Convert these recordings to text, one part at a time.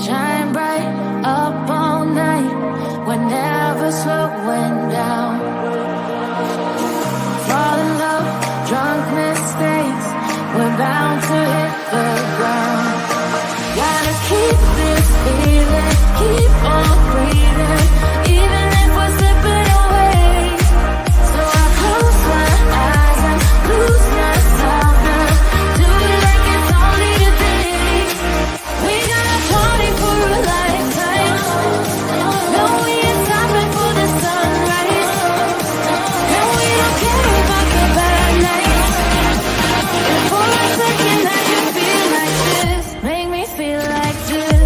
Shine bright up all night, we're never slowing down. Fall in love, drunk mistakes, we're bound to hit the ground. Gotta keep this feeling, keep on breathing, even if we're slipping away. So I close my eyes and lose myself now. Do it like it's only today. We got a party for a lifetime. No, we ain't stopping for the sunrise. No, we don't care about the bad nights. And for a second I can feel like this. Make me feel like this.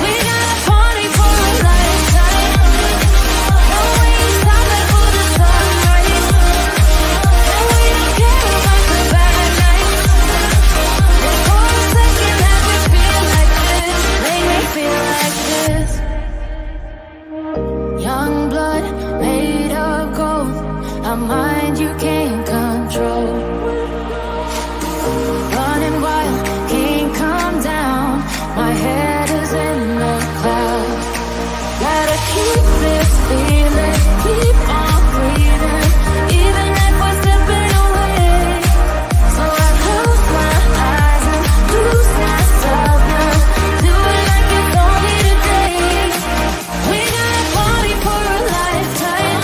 We got a party for a lifetime. No, we ain't stopping for the sunrise. No, we don't care about the bad nights. And for a second I can feel like this. Make me feel like this. Young blood made of gold, a mind you can't control. Running wild, can't come down. My head is in the clouds. Gotta keep this feeling, keep on breathing, even if we're slipping away. So I close my eyes and lose myself now. Do it like it's only today. We got a party for a lifetime.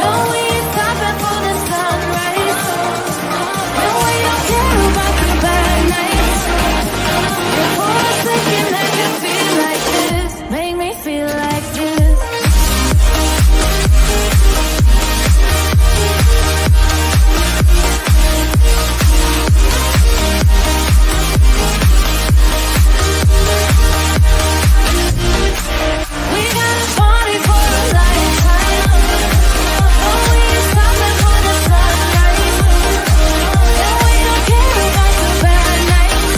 No, we ain't stopping for the sunrise. No, we don't care about the bad nights. And for a second I can feel like this. Make me feel like this. We got a party for a lifetime. No, we ain't stopping for the sunrise. No, we don't care about the bad nights.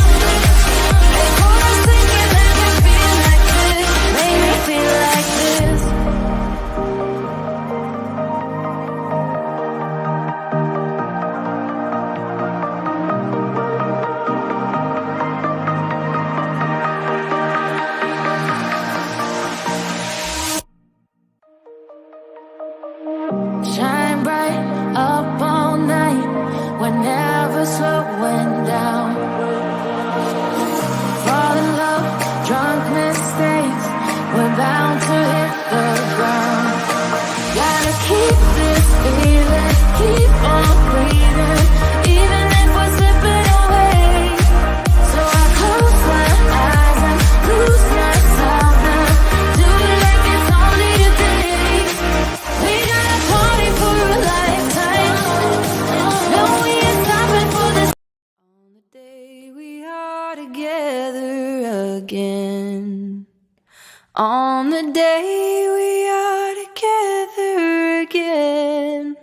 And for a second I can feel like this. Make me feel like this. Shine bright up all night, we're never slowing down. Fall in love, drunk mistakes, we're bound to hit the ground. Gotta keep this feeling, keep on breathing, even if we're slipping away. So I close my eyes and lose myself now. Do it like it's only today. We got a party for a lifetime. No, we ain't stopping for this. On the day we are together again. On the day we are together again.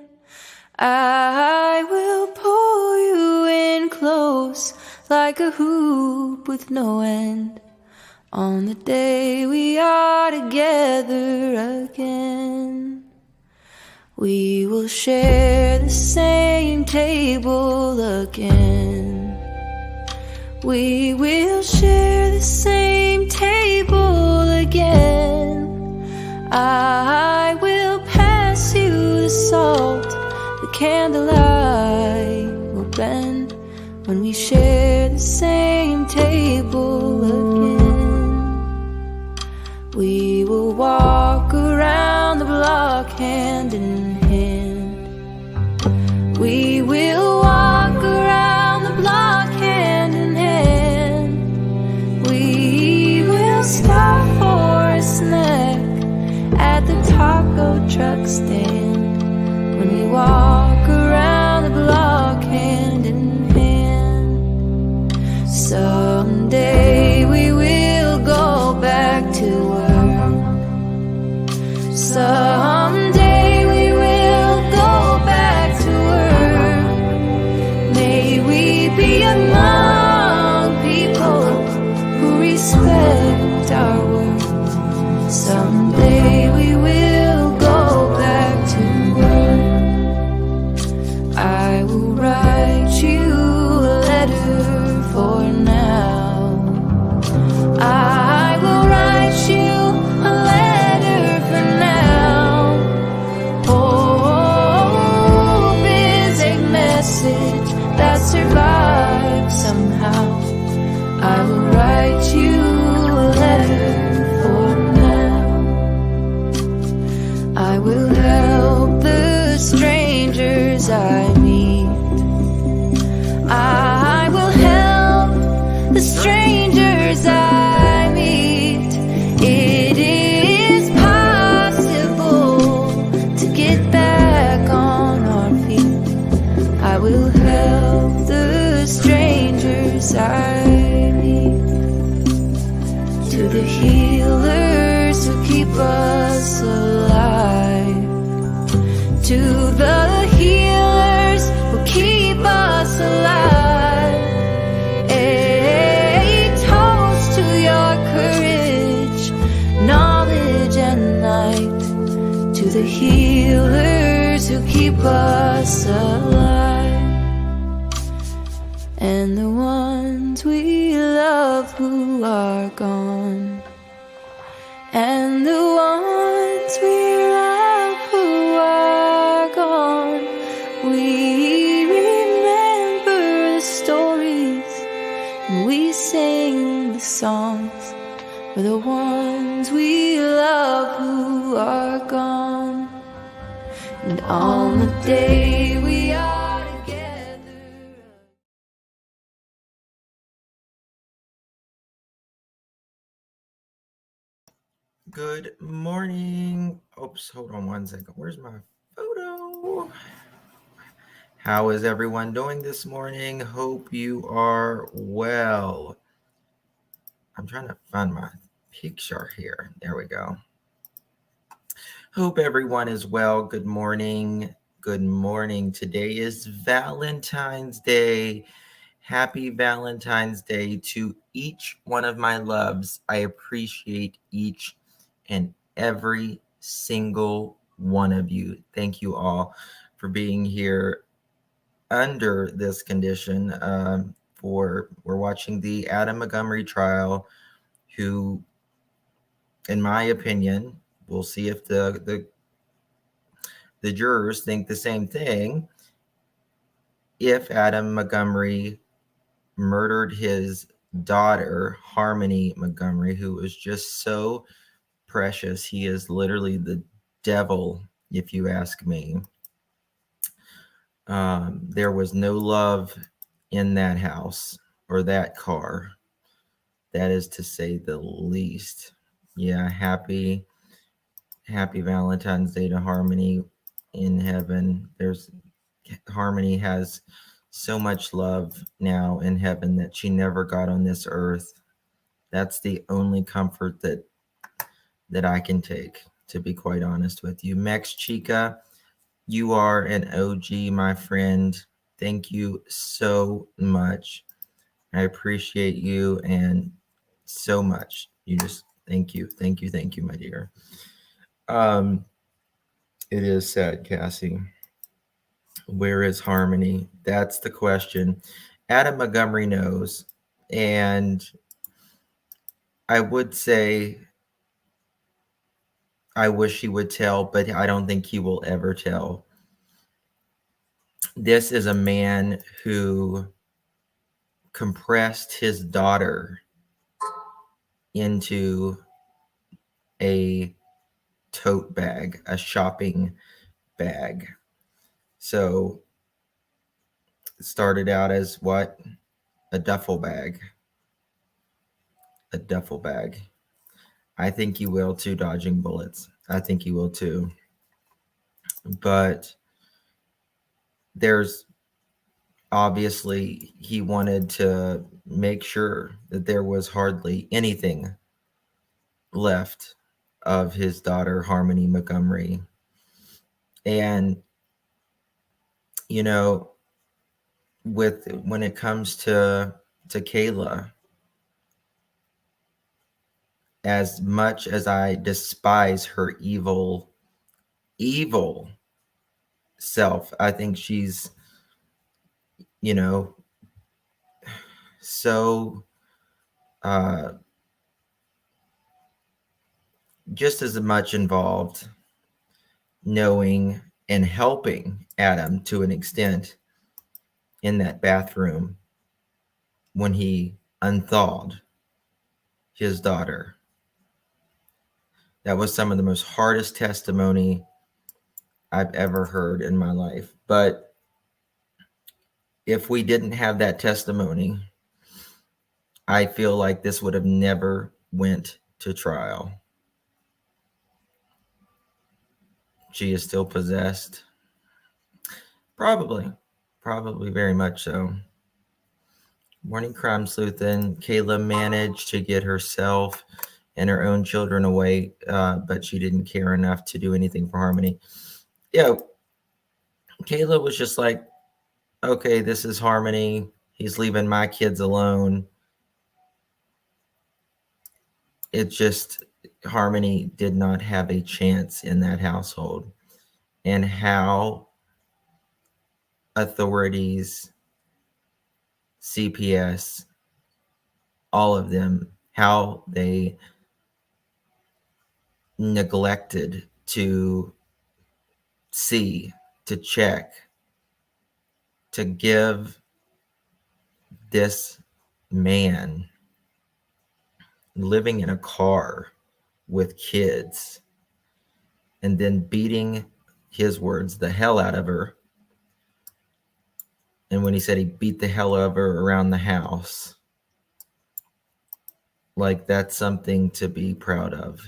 I will pull you in close like a hoop with no end. On the day we are together again. We will share the same table again. We will share the same table again. I will pass you the salt, the candlelight will bend when we share the same table again. We will walk around the block hand in hand. We will walk around the block hand in hand. We will stop for a snack at the taco truck stand when we walk around the block hand in hand. Someday we will go back to work. Someday we will go back to work. May we be among people who respect our work. Someday we will go back to work. I will write you a letter for now. I will write you a letter for now. Hope is a message that survives somehow. I will write you a letter for now. I will help the strangers I meet. I will help the strangers I meet. It is possible to get back on our feet. I will help the strangers I meet. To the healers who keep us alive. To the healers who keep us alive. A toast to your courage, knowledge and light. To the healers who keep us alive. And the ones we love who are gone. And the ones we love who are gone. We remember the stories and we sing the songs for the ones we love who are gone. And on the day we are together. Good morning. Oops, hold on one second. Where's my photo? How is everyone doing this morning? Hope you are well. I'm trying to find my picture here. There we go. Hope everyone is well. Good morning. Good morning. Today is Valentine's Day. Happy Valentine's Day to each one of my loves. I appreciate each and every single one of you. Thank you all for being here under this condition. We're watching the Adam Montgomery trial, who, in my opinion, we'll see if the jurors think the same thing. If Adam Montgomery murdered his daughter, Harmony Montgomery, who was just so precious. He is literally the devil, if you ask me. There was no love in that house or that car. That is to say the least. Yeah, happy Valentine's Day to Harmony in heaven. Harmony has so much love now in heaven that she never got on this earth. That's the only comfort that I can take, to be quite honest with you. Mex Chica, you are an OG, my friend. Thank you so much. I appreciate you and so much. You just thank you, my dear. It is sad, Cassie. Where is Harmony? That's the question. Adam Montgomery knows, and I would say I wish he would tell, but I don't think he will ever tell. This is a man who compressed his daughter into a tote bag, a shopping bag. So it started out as what? A duffel bag. A duffel bag. I think he will too, dodging bullets. I think he will too. But there's obviously, he wanted to make sure that there was hardly anything left of his daughter, Harmony Montgomery. And, you know, when it comes to Kayla, as much as I despise her evil self, I think she's, you know, so just as much involved knowing and helping Adam to an extent in that bathroom when he unthawed his daughter. That was some of the most hardest testimony I've ever heard in my life. But if we didn't have that testimony, I feel like this would have never went to trial. She is still possessed. Probably very much so. Morning crime sleuthing. Kayla managed to get herself and her own children away, but she didn't care enough to do anything for Harmony. Yeah, Kayla was just like, okay, this is Harmony. He's leaving my kids alone. It just, Harmony did not have a chance in that household. And how authorities, CPS, all of them, how they neglected to see, to check, to give this man living in a car with kids and then beating, his words, the hell out of her. And when he said he beat the hell out of her around the house, like that's something to be proud of.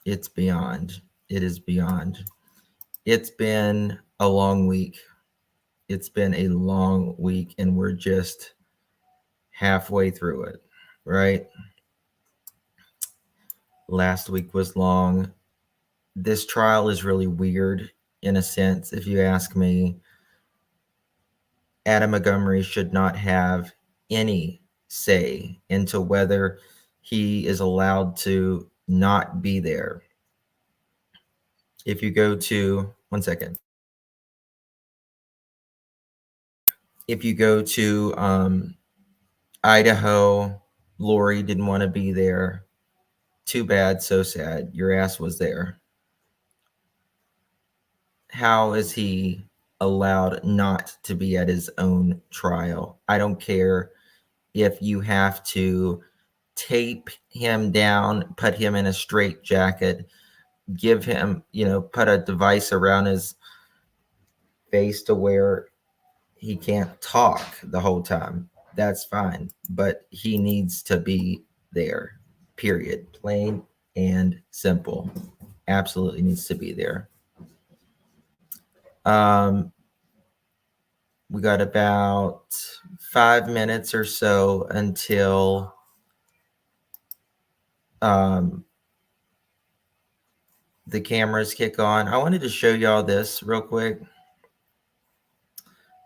It's beyond. It is beyond. It's been a long week. It's been a long week, and we're just halfway through it, right? Last week was long. This trial is really weird in a sense, if you ask me. Adam Montgomery should not have any say into whether he is allowed to not be there. If you go to, one second. If you go to Idaho, Lori didn't want to be there. Too bad, so sad. Your ass was there. How is he allowed not to be at his own trial? I don't care if you have to tape him down, put him in a straitjacket, give him, put a device around his face to where he can't talk the whole time. That's fine. But he needs to be there, period. Plain and simple. Absolutely needs to be there. We got about 5 minutes or so until the cameras kick on. I wanted to show y'all this real quick.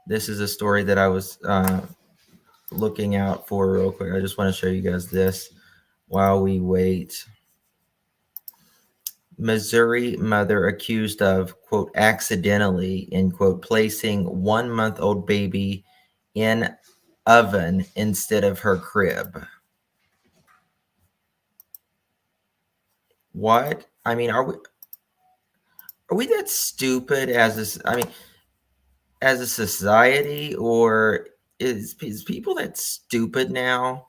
This is a story that I was looking out for real quick. I just want to show you guys this while we wait. Missouri mother accused of, quote, accidentally, end quote, placing 1-month-old baby in oven instead of her crib. What? I mean, are we that stupid as a society, or is people that stupid now?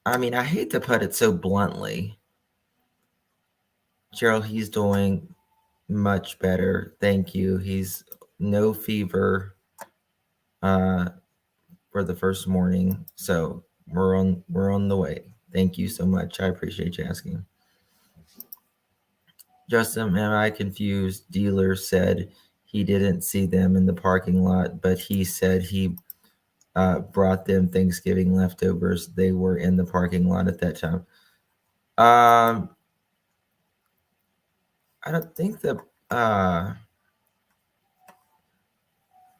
I mean, I hate to put it so bluntly. Gerald, he's doing much better. Thank you. He's no fever for the first morning. So we're on the way. Thank you so much. I appreciate you asking. Justin, am I confused? Dealer said he didn't see them in the parking lot, but he said he brought them Thanksgiving leftovers. They were in the parking lot at that time. I don't think I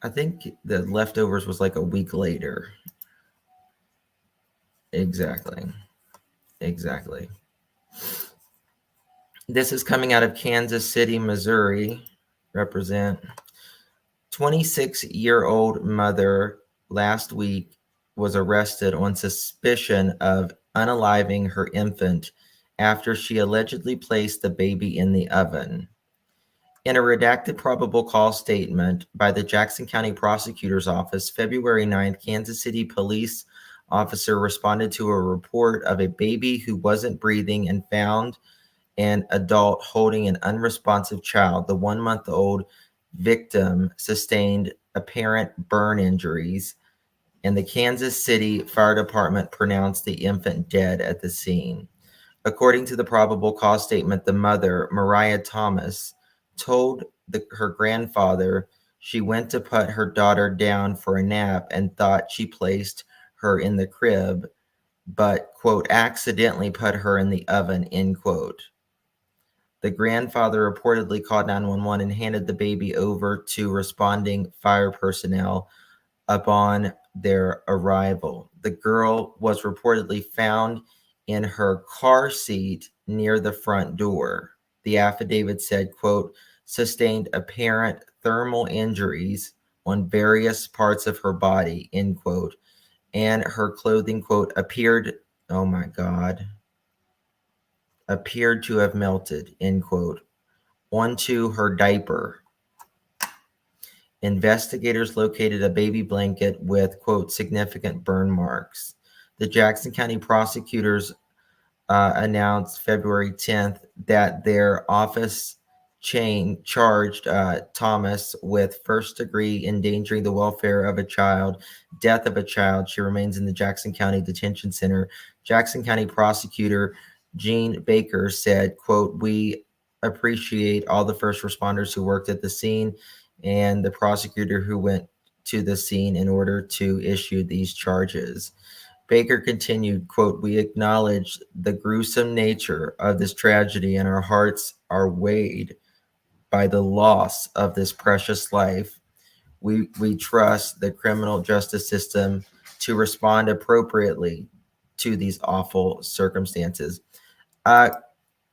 think the leftovers was like a week later. Exactly. Exactly. This is coming out of Kansas City, Missouri. Represent 26-year-old mother last week was arrested on suspicion of unaliving her infant after she allegedly placed the baby in the oven. In a redacted probable cause statement by the Jackson County Prosecutor's Office, February 9th, Kansas City police officer responded to a report of a baby who wasn't breathing and found an adult holding an unresponsive child. The 1-month-old victim sustained apparent burn injuries, and the Kansas City Fire Department pronounced the infant dead at the scene. According to the probable cause statement, the mother, Mariah Thomas, told her grandfather she went to put her daughter down for a nap and thought she placed her in the crib, but, quote, accidentally put her in the oven, end quote. The grandfather reportedly called 911 and handed the baby over to responding fire personnel upon their arrival. The girl was reportedly found in her car seat near the front door. The affidavit said, quote, sustained apparent thermal injuries on various parts of her body, end quote, and her clothing, quote, appeared, oh my God, appeared to have melted, end quote, onto her diaper. Investigators located a baby blanket with, quote, significant burn marks. The Jackson County prosecutors announced February 10th that their office charged Thomas with first-degree endangering the welfare of a child, death of a child. She remains in the Jackson County Detention Center. Jackson County prosecutor Gene Baker said, quote, we appreciate all the first responders who worked at the scene and the prosecutor who went to the scene in order to issue these charges. Baker continued, quote, we acknowledge the gruesome nature of this tragedy and our hearts are weighed by the loss of this precious life. We trust the criminal justice system to respond appropriately to these awful circumstances.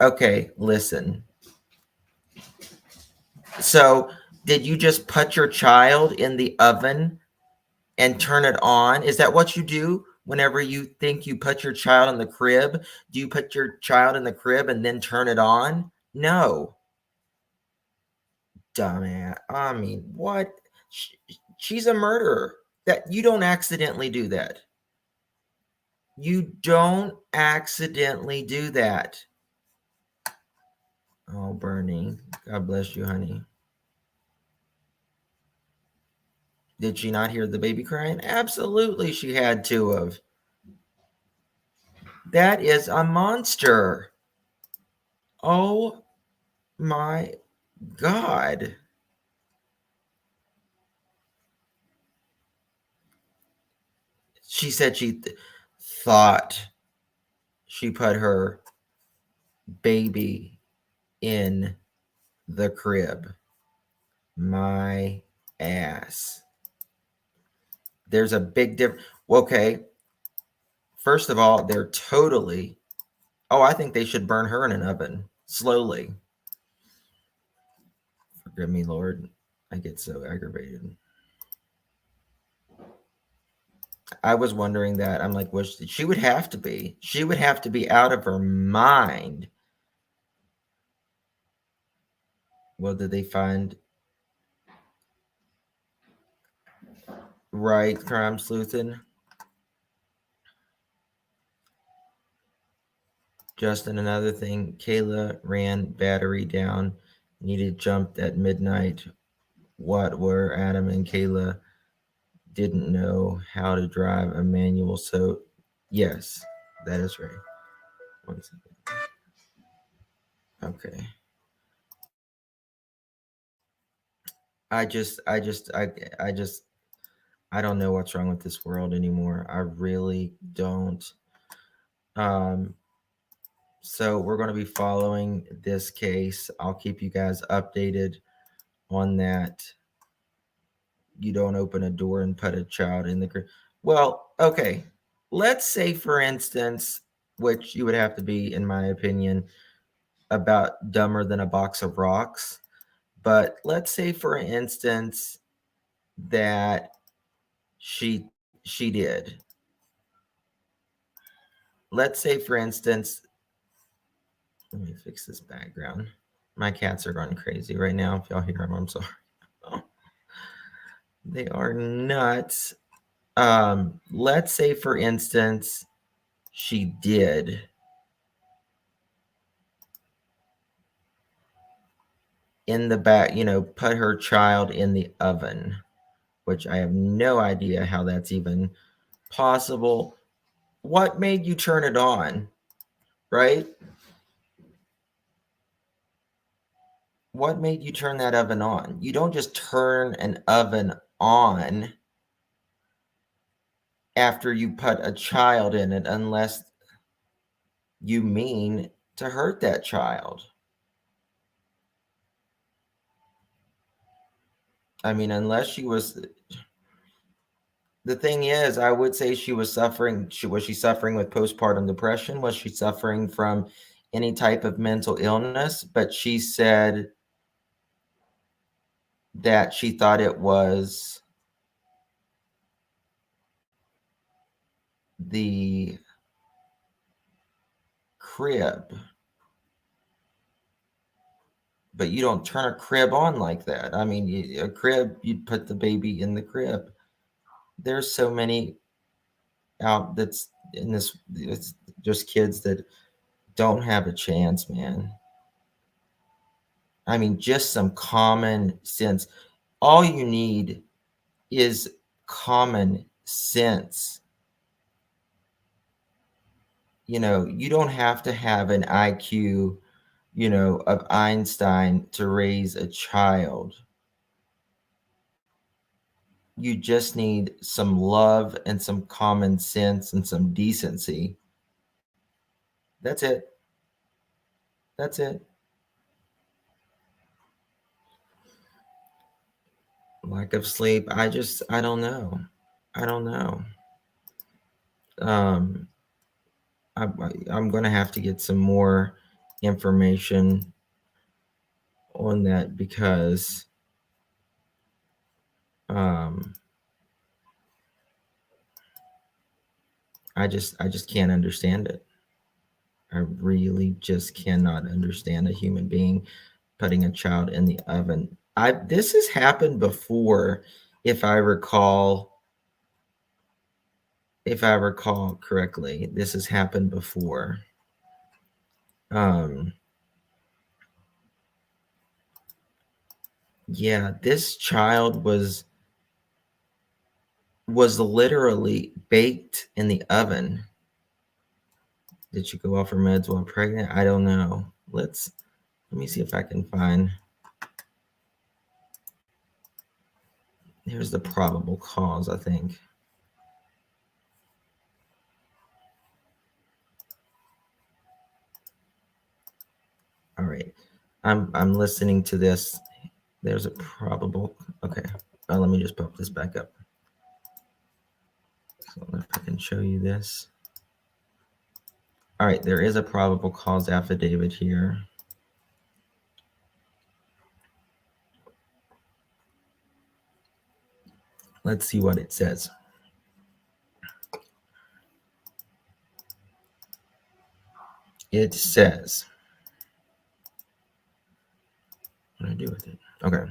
Okay, listen. So, did you just put your child in the oven and turn it on? Is that what you do whenever you think you put your child in the crib? Do you put your child in the crib and then turn it on? No. Dumbass. I mean, what? She's a murderer. That you don't accidentally do that. You don't accidentally do that. Oh, Bernie. God bless you, honey. Did she not hear the baby crying? Absolutely, she had to have. That is a monster. Oh my God. She said she thought she put her baby in the crib. My ass. There's a big difference. Okay. First of all, they're totally. Oh, I think they should burn her in an oven slowly. Forgive me, Lord. I get so aggravated. I was wondering that. I'm like, she would have to be. She would have to be out of her mind. Well, did they find right crime sleuthing? Justin, another thing, Kayla ran battery down, needed jumped at midnight. What were Adam and Kayla didn't know how to drive a manual. So, yes, that is right. 1 second. Okay. I don't know what's wrong with this world anymore. I really don't. So we're going to be following this case. I'll keep you guys updated on that. You don't open a door and put a child in the crib. Well, okay. Let's say, for instance, which you would have to be, in my opinion, about dumber than a box of rocks. But let's say, for instance, that she did. Let's say, for instance, let me fix this background. My cats are going crazy right now. If y'all hear them, I'm sorry. They are nuts. Let's say, for instance, she did. In the back, put her child in the oven, which I have no idea how that's even possible. What made you turn it on, right? What made you turn that oven on? You don't just turn an oven on after you put a child in it unless you mean to hurt that child. I mean, unless she was. The thing is, I would say she was suffering. Was she suffering with postpartum depression? Was she suffering from any type of mental illness? But she said that she thought it was the crib. But you don't turn a crib on like that. I mean, a crib, you'd put the baby in the crib. There's so many out that's in this. It's just kids that don't have a chance, man. I mean, just some common sense. All you need is common sense. You don't have to have an IQ, of Einstein to raise a child. You just need some love and some common sense and some decency. That's it. That's it. Lack of sleep. I don't know. I don't know. I'm going to have to get some more information on that because I just can't understand it. I really just cannot understand a human being putting a child in the oven. This has happened before, if I recall correctly. This has happened before. Yeah, this child was literally baked in the oven. Did she go off her meds while pregnant? I don't know. Let me see if I can find. Here's the probable cause, I think. All right. I'm listening to this. There's a probable. Okay. Let me just pop this back up. So if I can show you this. All right. There is a probable cause affidavit here. Let's see what it says. It says, what do I do with it? Okay.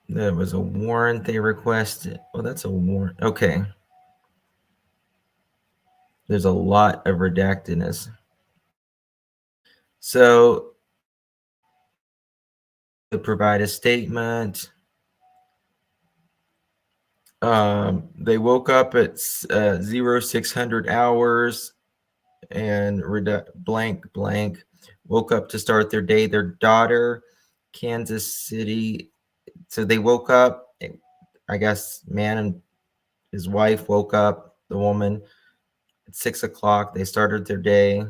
There was a warrant they requested. Oh, that's a warrant. Okay. There's a lot of redactedness. So, to provide a statement, they woke up at 0600 hours and blank woke up to start their day. Their daughter, Kansas City. So they woke up, I guess, man and his wife woke up, the woman, at 6 o'clock. They started their day,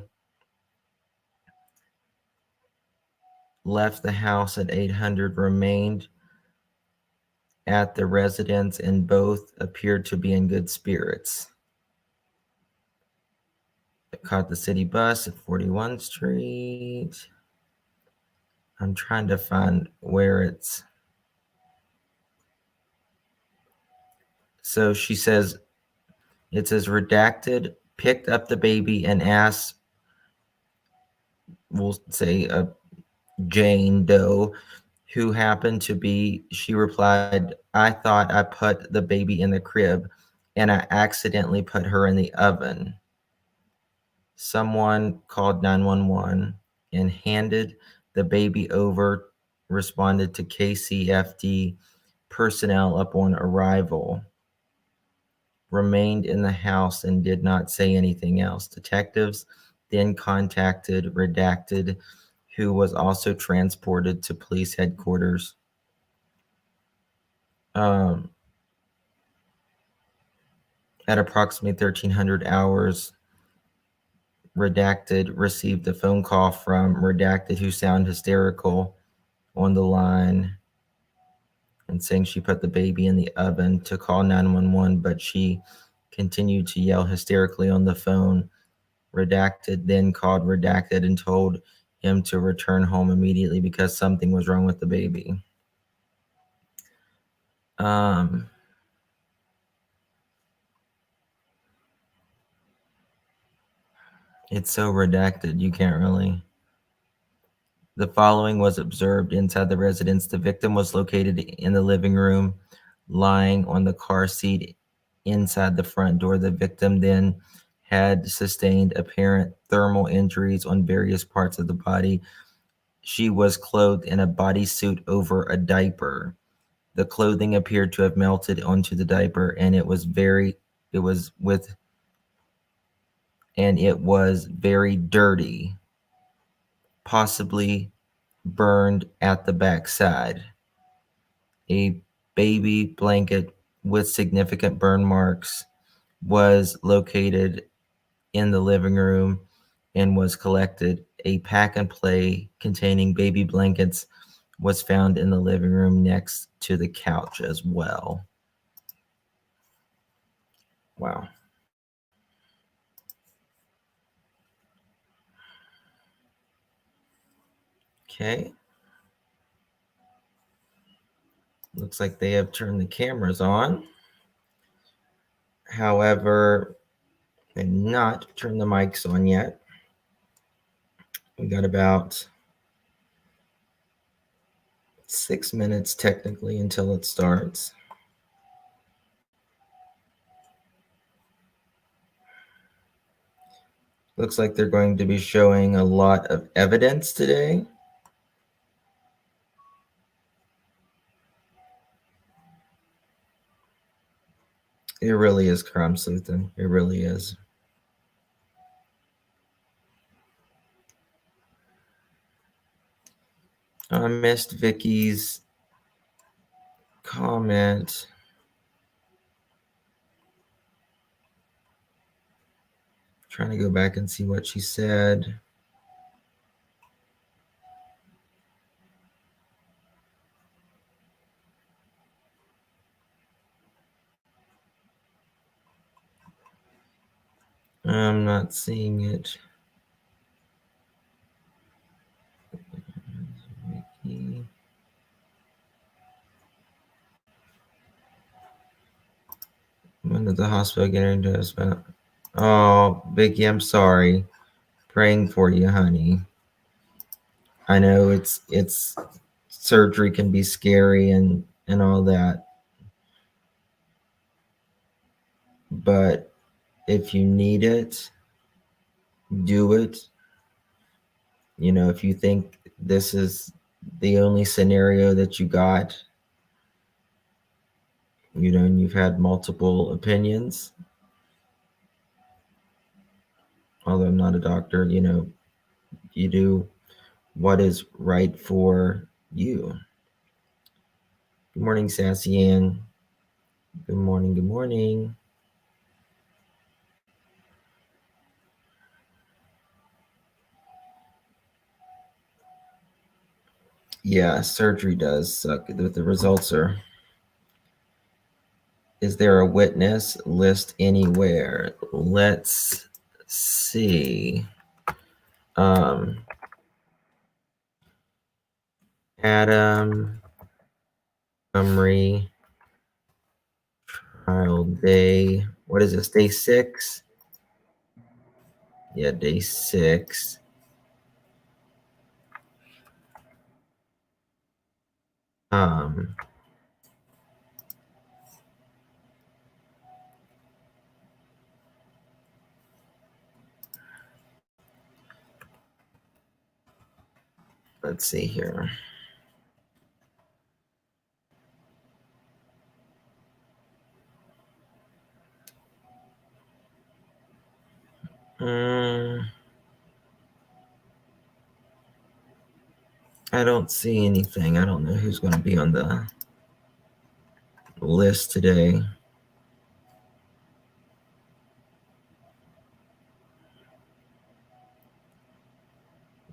left the house at 800, remained at the residence, and both appeared to be in good spirits. They caught the city bus at 41 Street. I'm trying to find where it's. So she says, it says redacted, picked up the baby and asked, we'll say Jane Doe, who happened to be, she replied, I thought I put the baby in the crib and I accidentally put her in the oven. Someone called 911 and handed the baby over, responded to KCFD personnel upon arrival, remained in the house and did not say anything else. Detectives then contacted Redacted, who was also transported to police headquarters. At approximately 1300 hours, Redacted received a phone call from Redacted, who sounded hysterical on the line and saying she put the baby in the oven, to call 911, but she continued to yell hysterically on the phone. Redacted then called Redacted and told him to return home immediately because something was wrong with the baby. It's so redacted, you can't really. The following was observed inside the residence. The victim was located in the living room, lying on the car seat inside the front door. The victim then had sustained apparent thermal injuries on various parts of the body. She was clothed in a bodysuit over a diaper. The clothing appeared to have melted onto the diaper, and it was very dirty, possibly burned at the backside. A baby blanket with significant burn marks was located in the living room and was collected. A pack and play containing baby blankets was found in the living room next to the couch as well. Wow. Okay. Looks like they have turned the cameras on. However, they've not turned the mics on yet. We got about 6 minutes technically until it starts. Looks like they're going to be showing a lot of evidence today. It really is crime sleuthing. It really is. I missed Vicky's comment. Trying to go back and see what she said. I'm not seeing it. Vicky. When did the hospital get into us? Oh, Vicky, I'm sorry. Praying for you, honey. I know it's surgery can be scary and all that. But if you need it, do it. You know, if you think this is the only scenario that you got, you know, and you've had multiple opinions, although I'm not a doctor, you know, you do what is right for you. Good morning, Sassy Ann. Good morning. Good morning. Yeah, surgery does suck. The results are Is there a witness list anywhere? Let's see. Adam Montgomery trial day. What is this? Day 6? Yeah, day 6. Let's see here. I don't see anything. I don't know who's going to be on the list today.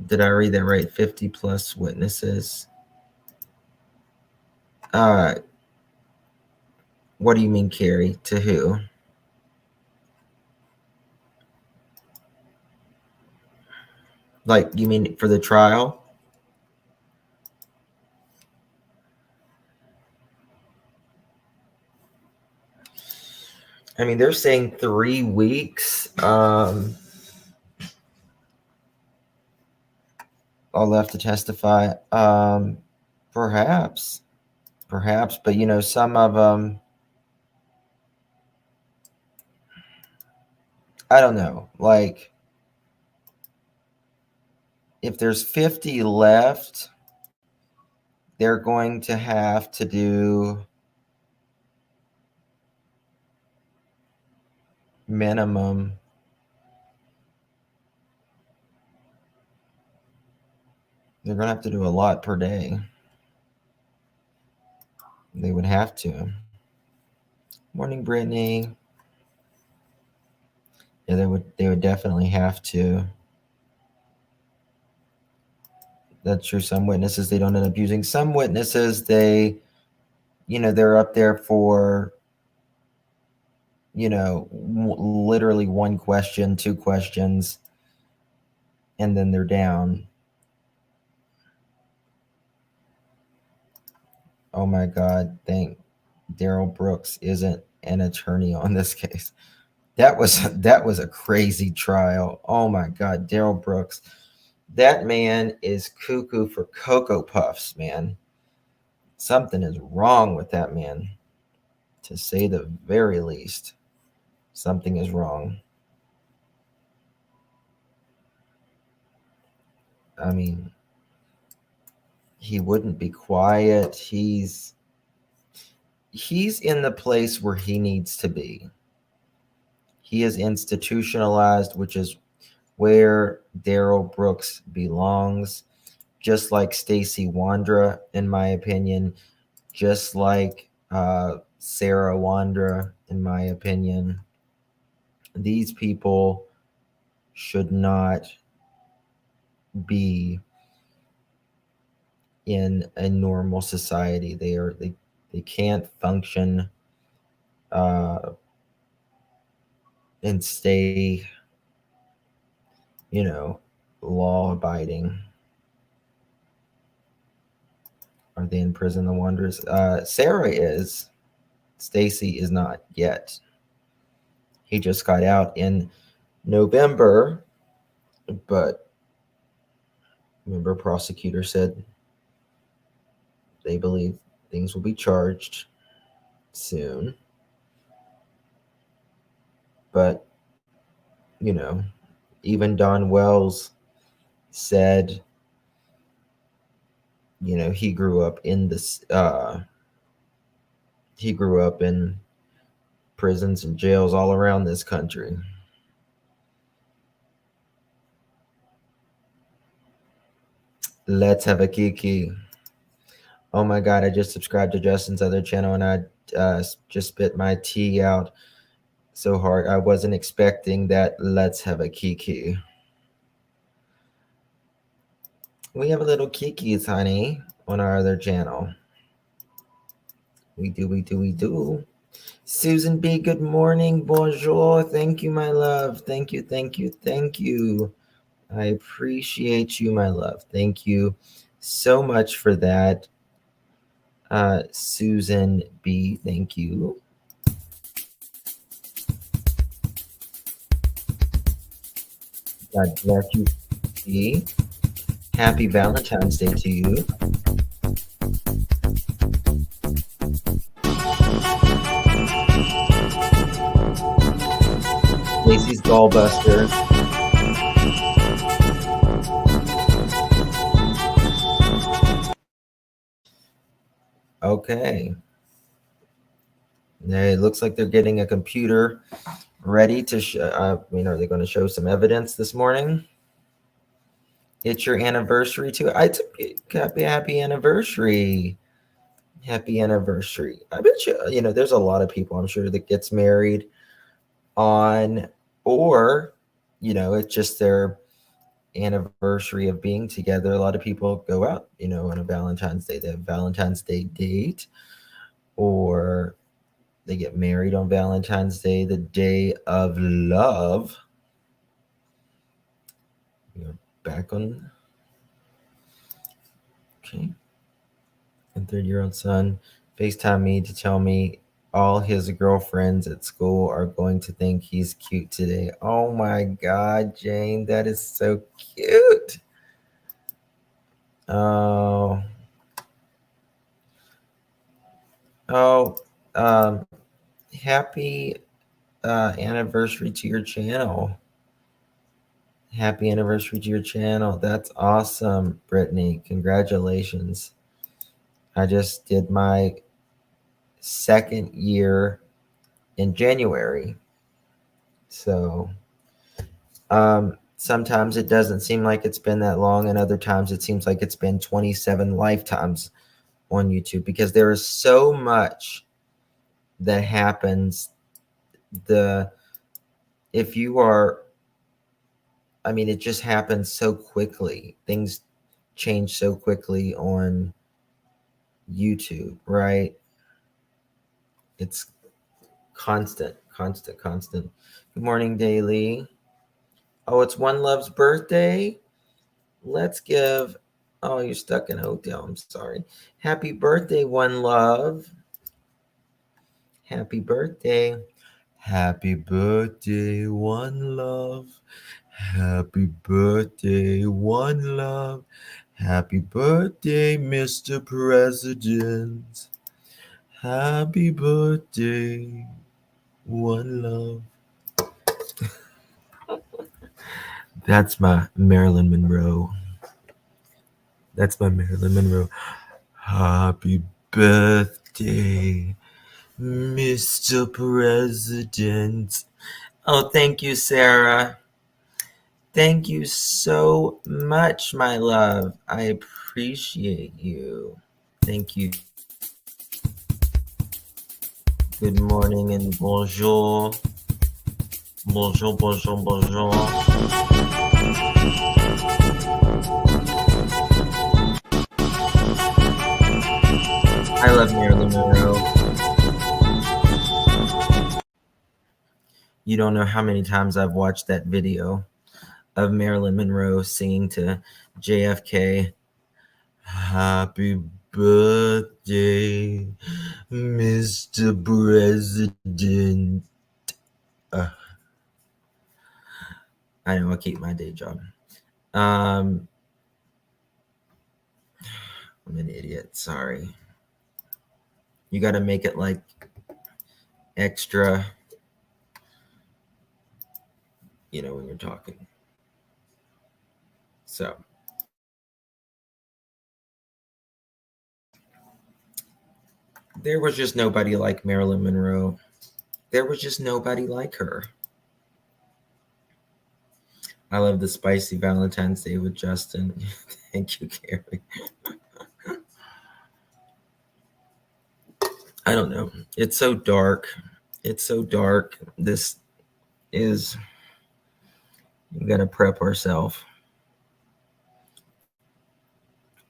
Did I read that right? 50 plus witnesses. What do you mean, Carrie? To who? Like, you mean for the trial? I mean, they're saying 3 weeks. I'll have to testify. Perhaps, but you know, some of them, I don't know. Like, if there's 50 left, they're going to have to do minimum. They're going to have to do a lot per day. They would have to. Morning, Brittany. Yeah, they would definitely have to. That's true. Some witnesses they don't end up using. Some witnesses they, you know, they're up there for, you know, literally 1 question, 2 questions, and then they're down. Oh my God! Thank Daryl Brooks isn't an attorney on this case. That was a crazy trial. Oh my God, Daryl Brooks. That man is cuckoo for Cocoa Puffs, man. Something is wrong with that man, to say the very least. Something is wrong. I mean, he wouldn't be quiet. He's in the place where he needs to be. He is institutionalized, which is where Daryl Brooks belongs, just like Stacey Wandra, in my opinion, just like Sarah Wandra, in my opinion. These people should not be in a normal society. They can't function and stay, you know, law abiding. Are they in prison, the Wanderers? Sarah is. Stacey is not yet. He just got out in November, but remember, prosecutor said they believe things will be charged soon. But, you know, even Don Wells said, you know, he grew up in this, he grew up in prisons and jails all around this country. Let's have a kiki. Oh my God, I just subscribed to Justin's other channel and I just spit my tea out so hard. I wasn't expecting that. Let's have a kiki. We have a little kikis, honey, on our other channel. We do. Susan B, good morning. Bonjour. Thank you, my love. Thank you, thank you, thank you. I appreciate you, my love. Thank you so much for that. Susan B, thank you. God bless you, B. Happy Valentine's Day to you. Lacey's Gallbuster. Okay. It looks like they're getting a computer ready to are they going to show some evidence this morning? It's your anniversary too. Happy anniversary. Happy anniversary. I bet there's a lot of people I'm sure that gets married on, or it's just their anniversary of being together. A lot of people go out, on a Valentine's Day. They have Valentine's Day date, or they get married on Valentine's Day, the day of love. We're back on. Okay. And 3-year-old son FaceTime me to tell me all his girlfriends at school are going to think he's cute today. Oh my God, Jane, that is so cute. Oh, oh, happy anniversary to your channel. Happy anniversary to your channel. That's awesome, Brittany. Congratulations. I just did my 2nd year in January. So sometimes it doesn't seem like it's been that long, and other times it seems like it's been 27 lifetimes on YouTube, because there is so much that happens. If you are, it just happens so quickly. Things change so quickly on YouTube, right? It's constant. Good morning, Daily. Oh, it's One Love's birthday. Let's give. Oh, you're stuck in a hotel. I'm sorry. Happy birthday, One Love. Happy birthday. Happy birthday, One Love. Happy birthday, One Love. Happy birthday, Mr. President. Happy birthday, One Love. That's my Marilyn Monroe. Happy birthday, Mr. President. Oh, thank you, Sarah. Thank you so much, my love. I appreciate you. Thank you. Good morning and bonjour. Bonjour, bonjour, bonjour. I love Marilyn Monroe. You don't know how many times I've watched that video of Marilyn Monroe singing to JFK, Happy birthday, Mr. President. I know, I'll keep my day job. I'm an idiot. Sorry. You got to make it like extra, when you're talking. So. There was just nobody like Marilyn Monroe. There was just nobody like her. I love the spicy Valentine's Day with Justin. Thank you, Carrie. I don't know. It's so dark. This is, we got to prep ourselves.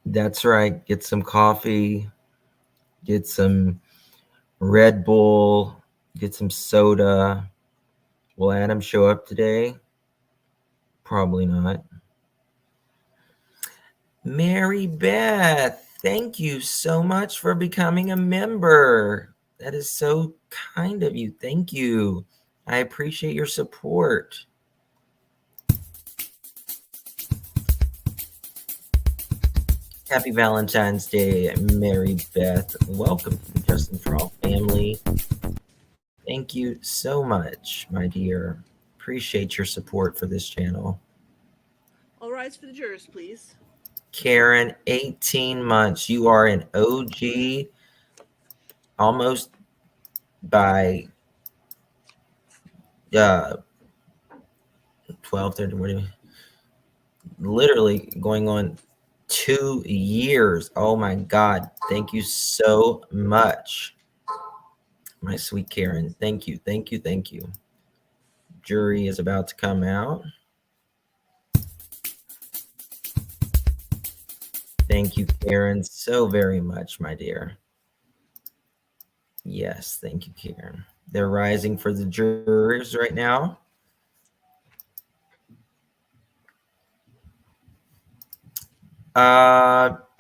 That's right. Get some coffee. Get some Red Bull, get some soda. Will Adam show up today? Probably not. Mary Beth, thank you so much for becoming a member. That is so kind of you. Thank you. I appreciate your support. Happy Valentine's Day, Mary Beth. Welcome to the Justin for All family. Thank you so much, my dear. Appreciate your support for this channel. All rise for the jurors, please. Karen, 18 months. You are an OG almost by 12, 13, what do you mean? Literally going on 2 years. Oh my God. Thank you so much, my sweet Karen. Thank you. Thank you. Thank you. Jury is about to come out. Thank you, Karen, so very much, my dear. Yes, thank you, Karen. They're rising for the jurors right now.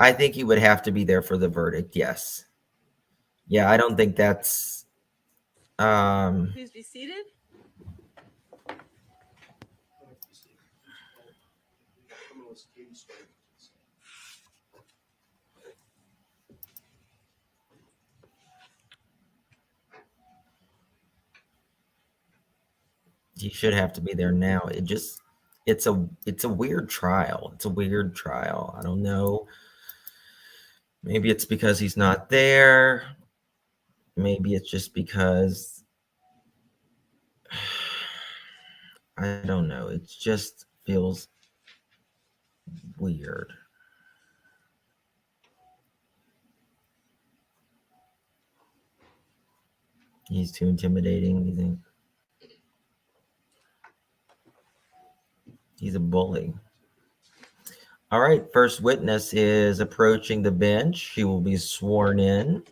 I think he would have to be there for the verdict. Yes. Yeah, I don't think that's. Please be seated. He should have to be there now. It's a weird trial. It's a weird trial. I don't know. Maybe it's because he's not there. Maybe it's just because I don't know. It just feels weird. He's too intimidating, you think? He's a bully. All right, first witness is approaching the bench. She will be sworn in.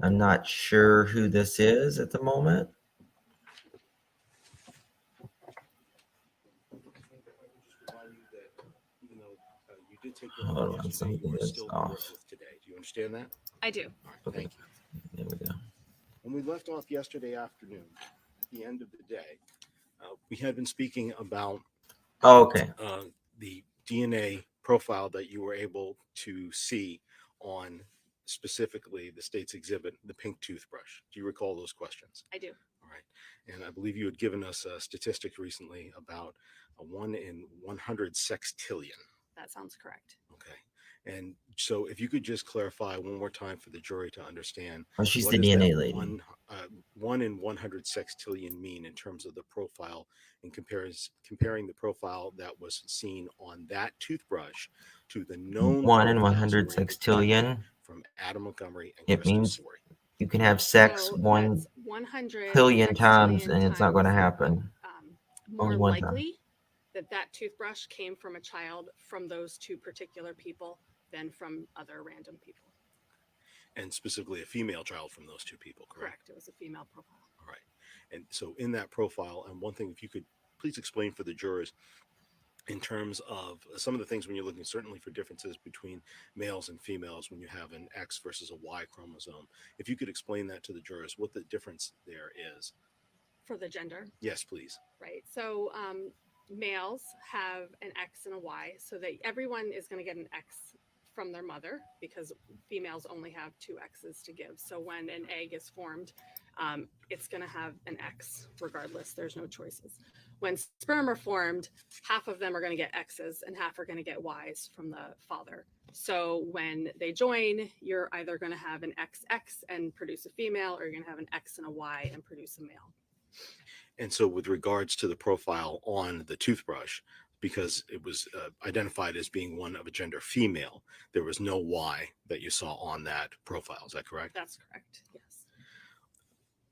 I'm not sure who this is at the moment. Hold on, something is off. Today. Do you understand that? I do. All right, Okay. thank you. There we go. When we left off yesterday afternoon, at the end of the day, we had been speaking about Okay. the DNA profile that you were able to see on specifically the state's exhibit, the pink toothbrush. Do you recall those questions? I do. All right. And I believe you had given us a statistic recently about a 1 in 100 sextillion. That sounds correct. Okay. And so if you could just clarify one more time for the jury to understand. Oh, she's what the does DNA that lady. 1 in 100 sextillion mean in terms of the profile and comparing the profile that was seen on that toothbrush to the known 1 in profiles 100 you were able to sextillion. get from Adam Montgomery and It Crystal means Sorey. you can have sex So 1 that's 100 billion times sextillion and it's not going to times, happen. more Only one time. likely that toothbrush came from a child from those two particular people than from other random people. And specifically a female child from those two people, correct? It was a female profile. All right. And so in that profile, and one thing, if you could please explain for the jurors in terms of some of the things when you're looking certainly for differences between males and females when you have an X versus a Y chromosome. If you could explain that to the jurors, what the difference there is. For the gender? Yes, please. Right. So males have an X and a Y, so that everyone is going to get an X from their mother because females only have 2 X's to give. So when an egg is formed, it's going to have an X regardless. There's no choices. When sperm are formed, half of them are going to get X's and half are going to get Y's from the father. So when they join, you're either going to have an XX and produce a female, or you're going to have an X and a Y and produce a male. And so with regards to the profile on the toothbrush, because it was identified as being one of a gender female, there was no Y that you saw on that profile. Is that correct? That's correct, yes.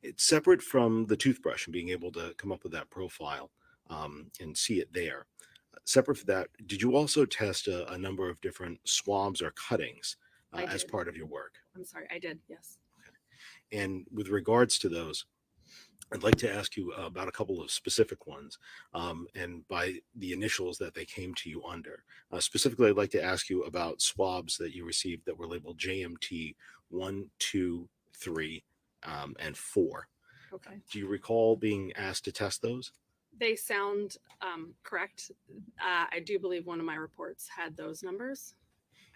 It's separate from the toothbrush and being able to come up with that profile and see it there. Separate from that, did you also test a number of different swabs or cuttings as did. part of your work. I'm sorry, I did. Yes. And with regards to those, I'd like to ask you about a couple of specific ones, and by the initials that they came to you under. Specifically, I'd like to ask you about swabs that you received that were labeled JMT 1, 2, 3, and 4. Okay. Do you recall being asked to test those? They sound correct. I do believe one of my reports had those numbers.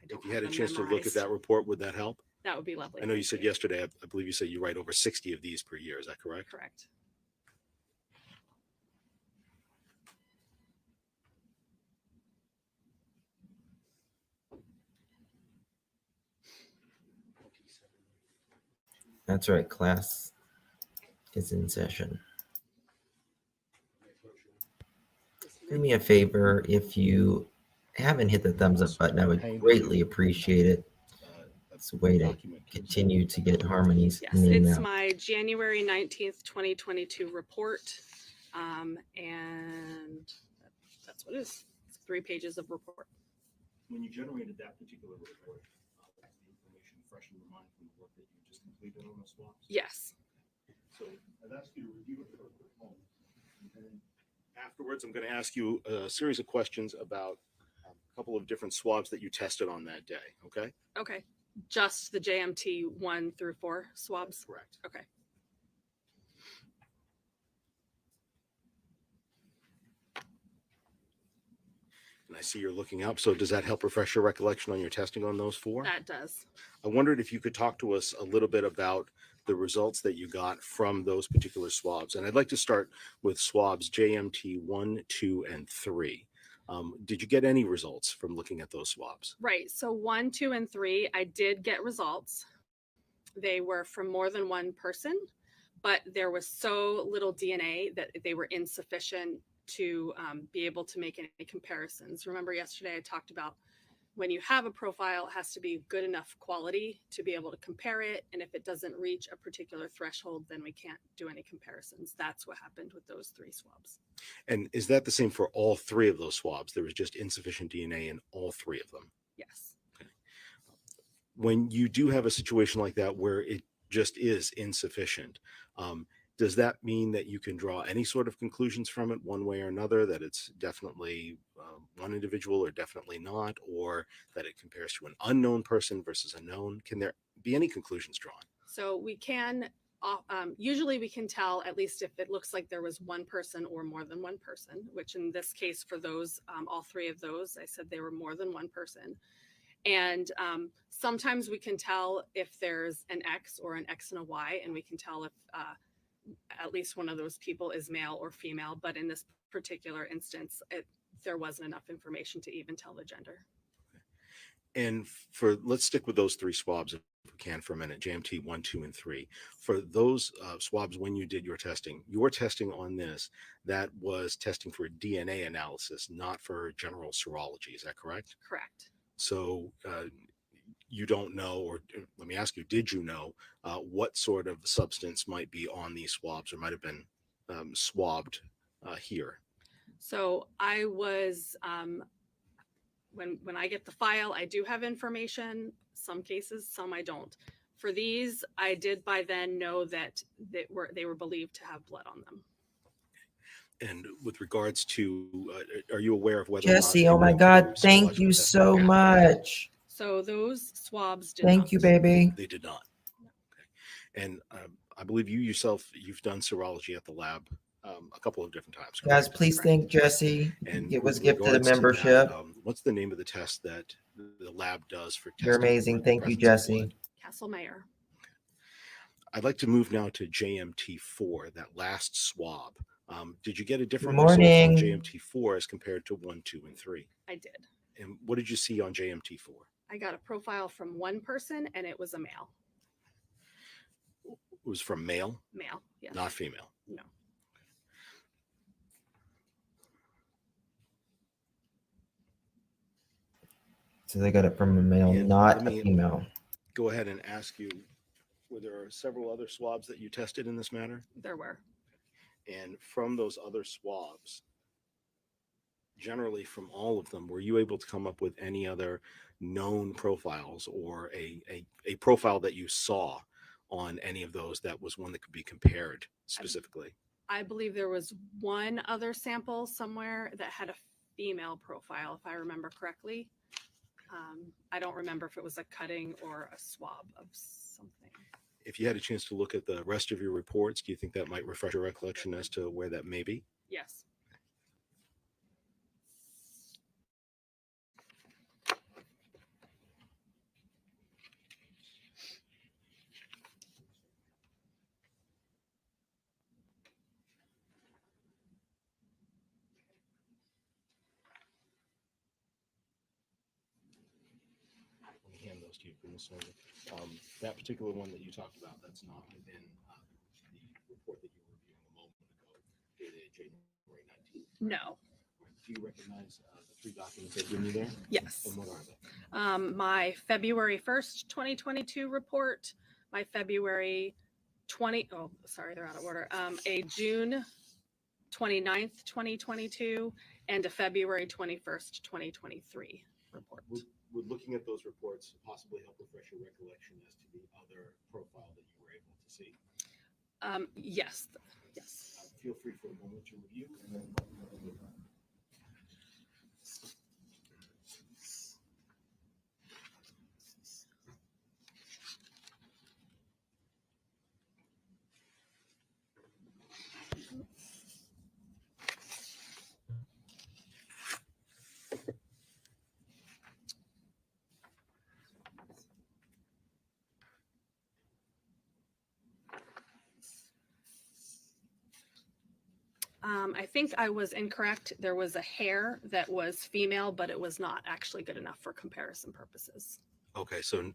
I don't If you had a have them chance to look at memorized. that report, would that help? That would be lovely. I know you Thank said yesterday, I believe you said you write over 60 of these per year. Is that correct? Correct. That's right. Class is in session. Do me a favor, if you haven't hit the thumbs up button, I would greatly appreciate it. It's a way to continue to get harmonies Yes, in and it's out. my January 19th, 2022 report. And that's what it is. It's 3 pages of report. When you generated that particular report, was the information fresh in your mind from the work that you just completed on the swabs? Yes. So I've asked you to review it for a quick moment. And then afterwards, I'm going to ask you a series of questions about a couple of different swabs that you tested on that day. Okay? Okay. Just the JMT 1 through 4 swabs? Correct. Okay. And I see you're looking up. So does that help refresh your recollection on your testing on those 4? That does. I wondered if you could talk to us a little bit about the results that you got from those particular swabs. And I'd like to start with swabs JMT 1, 2, and 3. Did you get any results from looking at those swabs? Right. So 1, 2, and 3, I did get results. They were from more than one person, but there was so little DNA that they were insufficient to be able to make any comparisons. Remember yesterday I talked about when you have a profile, it has to be good enough quality to be able to compare it. And if it doesn't reach a particular threshold, then we can't do any comparisons. That's what happened with those 3 swabs. And is that the same for all 3 of those swabs? There was just insufficient DNA in all 3 of them. Yes. When you do have a situation like that where it just is insufficient, does that mean that you can draw any sort of conclusions from it one way or another, that it's definitely one individual or definitely not, or that it compares to an unknown person versus a known? Can there be any conclusions drawn? So we can, usually we can tell, at least if it looks like there was one person or more than one person, which in this case for those, all 3 of those, I said they were more than one person. And sometimes we can tell if there's an X or an X and a Y, and we can tell if at least one of those people is male or female. But in this particular instance, there wasn't enough information to even tell the gender. And let's stick with those 3 swabs if we can for a minute, JMT 1, 2, and 3. For those swabs, when you did your testing on this, that was testing for DNA analysis, not for general serology. Is that correct? Correct. So you don't know, or let me ask you, did you know what sort of substance might be on these swabs or might have been swabbed here? So I was, when I get the file, I do have information, some cases, some I don't. For these, I did by then know that they were believed to have blood on them. And with regards to, are you aware of whether Jesse, oh my God, thank you so much. So those swabs did Thank not. you, baby. They did not. Okay. And I believe you yourself, you've done serology at the lab a couple of different times. Guys, correct? please thank Jesse. And It was with gifted a regards to membership. that, what's the name of the test that the lab does for testing? You're amazing. for the Thank you, presence of Jesse. blood? Castlemeyer. I'd like to move now to JMT4, that last swab. Did you get a different Good result on morning. JMT4 as compared to 1, 2, and 3? I did. And what did you see on JMT4? I got a profile from one person and it was a male. It was from male, Male, yes. not female. No. So they got it from a male, And not let a me female. go ahead and ask you, were there several other swabs that you tested in this matter? There were. And from those other swabs, generally from all of them, were you able to come up with any other known profiles or a profile that you saw on any of those that was one that could be compared specifically? I believe there was one other sample somewhere that had a female profile, if I remember correctly. I don't remember if it was a cutting or a swab of something. If you had a chance to look at the rest of your reports, do you think that might refresh your recollection as to where that may be? Yes. Let me hand those to you from this one. That particular one that you talked about, that's not within the report that you were reviewing a moment ago, dated January 19th. No. Do you recognize the three documents they've given you there? Yes. And what are they? My February 1st, 2022 report, my February 20, oh, sorry, they're out of order. A June 29th, 2022, and a February 21st, 2023 report. Would looking at those reports possibly help refresh your recollection as to the other profile that you were able to see? Yes. Yes. Feel free for a moment to review and then let me know when you're done. I think I was incorrect. There was a hair that was female, but it was not actually good enough for comparison purposes. Okay, so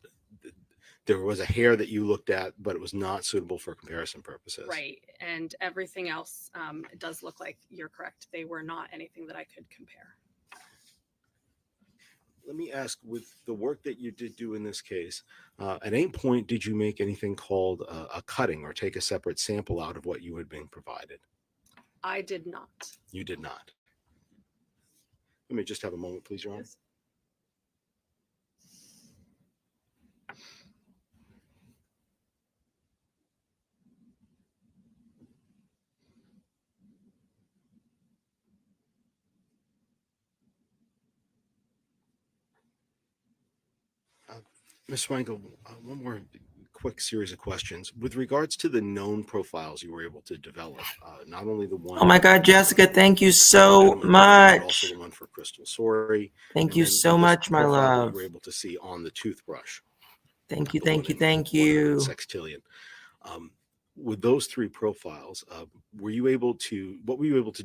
there was a hair that you looked at, but it was not suitable for comparison purposes. Right. And everything else, it does look like you're correct. They were not anything that I could compare. Let me ask, with the work that you did do in this case, at any point did you make anything called a cutting or take a separate sample out of what you had been provided? I did not. You did not. Let me just have a moment, please, Your Honor. Yes. Ms. Weinkel, one more quick series of questions. With regards to the known profiles you were able to develop, not only the one... Oh my God, Jessica, thank you so but much. also the one for Crystal Sorry. Thank you then so this much, my profile that love. you were able to see on the toothbrush. Thank you, The thank one you, in thank 100 you. sextillion. With those three profiles, what were you able to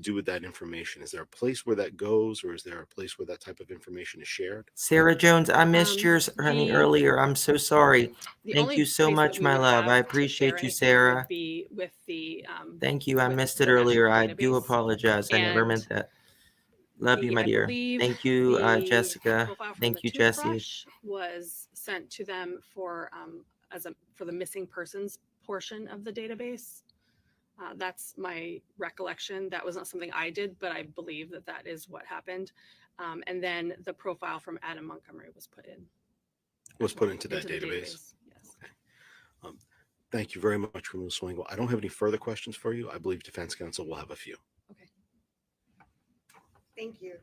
do with that information? Is there a place where that goes, or is there a place where that type of information is shared? Sarah Jones, I missed yours, honey, earlier. I'm so sorry. Thank you so much, my love. I appreciate you, Sarah. Would be with the Thank you. I with missed it the earlier. national I do database. apologize. I never And meant that. Love you, my I dear. believe Thank you, the Jessica. profile from Thank the you, Jesse. toothbrush was sent to them for for the missing persons portion of the database. That's my recollection. That was not something I did, but I believe that that is what happened. And then the profile from Adam Montgomery was put in. Was put into that the database. Yes. Okay. Thank you very much, Ms. Swingle. I don't have any further questions for you. I believe Defense Counsel will have a few. Okay. Thank you.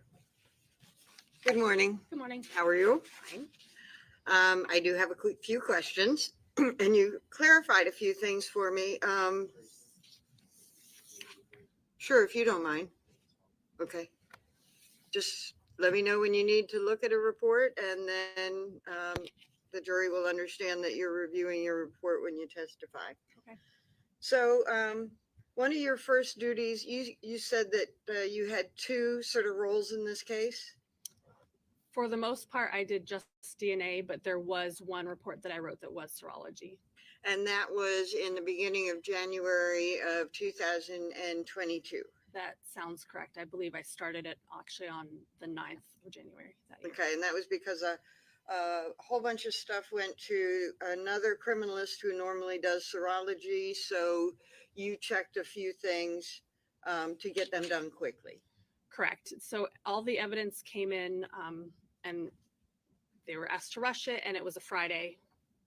Good morning. Good morning. How are you? Fine. I do have a few questions, and you clarified a few things for me. Sure, if you don't mind. Okay. Just let me know when you need to look at a report, and then the jury will understand that you're reviewing your report when you testify. Okay. So one of your first duties, you said that you had two sort of roles in this case? For the most part, I did just DNA, but there was one report that I wrote that was serology. And that was in the beginning of January of 2022. That sounds correct. I believe I started it actually on the 9th of January that year. Okay, and that was because a whole bunch of stuff went to another criminalist who normally does serology. So you checked a few things to get them done quickly. Correct. So all the evidence came in and they were asked to rush it, and it was a Friday,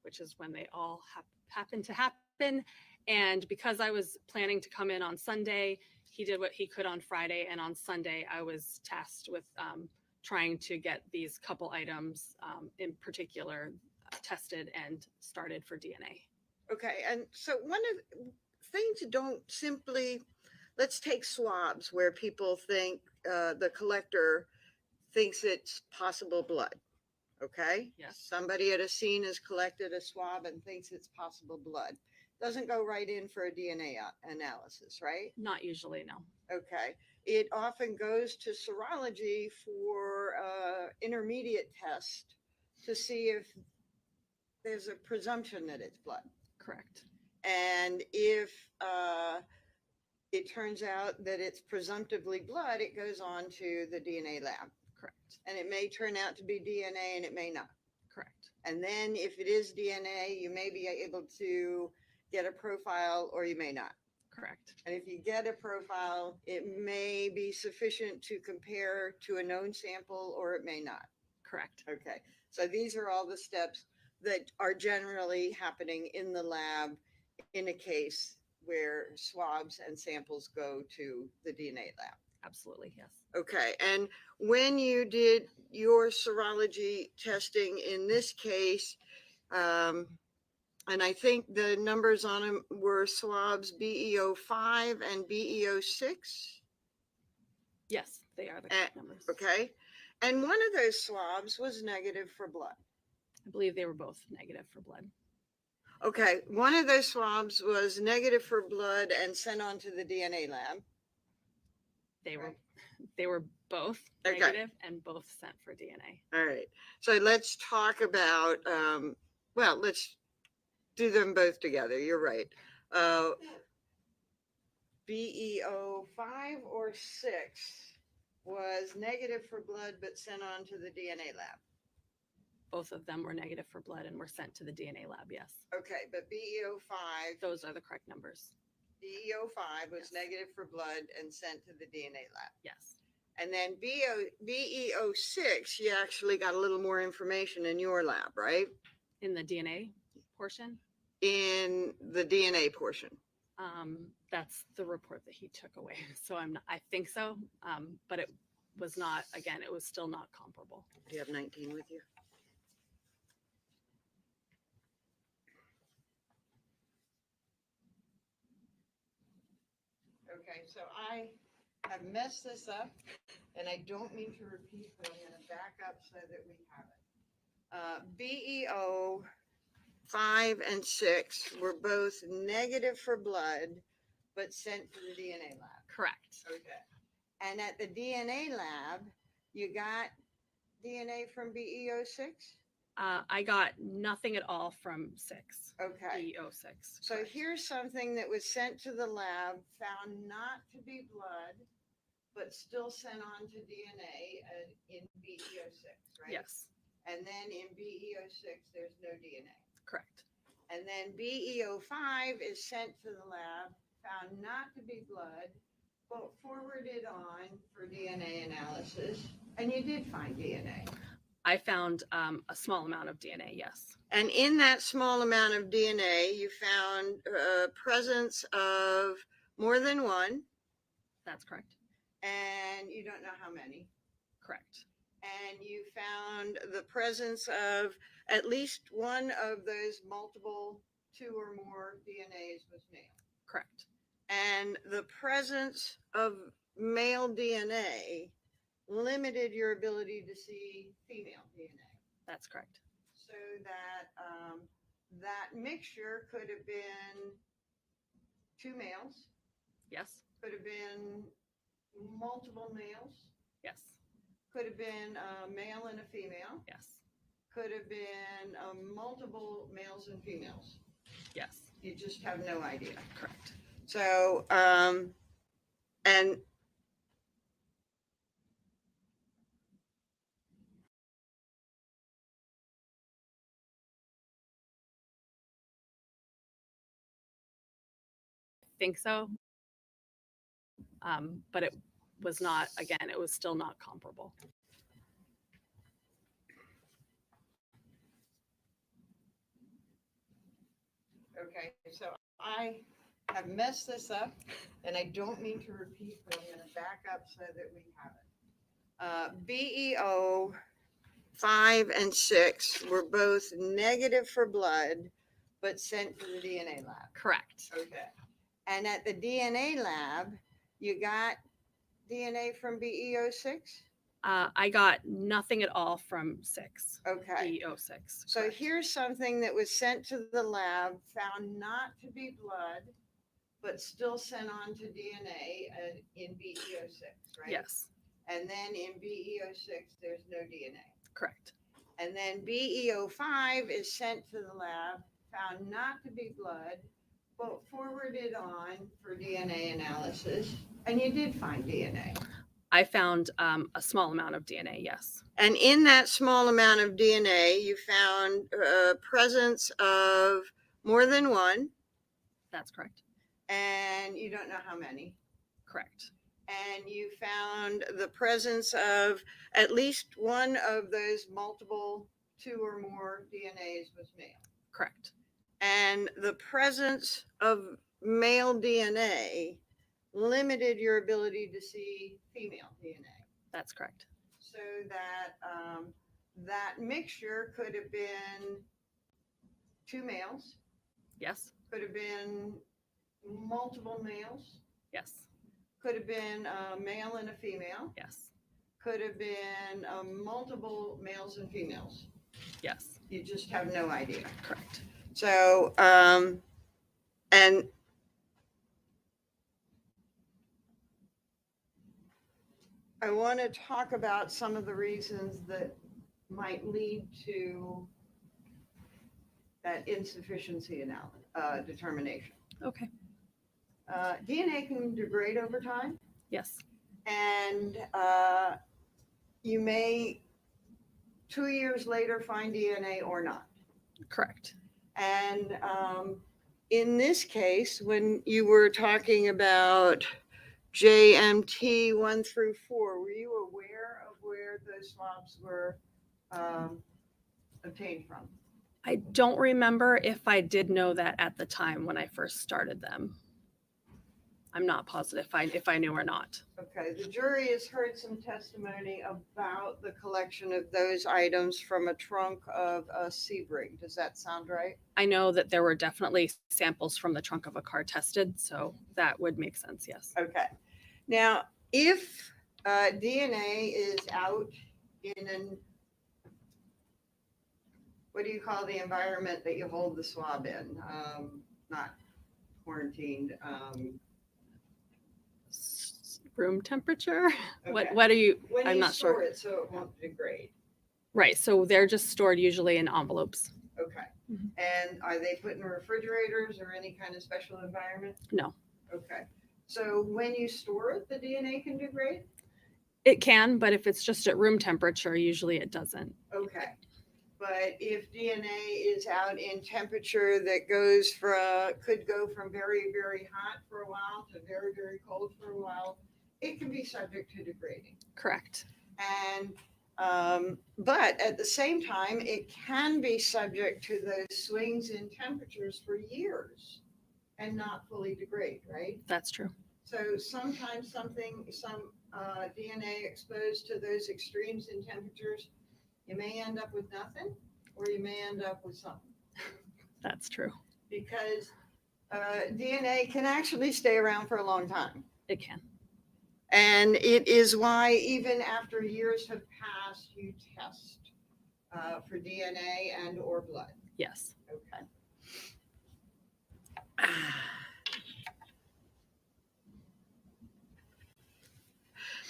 which is when they all happened to happen. And because I was planning to come in on Sunday, he did what he could on Friday, and on Sunday I was tasked with trying to get these couple items in particular tested and started for DNA. Okay, and so one of things don't simply, let's take swabs where people think the collector thinks it's possible blood. Okay. Yes. Somebody at a scene has collected a swab and thinks it's possible blood. Doesn't go right in for a DNA analysis, right? Not usually, no. Okay. It often goes to serology for intermediate test to see if there's a presumption that it's blood. Correct. And if it turns out that it's presumptively blood, it goes on to the DNA lab. Correct. And it may turn out to be DNA and it may not. Correct. And then if it is DNA, you may be able to get a profile or you may not. Correct. And if you get a profile, it may be sufficient to compare to a known sample or it may not. Correct. Okay. So these are all the steps that are generally happening in the lab in a case where swabs and samples go to the DNA lab. Absolutely, yes. Okay. And when you did your serology testing in this case, and I think the numbers on them were swabs BEO5 and BEO6. Yes, they are the correct numbers. Okay. And one of those swabs was negative for blood. I believe they were both negative for blood. Okay. One of those swabs was negative for blood and sent on to the DNA lab. They were both Okay. negative and both sent for DNA. All right. So let's talk about, well, let's do them both together. You're right. BEO5 or 6 was negative for blood, but sent on to the DNA lab. Both of them were negative for blood and were sent to the DNA lab, yes. Okay, but BEO5, Those are the correct numbers. BEO5 was Yes. negative for blood and sent to the DNA lab. Yes. And then BEO6, you actually got a little more information in your lab, right? In the DNA portion, In the DNA portion. that's the report that he took away. So I think so. But it was not, again, it was still not comparable. Do you have 19 with you? Okay, so I have messed this up and I don't mean to repeat, but I'm going to back up so that we have it. BEO 5 and 6 were both negative for blood, but sent to the DNA lab. Correct. Okay. And at the DNA lab, you got DNA from BEO6? I got nothing at all from 6. Okay. BO6. So correct. here's something that was sent to the lab, found not to be blood, but still sent on to DNA in BEO6, right? Yes, And then in BEO6, there's no DNA. correct. And then BEO5 is sent to the lab, found not to be blood, but forwarded on for DNA analysis. And you did find DNA. I found a small amount of DNA, yes. And in that small amount of DNA, you found presence of more than one, That's correct. and you don't know how many. Correct. And you found the presence of at least one of those multiple 2 or more DNAs was male. Correct. And the presence of male DNA limited your ability to see female DNA. That's correct. So that that mixture could have been 2 males, Yes. could have been multiple males, Yes. could have been a male and a female, Yes. could have been multiple males and females. Yes. You just have no idea. Correct. So, and Think so. But it was not, again, it was still not comparable. Okay, so I have messed this up, and I don't mean to repeat, but I'm gonna back up so that we have it. BEO 5 and 6 were both negative for blood, but sent to the DNA lab. Correct. Okay. And at the DNA lab, you got DNA from BEO 6? I got nothing at all from 6. Okay. BO6. So correct. here's something that was sent to the lab, found not to be blood, but still sent on to DNA in BEO6, right? Yes, And then in BEO6, there's no DNA. correct. And then BEO5 is sent to the lab, found not to be blood, but forwarded on for DNA analysis. And you did find DNA. I found a small amount of DNA. Yes, And in that small amount of DNA, you found presence of more than one, that's correct. and you don't know how many. Correct. And you found the presence of at least one of those multiple 2 or more DNAs was male. Correct. And the presence of male DNA limited your ability to see female DNA. That's correct. So that that mixture could have been 2 males, Yes. could have been multiple males, Yes. could have been a male and a female, Yes. could have been multiple males and females. Yes. You just have no idea. Correct. So, and I want to talk about some of the reasons that might lead to that insufficiency determination. Okay. DNA can degrade over time, Yes. and you may 2 years later find DNA or not. Correct. And in this case, when you were talking about JMT 1 through 4, were you aware of where those swabs were obtained from? I don't remember if I did know that at the time when I first started them. I'm not positive if I knew or not. Okay, the jury has heard some testimony about the collection of those items from a trunk of a Sebring. Does that sound right? I know that there were definitely samples from the trunk of a car tested, so that would make sense. Yes. Okay. Now, if DNA is out in an, what do you call the environment that you hold the swab in? Not quarantined. Room temperature? Okay. What are you? When I'm you not store sure. it so it won't degrade. Right. So they're just stored usually in envelopes. Okay. Mhm. And are they put in refrigerators or any kind of special environment? No. Okay. So when you store it, the DNA can degrade? It can, but if it's just at room temperature, usually it doesn't. Okay. But if DNA is out in temperature that goes from, could go from very, very hot for a while to very, very cold for a while, it can be subject to degrading. Correct. And but at the same time, it can be subject to those swings in temperatures for years and not fully degrade, right? That's true. So sometimes some DNA exposed to those extremes in temperatures, you may end up with nothing, or you may end up with something. That's true. Because DNA can actually stay around for a long time. It can. And it is why even after years have passed, you test for DNA and or blood. Yes. Okay.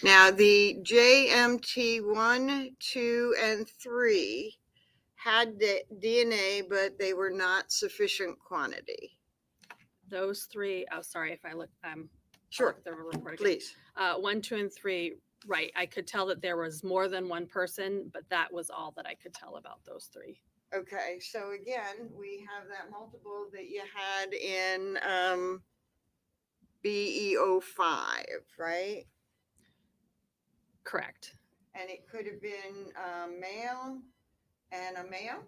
Now the JMT 1, 2, and 3 had DNA, but they were not sufficient quantity. Those three. Oh, sorry if I look. Sure, The report again. please. 1, 2, and 3. Right. I could tell that there was more than one person, but that was all that I could tell about those 3. Okay, so again, we have that multiple that you had in BEO5, right? Correct. And it could have been a male and a male.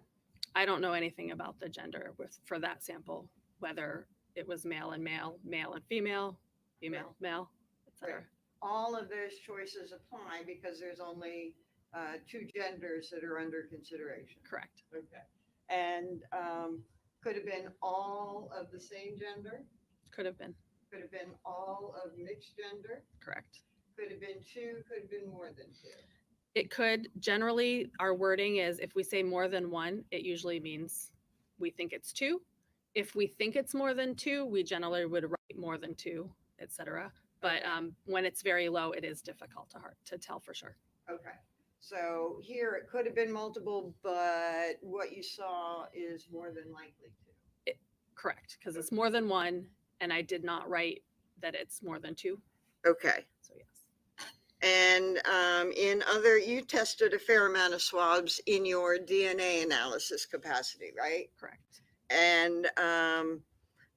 I don't know anything about the gender for that sample. whether it was male and male, male and female, female, male, etc. Right. All of those choices apply because there's only two genders that are under consideration. Correct. Okay. And could have been all of the same gender, Could have been. could have been all of mixed gender, Correct. could have been two, could have been more than two. It could, generally, our wording is if we say more than one, it usually means we think it's two. If we think it's more than two, we generally would write more than two, etc. But when it's very low, it is difficult to tell for sure. Okay. So here it could have been multiple, but what you saw is more than likely two. Correct, because it's more than one, and I did not write that it's more than two. Okay. So yes. And you tested a fair amount of swabs in your DNA analysis capacity, right? Correct. And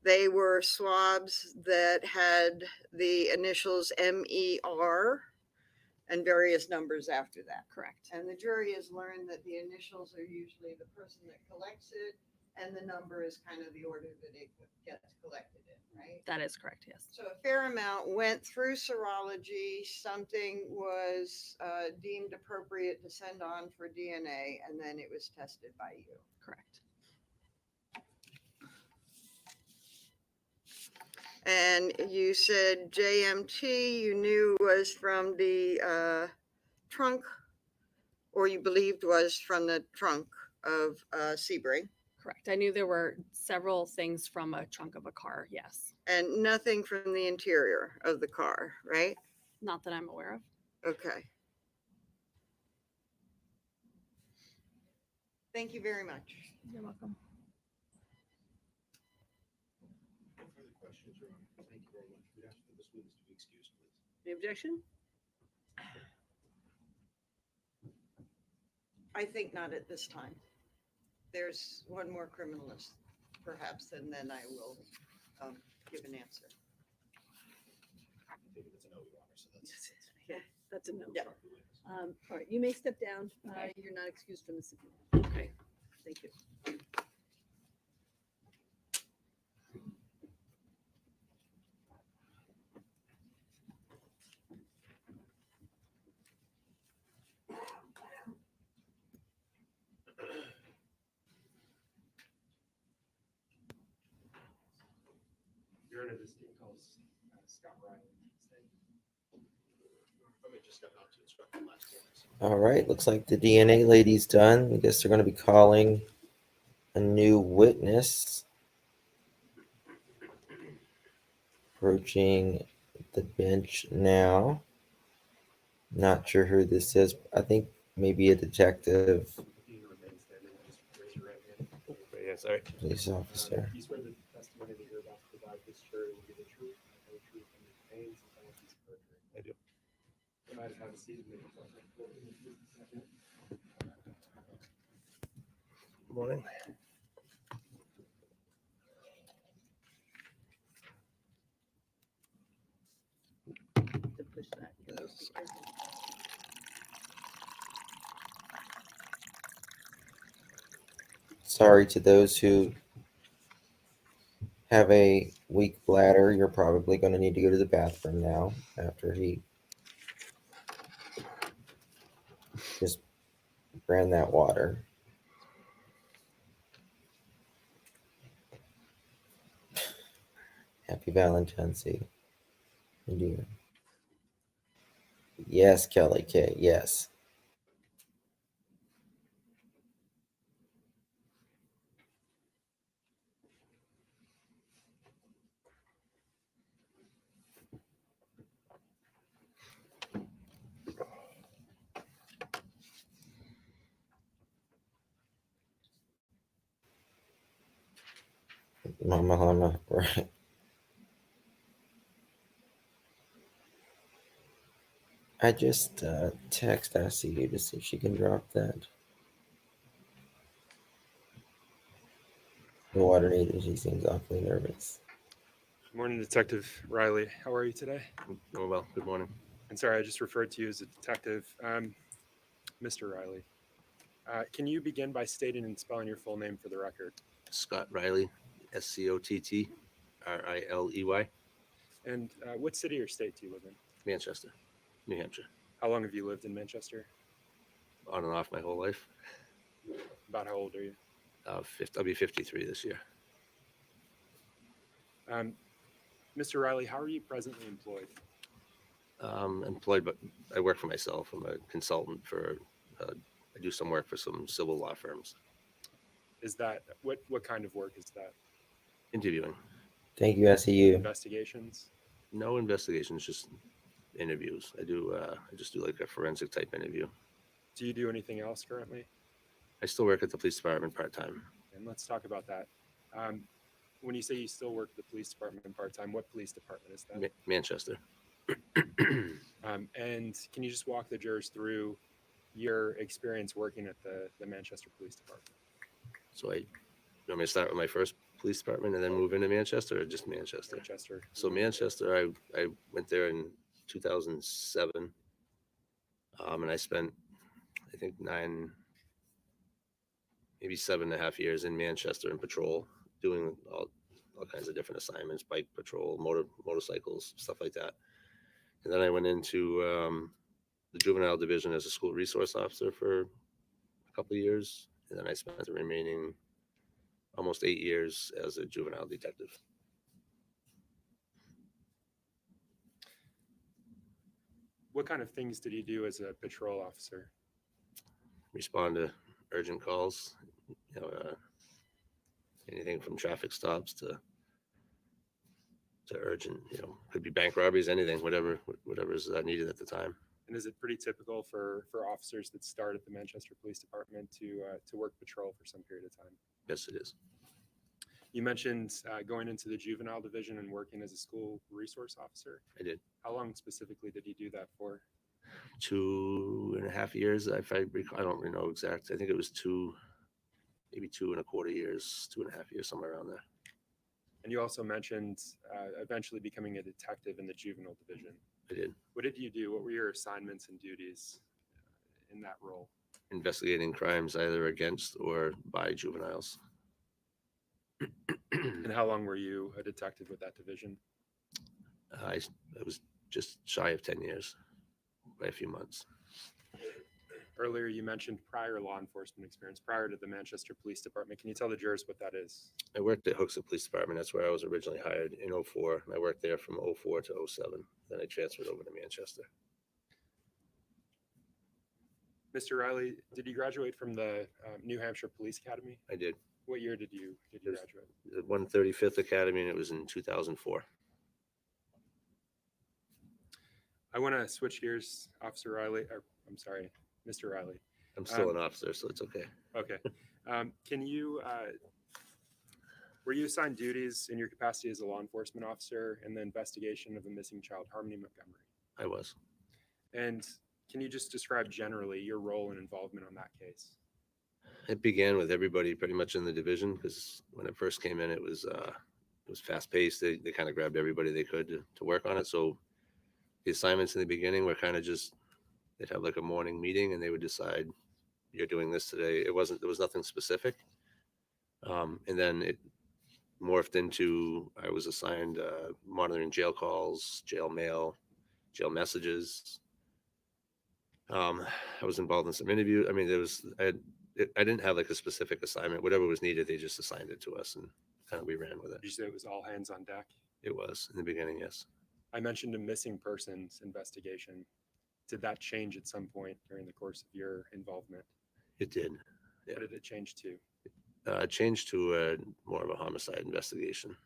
they were swabs that had the initials MER and various numbers after that. Correct. And the jury has learned that the initials are usually the person that collects it, and the number is kind of the order that it gets collected in, right? That is correct, yes. So a fair amount went through serology. Something was deemed appropriate to send on for DNA, and then it was tested by you. Correct. And you said JMT you knew was from the trunk, or you believed was from the trunk of Sebring, Correct. I knew there were several things from a trunk of a car, yes. and nothing from the interior of the car, right? Not that I'm aware of. Okay. Thank you very much. You're welcome. No further questions, Your Honor. Thank you very much. We'd ask for this witness to be excused, please. Any objection? I think not at this time. There's one more criminalist, perhaps, and then I will give an answer. I think it's a no, Your Honor, so that's Yeah, that's a no. Yeah. All right, you may step down. You're not excused from the subpoena. Okay. Thank you. Your Honor, this team calls Scott Ryan. Let me just step out to instruct the last witness. All right, looks like the DNA lady's done. I guess they're going to be calling a new witness. Approaching the bench now. Not sure who this is. I think maybe a detective, You remain standing. Just raise your right hand. Okay, yeah, sorry. police officer. You swear the testimony that you're about to provide this jury will be the truth, and the truth, and the pains and penalties of perjury. I do. You might have a seat. Good morning. To push that. Sorry to those who have a weak bladder. You're probably going to need to go to the bathroom now after he just ran that water. Happy Valentine's Eve. Indeed. Yes, Kelly K. Yes. Mama, right. I just text ICU to see if she can drop that. The water needed. She seems awfully nervous. Good morning, Detective Riley. How are you today? Oh, well, good morning. And sorry, I just referred to you as a detective. Mr. Riley, can you begin by stating and spelling your full name for the record? Scott Riley, Scottriley. And what city or state do you live in? Manchester, New Hampshire. How long have you lived in Manchester? On and off my whole life. About how old are you? I'll be 53 this year. Mr. Riley, how are you presently employed? Employed, but I work for myself. I'm a consultant for, I do some work for some civil law firms. Is that, what kind of work is that? Interviewing. Thank you, SEU. Investigations? No investigations, just interviews. I just do like a forensic type interview. Do you do anything else currently? I still work at the police department part-time. And let's talk about that. When you say you still work at the police department part-time, what police department is that? Manchester. And can you just walk the jurors through your experience working at the Manchester Police Department? So you want me to start with my first police department and then move into Manchester, or just Manchester? Manchester. So Manchester, I went there in 2007, and I spent, I think, maybe 7.5 years in Manchester in patrol, doing all kinds of different assignments, bike patrol, motorcycles, stuff like that. And then I went into the juvenile division as a school resource officer for a couple of years. And then I spent the remaining almost 8 years as a juvenile detective. What kind of things did you do as a patrol officer? Respond to urgent calls, anything from traffic stops to urgent, could be bank robberies, anything, whatever's needed at the time. And is it pretty typical for officers that start at the Manchester Police Department to work patrol for some period of time? Yes, it is. You mentioned going into the juvenile division and working as a school resource officer. I did. How long specifically did you do that for? 2.5 years. If I recall, I don't really know exact. I think it was maybe 2.25 years, 2.5 years, somewhere around there. And you also mentioned eventually becoming a detective in the juvenile division. I did. What did you do? What were your assignments and duties in that role? Investigating crimes either against or by juveniles. And how long were you a detective with that division? I was just shy of 10 years by a few months. Earlier, you mentioned prior law enforcement experience prior to the Manchester Police Department. Can you tell the jurors what that is? I worked at Hooksett Police Department. That's where I was originally hired in 2004. And I worked there from 2004 to 2007. Then I transferred over to Manchester. Mr. Riley, did you graduate from the New Hampshire Police Academy? I did. What year did you graduate? The 135th Academy, and it was in 2004. I want to switch gears, Officer Riley. I'm sorry, Mr. Riley. I'm still an officer, so it's okay. Okay. Can you, were you assigned duties in your capacity as a law enforcement officer in the investigation of a missing child, Harmony Montgomery? I was. And can you just describe generally your role and involvement on that case? It began with everybody pretty much in the division, because when it first came in, it was fast paced. They kind of grabbed everybody they could to work on it. So the assignments in the beginning were kind of just, they'd have like a morning meeting and they would decide, you're doing this today. There was nothing specific. And then it morphed into, I was assigned monitoring jail calls, jail mail, jail messages. I was involved in some interviews. I mean, I didn't have like a specific assignment. Whatever was needed, they just assigned it to us, and kind of we ran with it. Did you say it was all hands on deck? It was in the beginning, yes. I mentioned a missing persons investigation. Did that change at some point during the course of your involvement? It did. Yeah. What did it change to? It changed to more of a homicide investigation.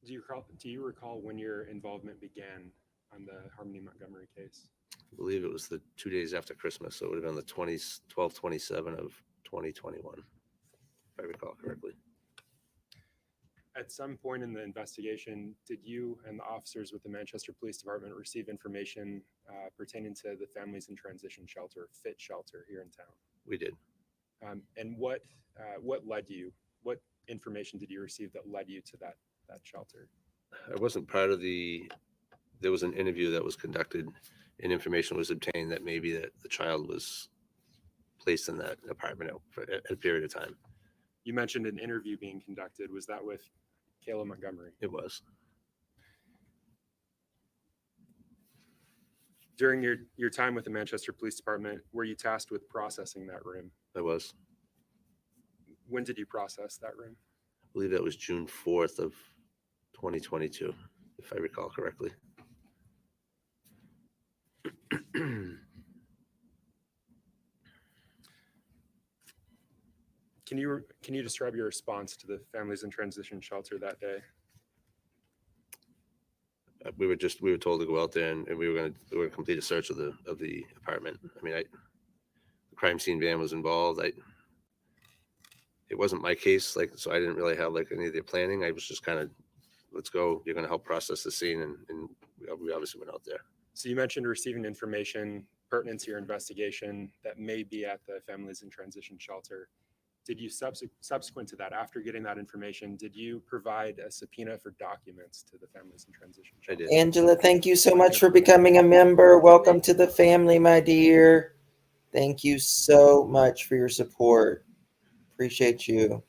Do you recall when your involvement began on the Harmony Montgomery case? I believe it was the 2 days after Christmas, so it would have been the 12/27 of 2021, if I recall correctly. At some point in the investigation, did you and the officers with the Manchester Police Department receive information pertaining to the Families in Transition Shelter, FIT shelter here in town? We did. And what led you? What information did you receive that led you to that shelter? I wasn't part of there was an interview that was conducted and information was obtained that maybe that the child was placed in that apartment for a period of time. You mentioned an interview being conducted. Was that with Kayla Montgomery? It was. During your time with the Manchester Police Department, were you tasked with processing that room? I was. When did you process that room? I believe that was June 4th of 2022, if I recall correctly. Can you describe your response to the families in transition shelter that day? We were told to go out there and we were going to complete a search of the apartment. I mean, the crime scene van was involved. It wasn't my case, so I didn't really have any of the planning. I was just kind of, let's go. You're going to help process the scene, and we obviously went out there. So you mentioned receiving information pertinent to your investigation that may be at the families in transition shelter. Did you subsequent to that, after getting that information, did you provide a subpoena for documents to the families in transition I shelter? did. Angela, thank you so much for becoming a member. Welcome to the family, my dear. Thank you so much for your support. Appreciate you.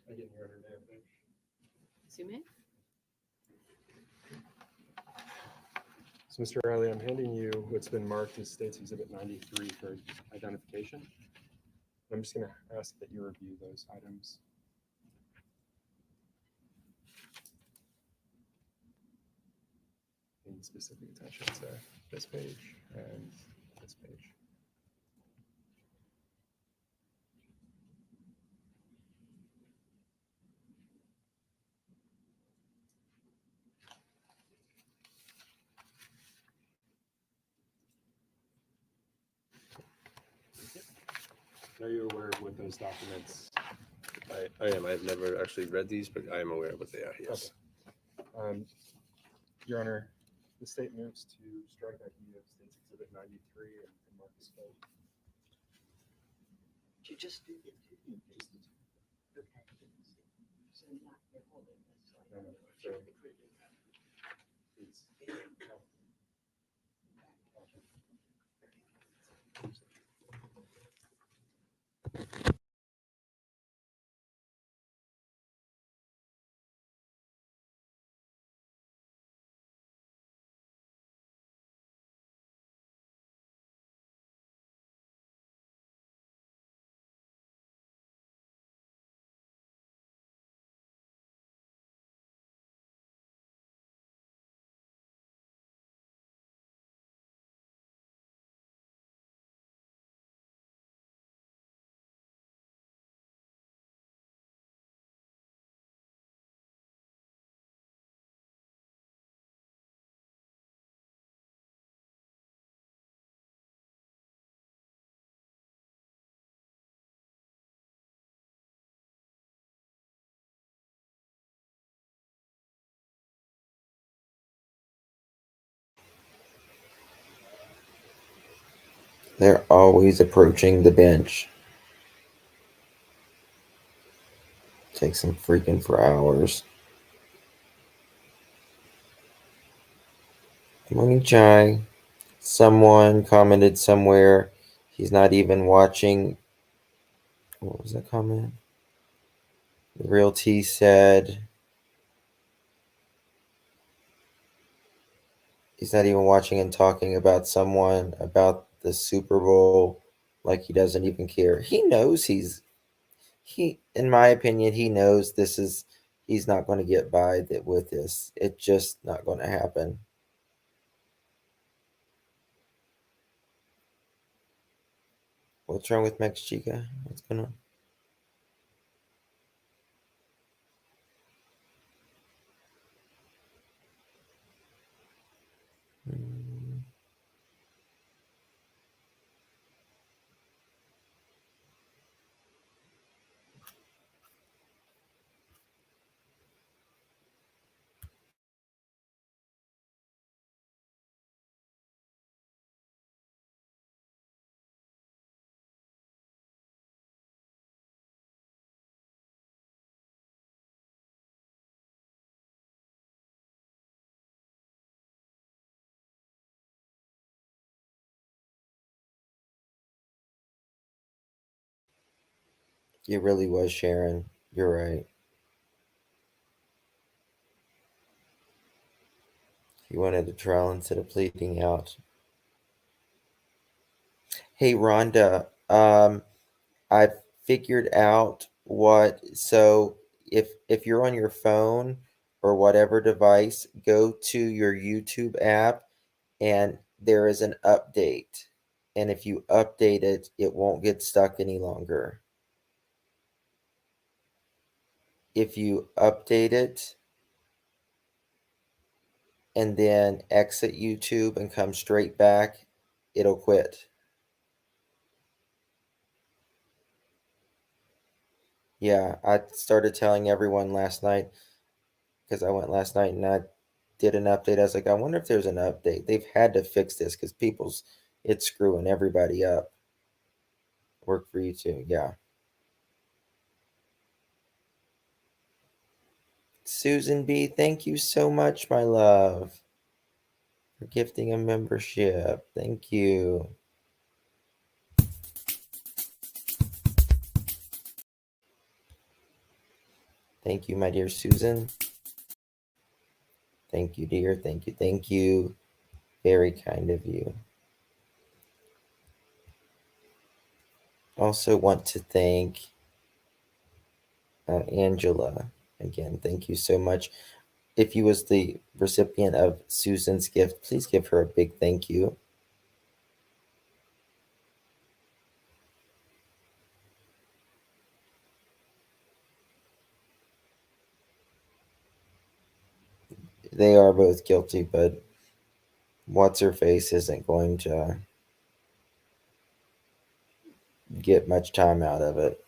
I didn't hear her name. Sume? So, Mr. Riley, I'm handing you what's been marked as State's Exhibit 93 for identification. I'm just going to ask that you review those items. Paying specific attention to this page and this page. Are you aware of what those documents? I am. I've never actually read these, but I am aware of what they are. Yes. Okay. Your Honor, the state moves to strike ID of State's Exhibit 93 and Marcus Code. You just do it. No, no, so it's- They're always approaching the bench. Takes them freaking for hours. Good morning, Chai. Someone commented somewhere he's not even watching. What was that comment? The Real T said he's not even watching and talking about someone about the Super Bowl like he doesn't even care. He knows in my opinion, he knows he's not going to get by with this. It's just not going to happen. What's wrong with Max Chica? What's going on? It really was, Sharon. You're right. He wanted a trial instead of pleading out. Hey, Rhonda, I figured out so if you're on your phone or whatever device, go to your YouTube app and there is an update. And if you update it, it won't get stuck any longer. If you update it and then exit YouTube and come straight back, it'll quit. Yeah, I started telling everyone last night because I went last night and I did an update. I was like, I wonder if there's an update. They've had to fix this because it's screwing everybody up. Work for you too. Yeah. Susan B, thank you so much, my love, for gifting a membership. Thank you. Thank you, my dear Susan. Thank you, dear. Thank you. Thank you. Very kind of you. Also want to thank Angela. Again, thank you so much. If you was the recipient of Susan's gift, please give her a big thank you. They are both guilty, but what's her face isn't going to get much time out of it.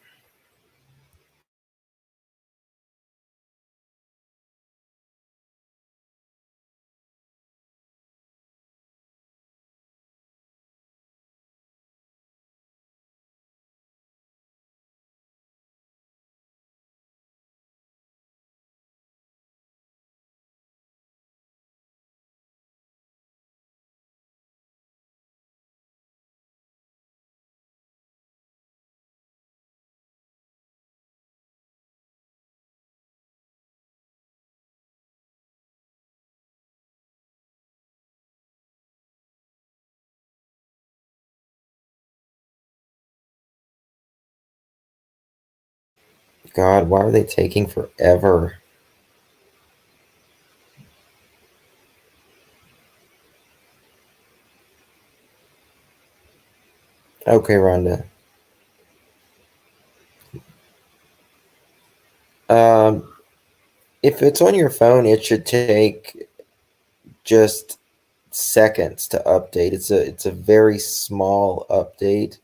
God, why are they taking forever? Okay, Rhonda. Um, if it's on your phone, it should take just seconds to update. It's a very small update.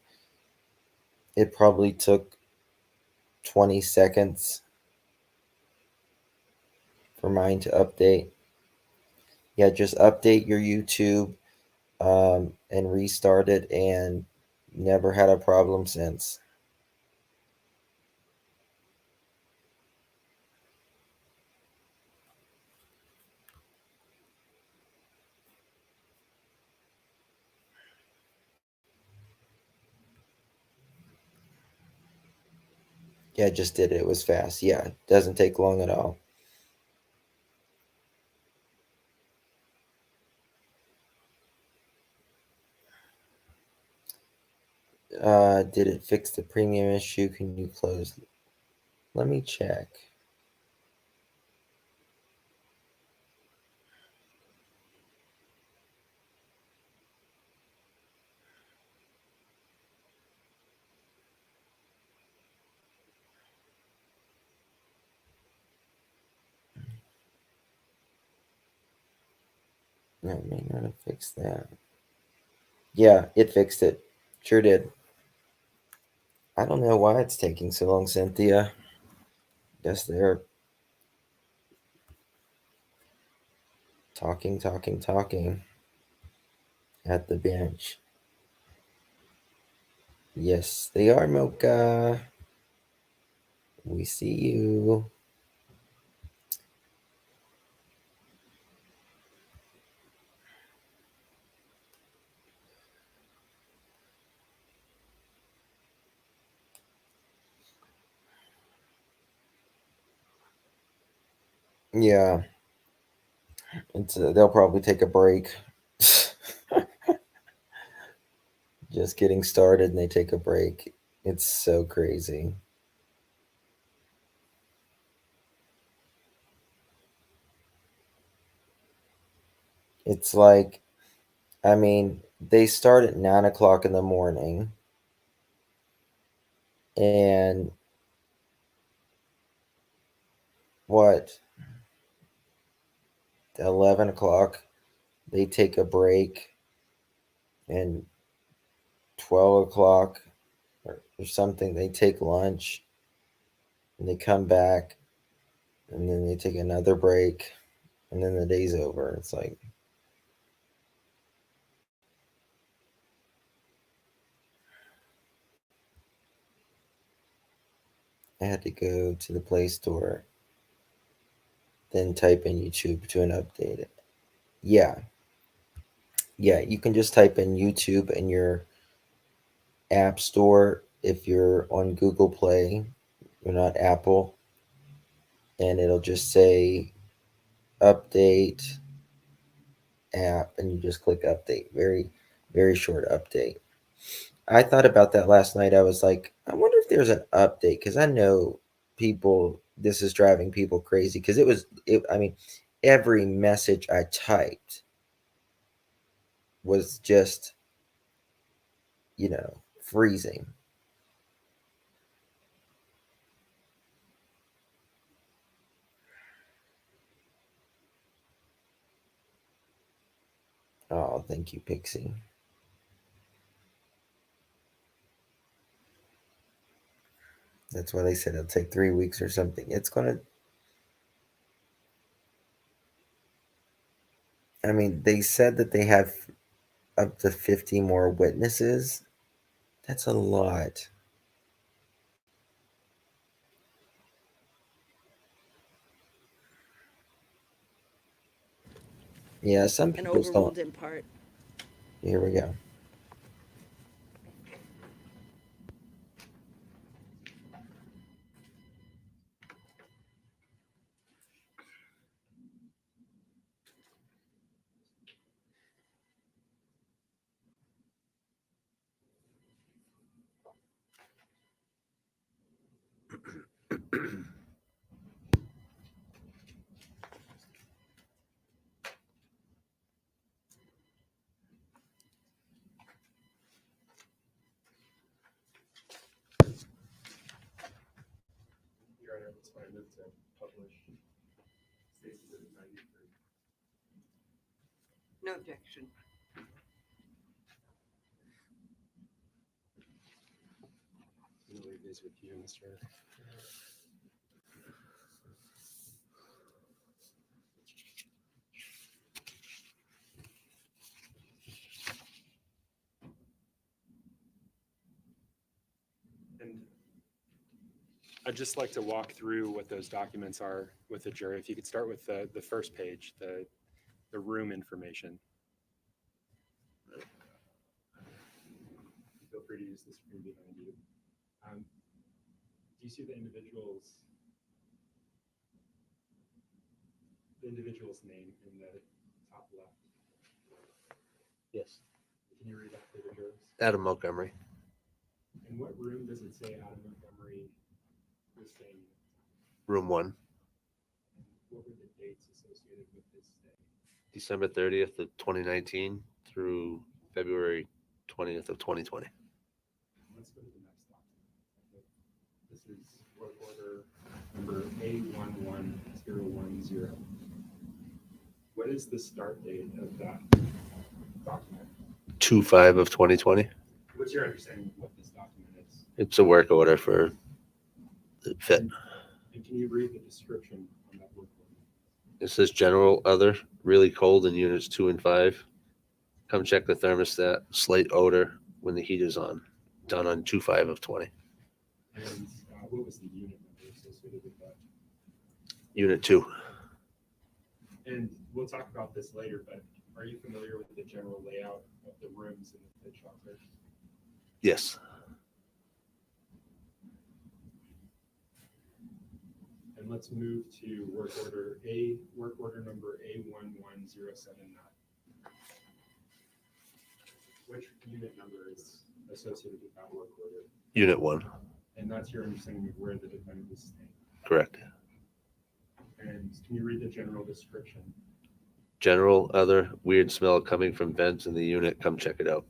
It probably took 20 seconds for mine to update. Yeah, just update your YouTube and restart it, and Never had a problem since. Yeah, I just did it. It was fast. Yeah, doesn't take long at all. Did it fix the premium issue? Can you close? Let me check. No, it may not have fixed that. Yeah, it fixed it. Sure did. I don't know why it's taking so long, Cynthia. Guess they're talking at the bench. Yes, they are, Mocha. We see you. Yeah, they'll probably take a break. Just getting started and they take a break. It's so crazy. It's like, I mean, they start at 9 o'clock in the morning, and what, 11 o'clock, they take a break, and 12 o'clock or something, they take lunch, and they come back, and then they take another break, and then the day's over. It's like, I had to go to the Play Store, then type in YouTube to an update it. Yeah, yeah, you can just type in YouTube in your App Store if you're on Google Play, you're not Apple, and it'll just say update app, and you just click update. Very, very short update. I thought about that last night. I was like, I wonder if there's an update, because I know people, this is driving people crazy, because I mean, every message I typed was just, freezing. Oh, thank you, Pixie. That's why they said it'll take 3 weeks or something. It's gonna. I mean, they said that they have up to 50 more witnesses. That's a lot. Yeah, some And people don't. overruled in part. Here we go. Your Honor, it's fine to publish Stacy's at 93. No objection. I'm gonna leave these with you, Mr. I'd just like to walk through what those documents are with the jury. If you could start with the first page, the room information. Feel free to use the screen behind you. Do you see the individual's name in the top left? Yes. Can you read that for the jurors? Adam Montgomery. In what room does it say Adam Montgomery was staying in? Room 1. And what were the dates associated with his stay? December 30th of 2019 through February 20th of 2020. Let's go to the next document. This is work order number A11010. What is the start date of that document? 2/5 of 2020. What's your understanding of what this document is? It's a work order for the fit. And can you read the description on that work order? It says general other, really cold in units 2 and 5. Come check the thermostat, slight odor when the heat is on. Done on 2/5 of 20. And what was the unit number associated with that? Unit 2. And we'll talk about this later, but are you familiar with the general layout of the rooms in the fit shelter? Yes. And let's move to work order number A11079. Which unit number is associated with that work order? Unit 1. And that's your understanding of where the defendant is staying. Correct. And can you read the general description? General other, weird smell coming from vents in the unit. Come check it out.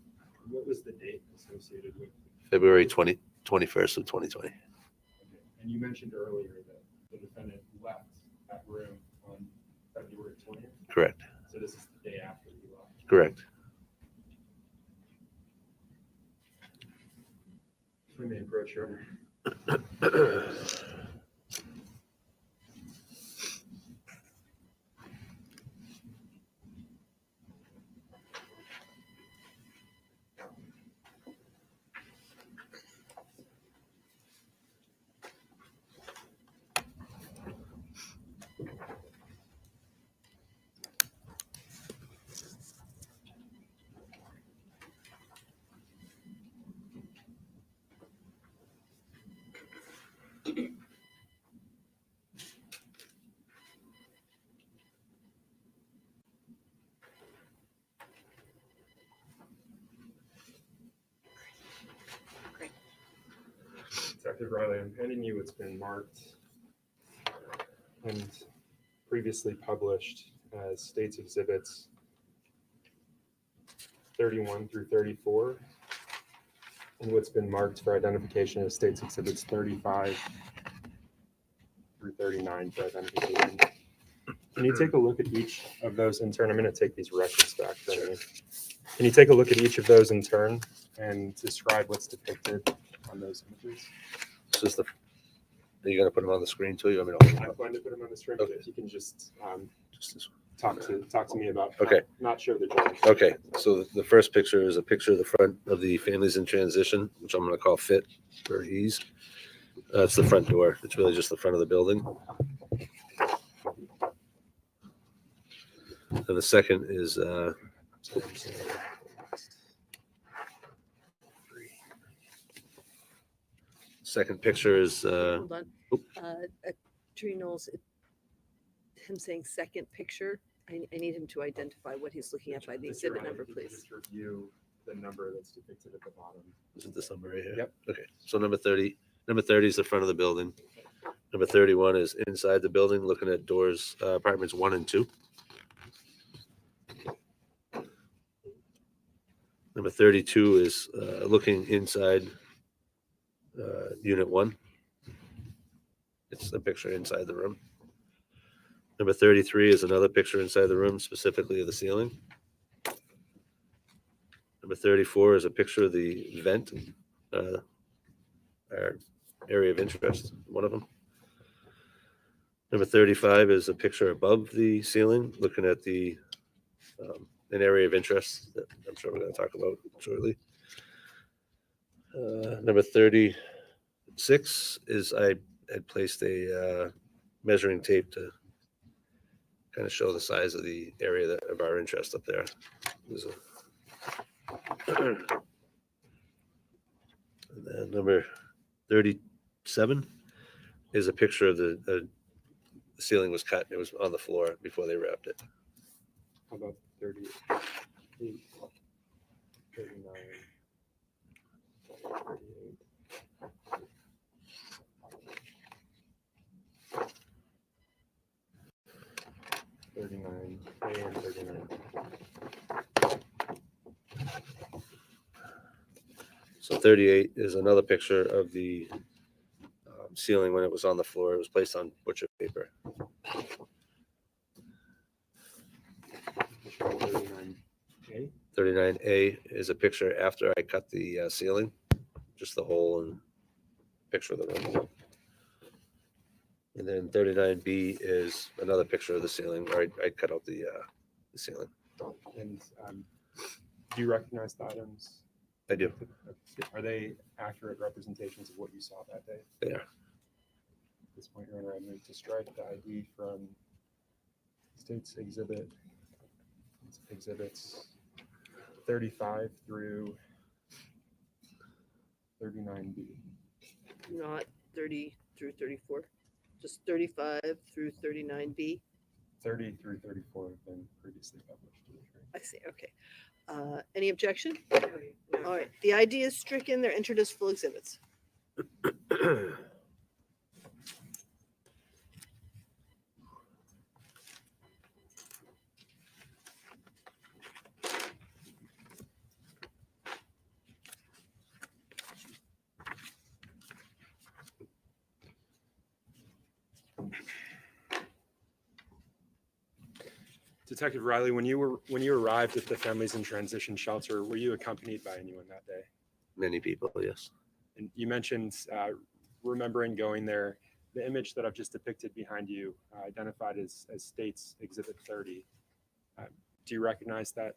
What was the date associated with? February 21st of 2020. Okay. And you mentioned earlier that the defendant left that room on February 20th. Correct. So this is the day after he left. Correct. We may approach your Detective Riley, I'm handing you what's been marked and previously published as States Exhibits 31 through 34, and what's been marked for identification as States Exhibits 35 through 39 for identification. Can you take a look at each of those in turn? I'm going to take these records back from you. Can you take a look at each of those in turn and describe what's depicted on those images? This is the. Are you going to put them on the screen too? You want me to hold them I'm up? going to put them on the screen, Okay. but if you can just Just this talk to me about Okay. not show the drawings. Okay, so the first picture is a picture of the front of the families in transition, which I'm going to call fit for ease. It's the front door. It's really just the front of the building. And the second is second picture is Hold on. oop. Attorney Knowles, him saying second picture, I need him to identify what he's looking at by the Mr. exhibit Riley, number, if you could please. Just review the number that's depicted at the bottom. Is it this number right here? Yep. Okay, so number 30 is the front of the building. Number 31 is inside the building, looking at doors, apartments 1 and 2. Number 32 is looking inside unit 1. It's a picture inside the room. Number 33 is another picture inside the room, specifically of the ceiling. Number 34 is a picture of the vent, our area of interest, one of them. Number 35 is a picture above the ceiling, looking at the an area of interest that I'm sure we're going to talk about shortly. Number 36 is I had placed a measuring tape to kind of show the size of the area of our interest up there. There's and then number 37 is a picture of the ceiling was cut. It was on the floor before they wrapped it. How about 38, 39, 38? 39, A and 39. So 38 is another picture of the ceiling when it was on the floor. It was placed on butcher paper. 39A. 39A is a picture after I cut the ceiling, just the hole and picture of the room. And then 39B is another picture of the ceiling where I cut out the ceiling. And do you recognize the items? I do. Are they accurate representations of what you saw that day? They are. At this point, Your Honor, I move to strike the ID from State's exhibits 35 through 39B. Not 30 through 34, just 35 through 39B. 30 through 34 have been previously published to the jury. I see, okay. Any objection? All right, the ID is stricken, they're entered as full exhibits. Detective Riley, when you arrived at the Families in Transition Shelter, were you accompanied by anyone that day? Many people, yes. And you mentioned remembering going there. The image that I've just depicted behind you, identified as State's Exhibit 30. Do you recognize that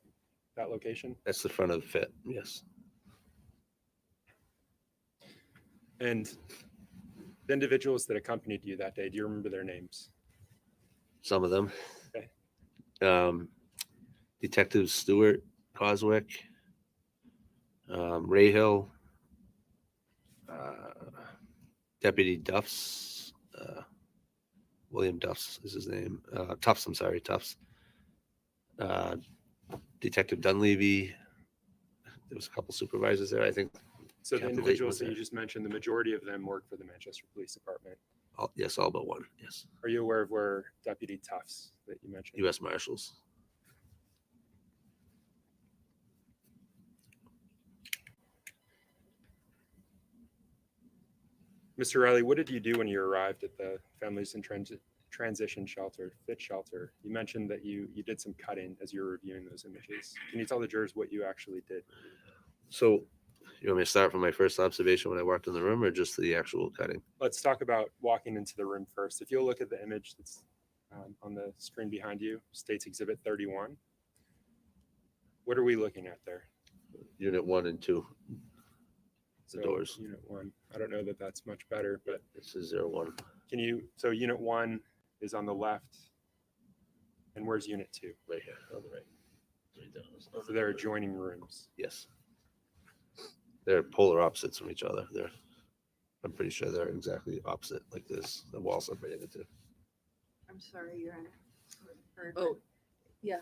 location? That's the front of the fit, yes. And the individuals that accompanied you that day, do you remember their names? Some of them. Okay. Detective Stewart Coswick, Rahill, Deputy Duffs, William Duffs is his name. Tufts, I'm sorry, Tufts. Detective Dunleavy. There was a couple supervisors there, I think. So the Captain individuals Layton that was you just mentioned, the majority of them work for the Manchester Police Department. Yes, all but one. Yes. Are you aware of where Deputy Tufts that you mentioned? U.S. Marshals. Mr. Riley, what did you do when you arrived at the Families in Transition Shelter, FIT shelter? You mentioned that you did some cutting as you were reviewing those images. Can you tell the jurors what you actually did? So you want me to start from my first observation when I walked in the room or just the actual cutting? Let's talk about walking into the room first. If you'll look at the image that's on the screen behind you, State's Exhibit 31. What are we looking at there? Unit 1 and 2. The doors. Unit 1. I don't know that that's much better, but This is 01. can you, so Unit 1 is on the left, and where's Unit 2? Right here on the right. Right down. So they're adjoining rooms. Yes. They're polar opposites from each other. I'm pretty sure they're exactly opposite, like this, the wall separating the two. I'm sorry, Your Honor. Oh, yeah,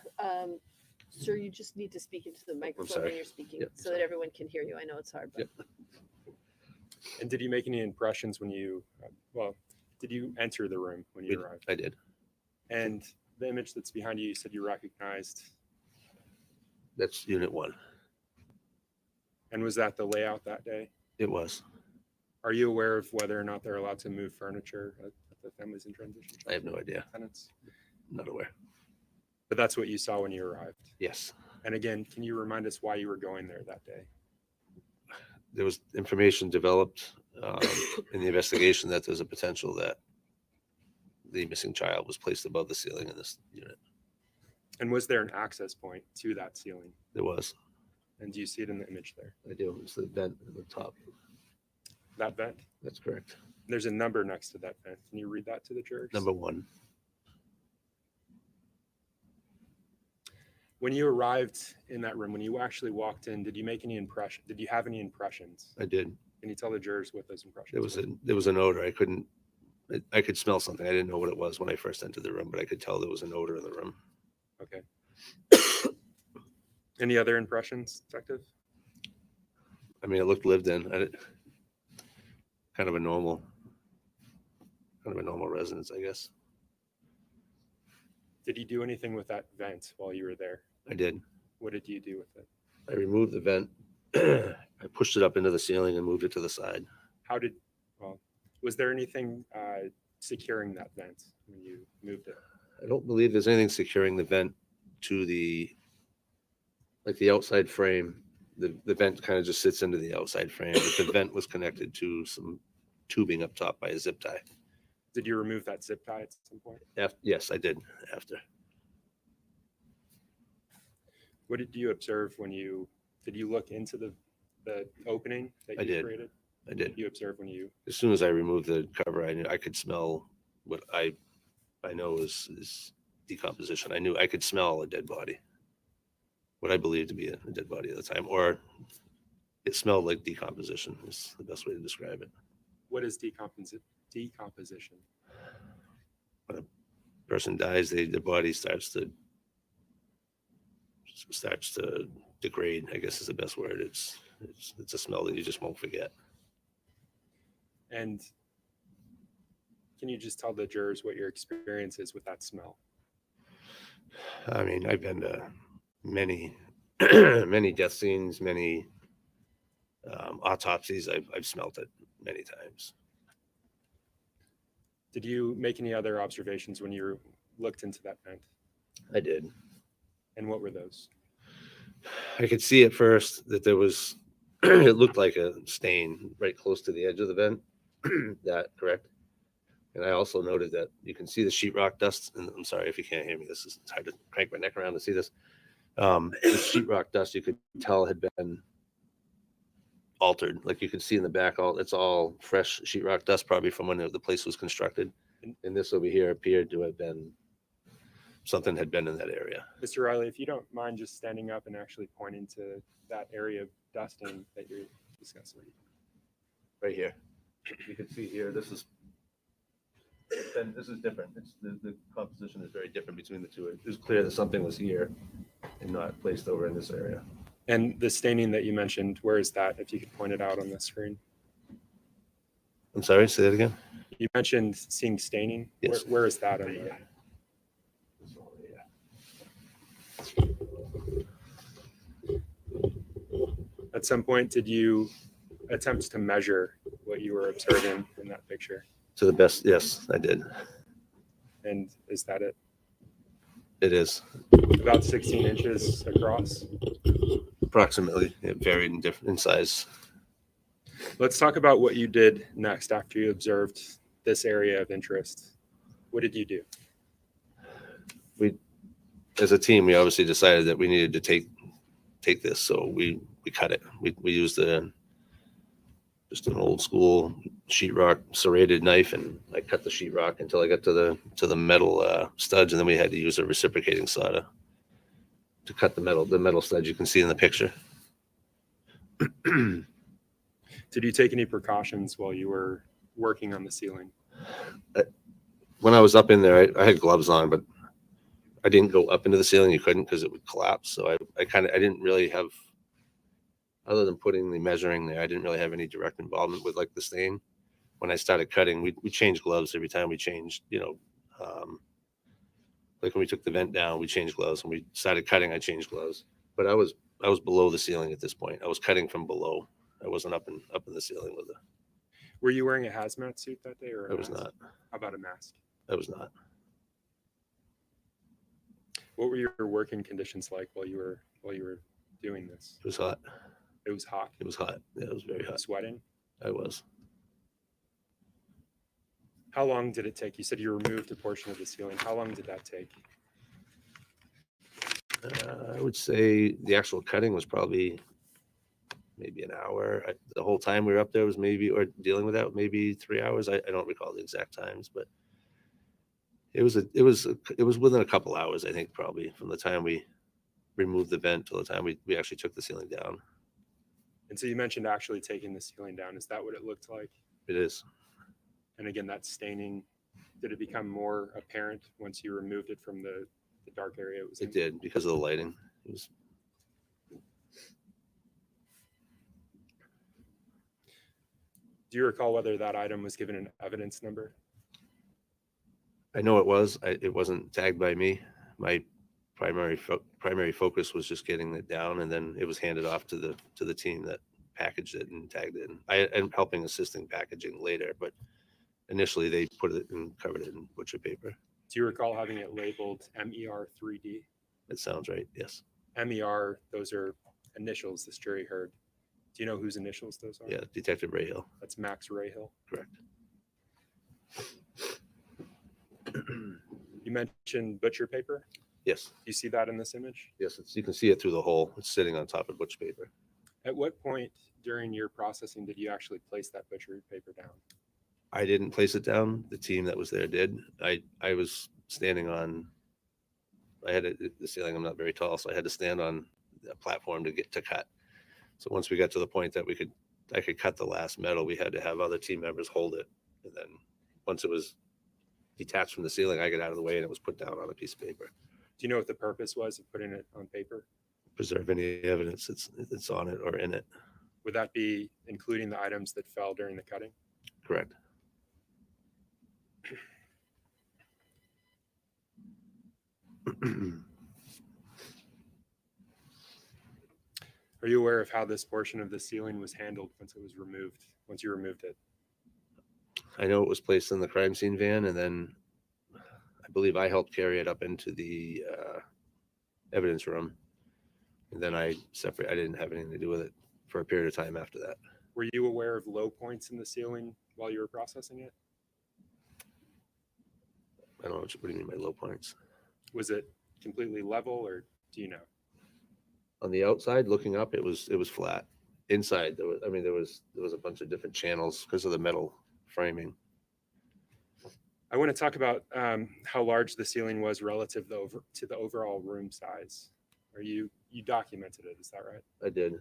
sir, you just need to speak into the microphone sorry. when you're speaking, Yep, so that everyone can hear you. I know it's hard, but. Yep. And did you make any impressions when you, did you enter the room when you arrived? I did. And the image that's behind you, you said you recognized. That's Unit 1. And was that the layout that day? It was. Are you aware of whether or not they're allowed to move furniture at the Families in Transition I have no idea. tenants? Not aware. But that's what you saw when you arrived. Yes. And again, can you remind us why you were going there that day? There was information developed in the investigation that there's a potential that the missing child was placed above the ceiling in this unit. And was there an access point to that ceiling? There was. And do you see it in the image there? I do. It's the vent at the top. That vent? That's correct. There's a number next to that vent. Can you read that to the jurors? Number 1. When you arrived in that room, when you actually walked in, did you make any impression? Did you have any impressions? I did. Can you tell the jurors what those impressions There was an odor. I could smell something. I didn't know what it was when I first entered the room, but I could tell there was an odor in the room. Okay. Any other impressions, detective? I mean, it looked lived in. Kind of a normal residence, I guess. Did you do anything with that vent while you were there? I did. What did you do with it? I removed the vent. I pushed it up into the ceiling and moved it to the side. Was there anything securing that vent when you moved it? I don't believe there's anything securing the vent to the outside frame. The vent kind of just sits into the outside frame, but the vent was connected to some tubing up top by a zip tie. Did you remove that zip tie at some point? Yes, I did after. What did you observe did you look into the opening that you I did. created? I did. You observed when you, As soon as I removed the cover, I knew I could smell what I know is decomposition. I knew I could smell a dead body, what I believed to be a dead body at the time, or it smelled like decomposition is the best way to describe it. what is decomposition? When a person dies, the body starts to degrade, I guess is the best word. It's a smell that you just won't forget. And can you just tell the jurors what your experience is with that smell? I mean, I've been to many, many death scenes, many autopsies. I've smelt it many times. Did you make any other observations when you looked into that vent? I did. And what were those? I could see at first that there was, it looked like a stain right close to the edge of the vent. That correct? And I also noted that you can see the sheetrock dust. And I'm sorry if you can't hear me. It's hard to crank my neck around to see this. The sheetrock dust you could tell had been altered. Like you could see in the back, it's all fresh sheetrock dust, probably from when the place was constructed. And this over here appeared to have been something had been in that area. Mr. Riley, if you don't mind just standing up and actually pointing to that area of dusting that you're discussing. Right here. You can see here, this is different. The composition is very different between the two. It was clear that something was here and not placed over in this area. And the staining that you mentioned, where is that? If you could point it out on the screen. I'm sorry, say that again. You mentioned seeing staining. Yes. Where is that? On the, at some point, did you attempt to measure what you were observing in that picture? To the best, yes, I did. And is that it? It is. About 16 inches across? Approximately. It varied in size. Let's talk about what you did next after you observed this area of interest. What did you do? As a team, we obviously decided that we needed to take this, so we cut it. We used just an old school sheetrock serrated knife, and I cut the sheetrock until I got to the metal studs, and then we had to use a reciprocating saw to cut the metal studs you can see in the picture. Did you take any precautions while you were working on the ceiling? When I was up in there, I had gloves on, but I didn't go up into the ceiling. You couldn't because it would collapse. So I didn't really have, other than putting the measuring there, I didn't really have any direct involvement with like the stain. When I started cutting, we changed gloves every time we changed, like when we took the vent down, we changed gloves. When we started cutting, I changed gloves. But I was below the ceiling at this point. I was cutting from below. I wasn't up in the ceiling with it. Were you wearing a hazmat suit that day, or I was not. How about a mask? I was not. What were your working conditions like while you were doing this? It was hot. It was hot. It was hot. Yeah, it was very hot. Sweating? I was. How long did it take? You said you removed a portion of the ceiling. How long did that take? I would say the actual cutting was probably maybe an hour. The whole time we were up there was maybe, or dealing with that, maybe 3 hours. I don't recall the exact times, but it was within a couple hours, I think, probably from the time we removed the vent till the time we actually took the ceiling down. And so you mentioned actually taking the ceiling down. Is that what it looked like? It is. And again, that staining, did it become more apparent once you removed it from the dark area it was in? It did because of the lighting. It was. Do you recall whether that item was given an evidence number? I know it was. It wasn't tagged by me. My primary focus was just getting it down, and then it was handed off to the team that packaged it and tagged it. And I am helping assisting packaging later, but initially they put it and covered it in butcher paper. Do you recall having it labeled MER 3D? That sounds right. Yes. MER, those are initials this jury heard. Do you know whose initials those are? Yeah, Detective Rayhill. That's Max Rayhill. Correct. You mentioned butcher paper. Yes. Do you see that in this image? Yes. You can see it through the hole. It's sitting on top of butcher paper. At what point during your processing did you actually place that butcher paper down? I didn't place it down. The team that was there did. I was standing on. I had the ceiling. I'm not very tall, so I had to stand on a platform to get to cut. So once we got to the point that I could cut the last metal, we had to have other team members hold it. And then once it was detached from the ceiling, I got out of the way and it was put down on a piece of paper. Do you know what the purpose was of putting it on paper? Preserve any evidence that's on it or in it. Would that be including the items that fell during the cutting? Correct. Are you aware of how this portion of the ceiling was handled once it was removed, once you removed it? I know it was placed in the crime scene van, and then I believe I helped carry it up into the evidence room. And then I didn't have anything to do with it for a period of time after that. Were you aware of low points in the ceiling while you were processing it? I don't know, what do you mean by low points? Was it completely level, or do you know? On the outside, looking up, it was flat. Inside, there was a bunch of different channels because of the metal framing. I want to talk about how large the ceiling was relative to the overall room size. You documented it, is that right? I did.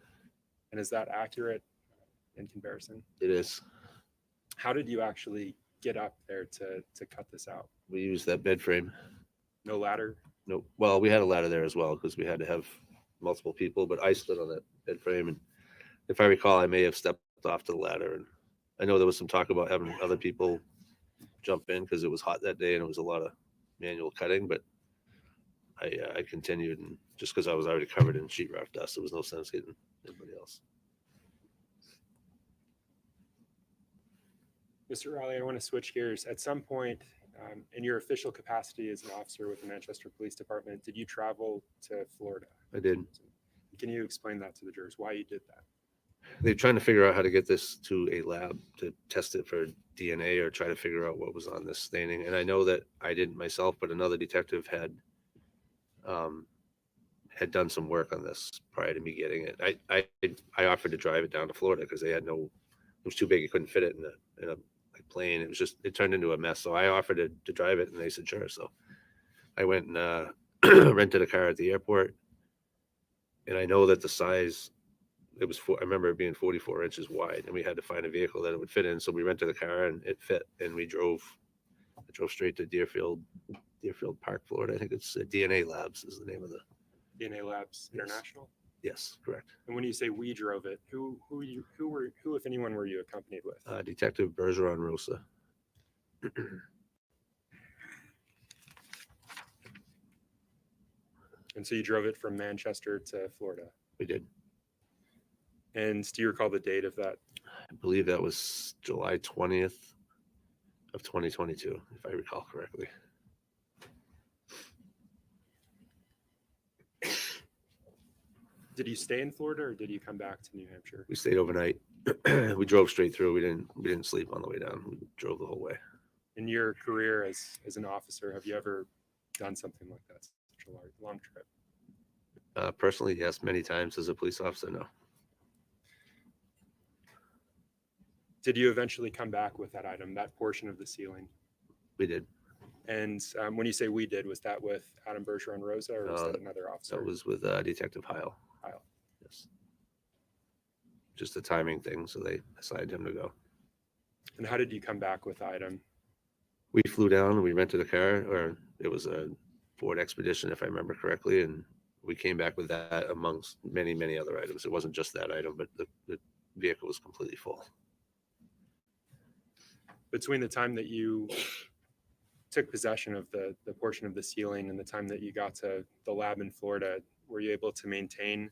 And is that accurate in comparison? It is. How did you actually get up there to cut this out? We used that bed frame. No ladder? No, well, we had a ladder there as well because we had to have multiple people, but I stood on that bed frame, and if I recall, I may have stepped off to the ladder. And I know there was some talk about having other people jump in because it was hot that day and it was a lot of manual cutting, but I continued, and just because I was already covered in sheetrock dust, there was no sense getting anybody else. Mr. Raleigh, I want to switch gears. At some point in your official capacity as an officer with the Manchester Police Department, did you travel to Florida? I did. Can you explain that to the jurors, why you did that? They're trying to figure out how to get this to a lab to test it for DNA or try to figure out what was on this staining. And I know that I didn't myself, but another detective had done some work on this prior to me getting it. I offered to drive it down to Florida because they had it was too big. You couldn't fit it in a plane. It turned into a mess. So I offered to drive it and they said, sure. So I went and rented a car at the airport. And I know that the size, I remember it being 44 inches wide, and we had to find a vehicle that it would fit in. So we rented a car and it fit, and I drove straight to Deerfield Park, Florida. I think it's DNA Labs is the name of the DNA Labs Yes. International? Yes, correct. And when you say we drove it, who, if anyone, were you accompanied with? Detective Bergeron Rosa. And so you drove it from Manchester to Florida. We did. And do you recall the date of that? I believe that was July 20th of 2022, if I recall correctly. Did you stay in Florida or did you come back to New Hampshire? We stayed overnight. We drove straight through. We didn't sleep on the way down. We drove the whole way. In your career as an officer, have you ever done something like that, such a long trip? Personally, yes, many times. As a police officer, no. Did you eventually come back with that item, that portion of the ceiling? We did. And when you say we did, was that with Adam Bergeron Rosa or was that another officer? That was with Detective Heil. Heil. Yes. Just a timing thing, so they assigned him to go. And how did you come back with the item? We flew down, we rented a car, or it was a Ford Expedition, if I remember correctly, and we came back with that amongst many, many other items. It wasn't just that item, but the vehicle was completely full. Between the time that you took possession of the portion of the ceiling and the time that you got to the lab in Florida, were you able to maintain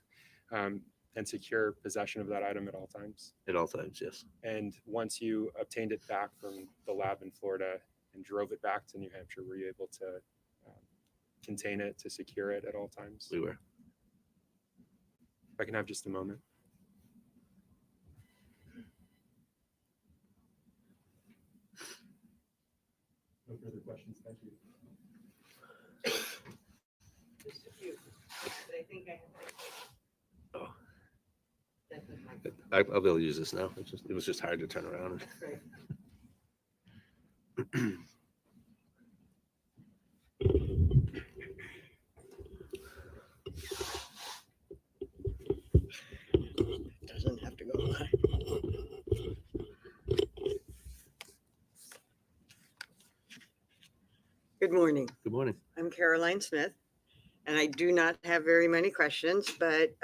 and secure possession of that item at all times? At all times, yes. And once you obtained it back from the lab in Florida and drove it back to New Hampshire, were you able to contain it, to secure it at all times? We were. If I can have just a moment. No further questions. Thank you. Just a few. But I think I have. Oh. That's my- I'll be able to use this now. It was just hard to turn around. Right. Doesn't have to go high. Good morning. Good morning. I'm Caroline Smith, and I do not have very many questions, but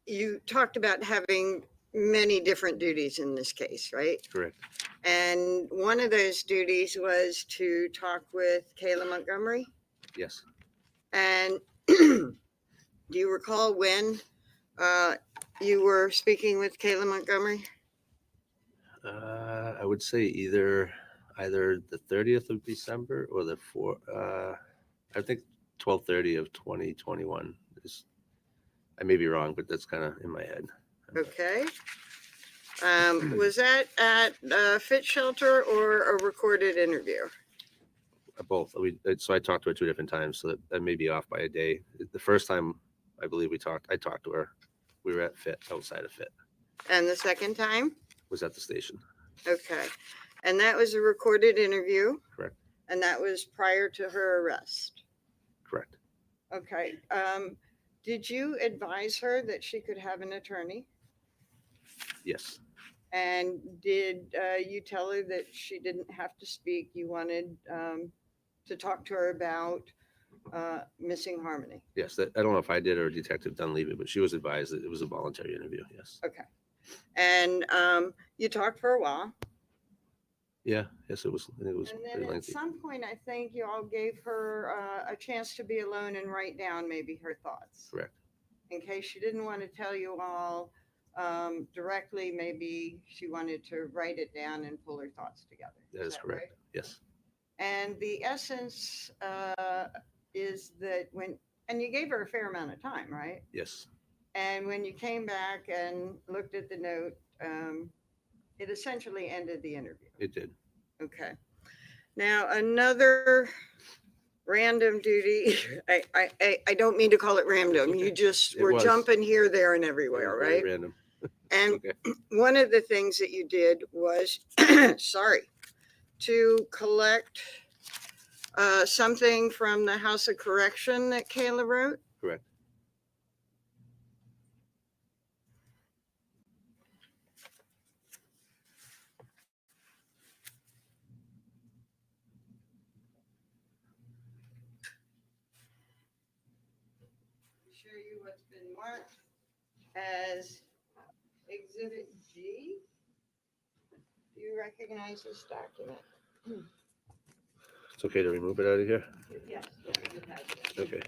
you talked about having many different duties in this case, right? Correct. And one of those duties was to talk with Kayla Montgomery. Yes. And do you recall when you were speaking with Kayla Montgomery? I would say either the 30th of December or the I think 12/30 of 2021 is. I may be wrong, but that's kind of in my head. Okay. Was that at Fit Shelter or a recorded interview? Both. So I talked to her 2 different times, so that may be off by a day. The first time I believe I talked to her. We were at Fit, outside of Fit. And the second time? Was at the station. Okay. And that was a recorded interview? Correct. And that was prior to her arrest? Correct. Okay. Did you advise her that she could have an attorney? Yes. And did you tell her that she didn't have to speak? You wanted to talk to her about missing Harmony? Yes. I don't know if I did or Detective Dunleavy, but she was advised that it was a voluntary interview. Yes. Okay. And you talked for a while. Yeah. Yes, it was. I think it was And pretty then at lengthy. some point, I think you all gave her a chance to be alone and write down maybe her thoughts. Correct. In case she didn't want to tell you all directly, maybe she wanted to write it down and pull her thoughts together. That is correct. right? Yes. And the essence is that and you gave her a fair amount of time, right? Yes. And when you came back and looked at the note, it essentially ended the interview. It did. Okay. Now, another random duty, I don't mean to call it random. You just It were was. jumping here, there, and It everywhere, was very right? Random. And Okay. one of the things that you did was, to collect something from the House of Correction that Kayla wrote. Correct. Show you what's been marked as Exhibit G. Do you recognize this document? It's okay to remove it out of here. Yes. It has it. Okay.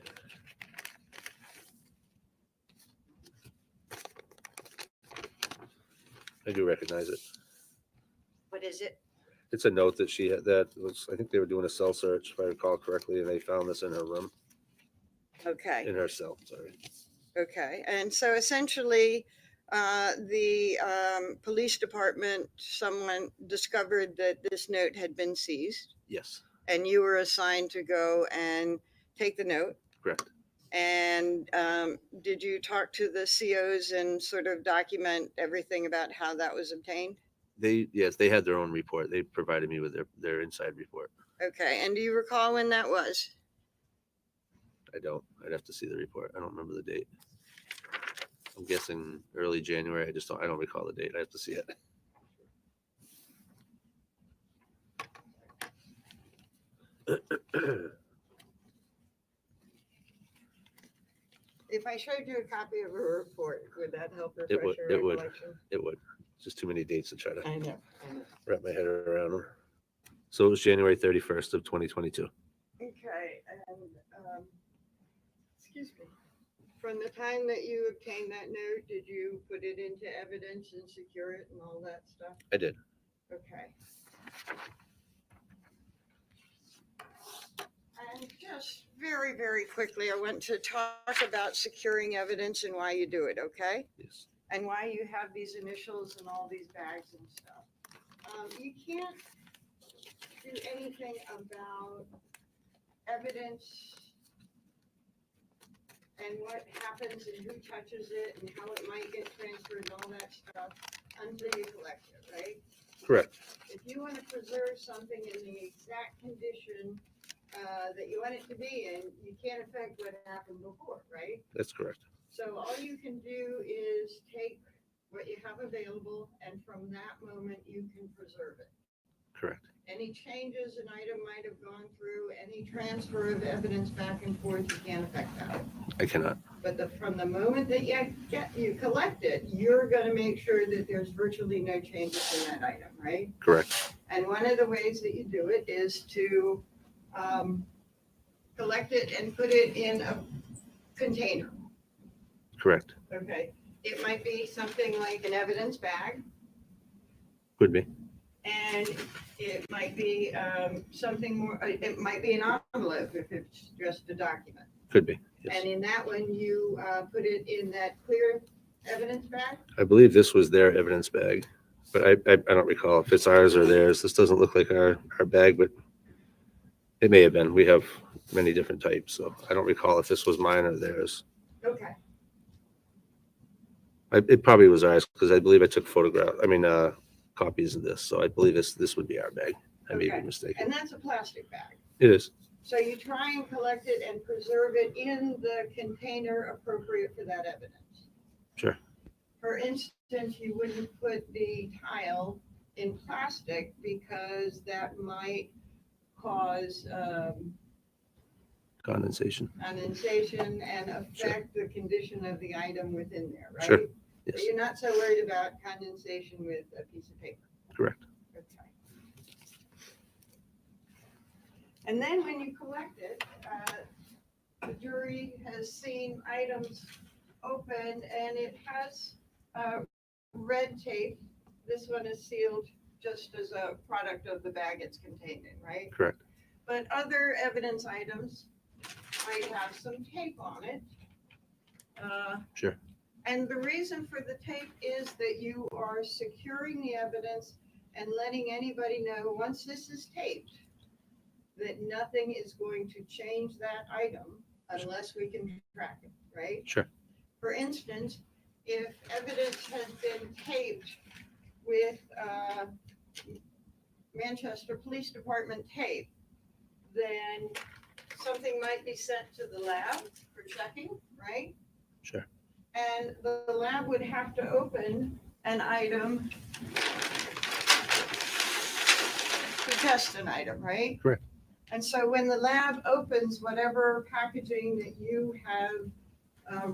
I do recognize it. What is it? It's a note that she had that was, I think they were doing a cell search, if I recall correctly, and they found this in her room, Okay. in her cell, sorry. Okay. And so essentially, the police department, someone discovered that this note had been seized, Yes, and you were assigned to go and take the note correct. And did you talk to the COs and sort of document everything about how that was obtained? Yes, they had their own report. They provided me with their inside report. Okay, and do you recall when that was? I don't. I'd have to see the report. I don't remember the date. I'm guessing early January. I don't recall the date. I have to see it. If I showed you a copy of a report, would that help It refresh would. your It would. recollection? It would. Just too many dates to try to I know. wrap my head around them. So it was January 31st of 2022. Okay, and excuse me. From the time that you obtained that note, did you put it into evidence and secure it and all that stuff? I did. Okay. And just very, very quickly, I want to talk about securing evidence and why you do it, okay? Yes. And why you have these initials and all these bags and stuff. You can't do anything about evidence and what happens and who touches it and how it might get transferred and all that stuff until you collect it, right? Correct. If you want to preserve something in the exact condition that you want it to be in, you can't affect what happened before, right? That's correct. So all you can do is take what you have available, and from that moment, you can preserve it. Correct. Any changes an item might have gone through, any transfer of evidence back and forth, you can't affect that. I cannot. But from the moment that you collect it, you're gonna make sure that there's virtually no changes in that item, right? Correct. And one of the ways that you do it is to collect it and put it in a container. Correct. Okay, it might be something like an evidence bag, Could be. and it might be something more, it might be an envelope if it's just a document. Could be. Yes. And in that one, you put it in that clear evidence bag? I believe this was their evidence bag, but I don't recall if it's ours or theirs. This doesn't look like our bag, but it may have been. We have many different types, so I don't recall if this was mine or theirs. Okay, It probably was ours because I believe I took copies of this, so I believe this would be our bag. I may be Okay. mistaken. and that's a plastic bag. It is. So you try and collect it and preserve it in the container appropriate for that evidence. Sure. For instance, you wouldn't put the tile in plastic because that might cause Condensation. condensation and affect the condition of the item within there, right? Sure. So Yes. you're not so worried about condensation with a piece of paper. Correct. Okay. And then when you collect it, the jury has seen items open and it has red tape. This one is sealed just as a product of the bag it's contained in, right? Correct. But other evidence items might have some tape on it. Sure. And the reason for the tape is that you are securing the evidence and letting anybody know, once this is taped, that nothing is going to change that item unless we can track it, right? Sure. For instance, if evidence has been taped with Manchester Police Department tape, then something might be sent to the lab for checking, right? Sure. And the lab would have to open an item to test an item, right? Correct. And so when the lab opens whatever packaging that you have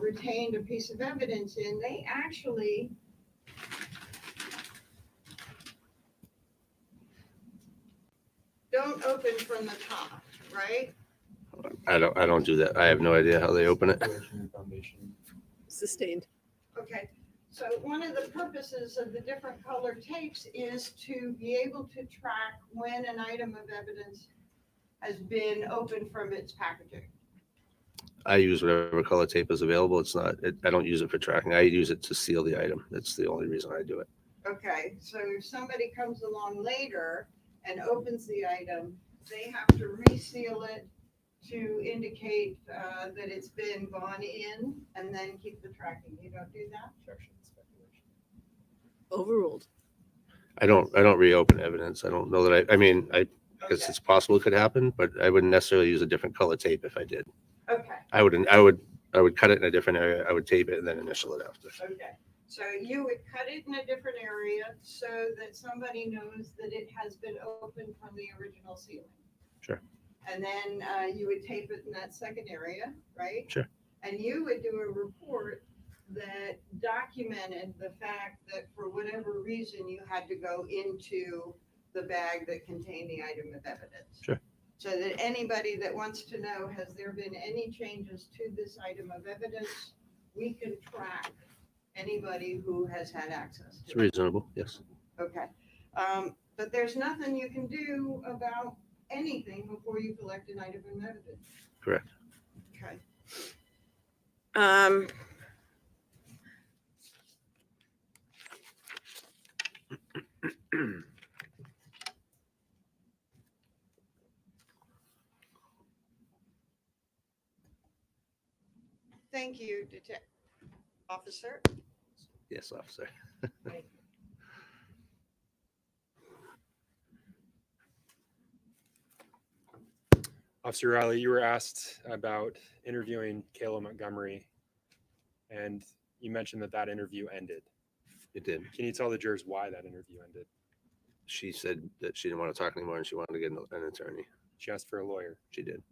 retained a piece of evidence in, they actually don't open from the top, right? I don't do that. I have no idea how they open it. Sustained. Okay, so one of the purposes of the different color tapes is to be able to track when an item of evidence has been opened from its packaging. I use whatever color tape is available. I don't use it for tracking. I use it to seal the item. That's the only reason I do it. Okay, so if somebody comes along later and opens the item, they have to reseal it to indicate that it's been gone in and then keep the tracking. You don't do that? Objection, speculation. Overruled. I don't reopen evidence. I don't know that I mean, I guess Okay. it's possible it could happen, but I wouldn't necessarily use a different color tape if I did. Okay. I would cut it in a different area. I would tape it and then initial it after. Okay. So you would cut it in a different area so that somebody knows that it has been opened from the original ceiling. Sure. And then you would tape it in that second area, right? Sure. And you would do a report that documented the fact that for whatever reason you had to go into the bag that contained the item of evidence. Sure. So that anybody that wants to know, has there been any changes to this item of evidence, we can track anybody who has had access It's to it. reasonable. Yes. Okay. But there's nothing you can do about anything before you collect an item of evidence. Correct. Okay. Thank you, Officer. Yes, officer. Officer Riley, you were asked about interviewing Kayla Montgomery, and you mentioned that that interview ended. It did. Can you tell the jurors why that interview ended? She said that she didn't want to talk anymore and she wanted to get an attorney. She asked for a lawyer. She did.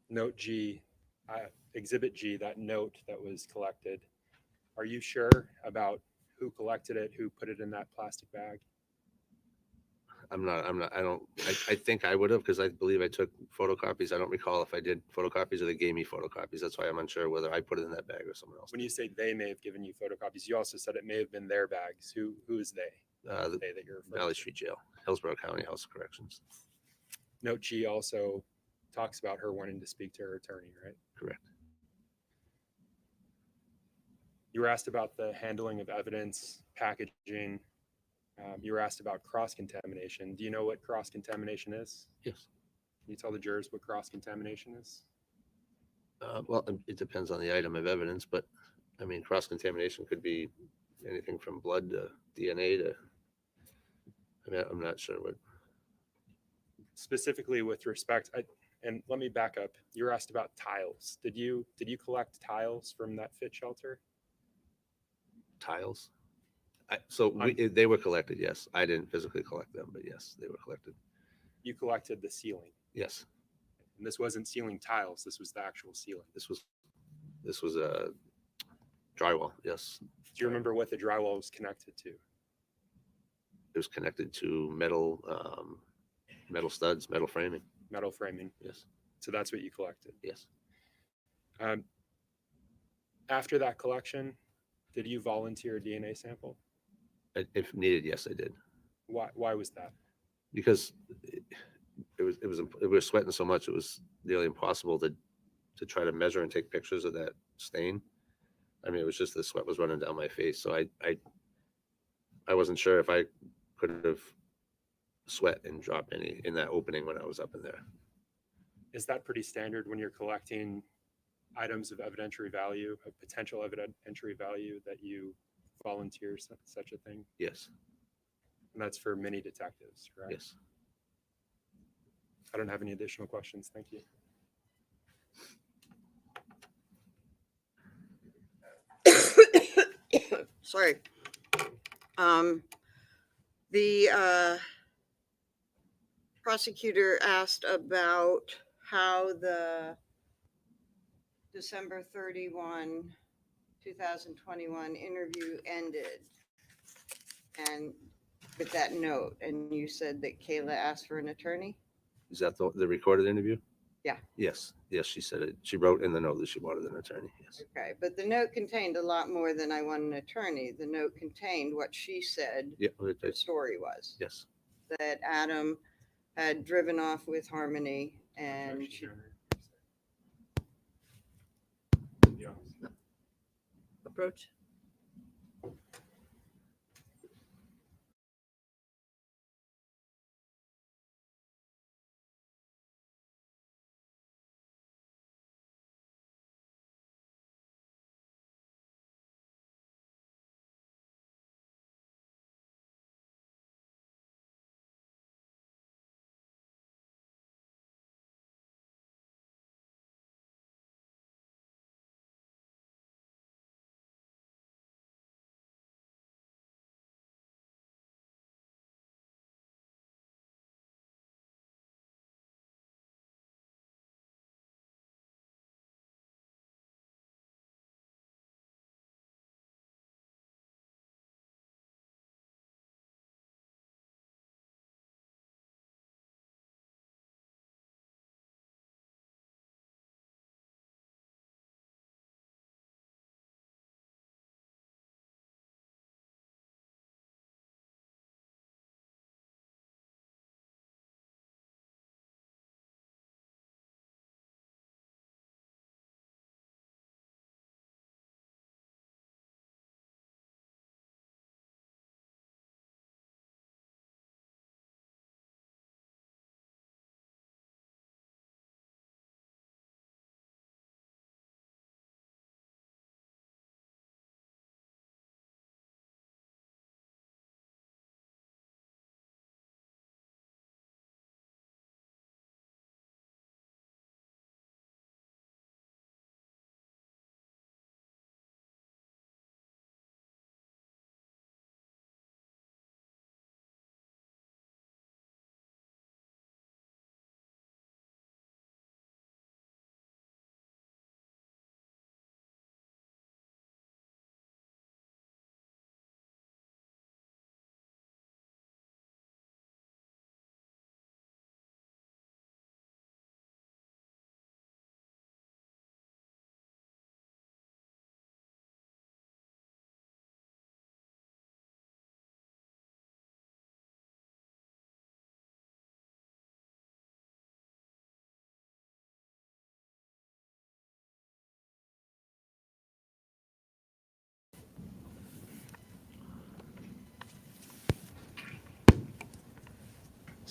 Note G, Exhibit G, that note that was collected. Are you sure about who collected it, who put it in that plastic bag? I think I would have, because I believe I took photocopies. I don't recall if I did photocopies or they gave me photocopies. That's why I'm unsure whether I put it in that bag or someone else. When you say they may have given you photocopies, you also said it may have been their bags. Who is they? The They that you're referring Valley to? Street Jail, Hillsborough County House of Corrections. Note G also talks about her wanting to speak to her attorney, right? Correct. You were asked about the handling of evidence, packaging. You were asked about cross-contamination. Do you know what cross-contamination is? Yes. Can you tell the jurors what cross-contamination is? Well, it depends on the item of evidence, but I mean, cross-contamination could be anything from blood to DNA to, I mean, I'm not sure what. Specifically with respect, and let me back up. You were asked about tiles. Did you collect tiles from that fit shelter? Tiles. They were collected. Yes, I didn't physically collect them, but yes, they were collected. You collected the ceiling. Yes, And this wasn't ceiling tiles. This was the actual ceiling. this was a drywall. Yes, Do you remember what the drywall was connected to? it was connected to metal, metal studs, metal framing. Metal framing. Yes, So that's what you collected. yes. After that collection, did you volunteer a DNA sample? If needed, yes, I did, Why was that? because it was sweating so much it was nearly impossible to try to measure and take pictures of that stain. I mean, it was just the sweat was running down my face, so I wasn't sure if I could have sweat and dropped any in that opening when I was up in there. Is that pretty standard when you're collecting items of evidentiary value, of potential evidentiary value, that you volunteer such a thing? Yes, And that's for many detectives, right? yes. I don't have any additional questions. Thank you. Sorry. The prosecutor asked about how the December 31, 2021 interview ended. And with that note, and you said that Kayla asked for an attorney? Is that the recorded interview? Yeah. Yes, she said it. She wrote in the note that she wanted an attorney. Yes. Okay, but the note contained a lot more than I want an attorney. The note contained what she said Yeah. the story was. Yes. That Adam had driven off with Harmony and she, Approach.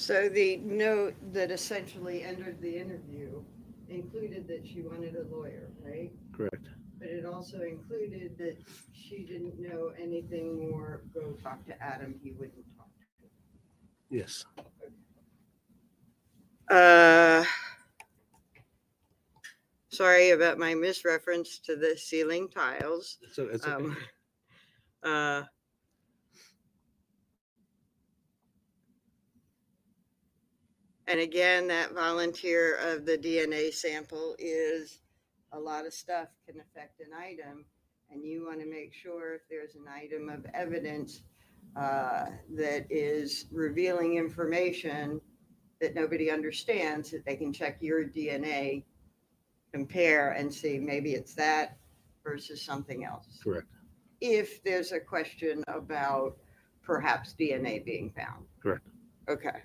So the note that essentially entered the interview included that she wanted a lawyer, right? Correct. But it also included that she didn't know anything more. Go talk to Adam. He wouldn't talk. Yes. Sorry about my misreference to the ceiling tiles. So it's okay. Uh, and again, that volunteer of the DNA sample is a lot of stuff can affect an item, and you want to make sure if there's an item of evidence that is revealing information that nobody understands, that they can check your DNA, compare, and see maybe it's that versus something else. Correct. If there's a question about perhaps DNA being found. Correct. Okay.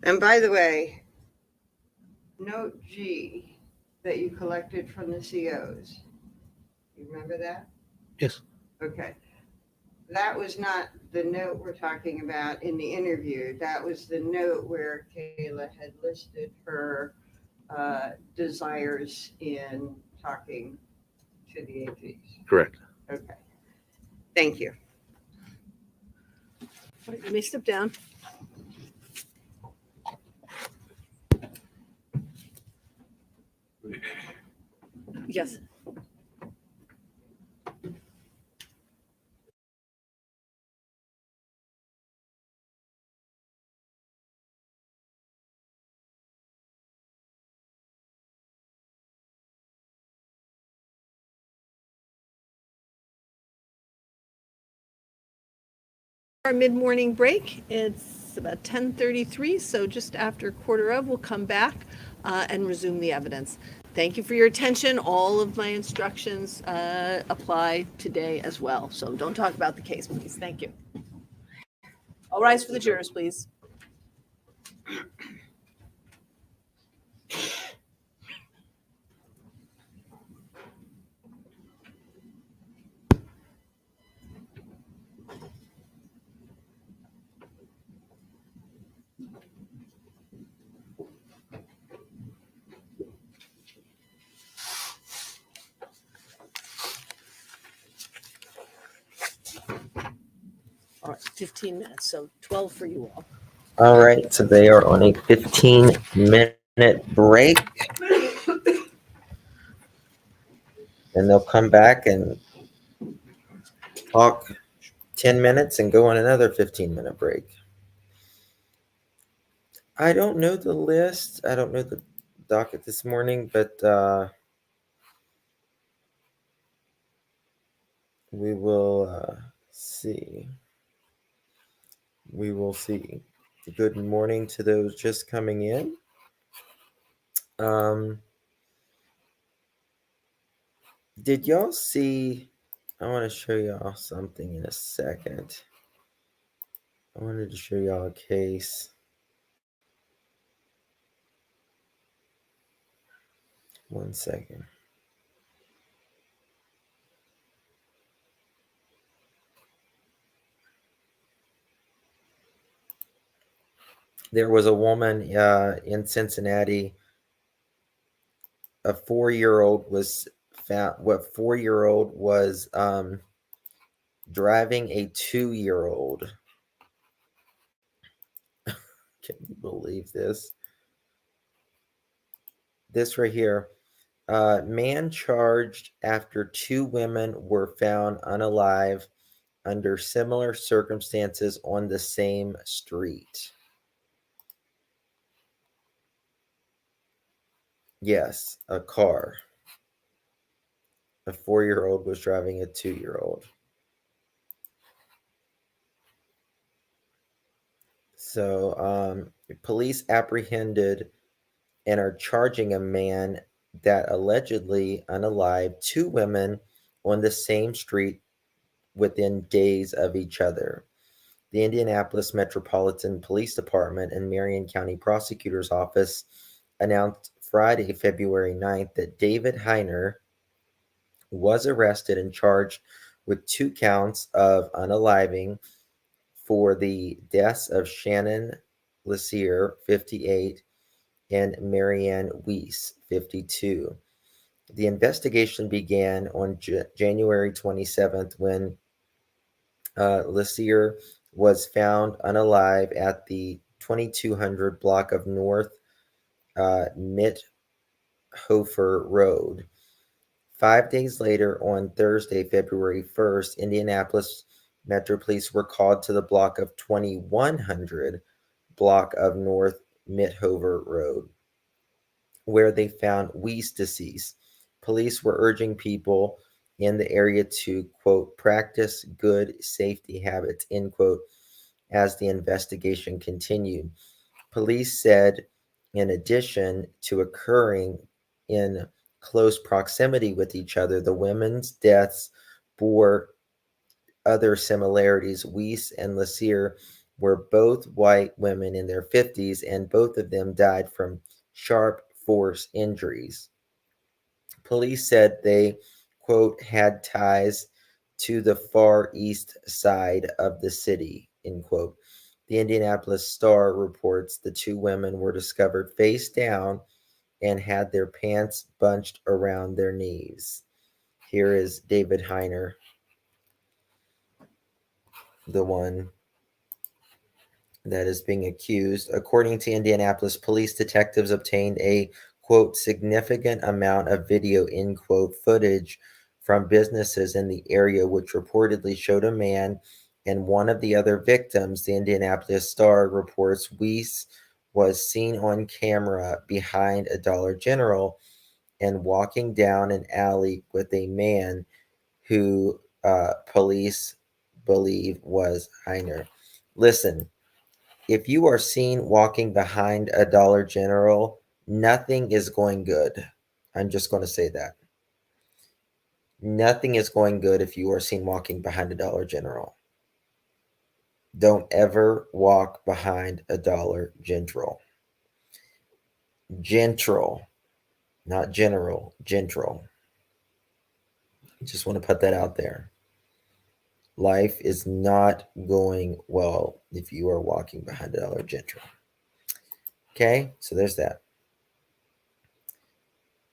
And by the way, note G that you collected from the COs. You remember that? Yes. Okay. That was not the note we're talking about in the interview. That was the note where Kayla had listed her desires in talking to the APs. Correct. Okay. Thank you. All right, you may step down. Yes. Our mid-morning break. It's about 10:33, so just after quarter of, we'll come back and resume the evidence. Thank you for your attention. All of my instructions apply today as well. So don't talk about the case, please. Thank you. All rise for the jurors, please. All right, 15 minutes, so 12 for you all. All right, so they are on a 15-minute break. And they'll come back and talk 10 minutes and go on another 15-minute break. I don't know the list. I don't know the docket this morning, but we will see. We will see. Good morning to those just coming in. Did y'all see? I want to show y'all something in a second. I wanted to show y'all a case. One second. There was a woman in Cincinnati. A 4-year-old was found. What 4-year-old was driving a 2-year-old? Can you believe this? This right here. Man charged after 2 women were found unalive under similar circumstances on the same street. Yes, a car. A 4-year-old was driving a 2-year-old. So police apprehended and are charging a man that allegedly unalived 2 women on the same street within days of each other. The Indianapolis Metropolitan Police Department and Marion County Prosecutor's Office announced Friday, February 9th, that David Heiner was arrested and charged with 2 counts of unaliving for the deaths of Shannon Lassier, 58, and Marianne Weiss, 52. The investigation began on January 27th when Lassier was found unalive at the 2200 block of North Mithofer Road. 5 days later, on Thursday, February 1st, Indianapolis Metro Police were called to the block of 2100 block of North Mithofer Road, where they found Weiss deceased. Police were urging people in the area to, quote, practice good safety habits, end quote, as the investigation continued. Police said, in addition to occurring in close proximity with each other, the women's deaths bore other similarities. Weiss and Lassier were both white women in their 50s, and both of them died from sharp force injuries. Police said they, quote, had ties to the far east side of the city, end quote. The Indianapolis Star reports the 2 women were discovered face down and had their pants bunched around their knees. Here is David Heiner, the one that is being accused. According to Indianapolis police, detectives obtained a, quote, significant amount of video, end quote, footage from businesses in the area, which reportedly showed a man and one of the other victims. The Indianapolis Star reports Weiss was seen on camera behind a Dollar General and walking down an alley with a man who police believe was Heiner. Listen, if you are seen walking behind a Dollar General, nothing is going good. I'm just going to say that. Nothing is going good if you are seen walking behind a Dollar General. Don't ever walk behind a Dollar General. Gentral, not general, gentral. Just want to put that out there. Life is not going well if you are walking behind a Dollar General. Okay, so there's that.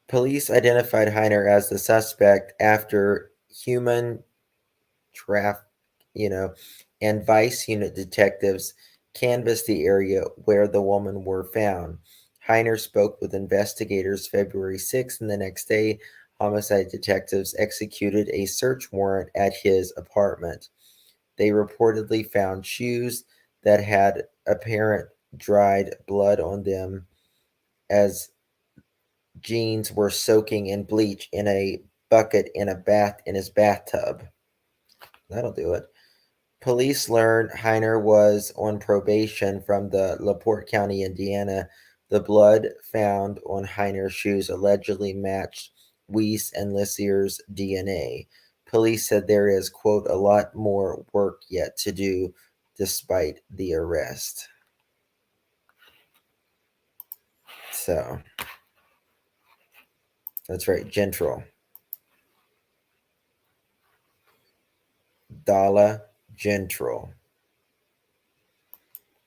Police identified Heiner as the suspect after human and Vice Unit detectives canvassed the area where the women were found. Heiner spoke with investigators February 6th, and the next day, homicide detectives executed a search warrant at his apartment. They reportedly found shoes that had apparent dried blood on them, as jeans were soaking in bleach in a bucket in his bathtub. That'll do it. Police learned Heiner was on probation from the LaPorte County, Indiana. The blood found on Heiner's shoes allegedly matched Weiss and Lassier's DNA. Police said there is, quote, a lot more work yet to do despite the arrest. So, that's right, Gentral. Dollar General.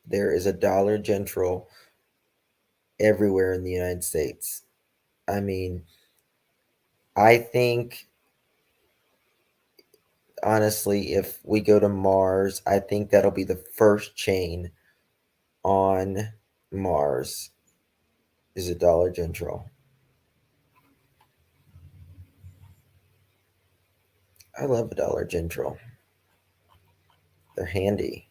There is a Dollar General everywhere in the United States. I mean, I think, honestly, if we go to Mars, I think that'll be the first chain on Mars is a Dollar General. I love a Dollar General. They're handy.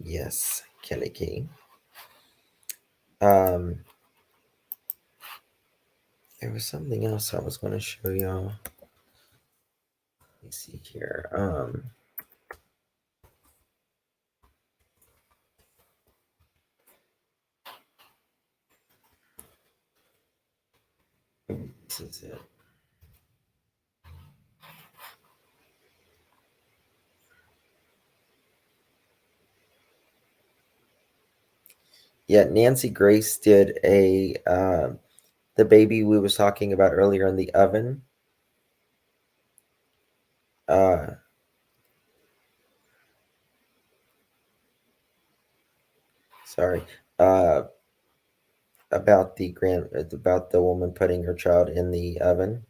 Yes, Kelly Key. There was something else I was going to show y'all. Let me see here. This is it. Yeah, Nancy Grace did a the baby we was talking about earlier in the oven. Sorry. Uh, about the woman putting her child in the oven.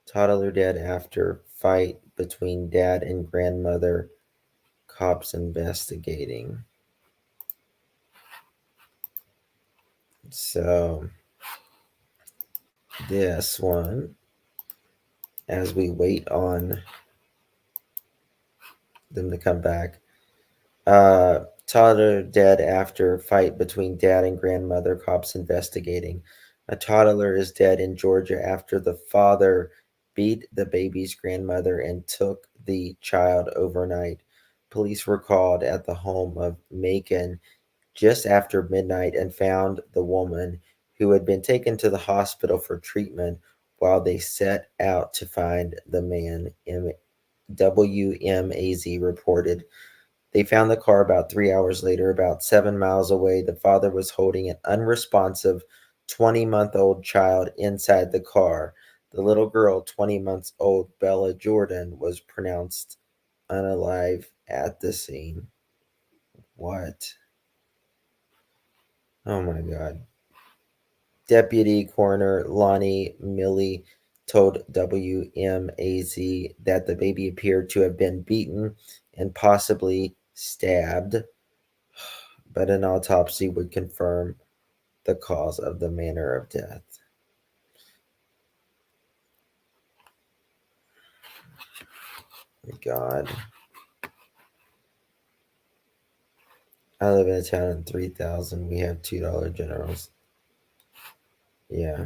Toddler dead after fight between dad and grandmother. Cops investigating. So this one, as we wait on them to come back. Toddler dead after fight between dad and grandmother. Cops investigating. A toddler is dead in Georgia after the father beat the baby's grandmother and took the child overnight. Police were called at the home of Macon just after midnight and found the woman, who had been taken to the hospital for treatment, while they set out to find the man. WMAZ reported. They found the car about 3 hours later, about 7 miles away. The father was holding an unresponsive 20-month-old child inside the car. The little girl, 20 months old, Bella Jordan, was pronounced unalive at the scene. What? Oh my God. Deputy Coroner Lonnie Milley told WMAZ that the baby appeared to have been beaten and possibly stabbed, but an autopsy would confirm the cause of the manner of death. God. I live in a town in 3,000. We have $2 generals. Yeah.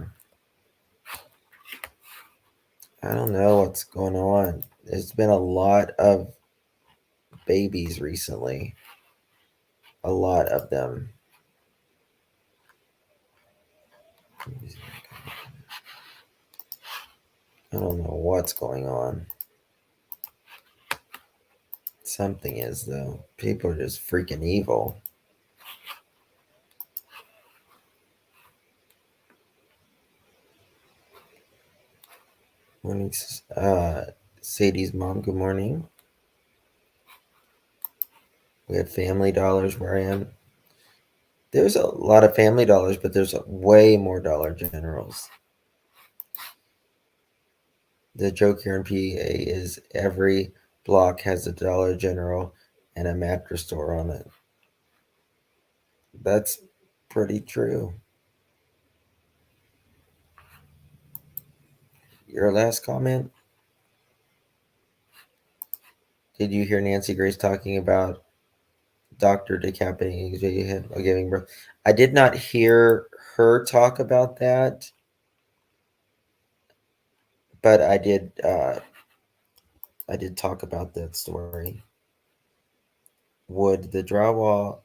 I don't know what's going on. There's been a lot of babies recently. A lot of them. I don't know what's going on. Something is, though. People are just freaking evil. Morning, Sadie's mom, good morning. We have Family Dollars where I am. There's a lot of Family Dollars, but there's way more Dollar Generals. The joke here in PA is every block has a Dollar General and a mattress store on it. That's pretty true. Your last comment? Did you hear Nancy Grace talking about doctor decapitating his head while giving birth? I did not hear her talk about that, but I did talk about that story. Would the drywall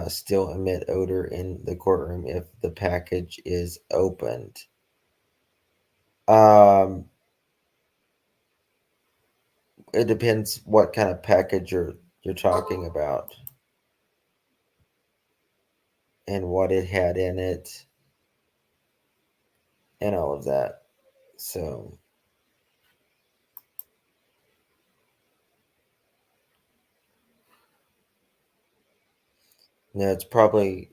still emit odor in the courtroom if the package is opened? It depends what kind of package you're talking about and what it had in it and all of that. So no, it's probably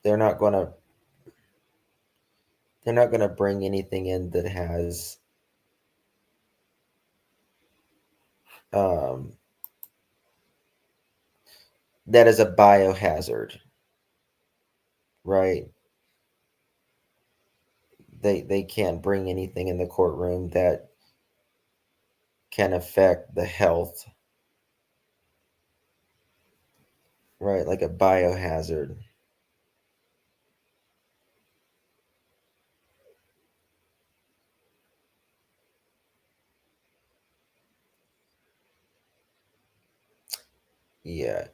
they're not gonna bring anything in that has um that is a biohazard, right? They can't bring anything in the courtroom that can affect the health, right? Like a biohazard. Yeah,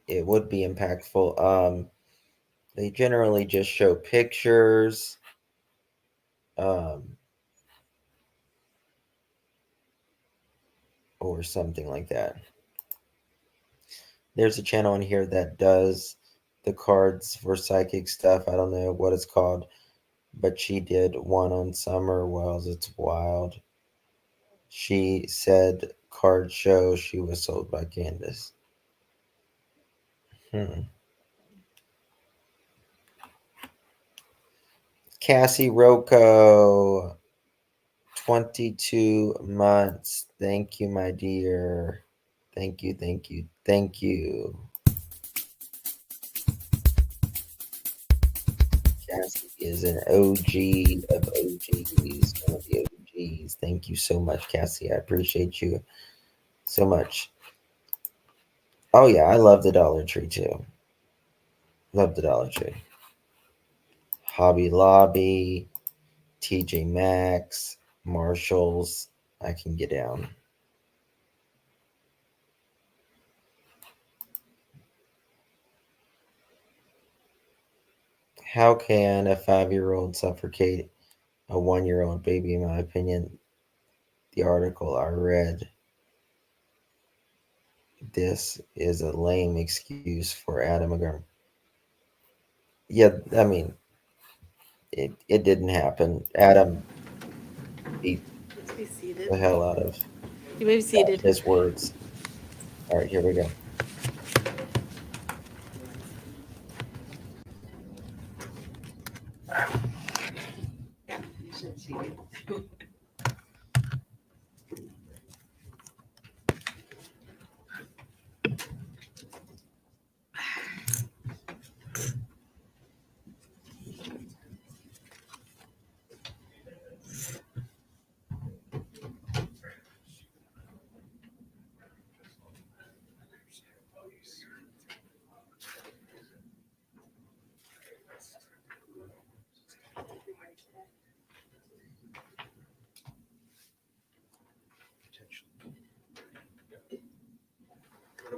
it would be impactful. They generally just show pictures, um, or something like that. There's a channel on here that does the cards for psychic stuff. I don't know what it's called, but she did one on Summer Wells. It's wild. She said card show she was sold by Candace. Cassie Rocco, 22 months. Thank you, my dear. Thank you, thank you, thank you. Cassie is an OG of OGs, one of the OGs. Thank you so much, Cassie. I appreciate you so much. Oh, yeah, I love the Dollar Tree too. Love the Dollar Tree. Hobby Lobby, TJ Maxx, Marshalls. I can get down. How can a 5-year-old suffocate a 1-year-old baby? In my opinion, the article I read, this is a lame excuse for Adam McGurn. Yeah, I mean, it didn't happen. Adam beat Let's be seated. the hell out of You may be seated. his words. All right, here we go.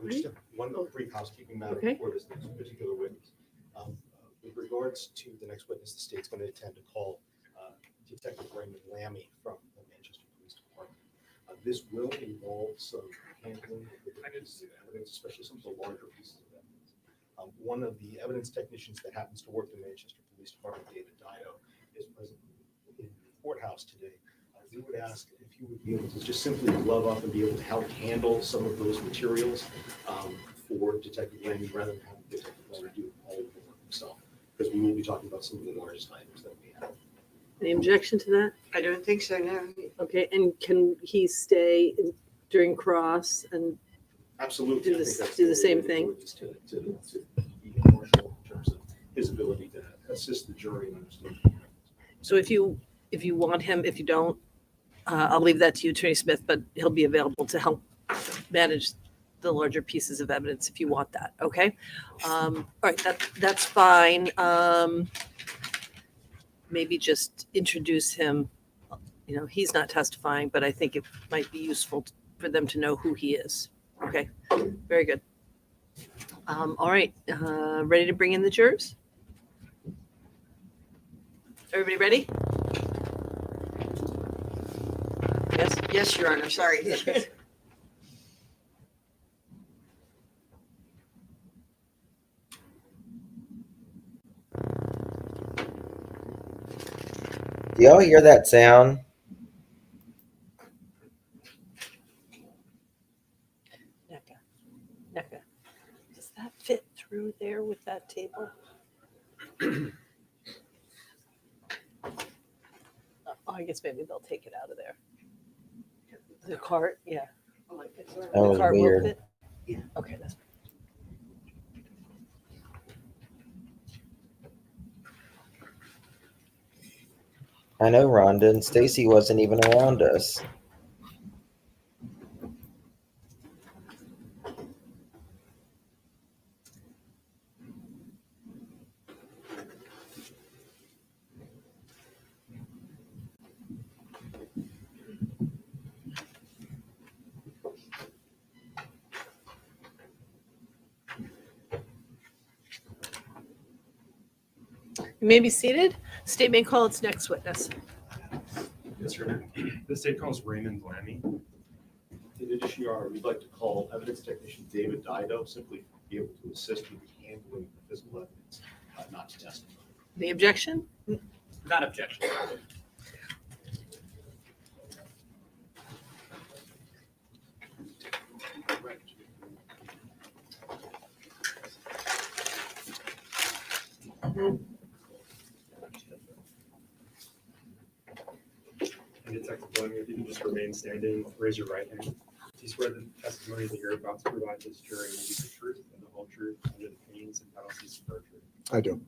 Just one brief housekeeping matter Okay. for this particular witness. With regards to the next witness, the state's going to intend to call Detective Raymond Lamy from the Manchester Police Department. This will involve some handling of the pieces of evidence, especially some of the larger pieces of evidence. One of the evidence technicians that happens to work in the Manchester Police Department, David Dido, is present in the courthouse today. We would ask if you would be able to just simply glove up and be able to help handle some of those materials for Detective Lamy rather than having Detective Lamy do all of the work himself, because we will be talking about some of the largest items that we have. Any objection to that? I don't think so, no. Okay, and can he stay during cross and Absolutely. Do I this- think that's do the way same to thing? do it, is to be impartial in terms of his ability to assist the jury in understanding. so if you want him, if you don't, I'll leave that to you, Attorney Smith, but he'll be available to help manage the larger pieces of evidence if you want that, okay? All right, that's fine. Maybe just introduce him. You know, he's not testifying, but I think it might be useful for them to know who he is. Okay, very good. All right, ready to bring in the jurors? Everybody ready? Yes? Yes, Your Honor, sorry. Do y'all hear that sound? NECA. Does that fit through there with that table? Oh, I guess maybe they'll take it out of there. The cart, yeah. That The was cart will weird. fit? Yeah. Okay, that's. I know, Rhonda, and Stacy wasn't even around us. You may be seated. State may call its next witness. Yes, sir. The state calls Raymond Lamy. In addition, Your Honor, we'd like to call evidence technician David Dido, simply be able to assist with the handling of the physical evidence, not to testify. The objection? Not objection. And Detective Lamy, if you can just remain standing, raise your right hand. Do you swear the testimony that you're about to provide this jury will be the truth and the whole truth under the pains and penalties of perjury? I do.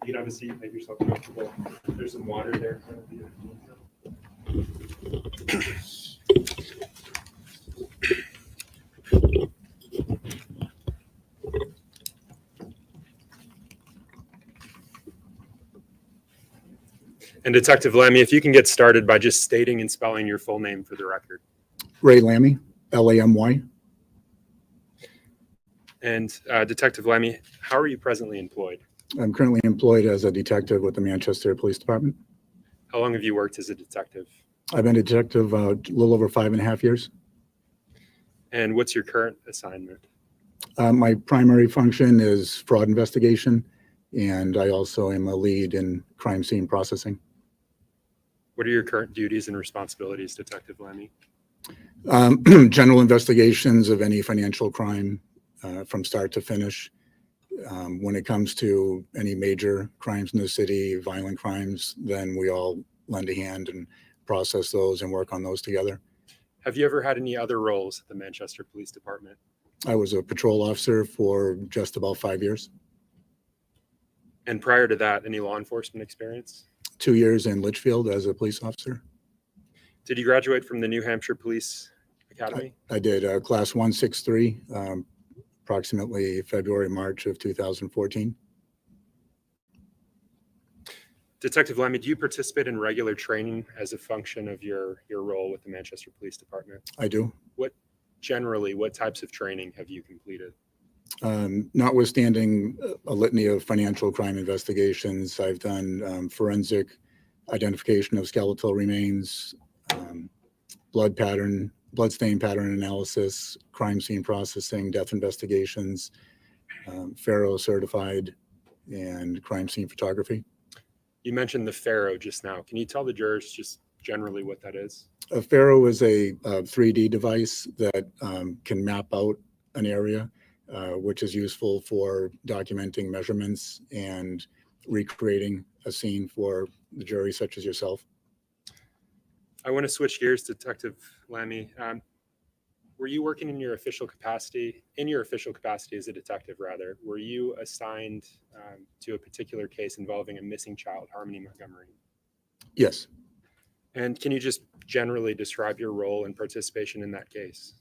You can have a seat, make yourself comfortable. There's some water there in front of you. And Detective Lamy, if you can get started by just stating and spelling your full name for the record. Ray Lamy, Lamy. And Detective Lamy, how are you presently employed? I'm currently employed as a detective with the Manchester Police Department. How long have you worked as a detective? I've been a detective a little over 5.5 years. And what's your current assignment? My primary function is fraud investigation, and I also am a lead in crime scene processing. What are your current duties and responsibilities, Detective Lamy? General investigations of any financial crime from start to finish. When it comes to any major crimes in the city, violent crimes, then we all lend a hand and process those and work on those together. Have you ever had any other roles at the Manchester Police Department? I was a patrol officer for just about 5 years. And prior to that, any law enforcement experience? 2 years in Litchfield as a police officer. Did you graduate from the New Hampshire Police Academy? I did class 163, approximately February, March of 2014. Detective Lamy, do you participate in regular training as a function of your role with the Manchester Police Department? I do. What types of training have you completed? Notwithstanding a litany of financial crime investigations, I've done forensic identification of skeletal remains, blood stain pattern analysis, crime scene processing, death investigations, Faro certified, and crime scene photography. You mentioned the Faro just now. Can you tell the jurors just generally what that is? A Faro is a 3D device that can map out an area, which is useful for documenting measurements and recreating a scene for the jury, such as yourself. I want to switch gears, Detective Lamy. Were you working in your official capacity as a detective, rather? Were you assigned to a particular case involving a missing child, Harmony Montgomery? Yes. And can you just generally describe your role and participation in that case?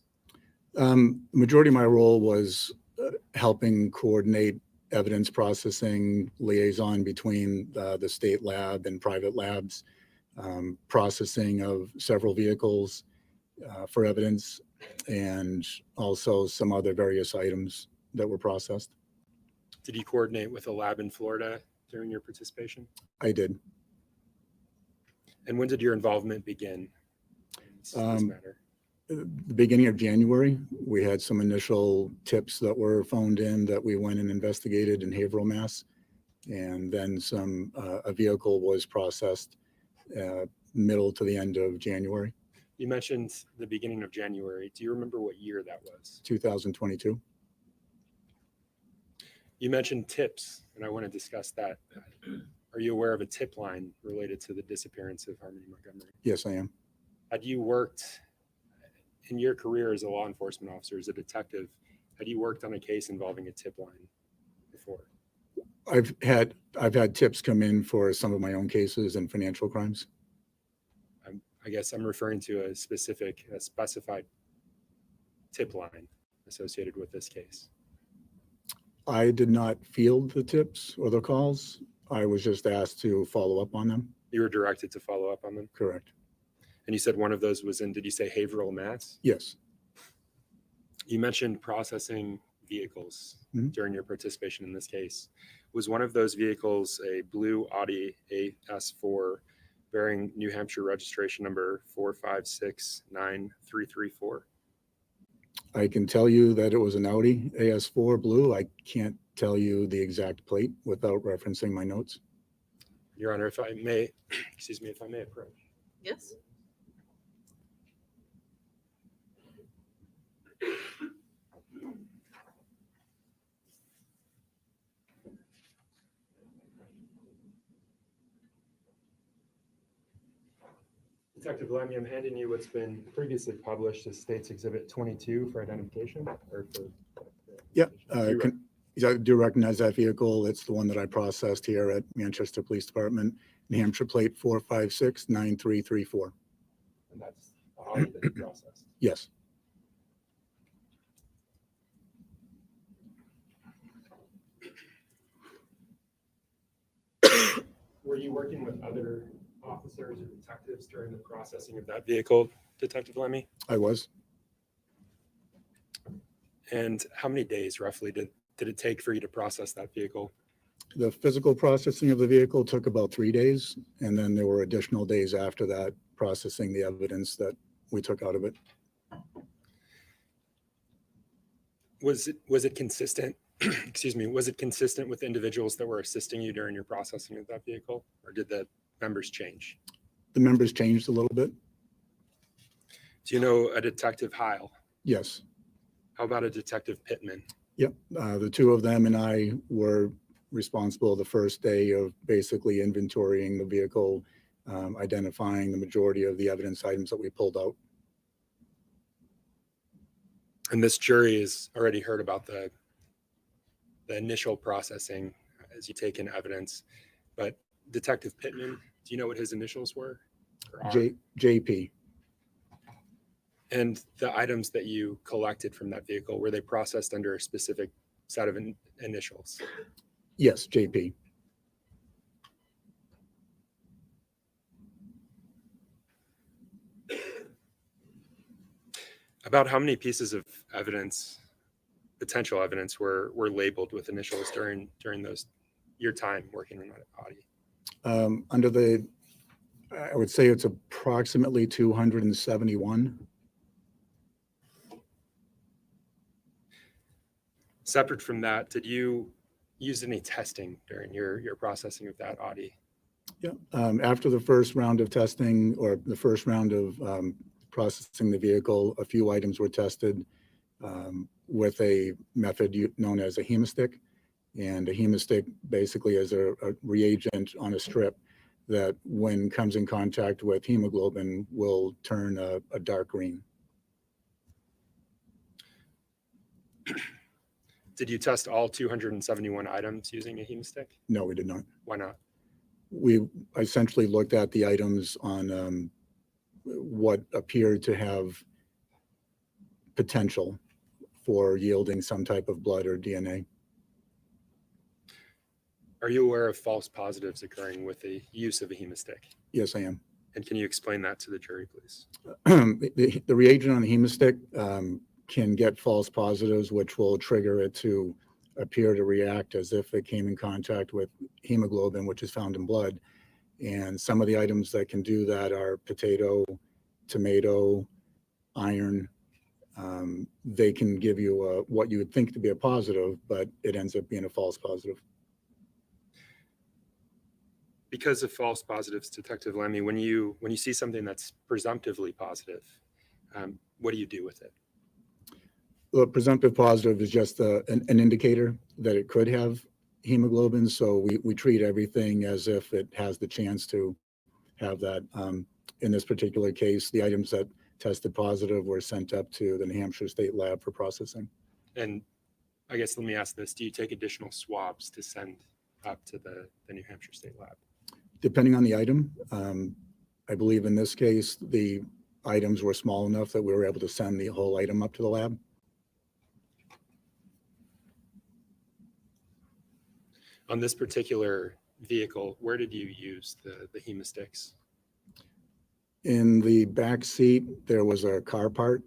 The majority of my role was helping coordinate evidence processing, liaison between the state lab and private labs, processing of several vehicles for evidence, and also some other various items that were processed. Did you coordinate with a lab in Florida during your participation? I did. And when did your involvement begin in this matter? The beginning of January, we had some initial tips that were phoned in that we went and investigated in Haverhill, Mass. And then a vehicle was processed middle to the end of January. You mentioned the beginning of January. Do you remember what year that was? 2022. You mentioned tips, and I want to discuss that. Are you aware of a tip line related to the disappearance of Harmony Montgomery? Yes, I am. Had you worked in your career as a law enforcement officer, as a detective, had you worked on a case involving a tip line before? I've had tips come in for some of my own cases and financial crimes. I guess I'm referring to a specified tip line associated with this case. I did not field the tips or the calls. I was just asked to follow up on them. You were directed to follow up on them? Correct. And you said one of those was in, did you say Haverhill, Mass? Yes. You mentioned processing vehicles during your participation in this case. Was one of those vehicles a blue Audi AS4 bearing New Hampshire registration number 4569334? I can tell you that it was an Audi AS4 blue. I can't tell you the exact plate without referencing my notes. Your Honor, if I may, excuse me, if I may approach. Yes. Detective Lamy, I'm handing you what's been previously published as State's Exhibit 22 for identification or for. Yep. You I do recognize that vehicle. It's the one that I processed here at Manchester Police Department, New Hampshire plate 4569334. And that's the Audi that you processed. Yes. Were you working with other officers or detectives during the processing of that vehicle, Detective Lamy? I was. And how many days roughly did it take for you to process that vehicle? The physical processing of the vehicle took about 3 days, and then there were additional days after that processing the evidence that we took out of it. Was it consistent? Excuse me. Was it consistent with individuals that were assisting you during your processing of that vehicle, or did the members change? The members changed a little bit. Do you know a Detective Heil? Yes. How about a Detective Pittman? Yep. The two of them and I were responsible the first day of basically inventorying the vehicle, identifying the majority of the evidence items that we pulled out. And this jury has already heard about the initial processing as you take in evidence. But Detective Pittman, do you know what his initials were? JP. And the items that you collected from that vehicle, were they processed under a specific set of initials? Yes, JP. About how many pieces of evidence, potential evidence, were labeled with initials during your time working on that Audi? Under the, I would say it's approximately 271. Separate from that, did you use any testing during your processing of that Audi? Yeah. After the first round of testing, or the first round of processing the vehicle, a few items were tested with a method known as a hemistick. And a hemistick basically is a reagent on a strip that, when comes in contact with hemoglobin, will turn a dark green. Did you test all 271 items using a hemistick? No, we did not. Why not? We essentially looked at the items on what appeared to have potential for yielding some type of blood or DNA. Are you aware of false positives occurring with the use of a hemistick? Yes, I am. And can you explain that to the jury, please? The reagent on the hemistick can get false positives, which will trigger it to appear to react as if it came in contact with hemoglobin, which is found in blood. And some of the items that can do that are potato, tomato, iron. They can give you what you would think to be a positive, but it ends up being a false positive. Because of false positives, Detective Lamy, when you see something that's presumptively positive, what do you do with it? Well, presumptive positive is just an indicator that it could have hemoglobin. So we treat everything as if it has the chance to have that. In this particular case, the items that tested positive were sent up to the New Hampshire State Lab for processing. And I guess, let me ask this, do you take additional swabs to send up to the New Hampshire State Lab? Depending on the item, I believe in this case, the items were small enough that we were able to send the whole item up to the lab. On this particular vehicle, where did you use the hemisticks? In the back seat, there was a car part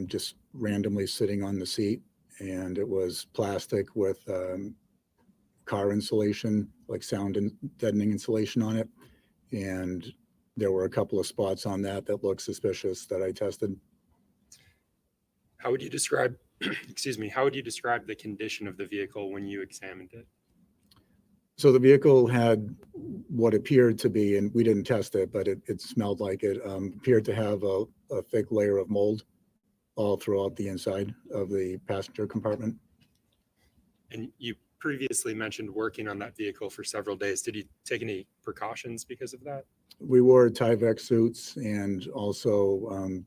just randomly sitting on the seat, and it was plastic with car insulation, like sound and deadening insulation on it. And there were a couple of spots on that that looked suspicious that I tested. How would you describe, excuse me, how would you describe the condition of the vehicle when you examined it? So the vehicle had what appeared to be, and we didn't test it, but it smelled like it, appeared to have a thick layer of mold all throughout the inside of the passenger compartment. And you previously mentioned working on that vehicle for several days. Did you take any precautions because of that? We wore Tyvek suits, and also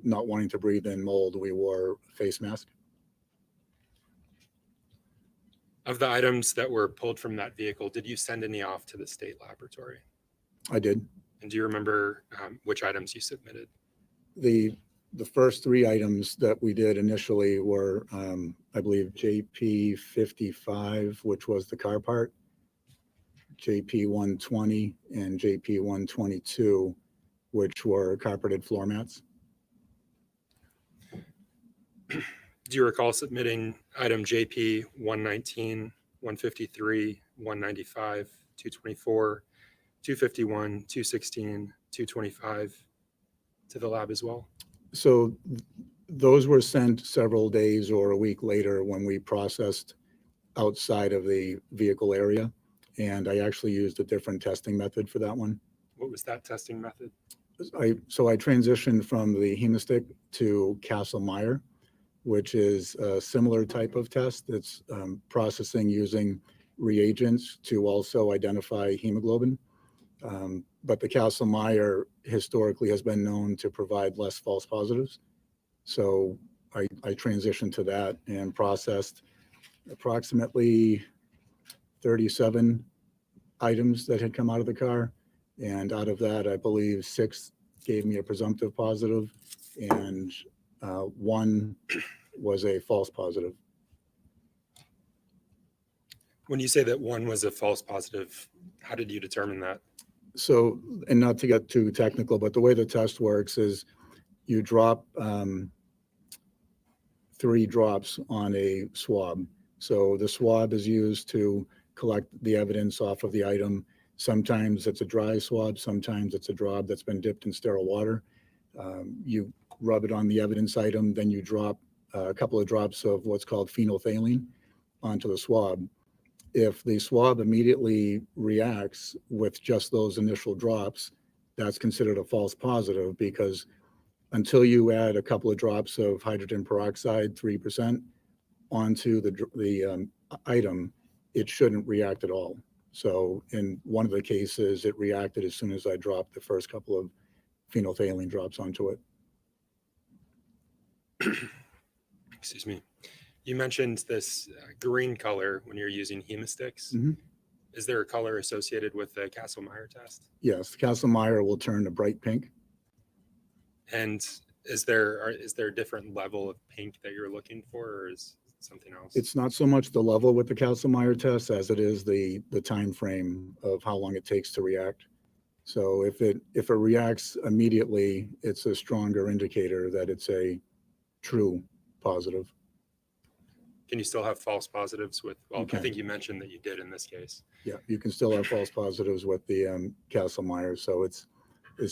not wanting to breathe in mold, we wore a face mask. Of the items that were pulled from that vehicle, did you send any off to the state laboratory? I did. And do you remember which items you submitted? The first three items that we did initially were, I believe, JP 55, which was the car part, JP 120, and JP 122, which were carpeted floor mats. Do you recall submitting item JP 119, 153, 195, 224, 251, 216, 225 to the lab as well? So those were sent several days or a week later when we processed outside of the vehicle area. And I actually used a different testing method for that one. What was that testing method? So I transitioned from the hemistick to Kastle-Meyer, which is a similar type of test. It's processing using reagents to also identify hemoglobin. But the Kastle-Meyer historically has been known to provide less false positives. So I transitioned to that and processed approximately 37 items that had come out of the car. And out of that, I believe 6 gave me a presumptive positive, and 1 was a false positive. When you say that 1 was a false positive, how did you determine that? So, and not to get too technical, but the way the test works is you drop 3 drops on a swab. So the swab is used to collect the evidence off of the item. Sometimes it's a dry swab, sometimes it's a drop that's been dipped in sterile water. You rub it on the evidence item, then you drop a couple of drops of what's called phenolphthalein onto the swab. If the swab immediately reacts with just those initial drops, that's considered a false positive, because until you add a couple of drops of hydrogen peroxide, 3%, onto the item, it shouldn't react at all. So in one of the cases, it reacted as soon as I dropped the first couple of phenolphthalein drops onto it. Excuse me. You mentioned this green color when you're using hemisticks. Mm-hmm. Is there a color associated with the Kastle-Meyer test? Yes, Kastle-Meyer will turn a bright pink. And is there a different level of pink that you're looking for, or is it something else? It's not so much the level with the Kastle-Meyer test as it is the time frame of how long it takes to react. So if it reacts immediately, it's a stronger indicator that it's a true positive. Can you still have false positives with, well, Okay. I think you mentioned that you did in this case. Yeah, you can still have false positives with the Kastle-Meyer. So it's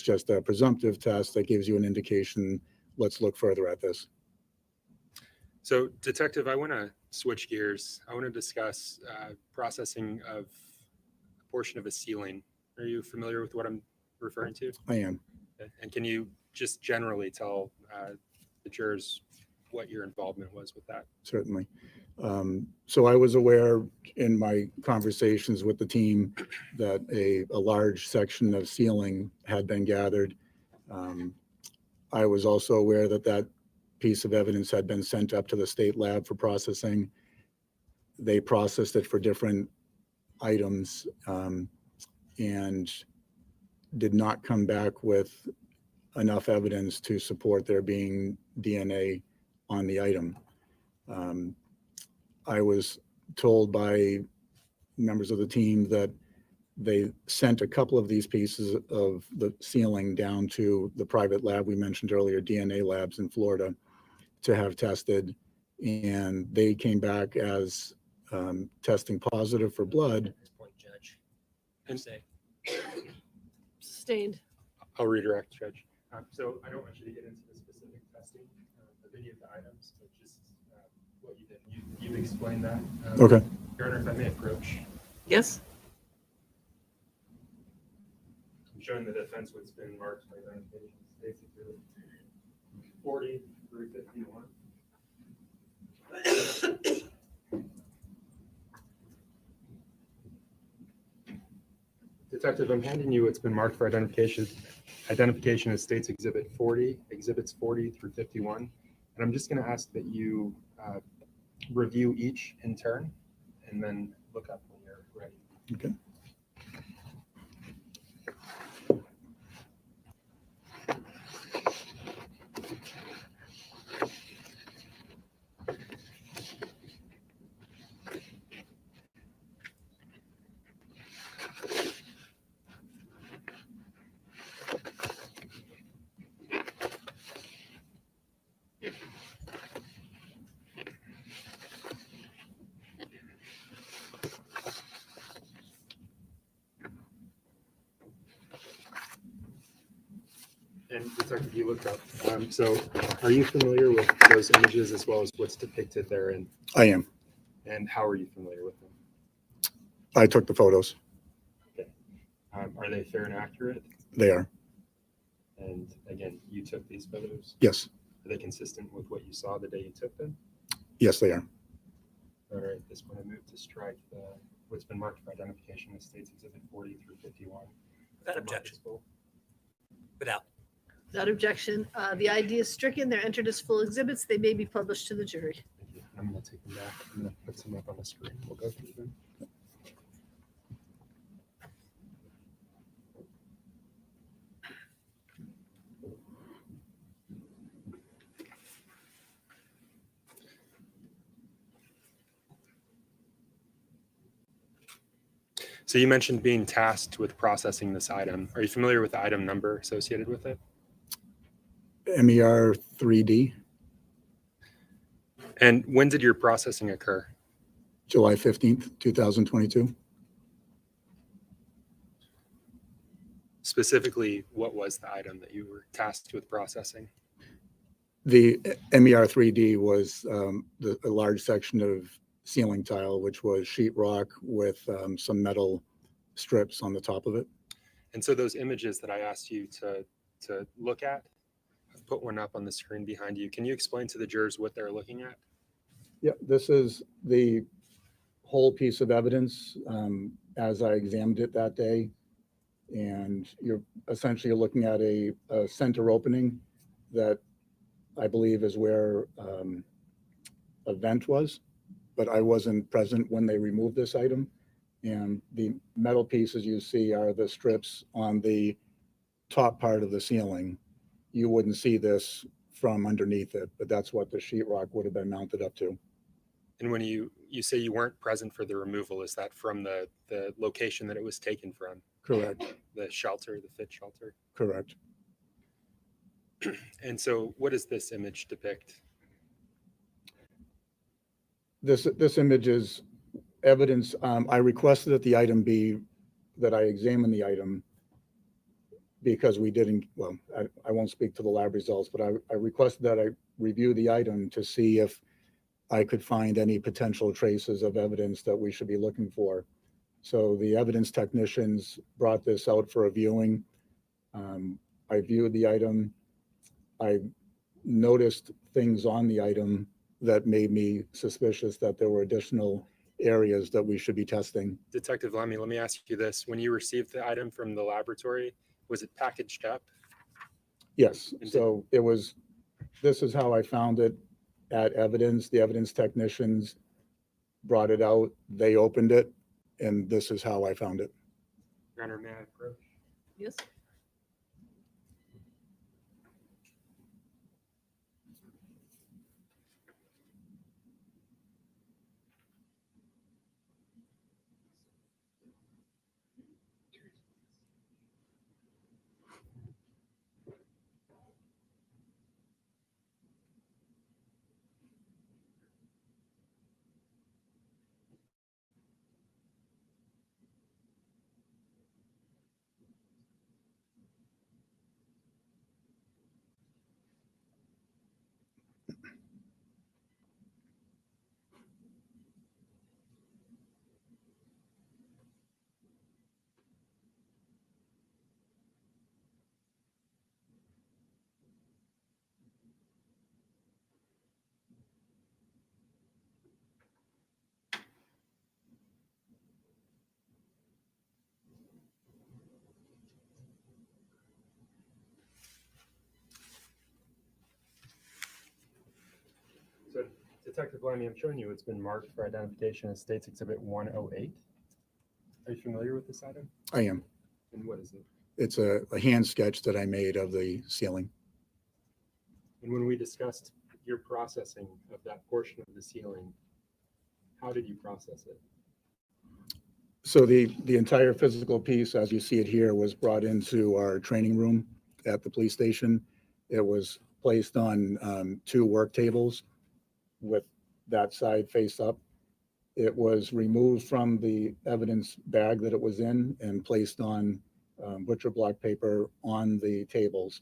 just a presumptive test that gives you an indication. Let's look further at this. So, Detective, I want to switch gears. I want to discuss processing of a portion of a ceiling. Are you familiar with what I'm referring to? I am. And can you just generally tell the jurors what your involvement was with that? Certainly. So I was aware in my conversations with the team that a large section of ceiling had been gathered. I was also aware that that piece of evidence had been sent up to the state lab for processing. They processed it for different items and did not come back with enough evidence to support there being DNA on the item. I was told by members of the team that they sent a couple of these pieces of the ceiling down to the private lab we mentioned earlier, DNA labs in Florida, to have tested, and they came back as testing positive for blood. At this point, Judge. And- Say. Sustained. I'll redirect, Judge. So I don't want you to get into the specific testing. The any of the items, but just what you did. You've explained that. Okay. Your Honor, if I may approach. Yes? I'm showing the defense what's been marked by identification. States Exhibit 40 through 51. Detective, I'm handing you what's been marked for identification. Identification as States Exhibit 40, Exhibits 40 through 51. And I'm just going to ask that you review each in turn and then look up when you're ready. Okay. And Detective, you looked up. So are you familiar with those images as well as what's depicted therein? I am. And how are you familiar with them? I took the photos. Okay. Are they fair and accurate? They are. And again, you took these photos. Yes. Are they consistent with what you saw the day you took them? Yes, they are. All right. At this point, I move to strike what's been marked for identification as States Exhibit 40 through 51. Without objection. Without. Without objection, the ID is stricken. They're entered as full exhibits. They may be published to the jury. Thank you. I'm going to take them back. I'm going to put some up on the screen. We'll go through them. So you mentioned being tasked with processing this item. Are you familiar with the item number associated with it? MER 3D, And when did your processing occur? July 15th, 2022. Specifically, what was the item that you were tasked with processing? The MER 3D was a large section of ceiling tile, which was sheetrock with some metal strips on the top of it. And so those images that I asked you to look at, I've put one up on the screen behind you. Can you explain to the jurors what they're looking at? Yeah, this is the whole piece of evidence as I examined it that day. And you're essentially looking at a center opening that I believe is where a vent was, but I wasn't present when they removed this item. And the metal pieces you see are the strips on the top part of the ceiling. You wouldn't see this from underneath it, but that's what the sheetrock would have been mounted up to. And when you say you weren't present for the removal, is that from the location that it was taken from? Correct. The shelter, the fit shelter? Correct. And so what does this image depict? This image is evidence. I requested that the item be, that I examine the item because we didn't, well, I won't speak to the lab results, but I requested that I review the item to see if I could find any potential traces of evidence that we should be looking for. So the evidence technicians brought this out for a viewing. I viewed the item. I noticed things on the item that made me suspicious that there were additional areas that we should be testing. Detective Lamy, let me ask you this. When you received the item from the laboratory, was it packaged up? Yes, so it was, this is how I found it at evidence. The evidence technicians brought it out, they opened it, and this is how I found it. Your Honor, may I approach? Yes? Detective Lamy, I'm showing you it's been marked for identification as States Exhibit 108. Are you familiar with this item? I am. And what is it? It's a hand sketch that I made of the ceiling. And when we discussed your processing of that portion of the ceiling, how did you process it? So the entire physical piece, as you see it here, was brought into our training room at the police station. It was placed on 2 work tables with that side face up. It was removed from the evidence bag that it was in and placed on butcher block paper on the tables.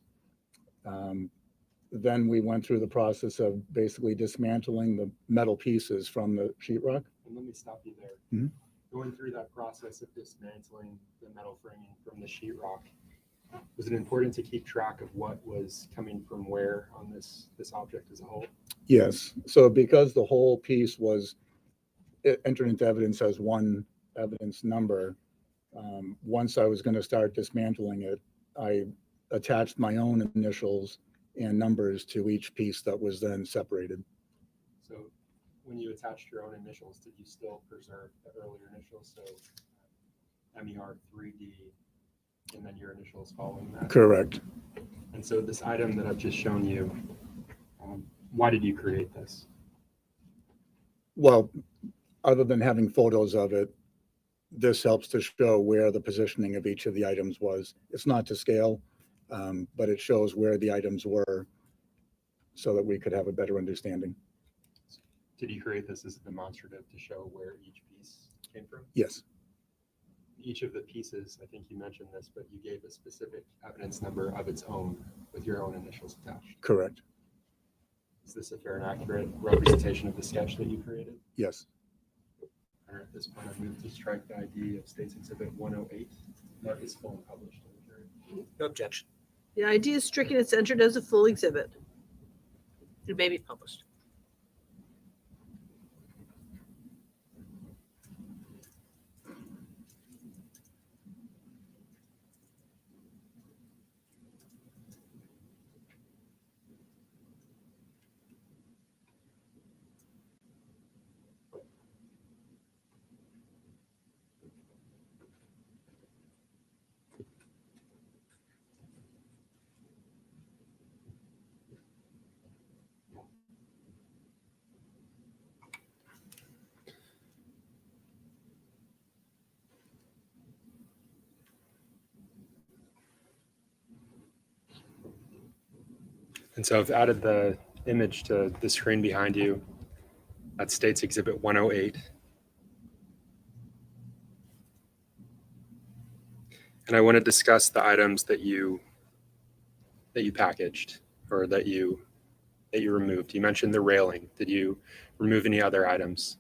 Then we went through the process of basically dismantling the metal pieces from the sheetrock. And let me stop you there. Mhm. Going through that process of dismantling the metal framing from the sheetrock, was it important to keep track of what was coming from where on this object as a whole? Yes, so because the whole piece was entered into evidence as one evidence number, once I was going to start dismantling it, I attached my own initials and numbers to each piece that was then separated. So when you attached your own initials, did you still preserve the earlier initials? So MER 3D and then your initials following that? Correct. And so this item that I've just shown you, why did you create this? Well, other than having photos of it, this helps to show where the positioning of each of the items was. It's not to scale, but it shows where the items were so that we could have a better understanding. Did you create this as a demonstrative to show where each piece came from? Yes, Each of the pieces, I think you mentioned this, but you gave a specific evidence number of its own with your own initials attached. correct. Is this a fair and accurate representation of the sketch that you created? Yes. All right, at this point, I move to strike the ID of States Exhibit 108. Mark is full and published. to the jury. No objection. The ID is stricken. It's entered as a full exhibit. It may be published. And so I've added the image to the screen behind you. That's States Exhibit 108. And I want to discuss the items that you packaged or that you removed. You mentioned the railing. Did you remove any other items?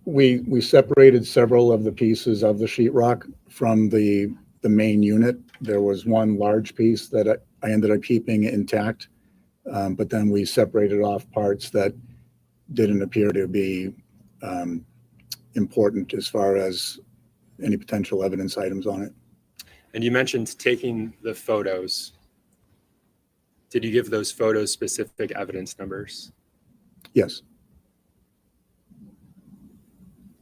We separated several of the pieces of the sheetrock from the main unit. There was one large piece that I ended up keeping intact, but then we separated off parts that didn't appear to be important as far as any potential evidence items on it. And you mentioned taking the photos. Did you give those photos specific evidence numbers? Yes,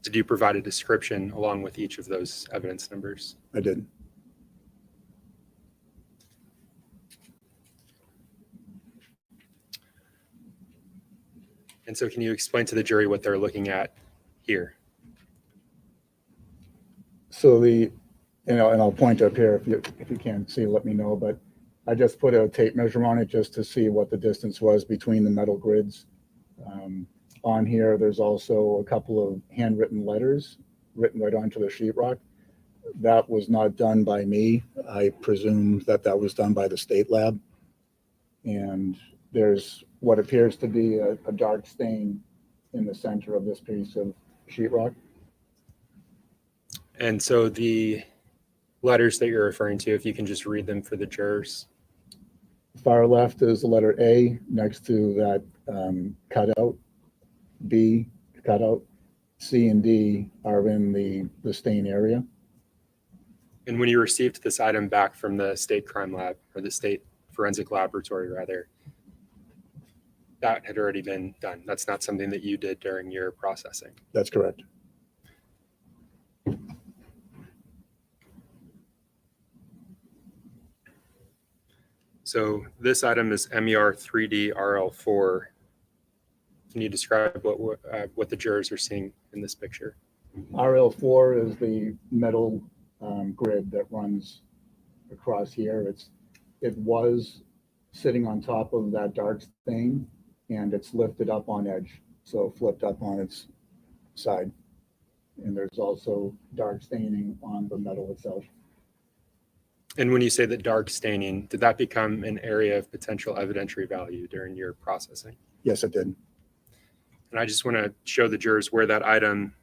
Did you provide a description along with each of those evidence numbers? I did. And so can you explain to the jury what they're looking at here? So and I'll point up here if you can't see, let me know, but I just put a tape measure on it just to see what the distance was between the metal grids. On here, there's also a couple of handwritten letters written right onto the sheetrock. That was not done by me. I presume that was done by the state lab. And there's what appears to be a dark stain in the center of this piece of sheetrock. And so the letters that you're referring to, if you can just read them for the jurors. Far left is the letter A next to that cutout. B cutout. C and D are in the stain area. And when you received this item back from the state crime lab or the state forensic laboratory rather, that had already been done. That's not something that you did during your processing. That's correct. So this item is MER 3D RL4. Can you describe what the jurors are seeing in this picture? RL4 is the metal grid that runs across here. It was sitting on top of that dark stain, and it's lifted up on edge, so flipped up on its side. And there's also dark staining on the metal itself. And when you say that dark staining, did that become an area of potential evidentiary value during your processing? Yes, it did. And I just want to show the jurors where that item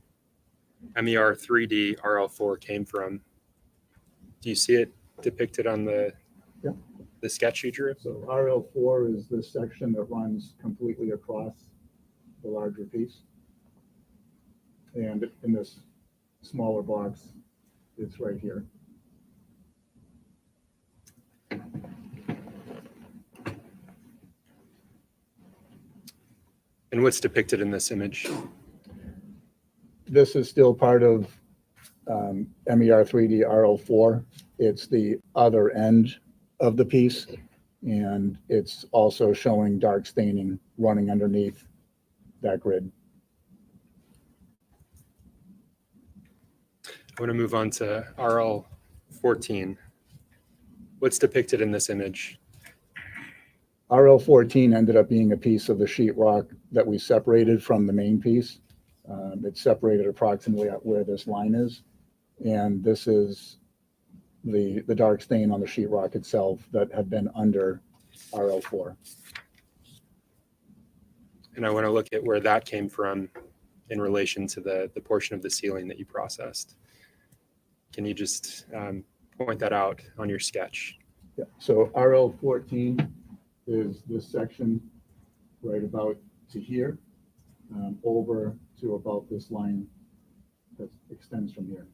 MER 3D RL4 came from. Do you see it depicted on the sketch you drew? So RL4 is this section that runs completely across the larger piece. And in this smaller box, it's right here. And what's depicted in this image? This is still part of MER 3D RL4. It's the other end of the piece, and it's also showing dark staining running underneath that grid. I want to move on to RL14. What's depicted in this image? RL14 ended up being a piece of the sheetrock that we separated from the main piece. It's separated approximately at where this line is. And this is the dark stain on the sheetrock itself that had been under RL4. And I want to look at where that came from in relation to the portion of the ceiling that you processed. Can you just point that out on your sketch? Yeah. So RL14 is this section right about to here, over to about this line that extends from here.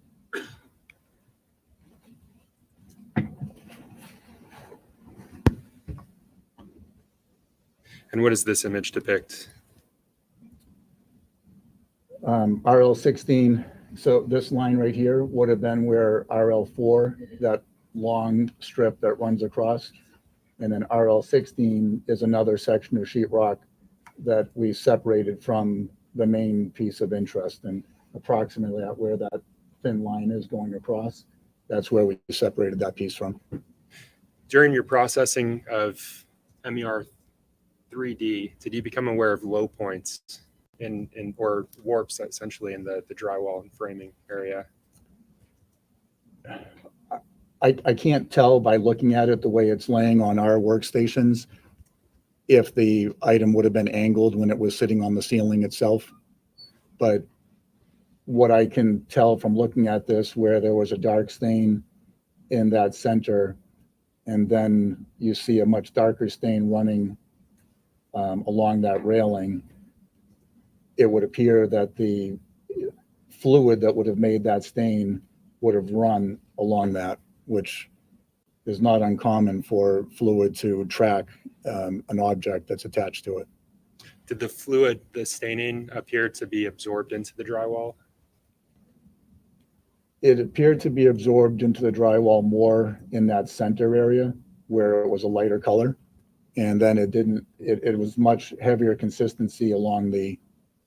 And what does this image depict? RL16, so this line right here would have been where RL4, that long strip that runs across, and then RL16 is another section of sheetrock that we separated from the main piece of interest, and approximately at where that thin line is going across, that's where we separated that piece from. During your processing of MER 3D, did you become aware of low points or warps essentially in the drywall and framing area? I can't tell by looking at it the way it's laying on our workstations if the item would have been angled when it was sitting on the ceiling itself. But what I can tell from looking at this, where there was a dark stain in that center, and then you see a much darker stain running along that railing, it would appear that the fluid that would have made that stain would have run along that, which is not uncommon for fluid to track an object that's attached to it. Did the fluid, the staining, appear to be absorbed into the drywall? It appeared to be absorbed into the drywall more in that center area where it was a lighter color. And then it didn't, it was much heavier consistency along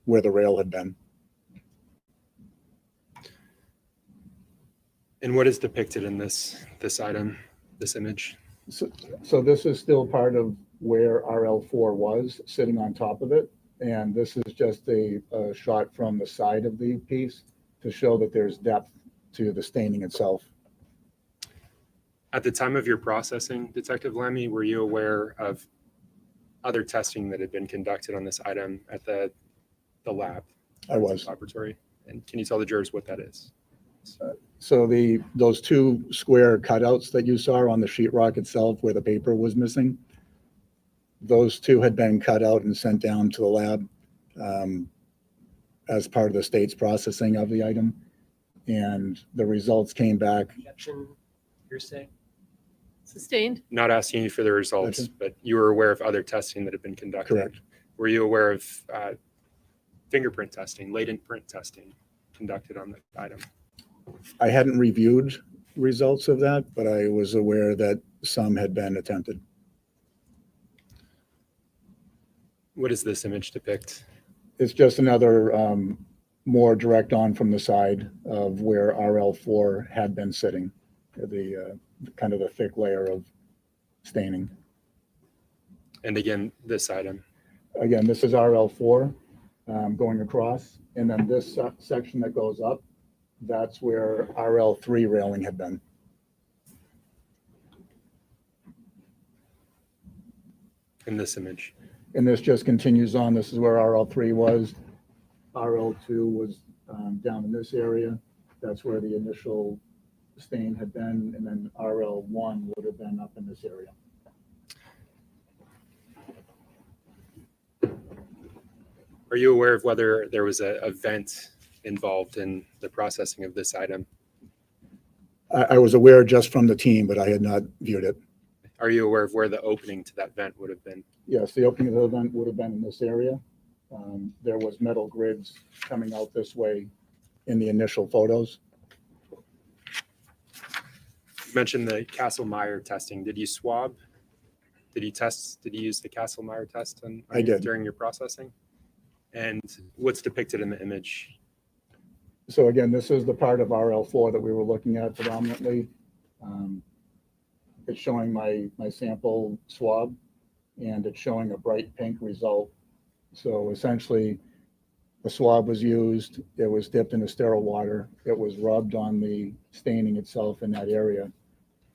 where the rail had been. And what is depicted in this item, this image? So this is still part of where RL4 was, sitting on top of it. And this is just a shot from the side of the piece to show that there's depth to the staining itself. At the time of your processing, Detective Lamy, were you aware of other testing that had been conducted on this item at the lab? I was. Laboratory. And can you tell the jurors what that is? So those two square cutouts that you saw on the sheetrock itself where the paper was missing, those two had been cut out and sent down to the lab as part of the state's processing of the item. And the results came back. Objection, you're saying? Sustained? Not asking you for the results, but you were aware of other testing that had been conducted. Correct. Were you aware of fingerprint testing, latent print testing conducted on the item? I hadn't reviewed results of that, but I was aware that some had been attempted. What does this image depict? It's just another more direct on from the side of where RL4 had been sitting, the kind of the thick layer of staining. And again, this item. Again, this is RL4 going across, and then this section that goes up, that's where RL3 railing had been. In this image. And this just continues on. This is where RL3 was. RL2 was down in this area. That's where the initial stain had been, and then RL1 would have been up in this area. Are you aware of whether there was a vent involved in the processing of this item? I was aware just from the team, but I had not viewed it. Are you aware of where the opening to that vent would have been? Yes, the opening of the vent would have been in this area. There was metal grids coming out this way in the initial photos. You mentioned the Kastle-Meyer testing. Did you swab? Did you test? Did you use the Kastle-Meyer test I did. during your processing? And what's depicted in the image? So again, this is the part of RL4 that we were looking at predominantly. It's showing my sample swab, and it's showing a bright pink result. So essentially, the swab was used, it was dipped into sterile water, it was rubbed on the staining itself in that area,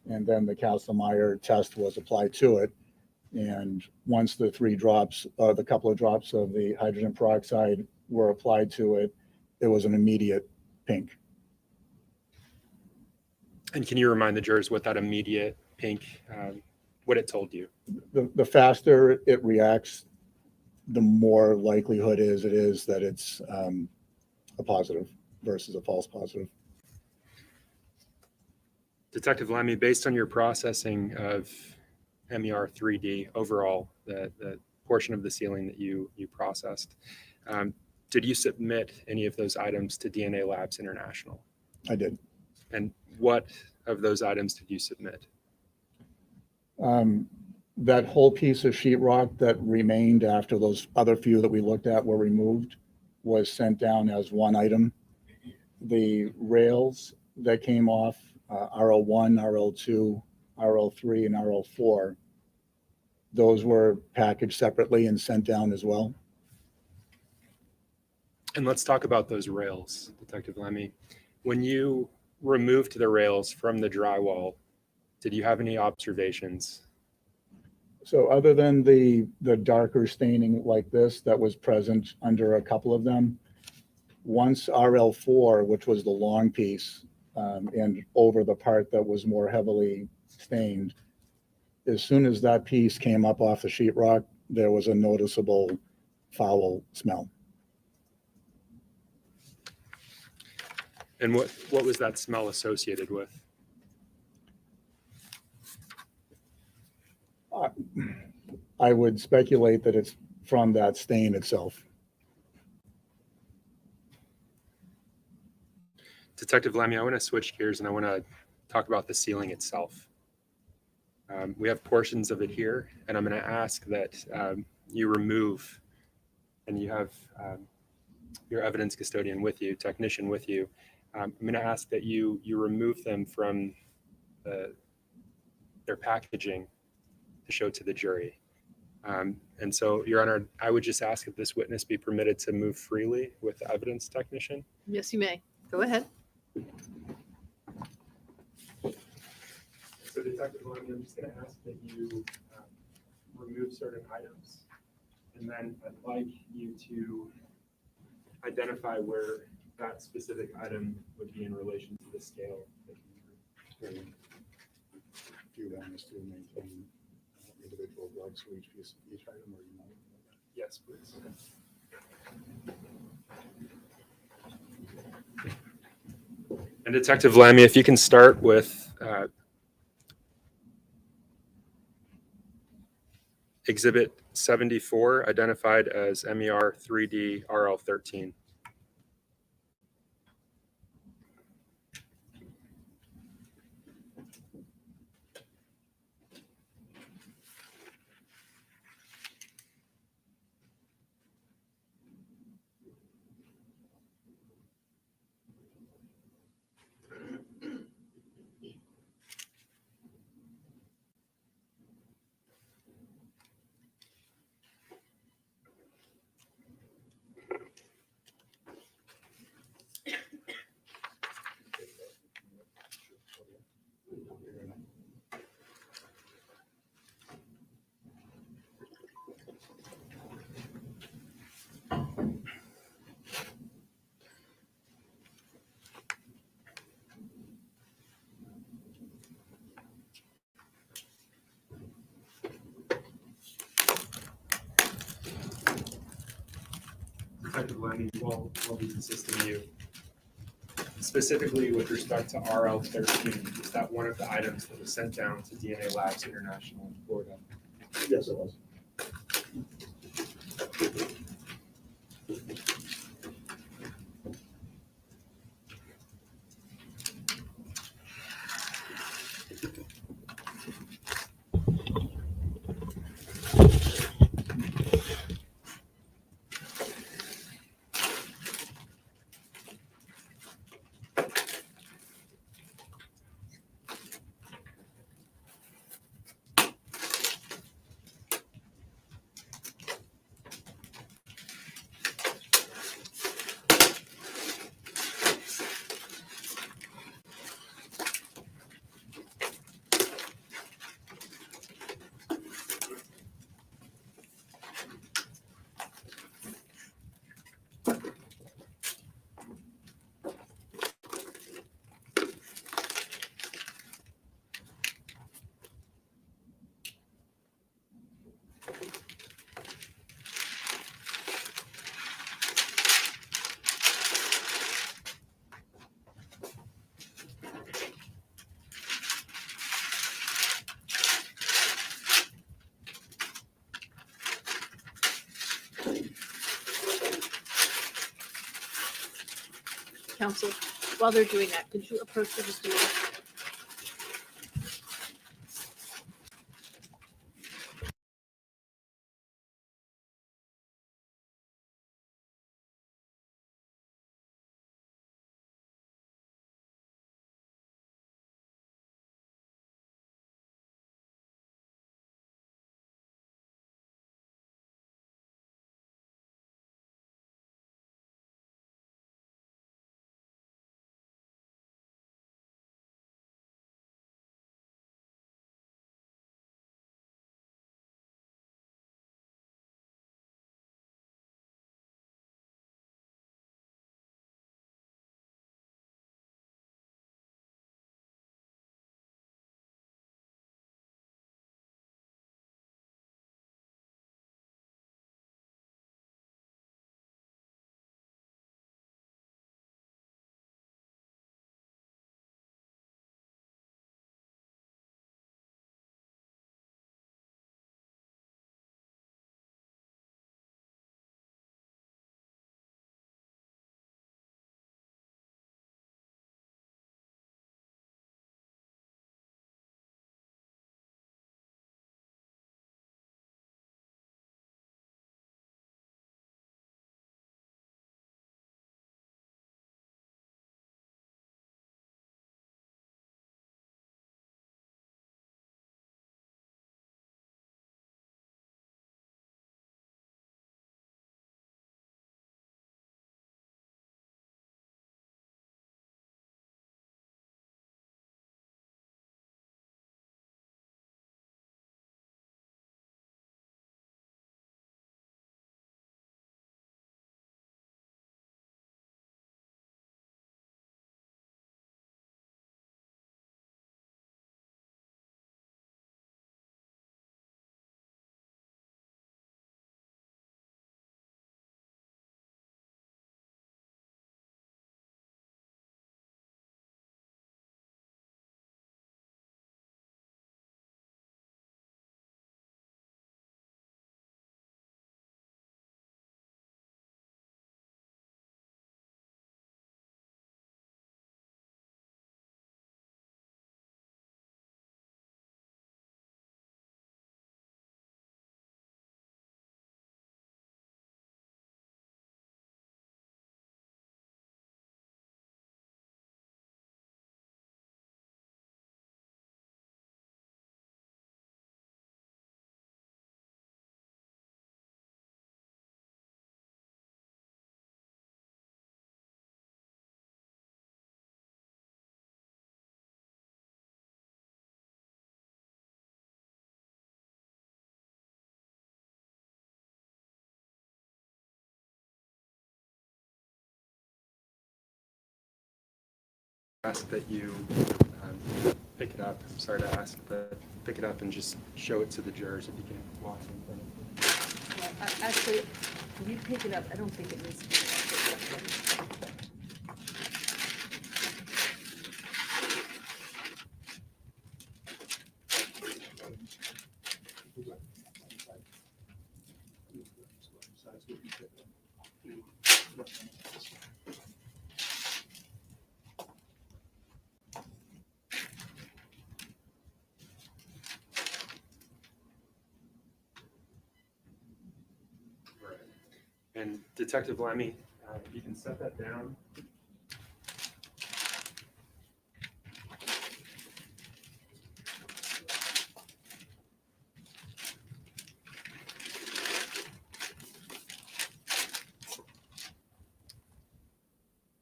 and then the Kastle-Meyer test was applied to it. And once the the couple of drops of the hydrogen peroxide were applied to it, it was an immediate pink. And can you remind the jurors what that immediate pink, what it told you? The faster it reacts, the more likelihood it is that it's a positive versus a false positive. Detective Lamy, based on your processing of MER 3D overall, the portion of the ceiling that you processed, did you submit any of those items to DNA Labs International? I did. And what of those items did you submit? That whole piece of sheetrock that remained after those other few that we looked at were removed was sent down as one item. The rails that came off, RL1, RL2, RL3, and RL4, those were packaged separately and sent down as well. And let's talk about those rails, Detective Lamy. When you removed the rails from the drywall, did you have any observations? So other than the darker staining like this that was present under a couple of them, once RL4, which was the long piece, and over the part that was more heavily stained, as soon as that piece came up off the sheetrock, there was a noticeable foul smell. And what was that smell associated with? I would speculate that it's from that stain itself. Detective Lamy, I want to switch gears and I want to talk about the ceiling itself. We have portions of it here, and I'm going to ask that you remove, and you have your evidence custodian with you, technician with you. I'm going to ask that you remove them from their packaging to show to the jury. And so, Your Honor, I would just ask that this witness be permitted to move freely with the evidence technician. Yes, you may. Go ahead. So, Detective Lamy, I'm just going to ask that you remove certain items, and then I'd like you to identify where that specific item would be in relation to the scale that you drew. Do you want us to maintain individual drugs for each piece, each item, or you know? Yes, please. And Detective Lamy, if you can start with Exhibit 74, identified as MER 3D RL13. Detective Lamy, will be assisting you. Specifically with respect to RL13, is that one of the items that was sent down to DNA Labs International in Florida? Yes, it was. Counsel, while they're doing that, could you approach the student? ask that you pick it up. I'm sorry to ask, but pick it up and just show it to the jurors if you can walk in front of them. Well, actually, if you pick it up, I don't think it needs to be. Right. And Detective Lamy, you can set that down.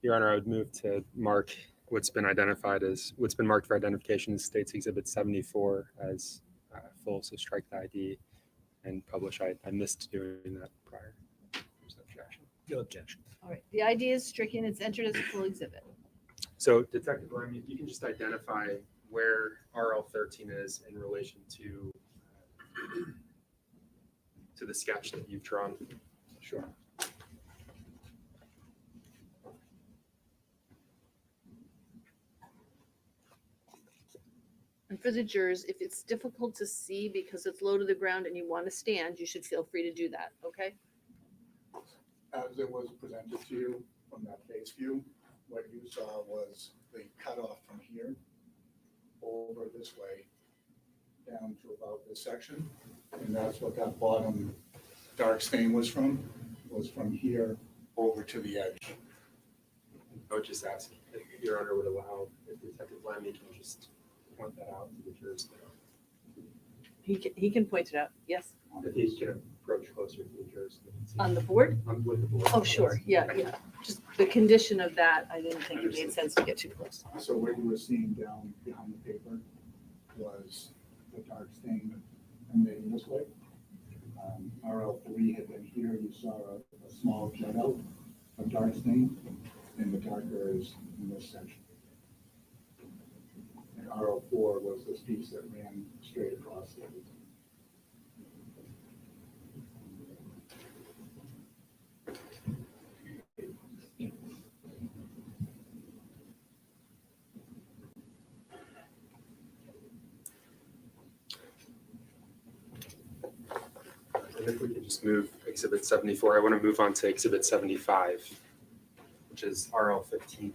Your Honor, I would move to mark what's been marked for identification as State's Exhibit 74 as full, so strike the ID and publish. I missed doing that prior. There's no objection. No objection. All right, the ID is stricken, it's entered as a full exhibit. So Detective Lamy, if you can just identify where RL13 is in relation to the sketch that you've drawn. Sure. And for the jurors, if it's difficult to see because it's low to the ground and you want to stand, you should feel free to do that, okay? As it was presented to you from that face view, what you saw was the cutoff from here over this way down to about this section. And that's what that bottom dark stain was from here over to the edge. I would just ask if Your Honor would allow, if Detective Lamy can just point that out to the jurors. He can point it out, yes. If he can approach closer to the jurors. On the board? With the board. Oh, sure, yeah. Just the condition of that, I didn't think it made sense to get too close. So what you were seeing down behind the paper was the dark stain emanating this way. RL3 had been here, you saw a small jet out of dark stain, and the darker is in this section. And RL4 was this piece that ran straight across it. And if we could just move Exhibit 74, I want to move on to Exhibit 75, which is RL15.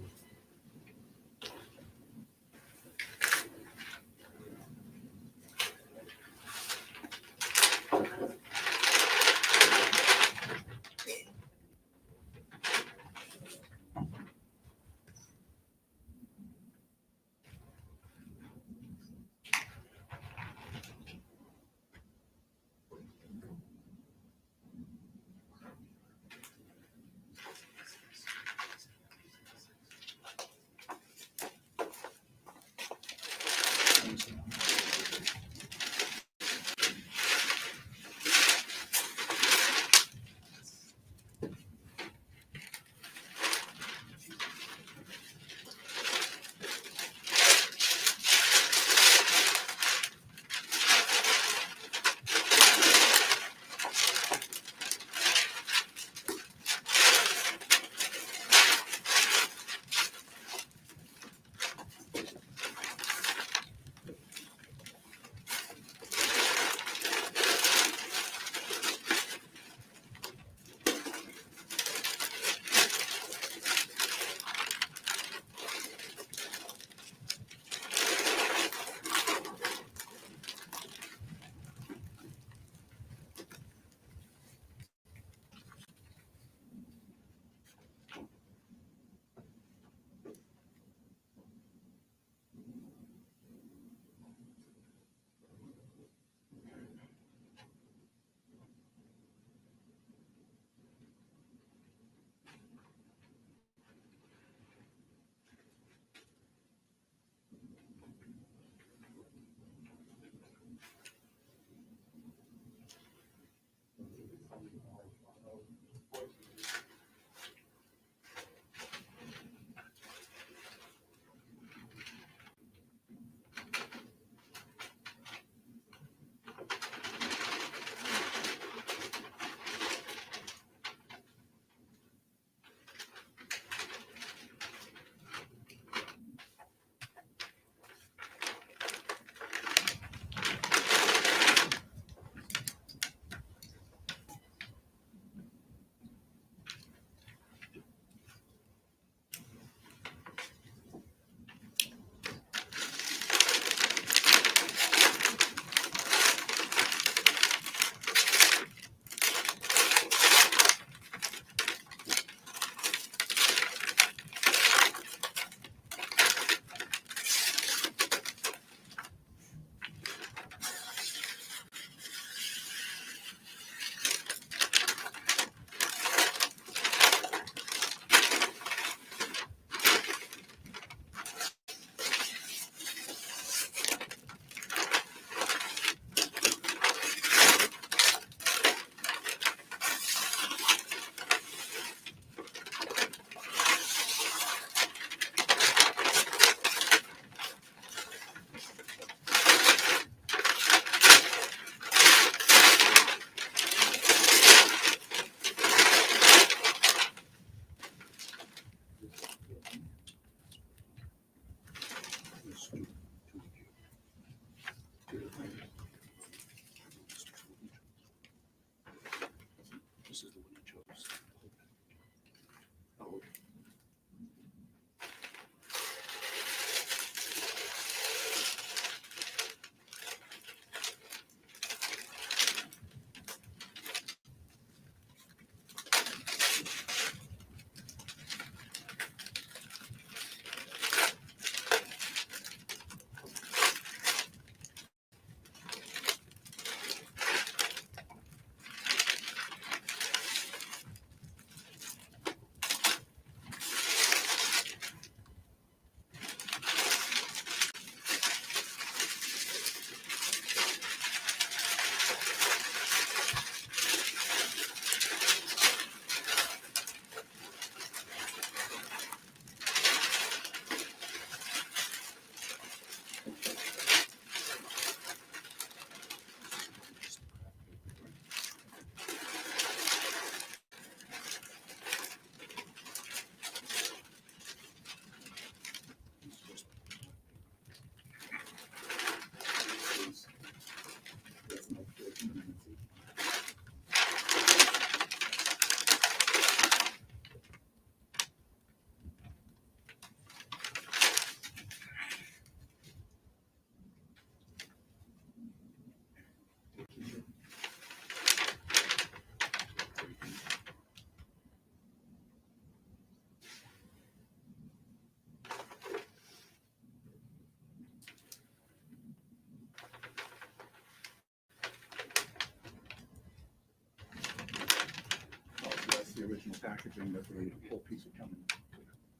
packaging that the whole piece would come in.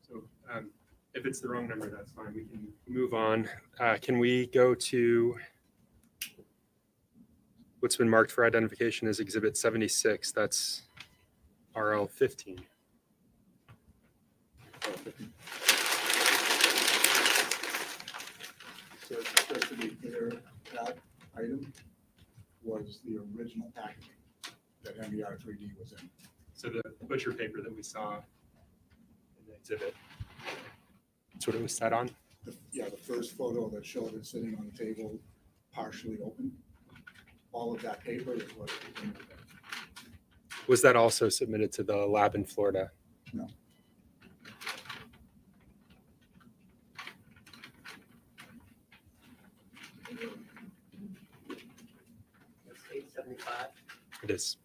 So if it's the wrong number, that's fine. We can move on. Can we go to what's been marked for identification as Exhibit 76? That's RL 15. So just to be clear, that item was the original packaging that MER 3D was in. So the butcher paper that we saw in the exhibit, that's what it was set on? Yeah, the first photo that showed it sitting on the table, partially open. All of that paper is what it came with. Was that also submitted to the lab in Florida? No. That's 875. It is.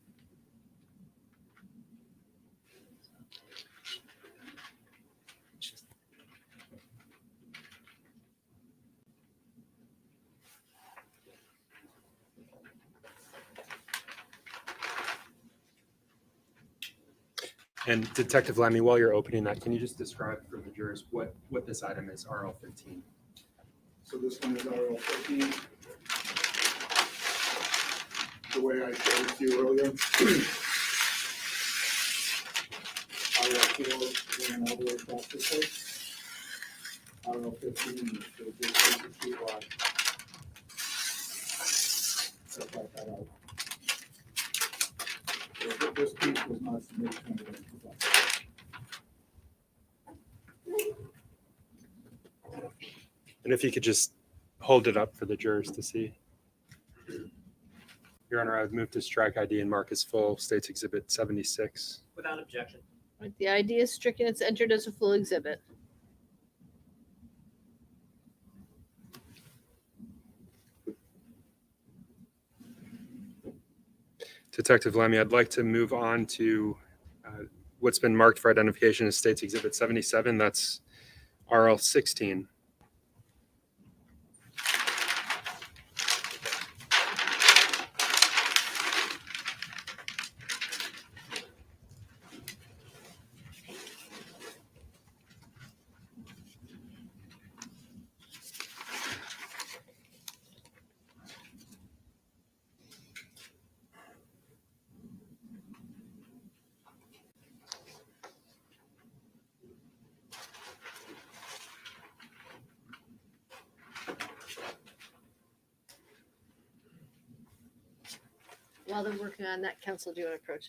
And Detective Lamy, while you're opening that, can you just describe for the jurors what this item is, RL 15? So this one is RL 15. The way I showed it to you earlier. RL 4 ran all the way across the place. RL 15 is the big piece of sheet rock. Just like that out. So this piece was not submitted to anyone. And if you could just hold it up for the jurors to see. Your Honor, I would move to strike ID and mark as full, States Exhibit 76. Without objection. Right, the ID is stricken, it's entered as a full exhibit. Detective Lamy, I'd like to move on to what's been marked for identification as States Exhibit 77. That's RL 16. While they're working on that, counsel, do you want to approach?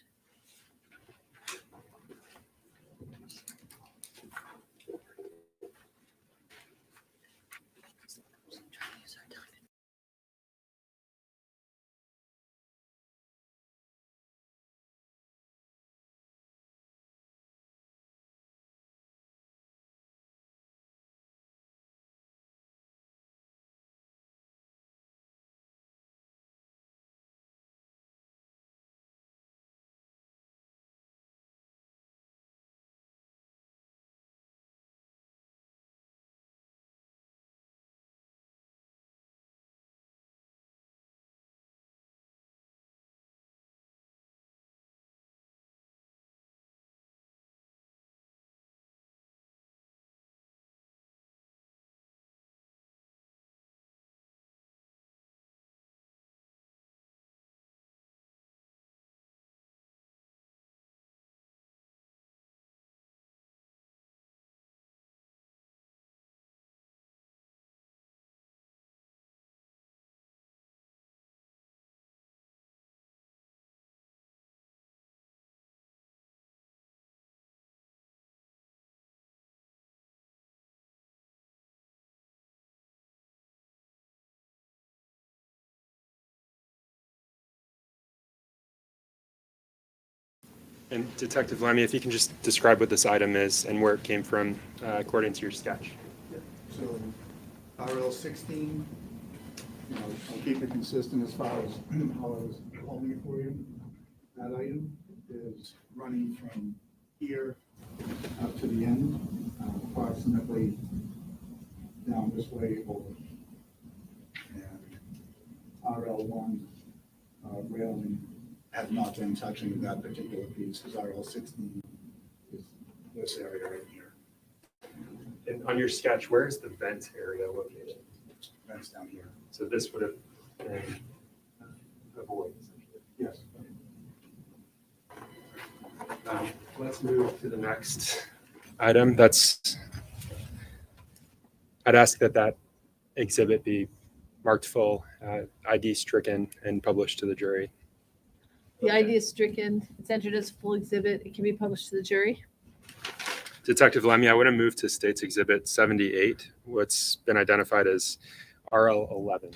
And Detective Lamy, if you can just describe what this item is and where it came from, according to your sketch. So RL 16, I'll keep it consistent as far as how I was holding it for you. That item is running from here up to the end, approximately down this way over. And RL1 railing has not been touching that particular piece, because RL 16 this area right here. And on your sketch, where's the vent area located? That's down here. So this would have been a void, essentially. Yes. Let's move to the next item. I'd ask that exhibit be marked full, ID stricken, and published to the jury. The ID is stricken. It's entered as a full exhibit. It can be published to the jury. Detective Lamy, I want to move to State's Exhibit 78, what's been identified as RL 11.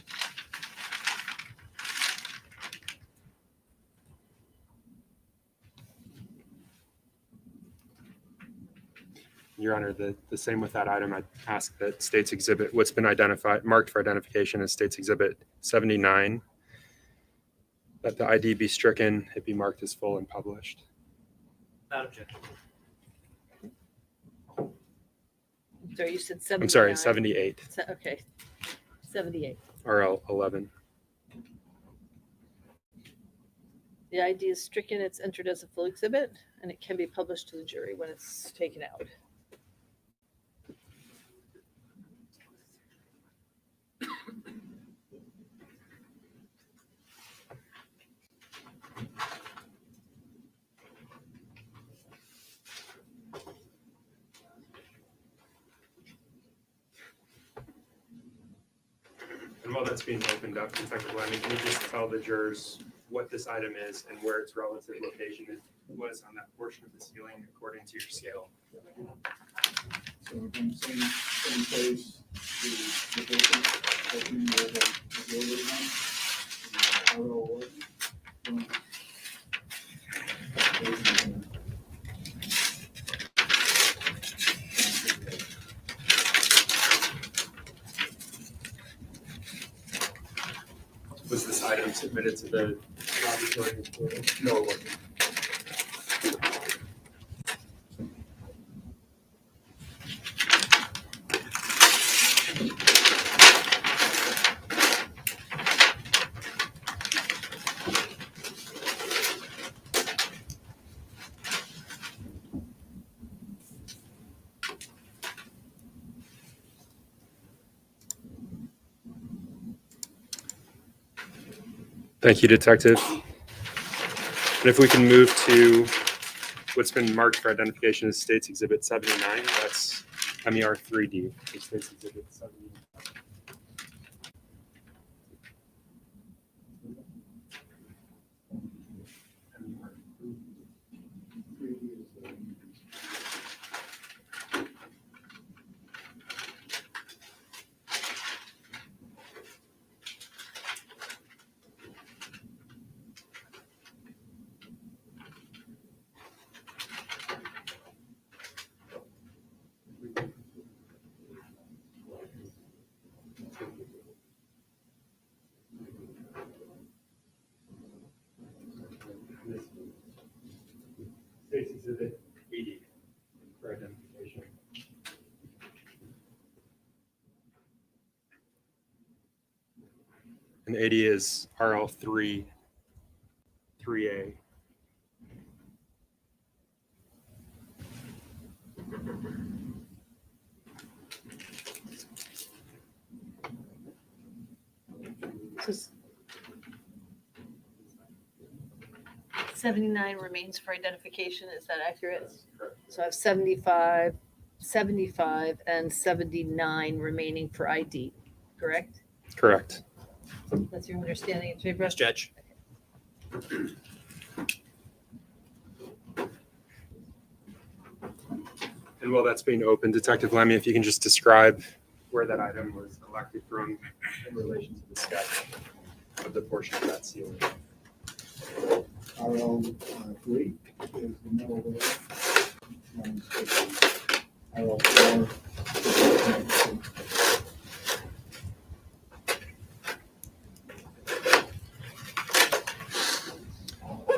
Your Honor, the same with that item. I'd ask that State's Exhibit, what's been identified, marked for identification as State's Exhibit 79, that the ID be stricken, it be marked as full and published. Without objection. Sorry, you said 79. I'm sorry, 78, Okay, 78. RL 11. The ID is stricken. It's entered as a full exhibit, and it can be published to the jury when it's taken out. And while that's being opened up, Detective Lamy, can you just tell the jurors what this item is and where its relative location was on that portion of the ceiling according to your scale? So we're going same place, the basic opening where the door is on. RO 11. Was this item submitted to the laboratory? No, it wasn't. Thank you, Detective. And if we can move to what's been marked for identification as State's Exhibit 79, that's MER 3D, State's Exhibit 79. State's Exhibit 80 for identification. And 80 is RL3 3A. So 79 remains for identification. Is that accurate? So I have 75, 75, and 79 remaining for ID, correct? Correct. That's your understanding, Attorney Brett? Yes, Judge. And while that's being open, Detective Lamy, if you can just describe where that item was collected from in relation to the sketch of the portion of that ceiling. RO 3 is the middle there. RO 4.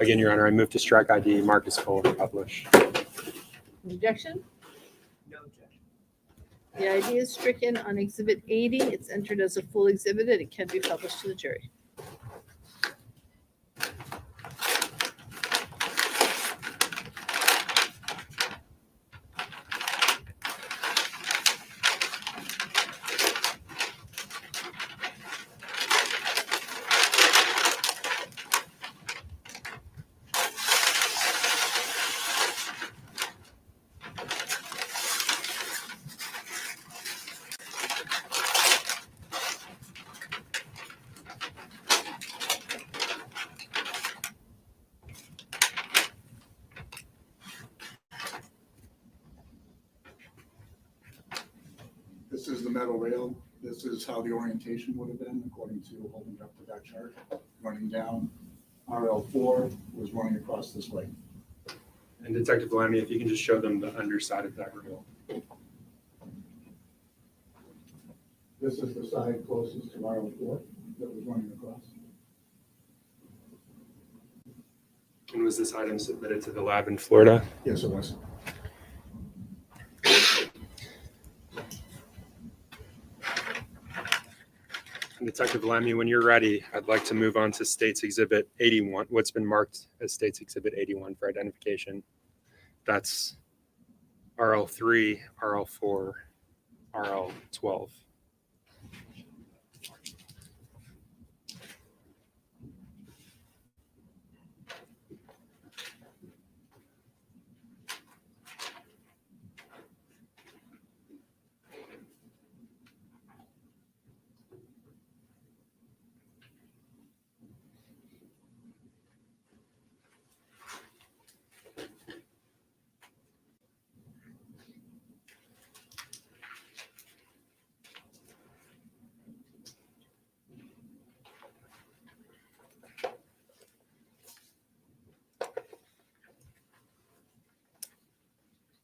Again, Your Honor, I move to strike ID, mark as full, and publish. Objection? No objection. The ID is stricken on Exhibit 80. It's entered as a full exhibit, and it can be published to the jury. is the metal rail. This is how the orientation would have been according to holding up to that chart. Running down, RL4 was running across this way. And Detective Lamy, if you can just show them the underside of that rail. This is the side closest to RL4 that was running across. And was this item submitted to the lab in Florida? Yes, it was. And Detective Lamy, when you're ready, I'd like to move on to State's Exhibit 81, what's been marked as State's Exhibit 81 for identification. That's RL3, RL4, RL12.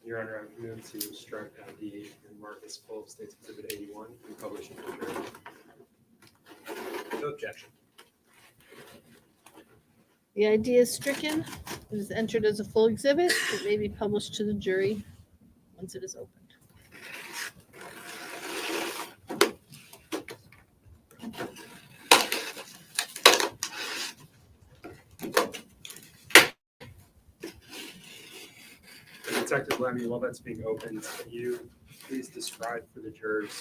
Your Honor, I move to strike ID and mark as full of State's Exhibit 81 and publish it for jury. No objection. The idea is stricken. It is entered as a full exhibit. It may be published to the jury once it is opened. Detective Lamy, while that's being opened, can you please describe for the jurors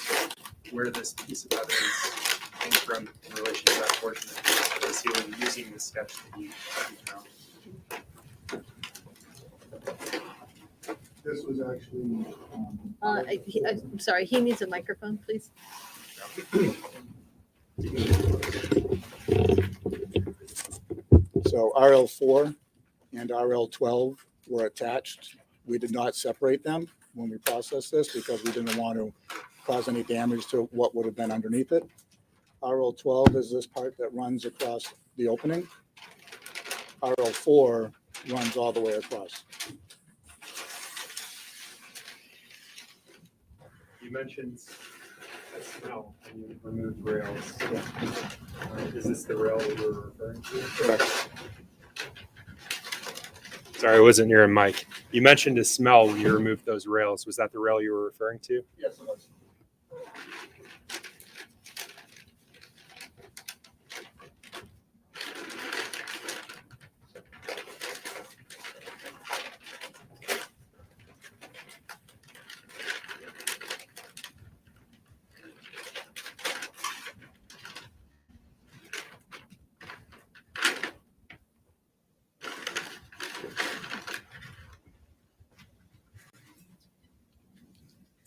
where this piece of evidence came from in relation to that portion of the ceiling using the sketch that you found? This was actually. I'm sorry, he needs a microphone, please. So RL4 and RL12 were attached. We did not separate them when we processed this because we didn't want to cause any damage to what would have been underneath it. RL12 is this part that runs across the opening. RL4 runs all the way across. You mentioned a smell and you removed rails. Is this the rail that you're referring to? Correct. Sorry, I wasn't near a mic. You mentioned a smell when you removed those rails. Was that the rail you were referring to? Yes, it was.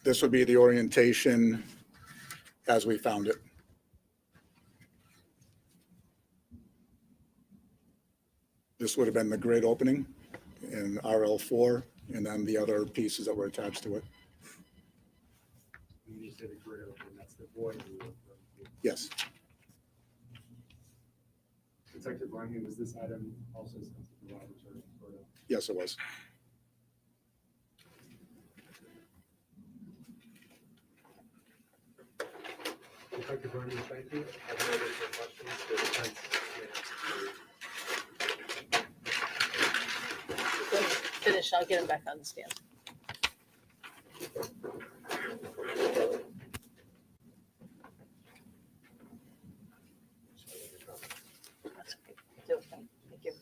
This would be the orientation as we found it. This would have been the grid opening in RL4 and then the other pieces that were attached to it. When you say the grid opening, that's the void you were referring to. Yes. Detective Lamy, was this item also sent to the laboratory in Florida? Yes, it was. Detective Lamy, thank you. I have no additional questions. The defense may ask you. Finish, I'll get him back on the stand. That's okay. It's okay. Thank you.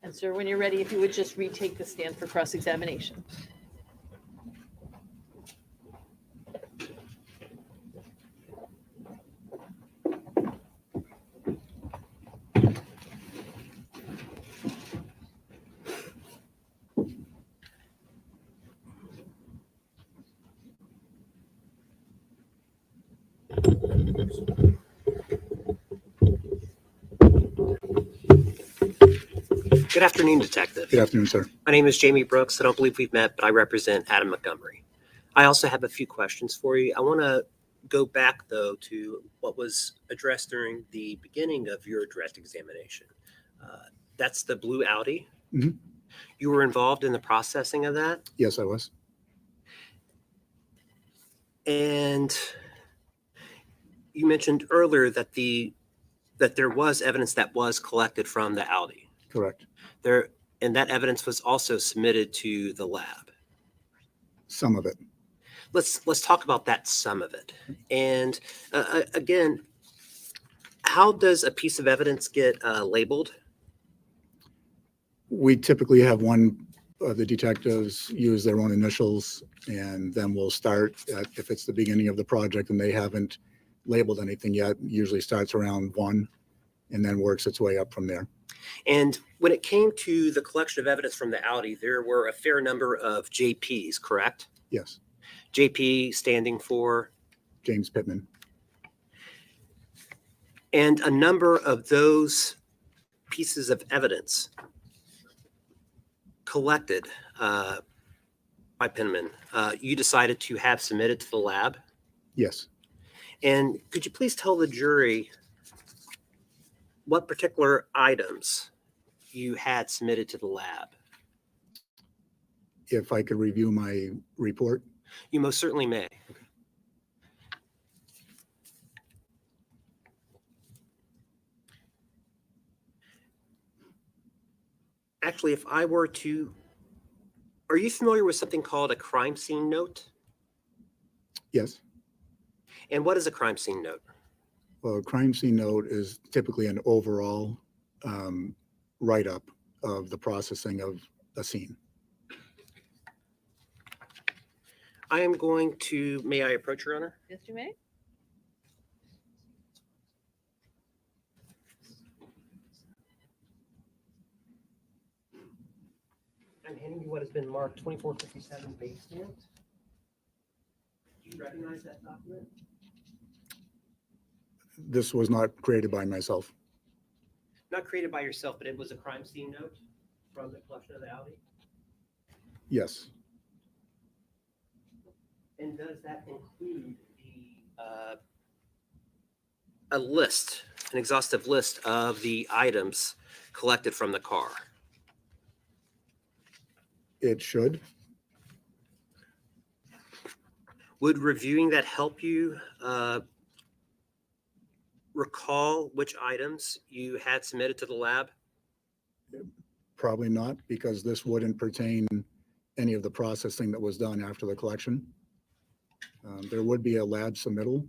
And sir, when you're ready, if you would just retake the stand for cross-examination. Good afternoon, Detective. Good afternoon, sir. My name is Jamie Brooks. I don't believe we've met, but I represent Adam Montgomery. I also have a few questions for you. I want to go back, though, to what was addressed during the beginning of your direct examination. That's the blue Audi. Mhm. You were involved in the processing of that? Yes, I was. And you mentioned earlier that there was evidence that was collected from the Audi. Correct. And that evidence was also submitted to the lab. Some of it. Let's talk about that, some of it. And again, how does a piece of evidence get labeled? We typically have one of the detectives use their own initials, and then we'll start if it's the beginning of the project and they haven't labeled anything yet, usually starts around 1 and then works its way up from there. And when it came to the collection of evidence from the Audi, there were a fair number of JPs, correct? Yes, JP standing for? James Pittman. And a number of those pieces of evidence collected by Penman, you decided to have submitted to the lab. Yes. And could you please tell the jury what particular items you had submitted to the lab? If I could review my report. You most certainly may. Actually, if I were to, are you familiar with something called a crime scene note? Yes. And what is a crime scene note? Well, a crime scene note is typically an overall write-up of the processing of a scene. I am going to, may I approach, Your Honor? Yes, you may. I'm handing you what has been marked 2457 base stamp. Do you recognize that document? This was not created by myself. Not created by yourself, but it was a crime scene note from the collection of the Audi. Yes. And does that include a list, an exhaustive list of the items collected from the car? It should. Would reviewing that help you recall which items you had submitted to the lab? Probably not, because this wouldn't pertain any of the processing that was done after the collection. There would be a lab submittal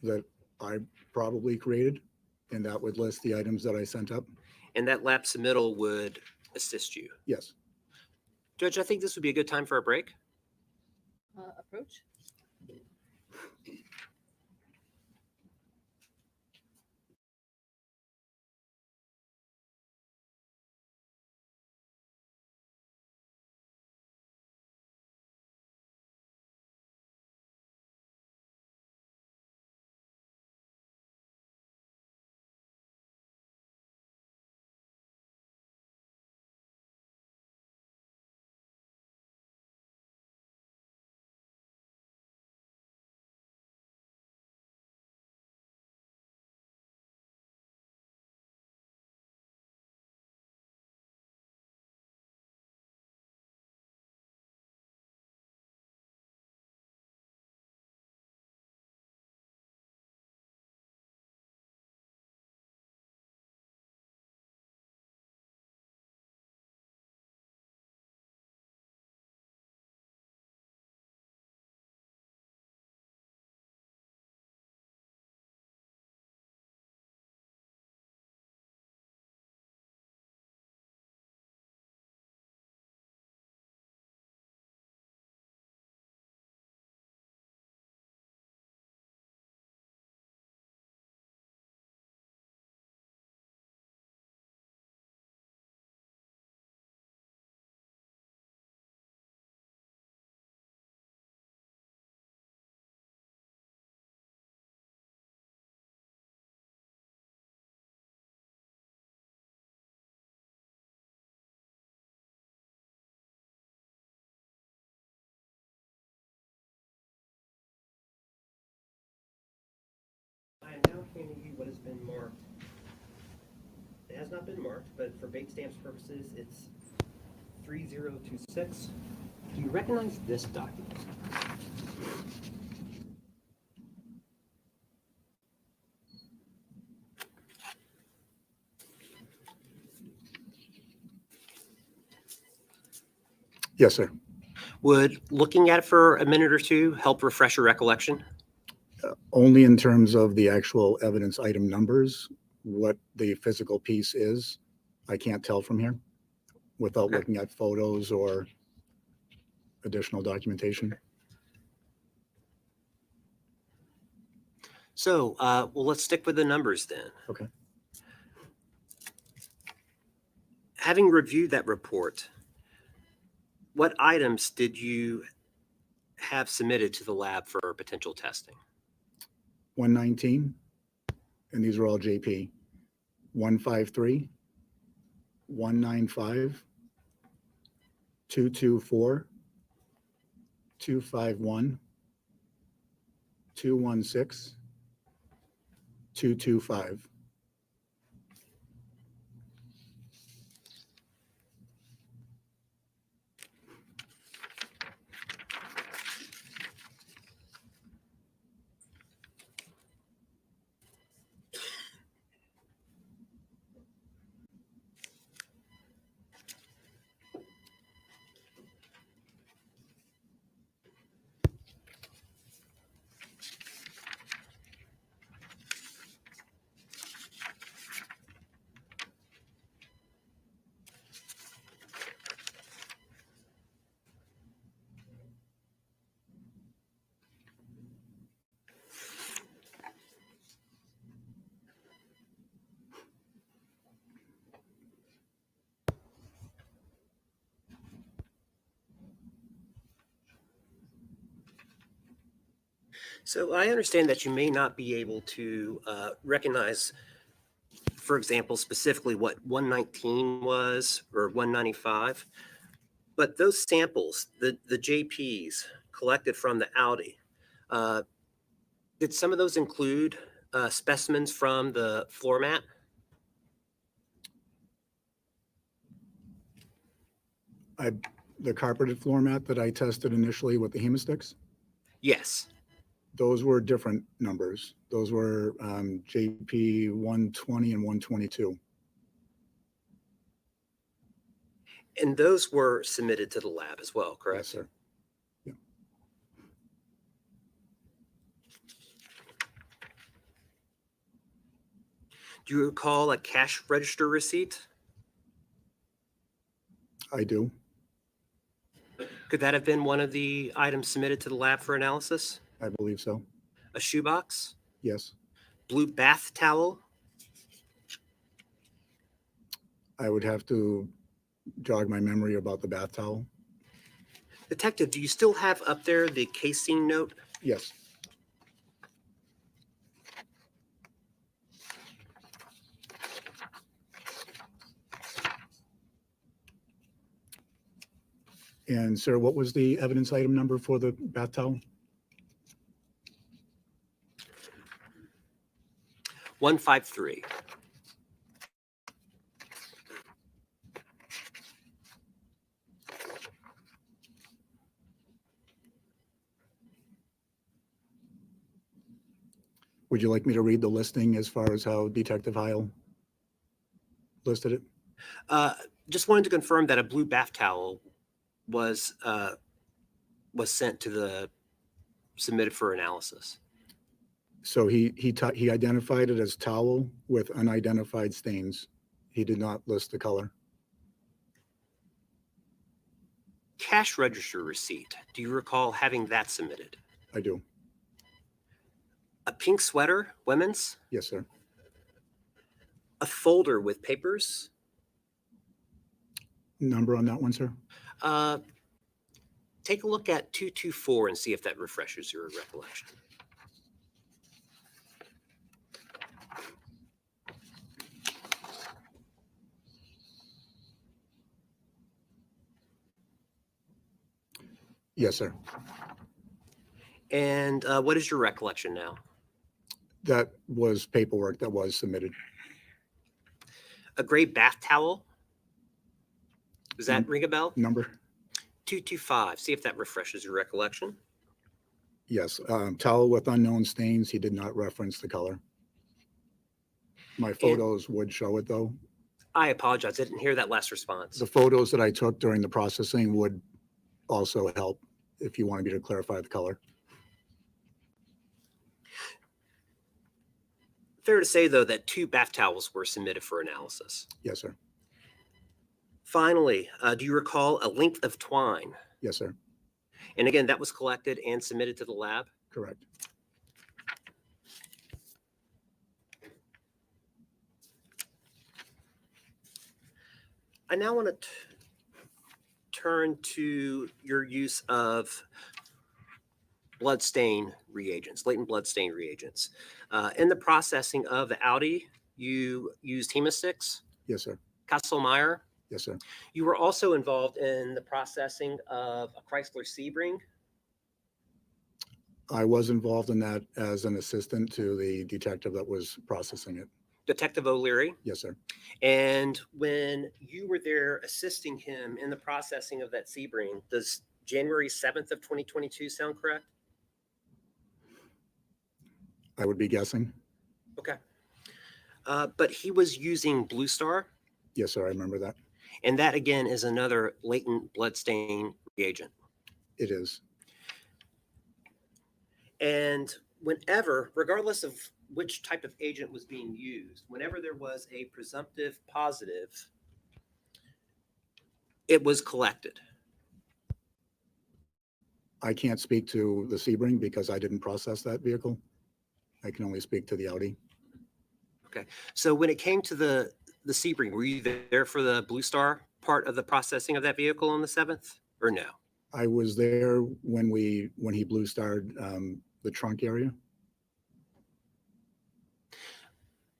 that I probably created, and that would list the items that I sent up. And that lab submittal would assist you. Yes. Judge, I think this would be a good time for a break. Approach. explain to you what has been marked? It has not been marked, but for bait stamps purposes, it's 3026. Do you recognize this document? Yes, sir. Would looking at it for a minute or two help refresh your recollection? Only in terms of the actual evidence item numbers, what the physical piece is, I can't tell from here without Okay. looking at photos or additional documentation. So, well, let's stick with the numbers then. Okay. Having reviewed that report, what items did you have submitted to the lab for potential testing? 119, and these are all JP. 153, 195, 224, 251, 216, 225. So I understand that you may not be able to recognize, for example, specifically what 119 was or 195, but those samples, the JPs collected from the Audi, did some of those include specimens from the floor mat? The carpeted floor mat that I tested initially with the hemosticks, Yes. those were different numbers. Those were JP 120 and 122. And those were submitted to the lab as well, Yes, correct? sir. Yeah. Do you recall a cash register receipt? I do. Could that have been one of the items submitted to the lab for analysis? I believe so. A shoebox? Yes. Blue bath towel? I would have to jog my memory about the bath towel. Detective, do you still have up there the casing note? Yes. And sir, what was the evidence item number for the bath towel? 153. Would you like me to read the listing as far as how Detective Heil listed it? Just wanted to confirm that a blue bath towel was sent to the submitted for analysis. So he identified it as towel with unidentified stains. He did not list the color. Cash register receipt. Do you recall having that submitted? I do. A pink sweater, women's? Yes, sir. A folder with papers? Number on that one, sir? Take a look at 224 and see if that refreshes your recollection. Yes, sir. And what is your recollection now? That was paperwork that was submitted. A gray bath towel. Does that ring a bell? Number? 225. See if that refreshes your recollection. Yes. Towel with unknown stains. He did not reference the color. My photos would show it though. I apologize. I didn't hear that last response. The photos that I took during the processing would also help if you wanted me to clarify the color. Fair to say, though, that 2 bath towels were submitted for analysis. Yes, sir. Finally, do you recall a length of twine? Yes, sir. And again, that was collected and submitted to the lab? Correct. I now want to turn to your use of blood stain reagents, latent blood stain reagents. In the processing of the Audi, you used Hemostix, Yes, sir. Kasselmeyer. Yes, sir. You were also involved in the processing of a Chrysler Sebring. I was involved in that as an assistant to the detective that was processing it. Detective O'Leary. Yes, sir. And when you were there assisting him in the processing of that Sebring, does January 7th of 2022 sound correct? I would be guessing. Okay. But he was using Blue Star, Yes, sir. I remember that. and that again is another latent blood stain reagent. It is. And whenever, regardless of which type of agent was being used, whenever there was a presumptive positive, it was collected. I can't speak to the Sebring because I didn't process that vehicle. I can only speak to the Audi. Okay. So when it came to the Sebring, were you there for the Blue Star part of the processing of that vehicle on the 7th or no? I was there when he blue starred the trunk area.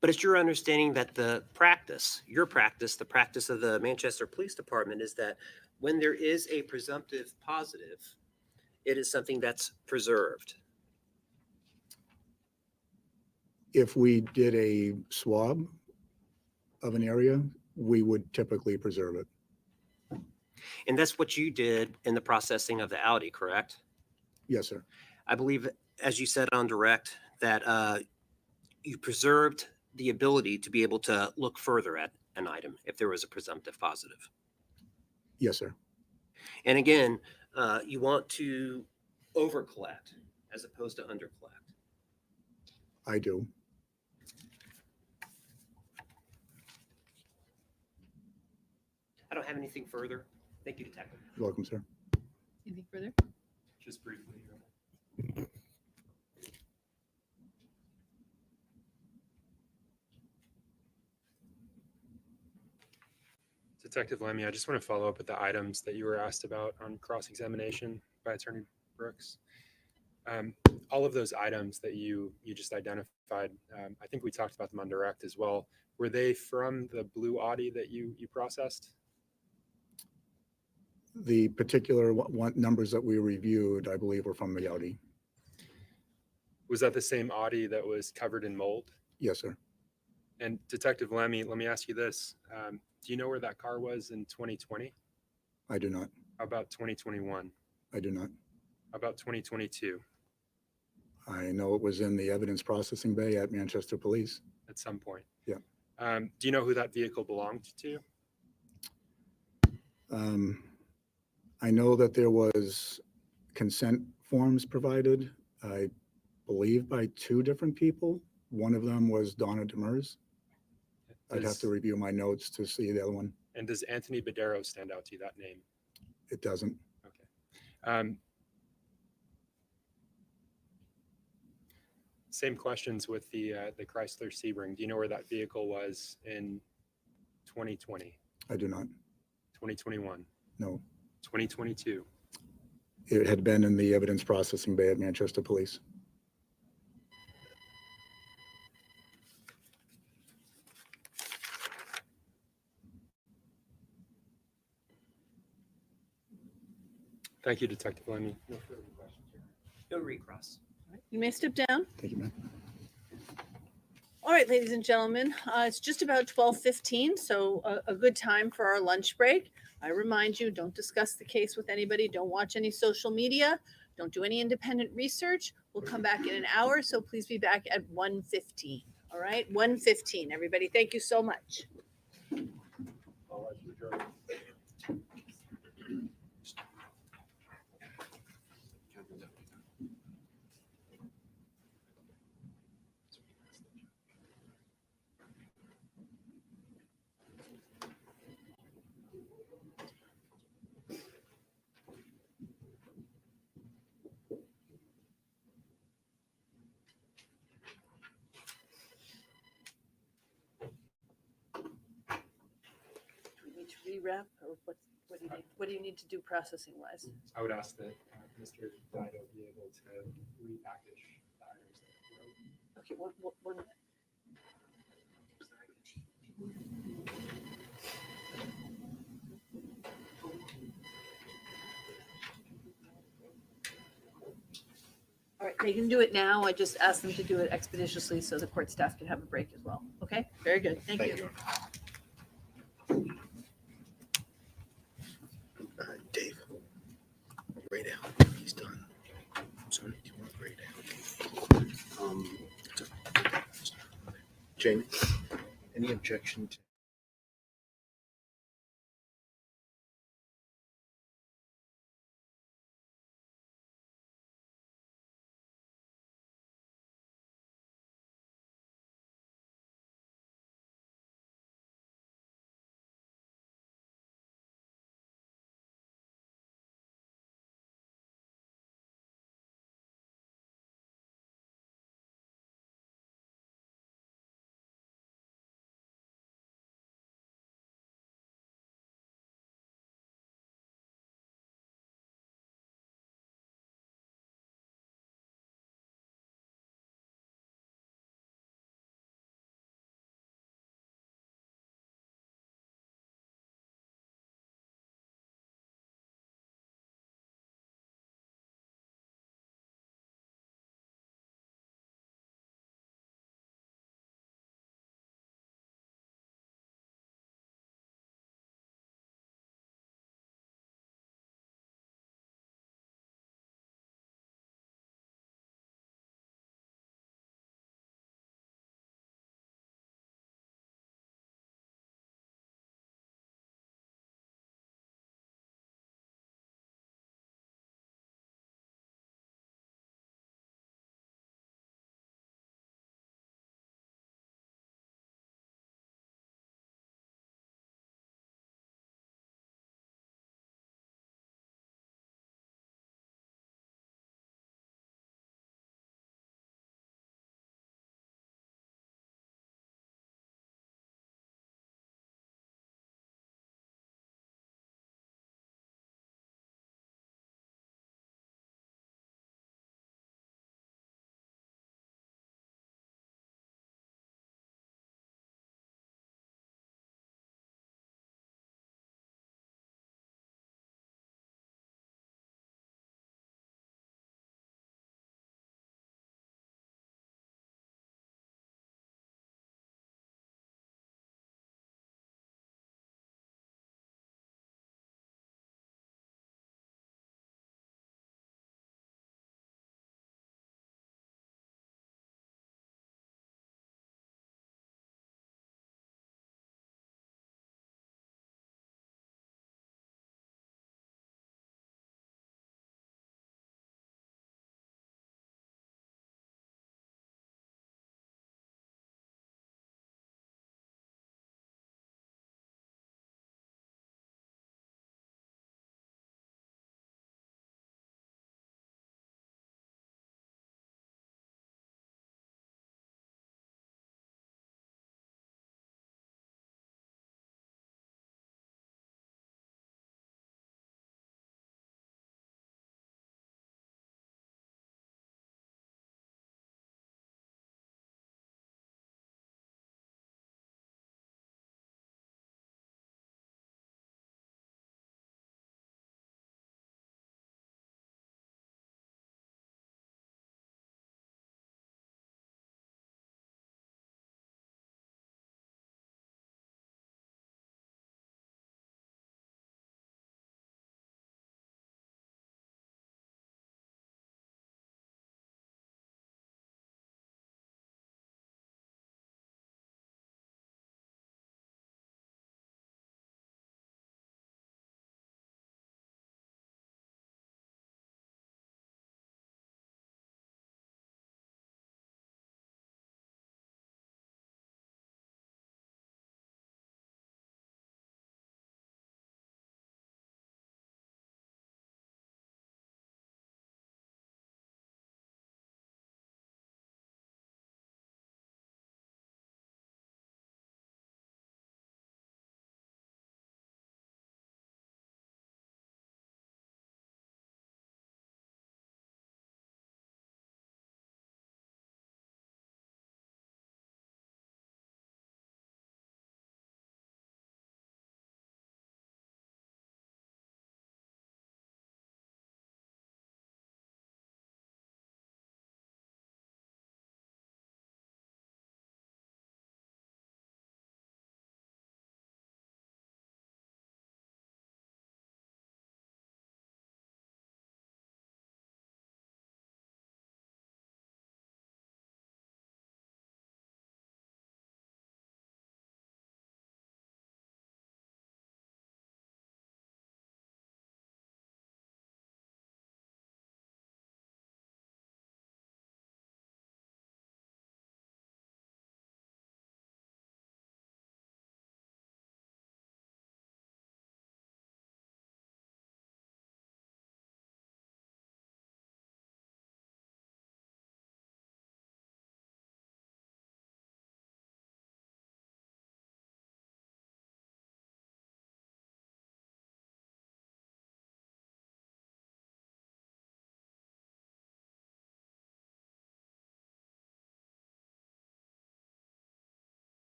But it's your understanding that the practice, the practice of the Manchester Police Department is that when there is a presumptive positive, it is something that's preserved. If we did a swab of an area, we would typically preserve it. And that's what you did in the processing of the Audi, correct? Yes, sir. I believe, as you said on direct, that you preserved the ability to be able to look further at an item if there was a presumptive positive. Yes, sir. And again, you want to over collect as opposed to under collect. I do. I don't have anything further. Thank you, Detective. You're welcome, sir. Anything further? Just briefly. Detective Lamy, I just want to follow up with the items that you were asked about on cross-examination by Attorney Brooks. All of those items that you just identified, I think we talked about them on direct as well. Were they from the blue Audi that you processed? The particular numbers that we reviewed, I believe, were from the Audi. Was that the same Audi that was covered in mold? Yes, sir. And Detective Lamy, let me ask you this. Do you know where that car was in 2020? I do not. How about 2021? I do not. How about 2022? I know it was in the evidence processing bay at Manchester Police. At some point? Yeah. Do you know who that vehicle belonged to? I know that there was consent forms provided, I believe by 2 different people. One of them was Donna Demers. I'd have to review my notes to see the other one. And does Anthony Badero stand out to you, that name? It doesn't. Okay. Same questions with the Chrysler Sebring. Do you know where that vehicle was in 2020? I do not. 2021? No. 2022? It had been in the evidence processing bay at Manchester Police. Thank you, Detective Lamy. No further questions here. No recross. You may step down. Thank you, ma'am. All right, ladies and gentlemen, it's just about 12:15, so a good time for our lunch break. I remind you, don't discuss the case with anybody. Don't watch any social media. Don't do any independent research. We'll come back in an hour, so please be back at 1:15. All right, 1:15, everybody. Thank you so much. All rise for the jury. Do we need to rewrap, or what do you need to do processing wise? I would ask that Mr. Dido be able to repackage the items that he wrote. Okay, one minute. All right, they can do it now. I just asked them to do it expeditiously so the court staff can have a break as well. Okay, very good. Thank you. Dave, gray down. He's done. Sorry, do you want gray down? Jamie, any objection to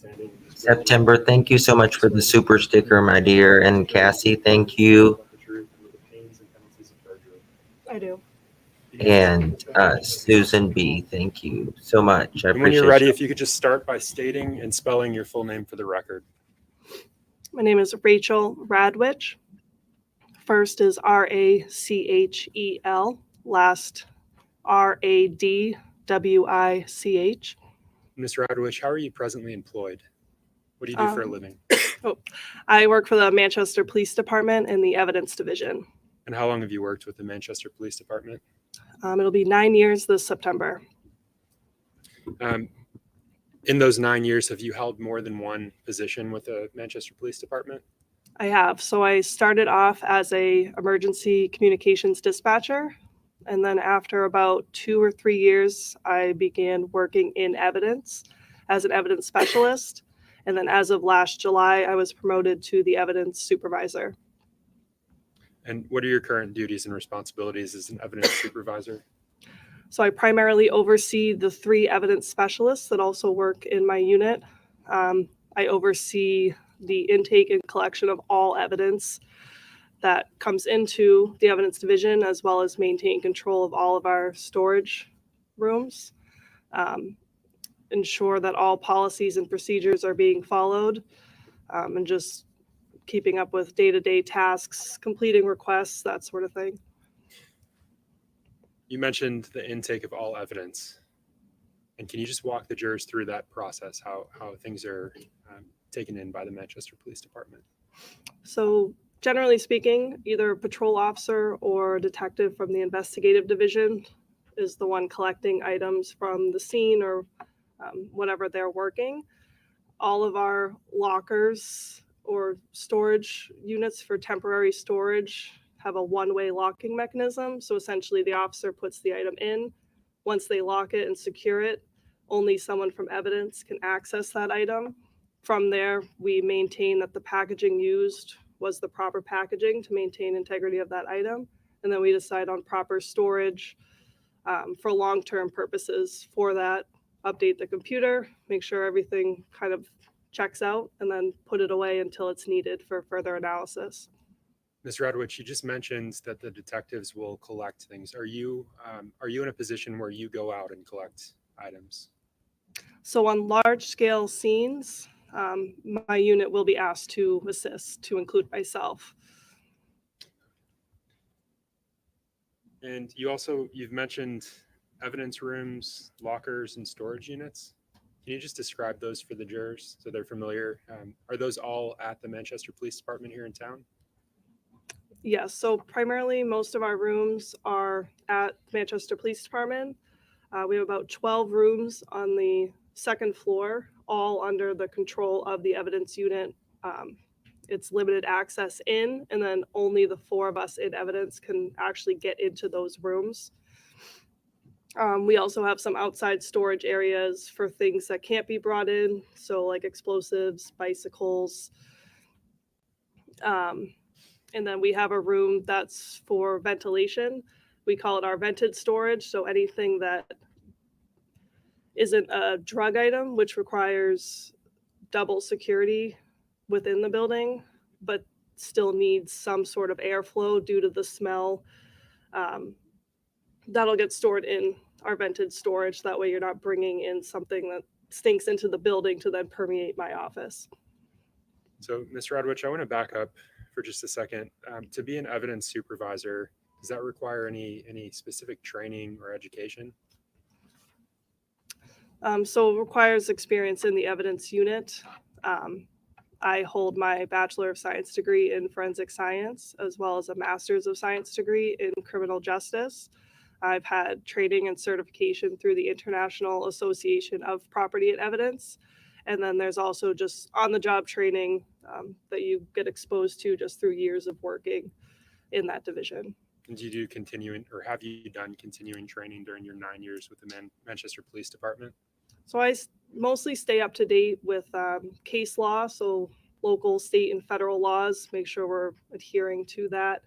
outstanding. September, thank you so much for the super sticker, my dear. And Cassie, thank you. I do. And Susan B, thank you so much. I And when appreciate you're ready, you. if you could just start by stating and spelling your full name for the record. My name is Rachel Radwich. First is Rachel, last Radwich. Ms. Radwich, how are you presently employed? What do you do for a living? I work for the Manchester Police Department in the Evidence Division. And how long have you worked with the Manchester Police Department? It'll be 9 years this September. In those 9 years, have you held more than one position with the Manchester Police Department? I have. So I started off as a emergency communications dispatcher. And then after about 2 or 3 years, I began working in evidence as an evidence specialist. And then as of last July, I was promoted to the evidence supervisor. And what are your current duties and responsibilities as an evidence supervisor? So I primarily oversee the 3 evidence specialists that also work in my unit. I oversee the intake and collection of all evidence that comes into the evidence division, as well as maintain control of all of our storage rooms. Ensure that all policies and procedures are being followed, and just keeping up with day-to-day tasks, completing requests, that sort of thing. You mentioned the intake of all evidence. And can you just walk the jurors through that process, how things are taken in by the Manchester Police Department? So generally speaking, either a patrol officer or a detective from the investigative division is the one collecting items from the scene or whatever they're working. All of our lockers or storage units for temporary storage have a one-way locking mechanism. So essentially the officer puts the item in. Once they lock it and secure it, only someone from evidence can access that item. From there, we maintain that the packaging used was the proper packaging to maintain integrity of that item. And then we decide on proper storage for long-term purposes for that, update the computer, make sure everything kind of checks out, and then put it away until it's needed for further analysis. Ms. Radwich, you just mentioned that the detectives will collect things. Are you in a position where you go out and collect items? So on large-scale scenes, my unit will be asked to assist, to include myself. And you've mentioned evidence rooms, lockers, and storage units. Can you just describe those for the jurors so they're familiar? Are those all at the Manchester Police Department here in town? Yes, so primarily most of our rooms are at Manchester Police Department. We have about 12 rooms on the second floor, all under the control of the evidence unit. It's limited access in, and then only the 4 of us in evidence can actually get into those rooms. We also have some outside storage areas for things that can't be brought in, so like explosives, bicycles. And then we have a room that's for ventilation. We call it our vented storage, so anything that isn't a drug item, which requires double security within the building, but still needs some sort of airflow due to the smell. That'll get stored in our vented storage. That way you're not bringing in something that stinks into the building to then permeate my office. So, Ms. Radwich, I want to back up for just a second. To be an evidence supervisor, does that require any specific training or education? So it requires experience in the evidence unit. I hold my Bachelor of Science degree in Forensic Science, as well as a Master's of Science degree in Criminal Justice. I've had training and certification through the International Association of Property and Evidence. And then there's also just on-the-job training that you get exposed to just through years of working in that division. And do you do continuing, or have you done continuing training during your 9 years with the Manchester Police Department? So I mostly stay up to date with case law, so local, state, and federal laws, make sure we're adhering to that.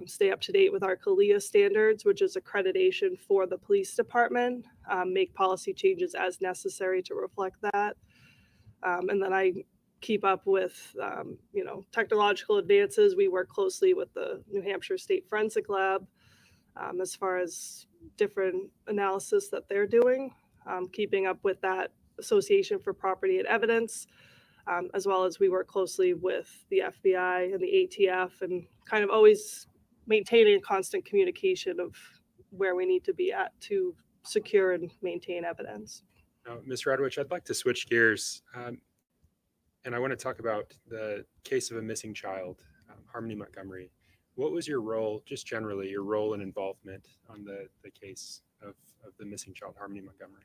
Stay up to date with our CALIA standards, which is accreditation for the police department, make policy changes as necessary to reflect that. And then I keep up with, technological advances. We work closely with the New Hampshire State Forensic Lab as far as different analysis that they're doing, keeping up with that Association for Property and Evidence, as well as we work closely with the FBI and the ATF, and kind of always maintaining a constant communication of where we need to be at to secure and maintain evidence. Now, Ms. Radwich, I'd like to switch gears, and I want to talk about the case of a missing child, Harmony Montgomery. What was your role, just generally, your role and involvement on the case of the missing child, Harmony Montgomery?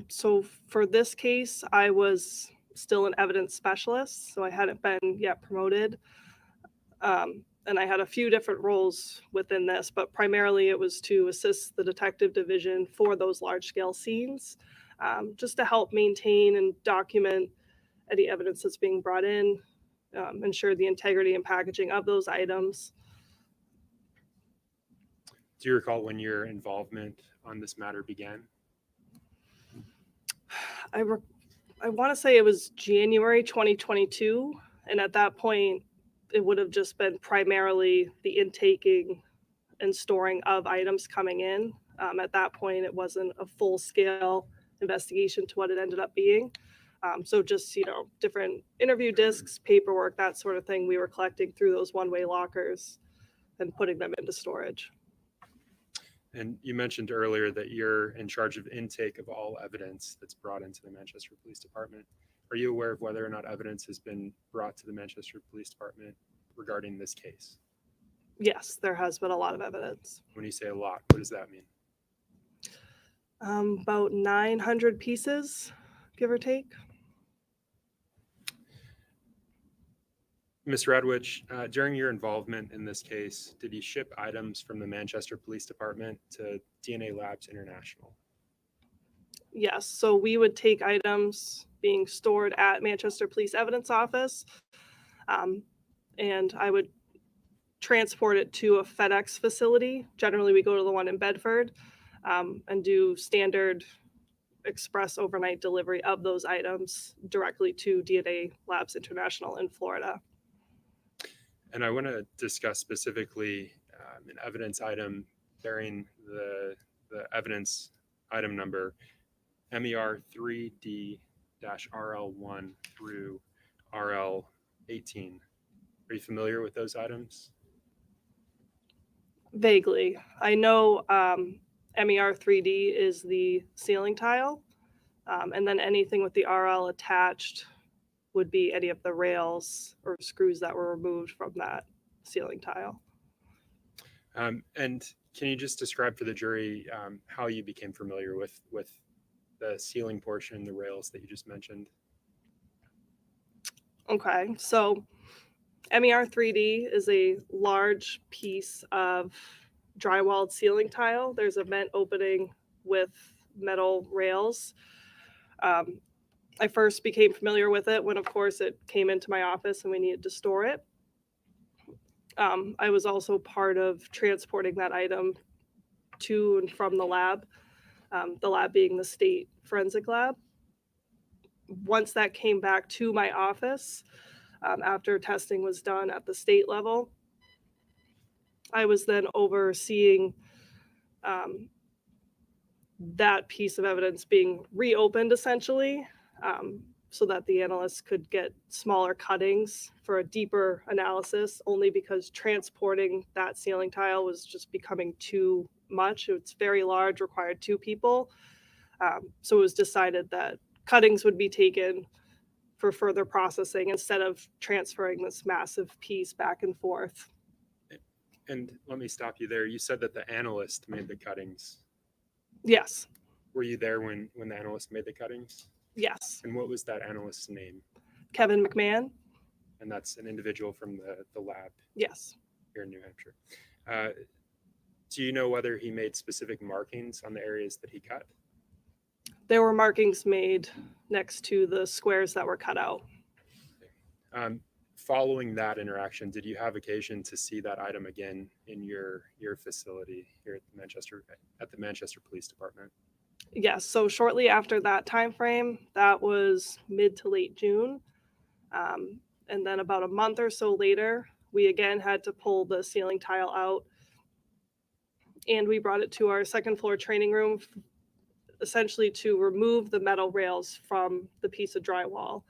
So for this case, I was still an evidence specialist, so I hadn't been yet promoted. And I had a few different roles within this, but primarily it was to assist the detective division for those large-scale scenes, just to help maintain and document any evidence that's being brought in, ensure the integrity and packaging of those items. Do you recall when your involvement on this matter began? I want to say it was January 2022, and at that point, it would have just been primarily the intaking and storing of items coming in. At that point, it wasn't a full-scale investigation to what it ended up being. So just, different interview discs, paperwork, that sort of thing we were collecting through those one-way lockers and putting them into storage. And you mentioned earlier that you're in charge of intake of all evidence that's brought into the Manchester Police Department. Are you aware of whether or not evidence has been brought to the Manchester Police Department regarding this case? Yes, there has been a lot of evidence. When you say a lot, what does that mean? About 900 pieces, give or take. Ms. Radwich, during your involvement in this case, did you ship items from the Manchester Police Department to DNA Labs International? Yes, so we would take items being stored at Manchester Police Evidence Office, and I would transport it to a FedEx facility. Generally, we go to the one in Bedford, and do standard express overnight delivery of those items directly to DNA Labs International in Florida. And I want to discuss specifically an evidence item bearing the evidence item number MER 3D-RL1 through RL18. Are you familiar with those items? Vaguely. I know MER 3D is the ceiling tile, and then anything with the RL attached would be any of the rails or screws that were removed from that ceiling tile. And can you just describe for the jury how you became familiar with the ceiling portion, the rails that you just mentioned? Okay, so MER 3D is a large piece of drywalled ceiling tile. There's a vent opening with metal rails. I first became familiar with it when, of course, it came into my office and we needed to store it. I was also part of transporting that item to and from the lab being the state forensic lab. Once that came back to my office, after testing was done at the state level, I was then overseeing that piece of evidence being reopened essentially, so that the analysts could get smaller cuttings for a deeper analysis, only because transporting that ceiling tile was just becoming too much. It's very large, required 2 people. So it was decided that cuttings would be taken for further processing instead of transferring this massive piece back and forth. And let me stop you there. You said that the analyst made the cuttings. Yes. Were you there when the analyst made the cuttings? Yes. And what was that analyst's name? Kevin McMahon. And that's an individual from the lab Yes. here in New Hampshire. Do you know whether he made specific markings on the areas that he cut? There were markings made next to the squares that were cut out. Following that interaction, did you have occasion to see that item again in your facility here at the Manchester Police Department? Yes, so shortly after that time frame, that was mid to late June. And then about a month or so later, we again had to pull the ceiling tile out, and we brought it to our second floor training room, essentially to remove the metal rails from the piece of drywall.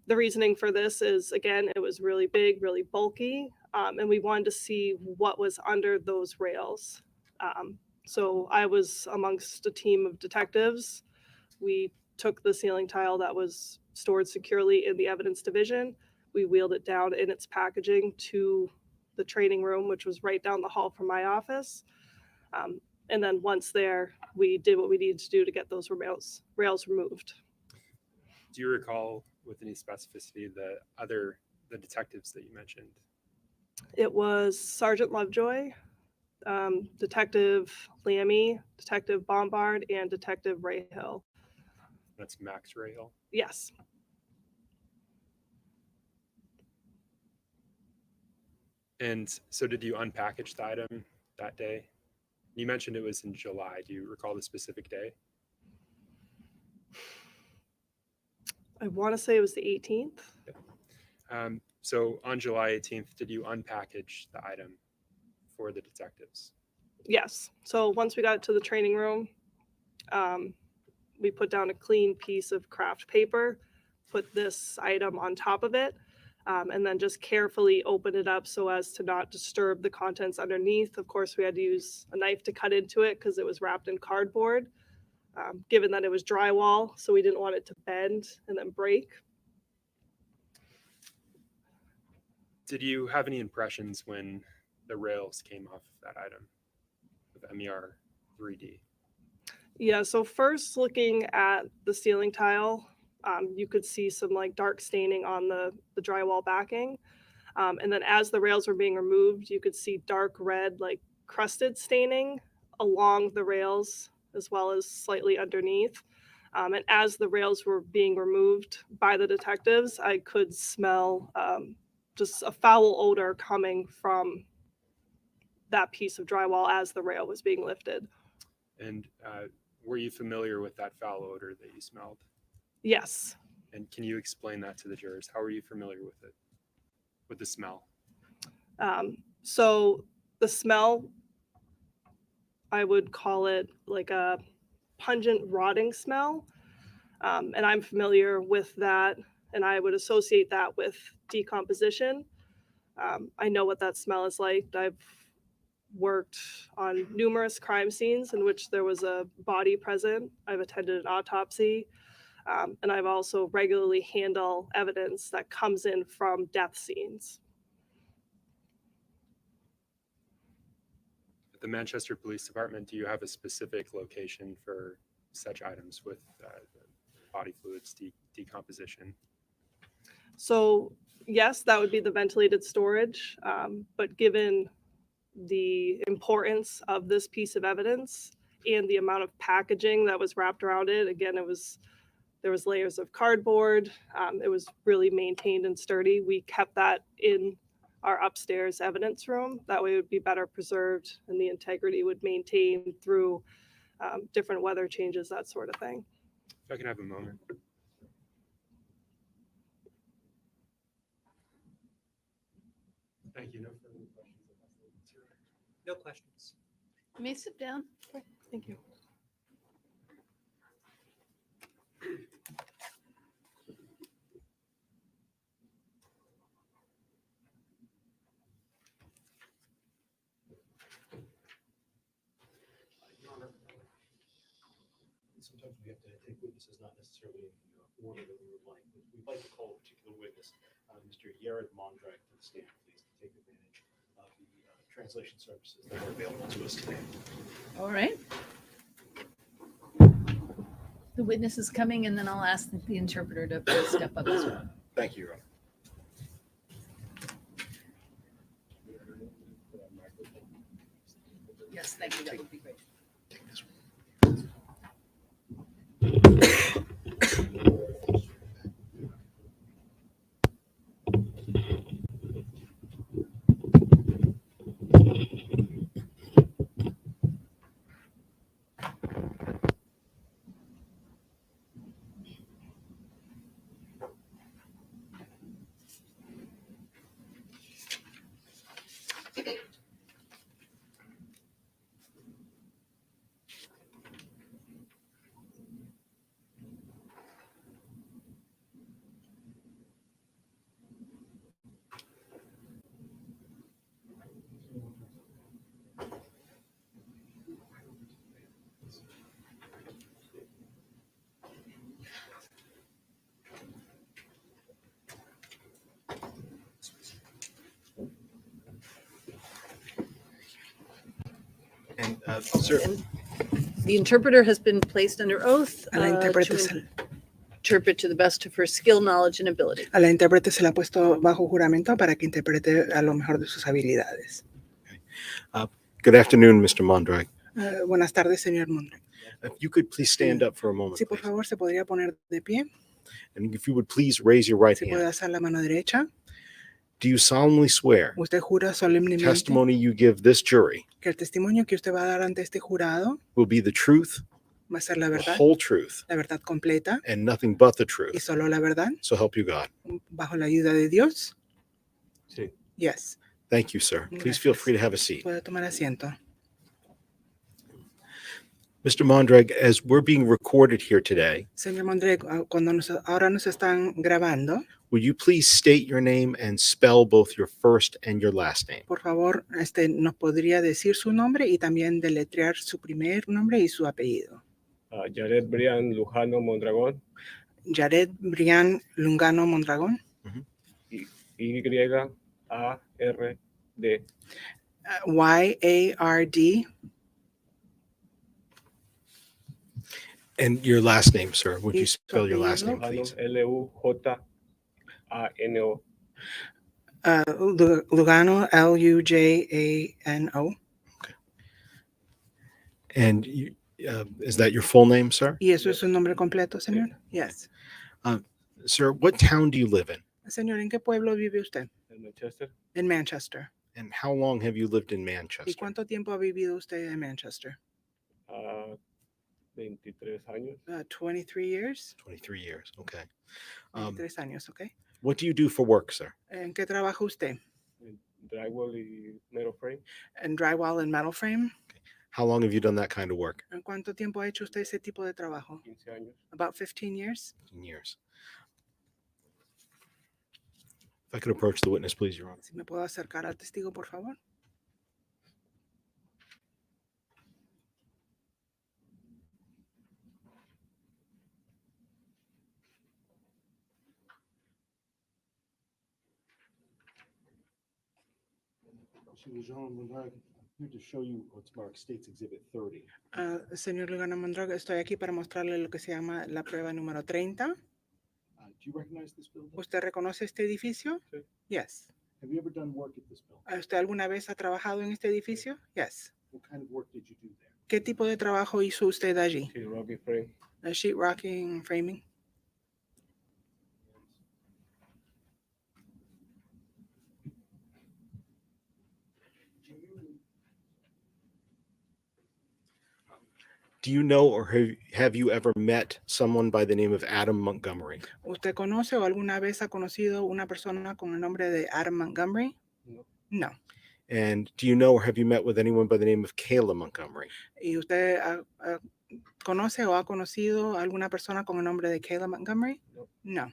The reasoning for this is, again, it was really big, really bulky, and we wanted to see what was under those rails. So I was amongst a team of detectives. We took the ceiling tile that was stored securely in the evidence division. We wheeled it down in its packaging to the training room, which was right down the hall from my office. And then once there, we did what we needed to do to get those rails removed. Do you recall with any specificity the detectives that you mentioned? It was Sergeant Lovejoy, Detective Lamy, Detective Bombard, and Detective Rayhill. That's Max Rail. Yes. And so did you unpackage the item that day? You mentioned it was in July. Do you recall the specific day? I want to say it was the 18th. So on July 18th, did you unpackage the item for the detectives? Yes. So once we got to the training room, we put down a clean piece of craft paper, put this item on top of it, and then just carefully open it up so as to not disturb the contents underneath. Of course, we had to use a knife to cut into it because it was wrapped in cardboard, given that it was drywall, so we didn't want it to bend and then break. Did you have any impressions when the rails came off that item with MER 3D? Yeah, so first looking at the ceiling tile, you could see some like dark staining on the drywall backing. And then as the rails were being removed, you could see dark red, like crusted staining along the rails as well as slightly underneath. And as the rails were being removed by the detectives, I could smell just a foul odor coming from that piece of drywall as the rail was being lifted. And were you familiar with that foul odor that you smelled? Yes. And can you explain that to the jurors? How are you familiar with it, with the smell? So the smell, I would call it like a pungent rotting smell. And I'm familiar with that, and I would associate that with decomposition. I know what that smell is like. I've worked on numerous crime scenes in which there was a body present. I've attended an autopsy, and I've also regularly handled evidence that comes in from death scenes. At the Manchester Police Department, do you have a specific location for such items with body fluids decomposition? So yes, that would be the ventilated storage, but given the importance of this piece of evidence and the amount of packaging that was wrapped around it, again, there was layers of cardboard. It was really maintained and sturdy. We kept that in our upstairs evidence room. That way it would be better preserved and the integrity would maintain through different weather changes, that sort of thing. If I can have a moment. Thank you. No further questions. No questions. You may sit down. Thank you. Sometimes we have to take witnesses, not necessarily in the order that we would like. But we'd like to call a particular witness, Mr. Yared Mondrak, to the stand, please, to take advantage of the translation services that are available to us today. All right. The witness is coming, and then I'll ask the interpreter to step up as well. Thank you, Your Honor. Yes, thank you. That would be great. Take this one. And sir, The interpreter has been placed under oath A la intérprete to se, interpret to the best of her skill, knowledge, and ability. a la intérprete se le ha puesto bajo juramento para que interprete a lo mejor de sus habilidades. Good afternoon, Mr. Mondrag. Buenas tardes, señor Mondrag. If you could please stand up for a moment, Sí, por please. favor, se podría poner de pie. And if you would please raise your right Si puede hand. alzar la mano derecha. Do you solemnly swear Usted jura solemnemente testimony you give this jury que el testimonio que usted va a dar ante este jurado will be the truth, va a ser la the verdad, whole truth, la verdad completa and nothing but the y truth? solo la verdad, So help you God. bajo la ayuda de Dios? Sí. Yes. Thank you, sir. Please feel Gracias. free to have a seat. Puede tomar asiento. Mr. Mondrag, as we're being recorded here today, Señor Mondrag, cuando ahora nos están grabando, will you please state your name and spell both your first and your last name? por favor, nos podría decir su nombre y también deletrear su primer nombre y su apellido. Jared Brian Lujano Mondragón. Jared Brian Lungano Mondragón. Y-A-R-D. Y-A-R-D. And your last name, sir. Would Y you su spell your last name, apellido? please? Lujano. Lugano, Lujano. And is that your full name, sir? ¿Y eso es su nombre completo, señor? Yes. Sir, what town do you live in? Señor, ¿en qué pueblo vive usted? En Manchester. En Manchester. And how long have you lived in ¿Y Manchester? cuánto tiempo ha vivido usted en Manchester? 23 años. 23 years. 23 years. Okay. 23 años, ¿ok? What do you do for work, sir? ¿En qué trabaja usted? En drywall y metal frame. En drywall and metal frame. How long have you done that kind of work? ¿En cuánto tiempo ha hecho usted ese tipo de trabajo? 15 años. About 15 years. 15 years. If I could approach the witness, please, Your Honor. Si me puedo acercar al testigo, por favor. Jean Mondrag, I'm here to show you what's marked State's Exhibit 30. Señor Lugano Mondrag, estoy aquí para mostrarle lo que se llama la prueba número 30. Do you recognize this building? ¿Usted reconoce este edificio? Sí. Yes. Have you ever done work at this building? ¿Usted alguna vez ha trabajado en este edificio? Yes. What kind of work did you do there? ¿Qué tipo de trabajo hizo usted allí? Sí, Rocky frame. Sheetrocking, framing. Do you know or have you ever met someone by the name of Adam Montgomery? ¿Usted conoce o alguna vez ha conocido una persona con el nombre de Adam Montgomery? No. No. And do you know or have you met with anyone by the name of Kayla Montgomery? ¿Y usted conoce o ha conocido a alguna persona con el nombre de Kayla Montgomery? No. No.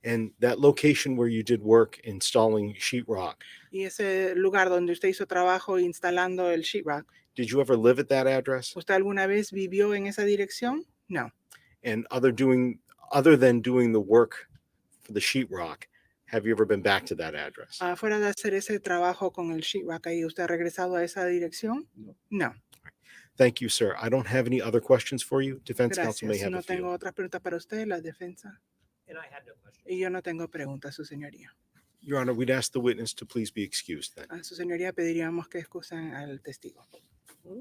And that location where you did work installing sheetrock, ¿Y ese lugar donde usted hizo trabajo instalando el sheetrock? did you ever live at that address? ¿Usted alguna vez vivió en esa dirección? No. And other than doing the work for the sheetrock, have you ever been back to that address? Fuera de hacer ese trabajo con el sheetrock, ¿ahí usted ha regresado a esa dirección? No. No. Thank you, sir. I don't have any other questions for you. Defense counsel may Gracias. have No a few. tengo otras preguntas para usted, la defensa. And I had no question. Y yo no tengo preguntas, su señoría. Your Honor, we'd ask the witness to please be excused then. A su señoría pediríamos que excusen al testigo.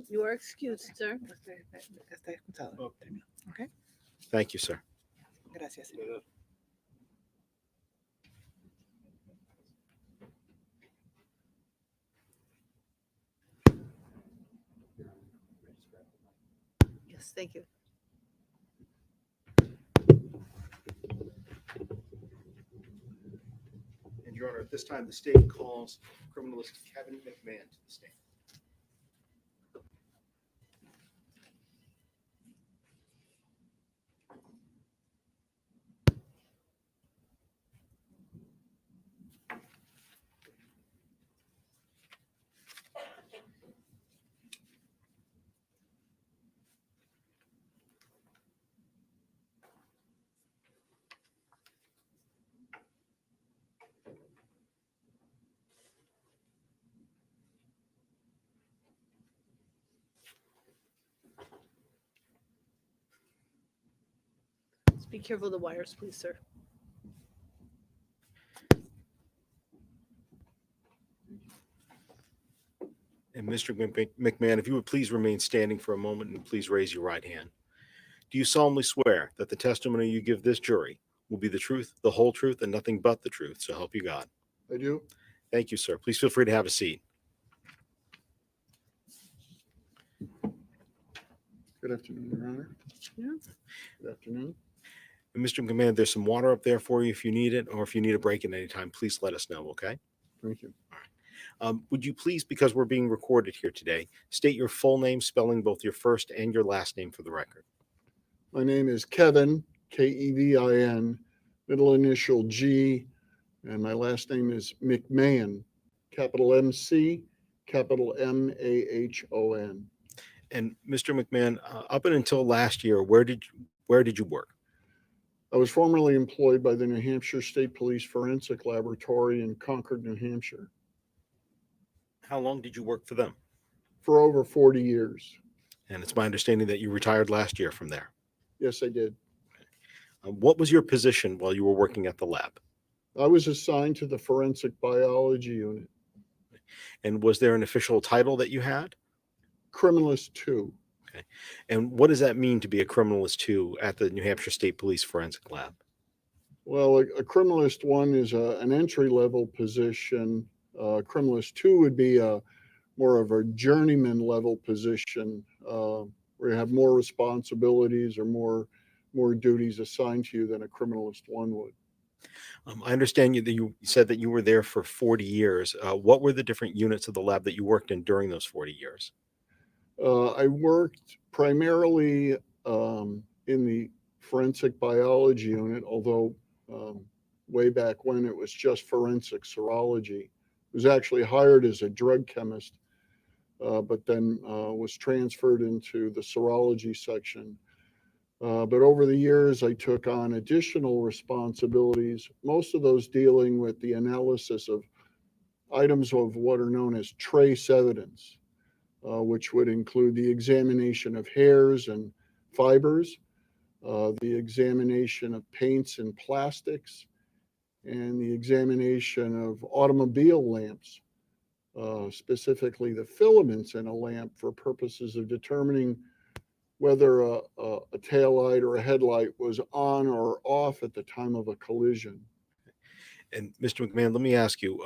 You are excused, sir. Usted está excusado. Okay. Okay. Thank you, sir. Gracias, señor. Yes, thank you. And Your Honor, at this time, the state calls criminalist Kevin McMahon to the stand. Be careful of the wires, please, sir. And Mr. McMahon, if you would please remain standing for a moment and please raise your right hand. Do you solemnly swear that the testimony you give this jury will be the truth, the whole truth, and nothing but the truth? So help you God. I do. Thank you, sir. Please feel free to have a seat. Good afternoon, Your Honor. Yeah. Good afternoon. And Mr. McMahon, there's some water up there for you if you need it, or if you need a break at any time, please let us know, okay? Thank you. Would you please, because we're being recorded here today, state your full name, spelling both your first and your last name for the record? My name is Kevin, Kevin, middle initial G, and my last name is McMahon, capital MC, capital MAHON. And Mr. McMahon, up until last year, where did you work? I was formerly employed by the New Hampshire State Police Forensic Laboratory in Concord, New Hampshire, How long did you work for them? for over 40 years. And it's my understanding that you retired last year from there. Yes, I did. What was your position while you were working at the lab? I was assigned to the Forensic Biology Unit, And was there an official title that you had? Criminalist 2. Okay. And what does that mean to be a criminalist 2 at the New Hampshire State Police Forensic Lab? Well, a criminalist 1 is an entry-level position. Criminalist 2 would be more of a journeyman level position, where you have more responsibilities or more duties assigned to you than a criminalist 1 would. I understand that you said that you were there for 40 years. What were the different units of the lab that you worked in during those 40 years? I worked primarily in the forensic biology unit, although way back when it was just forensic serology. I was actually hired as a drug chemist, but then was transferred into the serology section. But over the years, I took on additional responsibilities, most of those dealing with the analysis of items of what are known as trace evidence, which would include the examination of hairs and fibers, the examination of paints and plastics, and the examination of automobile lamps, specifically the filaments in a lamp, for purposes of determining whether a taillight or a headlight was on or off at the time of a collision. And Mr. McMahon, let me ask you,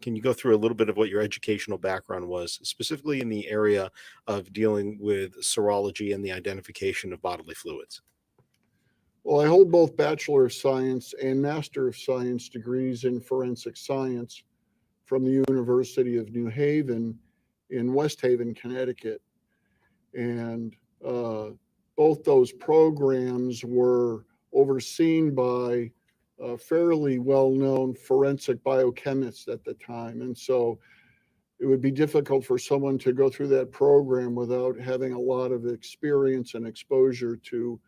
can you go through a little bit of what your educational background was, specifically in the area of dealing with serology and the identification of bodily fluids? Well, I hold both Bachelor of Science and Master of Science degrees in forensic science from the University of New Haven in West Haven, Connecticut. And both those programs were overseen by fairly well-known forensic biochemists at the time. And so it would be difficult for someone to go through that program without having a lot of experience and exposure to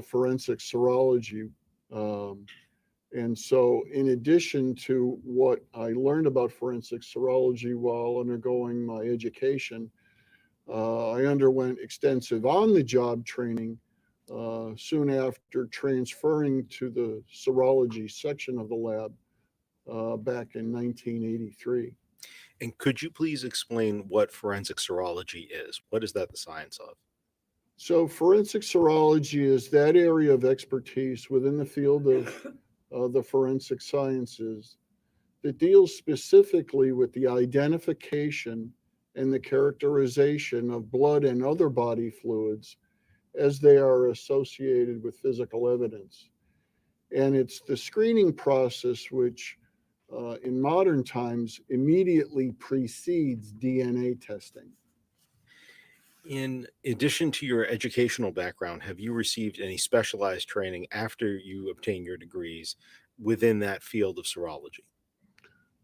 forensic serology. And so in addition to what I learned about forensic serology while undergoing my education, I underwent extensive on-the-job training soon after transferring to the serology section of the lab back in 1983. And could you please explain what forensic serology is? What is that the science of? So forensic serology is that area of expertise within the field of the forensic sciences that deals specifically with the identification and the characterization of blood and other body fluids as they are associated with physical evidence. And it's the screening process which in modern times immediately precedes DNA testing. In addition to your educational background, have you received any specialized training after you obtain your degrees within that field of serology?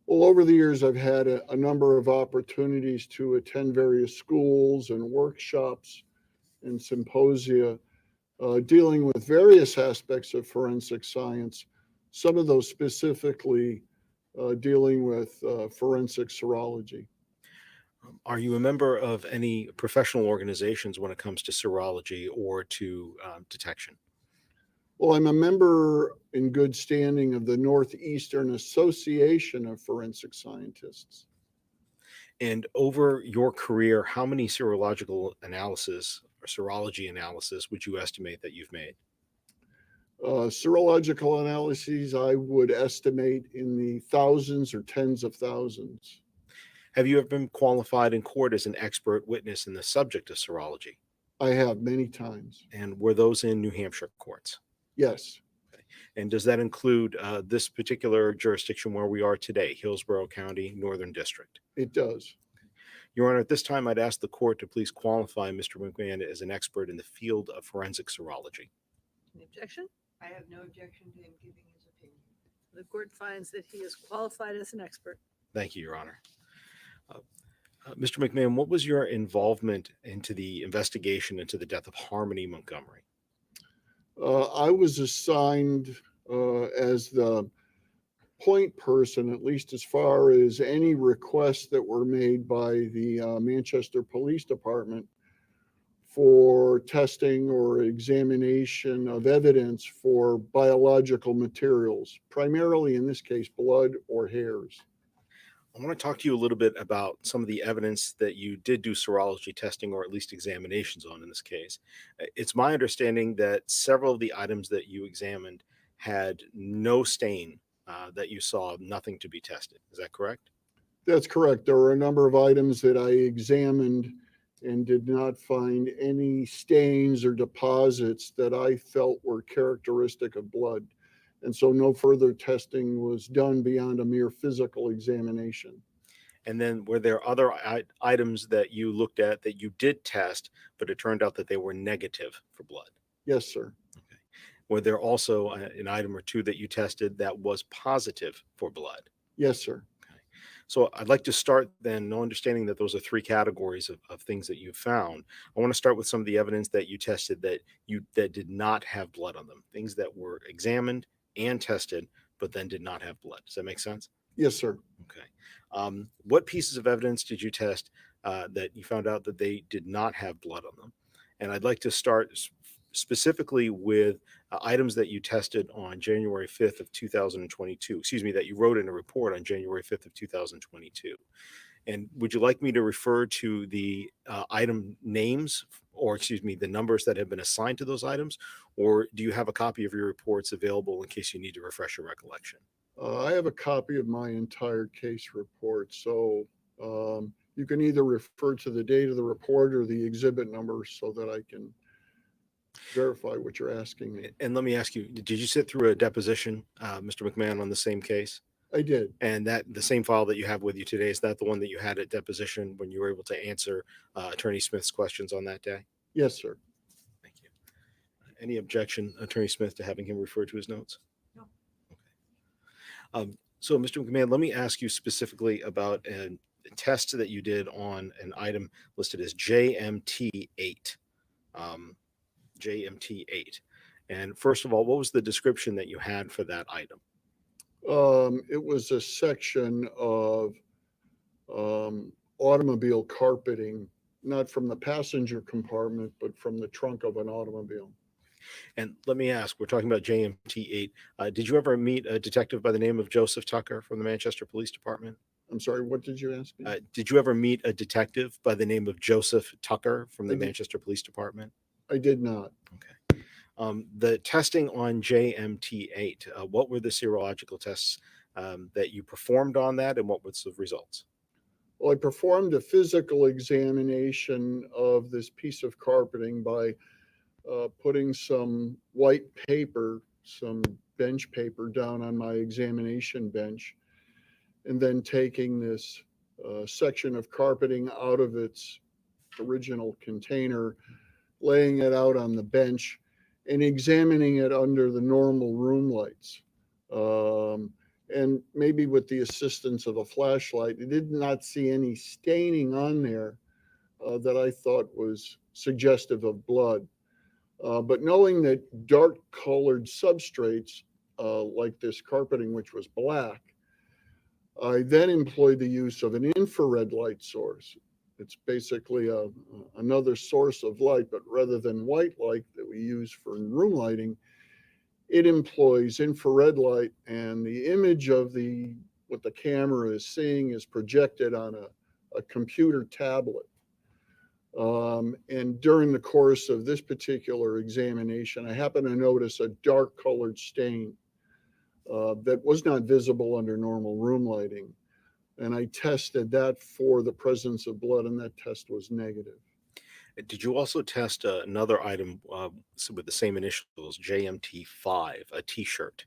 Well, over the years, I've had a number of opportunities to attend various schools and workshops and symposia dealing with various aspects of forensic science, some of those specifically dealing with forensic serology. Are you a member of any professional organizations when it comes to serology or to detection? Well, I'm a member in good standing of the Northeastern Association of Forensic Scientists. And over your career, how many serological analysis or serology analysis would you estimate that you've made? Serological analyses, I would estimate in the thousands or tens of thousands. Have you ever been qualified in court as an expert witness in the subject of serology? I have many times. And were those in New Hampshire courts? Yes. And does that include this particular jurisdiction where we are today, Hillsborough County, Northern District? It does. Your Honor, at this time, I'd ask the court to please qualify Mr. McMahon as an expert in the field of forensic serology. Any objection? I have no objection to him giving his opinion. The court finds that he is qualified as an expert. Thank you, Your Honor. Mr. McMahon, what was your involvement into the investigation into the death of Harmony Montgomery? I was assigned as the point person, at least as far as any requests that were made by the Manchester Police Department for testing or examination of evidence for biological materials, primarily in this case, blood or hairs. I want to talk to you a little bit about some of the evidence that you did do serology testing or at least examinations on in this case. It's my understanding that several of the items that you examined had no stain, that you saw nothing to be tested. Is that correct? That's correct. There were a number of items that I examined and did not find any stains or deposits that I felt were characteristic of blood. And so no further testing was done beyond a mere physical examination. And then were there other items that you looked at that you did test, but it turned out that they were negative for blood? Yes, sir. Okay. Were there also an item or two that you tested that was positive for blood? Yes, sir. Okay. So I'd like to start then, understanding that those are three categories of things that you found. I want to start with some of the evidence that you tested that did not have blood on them, things that were examined and tested, but then did not have blood. Does that make sense? Yes, sir. Okay. What pieces of evidence did you test that you found out that they did not have blood on them? And I'd like to start specifically with items that you tested on January 5th of 2022, that you wrote in a report on January 5th of 2022. And would you like me to refer to the item names or, the numbers that have been assigned to those items? Or do you have a copy of your reports available in case you need to refresh your recollection? I have a copy of my entire case report. So you can either refer to the date of the report or the exhibit number so that I can verify what you're asking me. And let me ask you, did you sit through a deposition, Mr. McMahon, on the same case? I did. And that the same file that you have with you today, is that the one that you had at deposition when you were able to answer Attorney Smith's questions on that day? Yes, sir. Thank you. Any objection, Attorney Smith, to having him refer to his notes? No. Okay. So, Mr. McMahon, let me ask you specifically about a test that you did on an item listed as JMT8. JMT8. And first of all, what was the description that you had for that item? It was a section of automobile carpeting, not from the passenger compartment, but from the trunk of an automobile. And let me ask, we're talking about JMT8. Did you ever meet a detective by the name of Joseph Tucker from the Manchester Police Department? I'm sorry, what did you ask me? Did you ever meet a detective by the name of Joseph Tucker from the Manchester Police Department? I did not. Okay. The testing on JMT8, what were the serological tests that you performed on that, and what was the results? Well, I performed a physical examination of this piece of carpeting by putting some white paper, some bench paper down on my examination bench. and then taking this section of carpeting out of its original container, laying it out on the bench, and examining it under the normal room lights. And maybe with the assistance of a flashlight, I did not see any staining on there that I thought was suggestive of blood. But knowing that dark colored substrates like this carpeting, which was black, I then employed the use of an infrared light source. It's basically another source of light, but rather than white light that we use for room lighting, it employs infrared light, and the image of what the camera is seeing is projected on a computer tablet. And during the course of this particular examination, I happened to notice a dark colored stain that was not visible under normal room lighting. And I tested that for the presence of blood, and that test was negative. Did you also test another item with the same initials, JMT5, a T-shirt?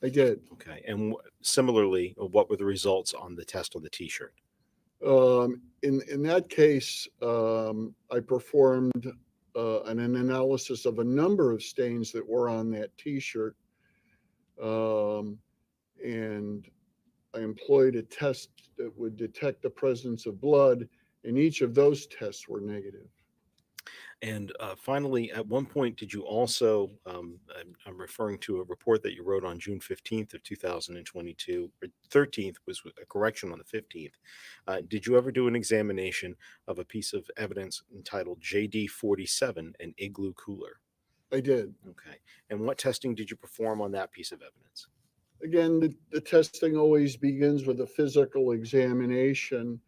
I did. Okay. And similarly, what were the results on the test on the T-shirt? In that case, I performed an analysis of a number of stains that were on that T-shirt, and I employed a test that would detect the presence of blood, and each of those tests were negative. And finally, at one point, did you also, I'm referring to a report that you wrote on June 15th of 2022, or 13th was a correction on the 15th. Did you ever do an examination of a piece of evidence entitled JD47, an igloo cooler? I did. Okay. And what testing did you perform on that piece of evidence? Again, the testing always begins with a physical examination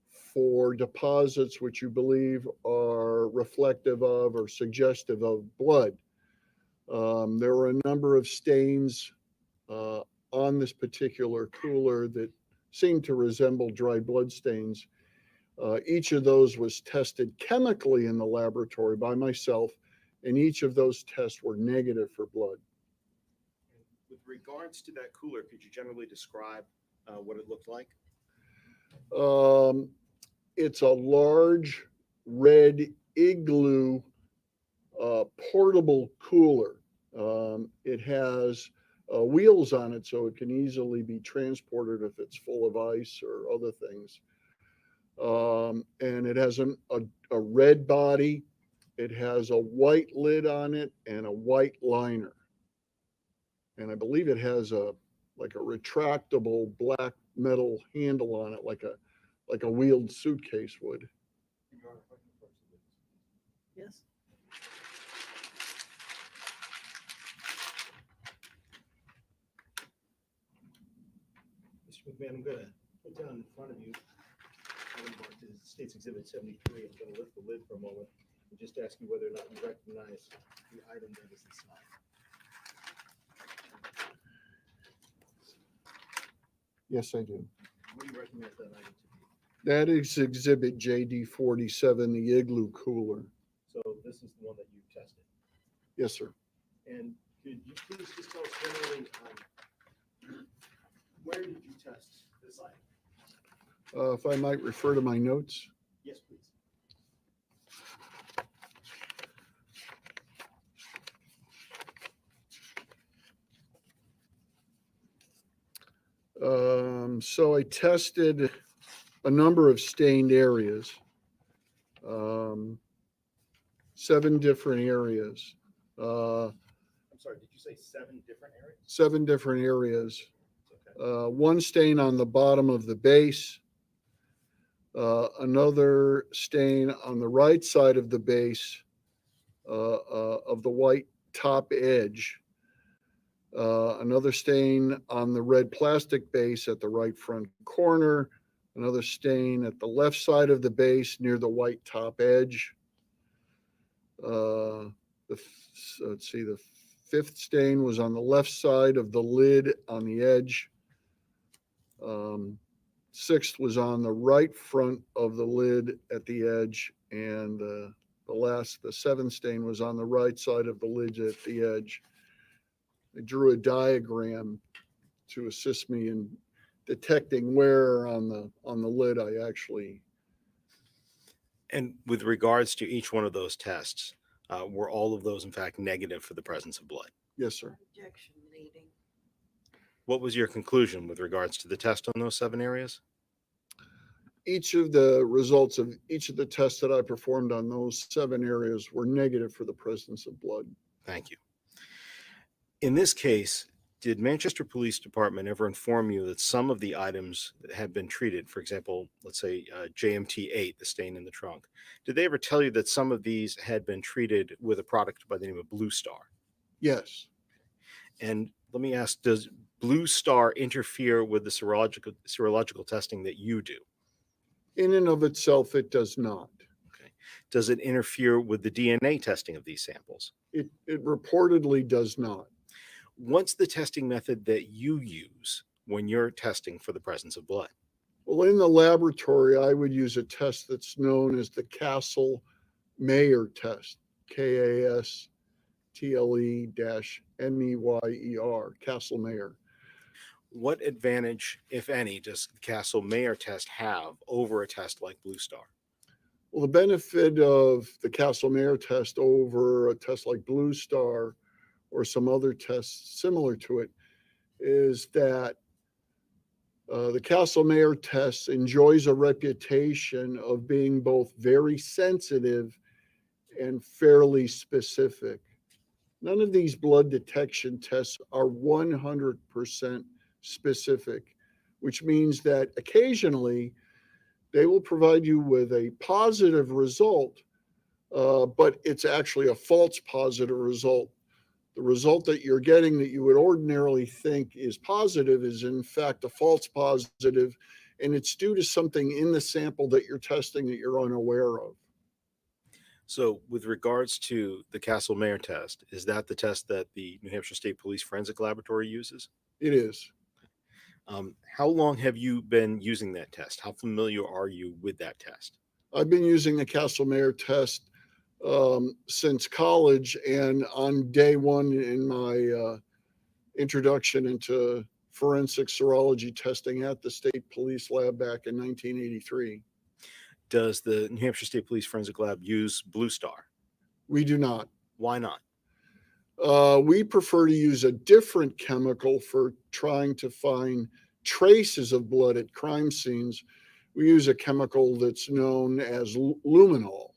for deposits which you believe are reflective of or suggestive of blood. There were a number of stains on this particular cooler that seemed to resemble dry blood stains. Each of those was tested chemically in the laboratory by myself, and each of those tests were negative for blood. With regards to that cooler, could you generally describe what it looked like? It's a large red igloo portable cooler. It has wheels on it, so it can easily be transported if it's full of ice or other things. And it has a red body. It has a white lid on it and a white liner. And I believe it has like a retractable black metal handle on it, like a wheeled suitcase would. Yes. Mr. McMahon, I'm going to put down in front of you, item marked as State's Exhibit 73. I'm going to lift the lid for a moment and just ask you whether or not you recognize the item that is inside. Yes, I do. What do you recognize that item to be? That is Exhibit JD47, the igloo cooler. So this is the one that you tested. Yes, sir. And could you please just tell us generally, where did you test this item? If I might refer to my notes. Yes, please. So I tested a number of stained areas, 7 different areas. I'm sorry, did you say 7 different areas? 7 different areas. Okay. One stain on the bottom of the base, another stain on the right side of the base of the white top edge, another stain on the red plastic base at the right front corner, another stain at the left side of the base near the white top edge. Let's see, the 5th stain was on the left side of the lid on the edge. 6th was on the right front of the lid at the edge, and the 7th stain was on the right side of the lid at the edge. I drew a diagram to assist me in detecting where on the lid I actually. And with regards to each one of those tests, were all of those in fact negative for the presence of blood? Yes, sir. Objection leading. What was your conclusion with regards to the test on those 7 areas? Each of the results of each of the tests that I performed on those 7 areas were negative for the presence of blood. Thank you. In this case, did Manchester Police Department ever inform you that some of the items that had been treated, for example, let's say JMT8, the stain in the trunk, did they ever tell you that some of these had been treated with a product by the name of Blue Star? Yes. And let me ask, does Blue Star interfere with the serological testing that you do? In and of itself, it does not. Okay. Does it interfere with the DNA testing of these samples? It reportedly does not. What's the testing method that you use when you're testing for the presence of blood? Well, in the laboratory, I would use a test that's known as the Castle-Mayer test, Kastle-Meyer, Castle-Mayer. What advantage, if any, does the Castle-Mayer test have over a test like Blue Star? Well, the benefit of the Castle-Mayer test over a test like Blue Star or some other tests similar to it is that the Castle-Mayer test enjoys a reputation of being both very sensitive and fairly specific. None of these blood detection tests are 100% specific, which means that occasionally they will provide you with a positive result, but it's actually a false positive result. The result that you're getting that you would ordinarily think is positive is in fact a false positive, and it's due to something in the sample that you're testing that you're unaware of. So with regards to the Castle-Mayer test, is that the test that the New Hampshire State Police Forensic Laboratory uses? It is. How long have you been using that test? How familiar are you with that test? I've been using the Castle-Mayer test since college, and on day one in my introduction into forensic serology testing at the state police lab back in 1983. Does the New Hampshire State Police Forensic Lab use Blue Star? We do not. Why not? We prefer to use a different chemical for trying to find traces of blood at crime scenes. We use a chemical that's known as luminol.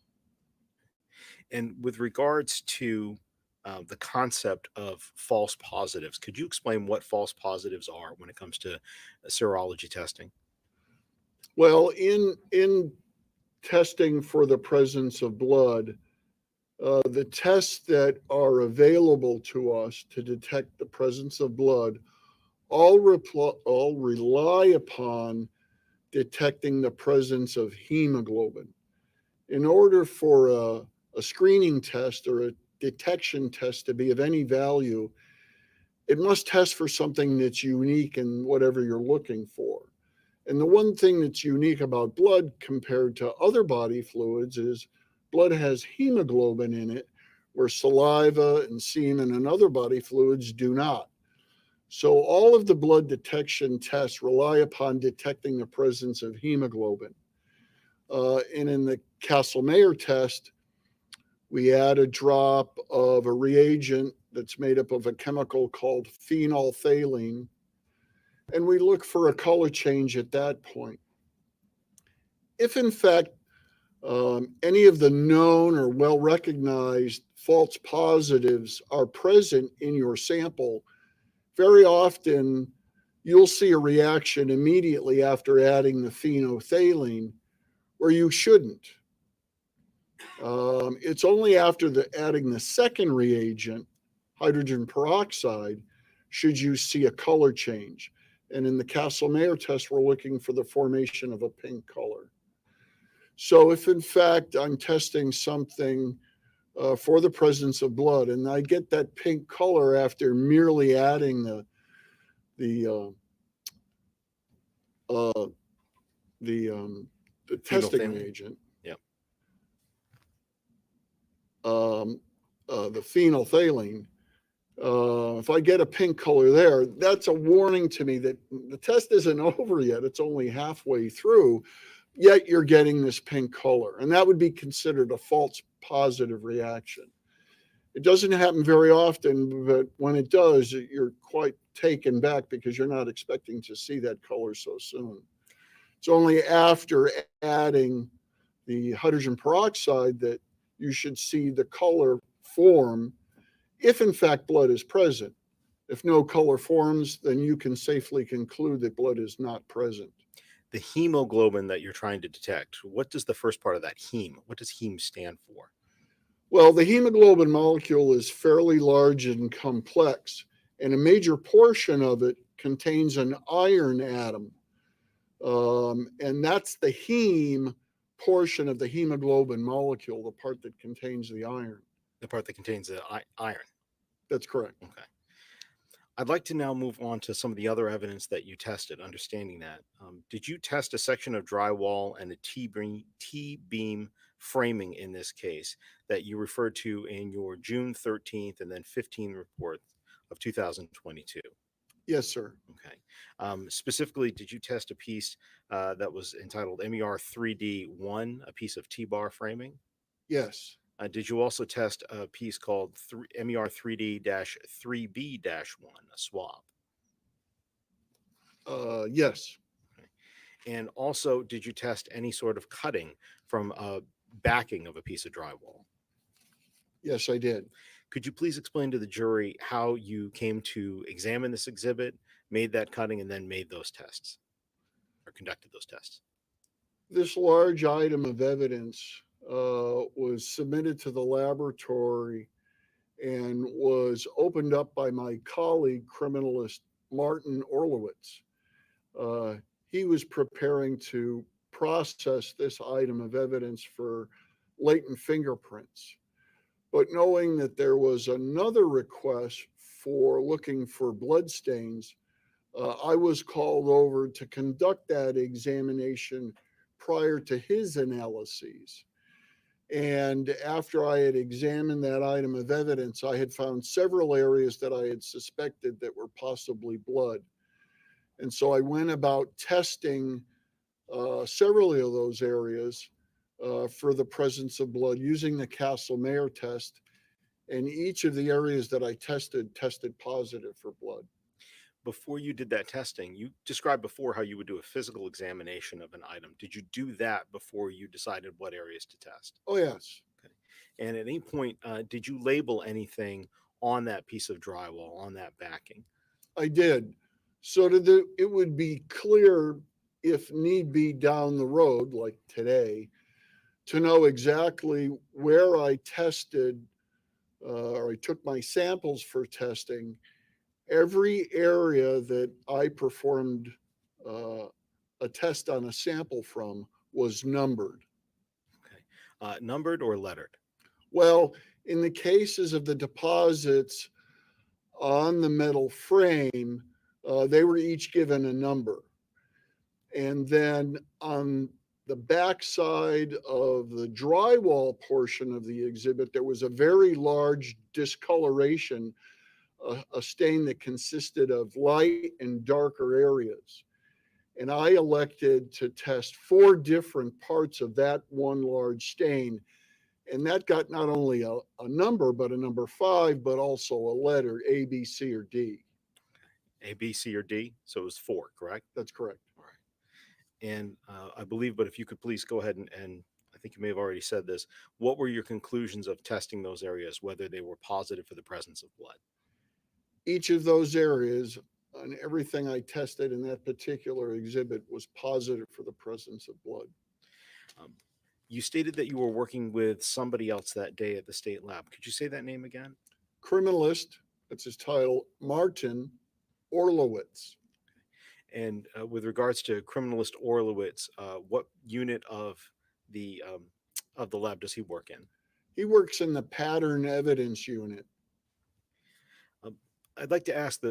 And with regards to the concept of false positives, could you explain what false positives are when it comes to serology testing? Well, in testing for the presence of blood, the tests that are available to us to detect the presence of blood all rely upon detecting the presence of hemoglobin. In order for a screening test or a detection test to be of any value, it must test for something that's unique in whatever you're looking for. And the one thing that's unique about blood compared to other body fluids is blood has hemoglobin in it, where saliva and semen and other body fluids do not. So all of the blood detection tests rely upon detecting the presence of hemoglobin. And in the Castle-Mayer test, we add a drop of a reagent that's made up of a chemical called phenolphthalein, and we look for a color change at that point. If in fact any of the known or well-recognized false positives are present in your sample, very often you'll see a reaction immediately after adding the phenolphthalein where you shouldn't. It's only after adding the second reagent, hydrogen peroxide, should you see a color change. And in the Castle-Mayer test, we're looking for the formation of a pink color. So if in fact I'm testing something for the presence of blood and I get that pink color after merely adding the testing reagent, the phenolphthalein, If I get a pink color there, that's a warning to me that the test isn't over yet. It's only halfway through, yet you're getting this pink color. And that would be considered a false positive reaction. It doesn't happen very often, but when it does, you're quite taken back because you're not expecting to see that color so soon. It's only after adding the hydrogen peroxide that you should see the color form, if in fact blood is present. If no color forms, then you can safely conclude that blood is not present. The hemoglobin that you're trying to detect, what does the first part of that heme, what does heme stand for? Well, the hemoglobin molecule is fairly large and complex, and a major portion of it contains an iron atom. And that's the heme portion of the hemoglobin molecule, the part that contains the iron. The part that contains the iron. That's correct. Okay. I'd like to now move on to some of the other evidence that you tested, understanding that. Did you test a section of drywall and a T-beam framing in this case that you referred to in your June 13th and then 15th report of 2022? Yes, sir. Okay. Specifically, did you test a piece that was entitled MER 3D1, a piece of T-bar framing? Yes. Did you also test a piece called MER 3D-3B-1, a swab? Yes. Okay. And also, did you test any sort of cutting from a backing of a piece of drywall? Yes, I did. Could you please explain to the jury how you came to examine this exhibit, made that cutting, and then made those tests or conducted those tests? This large item of evidence was submitted to the laboratory and was opened up by my colleague, criminalist Martin Orlowitz. He was preparing to process this item of evidence for latent fingerprints. But knowing that there was another request for looking for blood stains, I was called over to conduct that examination prior to his analyses. And after I had examined that item of evidence, I had found several areas that I had suspected that were possibly blood. And so I went about testing several of those areas for the presence of blood using the Castle-Mayer test. And each of the areas that I tested positive for blood. Before you did that testing, you described before how you would do a physical examination of an item. Did you do that before you decided what areas to test? Oh, yes. Okay. And at any point, did you label anything on that piece of drywall, on that backing? I did. So that it would be clear, if need be down the road, like today, to know exactly where I tested or I took my samples for testing. Every area that I performed a test on a sample from was numbered. Okay. Numbered or lettered? Well, in the cases of the deposits on the metal frame, they were each given a number. And then on the backside of the drywall portion of the exhibit, there was a very large discoloration, a stain that consisted of light and darker areas. And I elected to test 4 different parts of that one large stain. And that got not only a number, but a number 5, but also a letter, A, B, C, or D. A, B, C, or D? So it was 4, correct? That's correct. All right. And I believe, but if you could please go ahead and I think you may have already said this, what were your conclusions of testing those areas, whether they were positive for the presence of blood? Each of those areas and everything I tested in that particular exhibit was positive for the presence of blood. You stated that you were working with somebody else that day at the state lab. Could you say that name again? Criminalist, that's his title, Martin Orlowitz. And with regards to criminalist Orlowitz, what unit of the lab does he work in? He works in the pattern evidence unit. I'd like to ask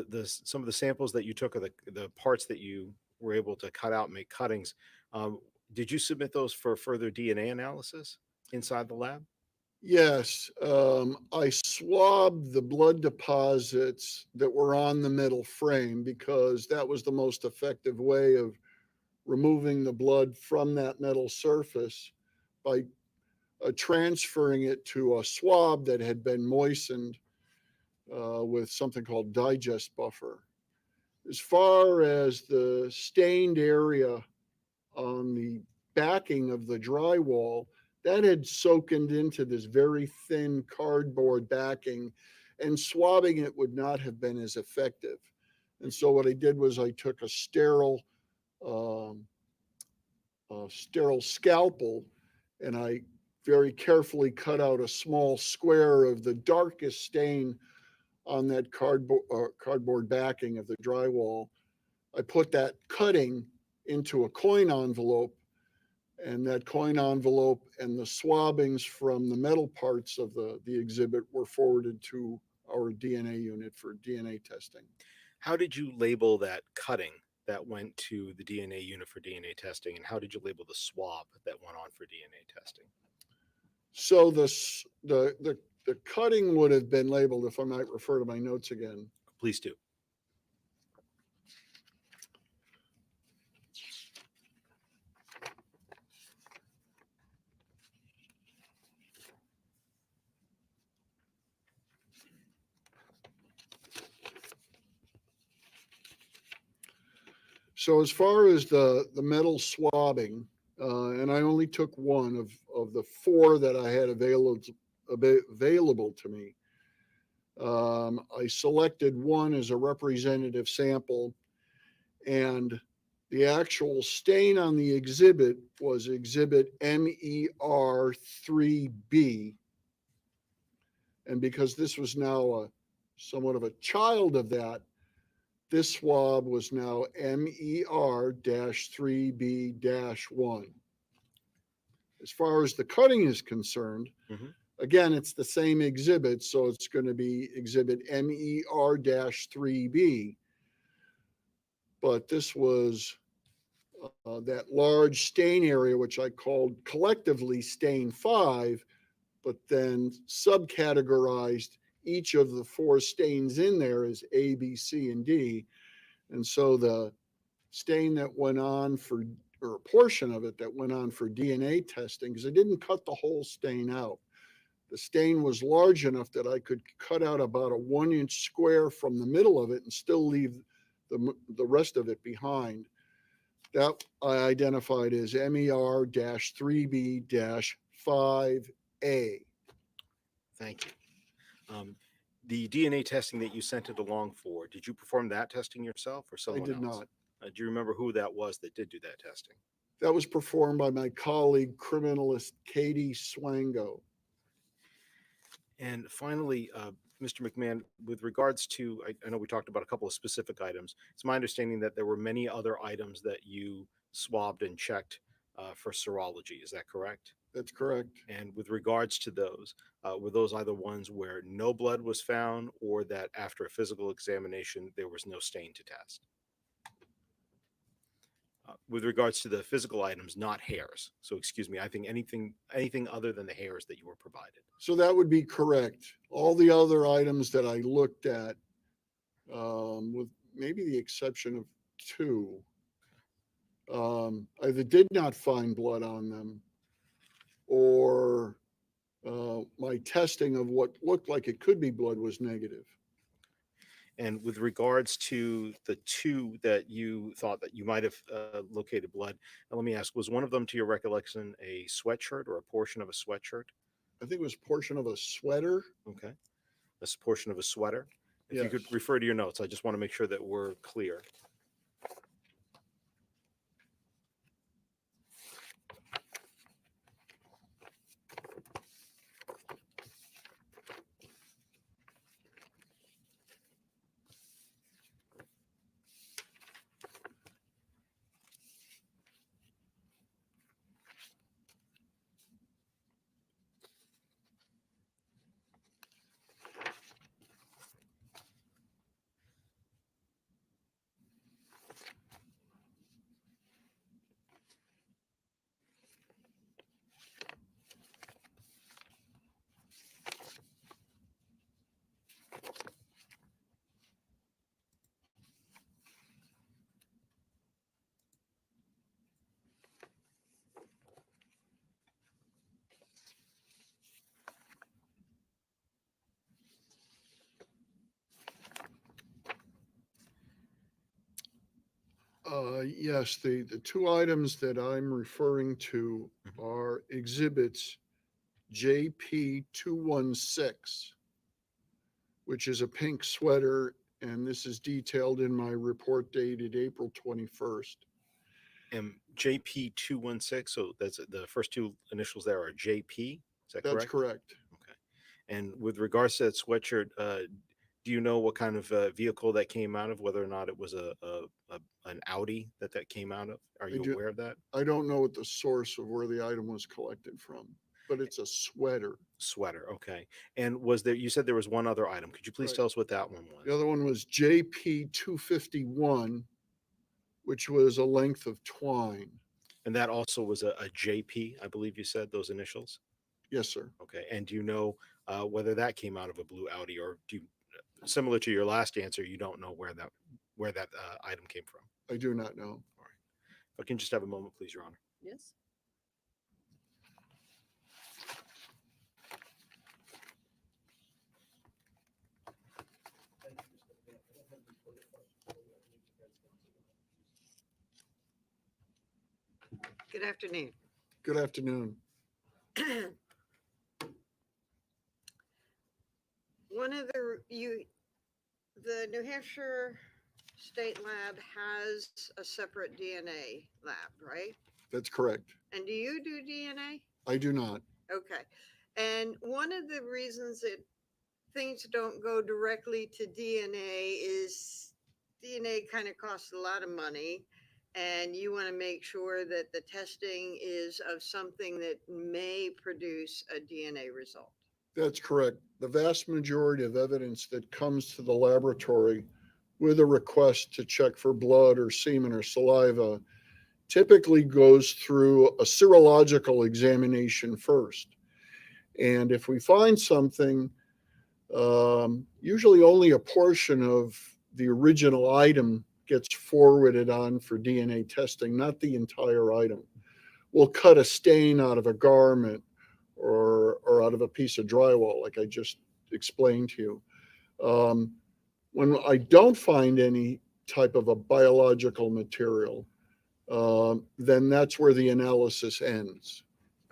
some of the samples that you took, or the parts that you were able to cut out and make cuttings. Did you submit those for further DNA analysis inside the lab? Yes, I swabbed the blood deposits that were on the metal frame because that was the most effective way of removing the blood from that metal surface by transferring it to a swab that had been moistened with something called digest buffer. As far as the stained area on the backing of the drywall, that had soaked into this very thin cardboard backing, and swabbing it would not have been as effective. And so what I did was I took a sterile scalpel, and I very carefully cut out a small square of the darkest stain on that cardboard backing of the drywall. I put that cutting into a coin envelope, and that coin envelope and the swabbings from the metal parts of the exhibit were forwarded to our DNA unit for DNA testing. How did you label that cutting that went to the DNA unit for DNA testing, and how did you label the swab that went on for DNA testing? So the cutting would have been labeled, if I might refer to my notes again. Please do. So as far as the metal swabbing, and I only took one of the four that I had available to me. I selected one as a representative sample, and the actual stain on the exhibit was exhibit MER3B. And because this was now somewhat of a child of that, this swab was now MER-3B-1. As far as the cutting is concerned, again, it's the same exhibit, so it's going to be exhibit MER-3B. But this was that large stain area, which I called collectively stain 5, but then subcategorized each of the 4 stains in there as A, B, C, and D. And so the stain that went on for, or a portion of it that went on for DNA testing, because I didn't cut the whole stain out. The stain was large enough that I could cut out about a 1-inch square from the middle of it and still leave the rest of it behind. That I identified as MER-3B-5A. Thank you. The DNA testing that you sent it along for, did you perform that testing yourself or someone else? I did not. Do you remember who that was that did do that testing? That was performed by my colleague, criminalist Katie Swango. And finally, Mr. McMahon, with regards to, I know we talked about a couple of specific items. It's my understanding that there were many other items that you swabbed and checked for serology. Is that correct? That's correct. And with regards to those, were those either ones where no blood was found or that after a physical examination, there was no stain to test? With regards to the physical items, not hairs. So excuse me, I think anything other than the hairs that you were provided. So that would be correct. All the other items that I looked at, with maybe the exception of 2, I either did not find blood on them, or my testing of what looked like it could be blood was negative. And with regards to the 2 that you thought that you might have located blood, now let me ask, was one of them, to your recollection, a sweatshirt or a portion of a sweatshirt? I think it was a portion of a sweater. Okay. A portion of a sweater. If you could refer to your notes, I just want to make sure that we're clear. Yes, the two items that I'm referring to are exhibits JP 216, which is a pink sweater, and this is detailed in my report dated April 21st. And JP 216. So that's the first two initials there are JP. Is that That's correct? correct. Okay. And with regards to that sweatshirt, do you know what kind of vehicle that came out of? Whether or not it was an Audi that came out of? Are you aware of that? I don't know what the source of where the item was collected from, but it's a sweater. Sweater. Okay. And was there? You said there was one other item. Could you please Right. tell us what that one was? The other one was JP 251, which was a length of twine. And that also was a JP, I believe you said those initials. Yes, sir. Okay. And do you know whether that came out of a blue Audi, or do you, similar to your last answer, you don't know where that item came from? I do not know. All right. If I can just have a moment, please, Your Honor. Yes. Good afternoon. Good afternoon. One of the New Hampshire State Lab has a separate DNA lab, right? That's correct. And do you do DNA? I do not. Okay. And one of the reasons that things don't go directly to DNA is DNA kind of costs a lot of money, and you want to make sure that the testing is of something that may produce a DNA result. That's correct. The vast majority of evidence that comes to the laboratory with a request to check for blood or semen or saliva typically goes through a serological examination first. And if we find something, usually only a portion of the original item gets forwarded on for DNA testing, not the entire item. We'll cut a stain out of a garment or out of a piece of drywall, like I just explained to you. When I don't find any type of a biological material, then that's where the analysis ends.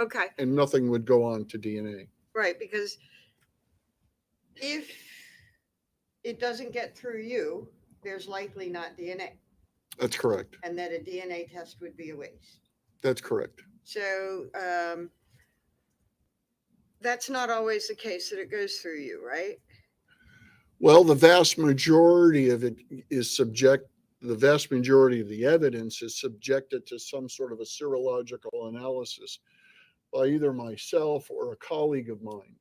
Okay. And nothing would go on to DNA. Right, because if it doesn't get through you, there's likely not DNA. That's correct. And that a DNA test would be a waste. That's correct. So that's not always the case that it goes through you, right? Well, the vast majority of it is the vast majority of the evidence is subjected to some sort of a serological analysis by either myself or a colleague of mine.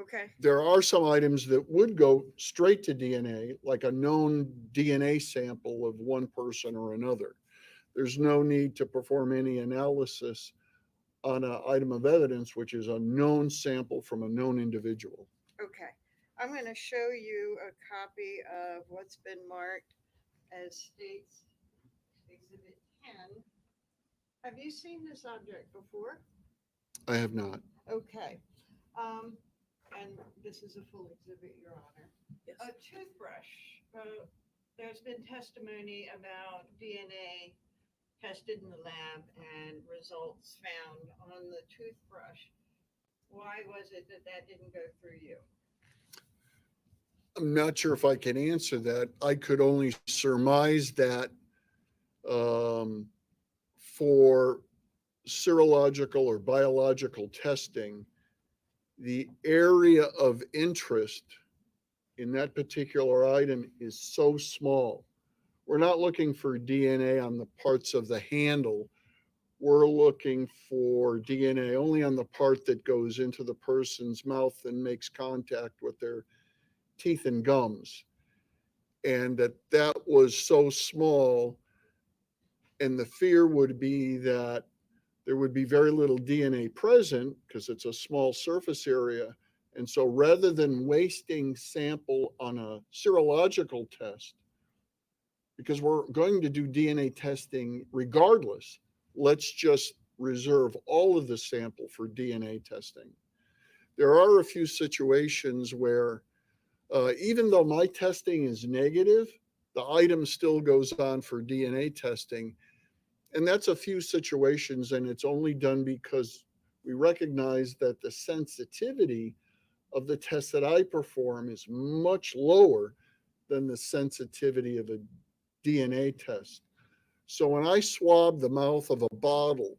Okay. There are some items that would go straight to DNA, like a known DNA sample of one person or another. There's no need to perform any analysis on an item of evidence, which is a known sample from a known individual. Okay. I'm going to show you a copy of what's been marked as State's Exhibit 10. Have you seen this object before? I have not. Okay. And this is a full exhibit, Your Honor. Yes. A toothbrush. There's been testimony about DNA tested in the lab and results found on the toothbrush. Why was it that didn't go through you? I'm not sure if I can answer that. I could only surmise that for serological or biological testing, the area of interest in that particular item is so small. We're not looking for DNA on the parts of the handle. We're looking for DNA only on the part that goes into the person's mouth and makes contact with their teeth and gums. And that was so small. And the fear would be that there would be very little DNA present because it's a small surface area. And so rather than wasting sample on a serological test, because we're going to do DNA testing regardless, let's just reserve all of the sample for DNA testing. There are a few situations where even though my testing is negative, the item still goes on for DNA testing. And that's a few situations, and it's only done because we recognize that the sensitivity of the test that I perform is much lower than the sensitivity of a DNA test. So when I swab the mouth of a bottle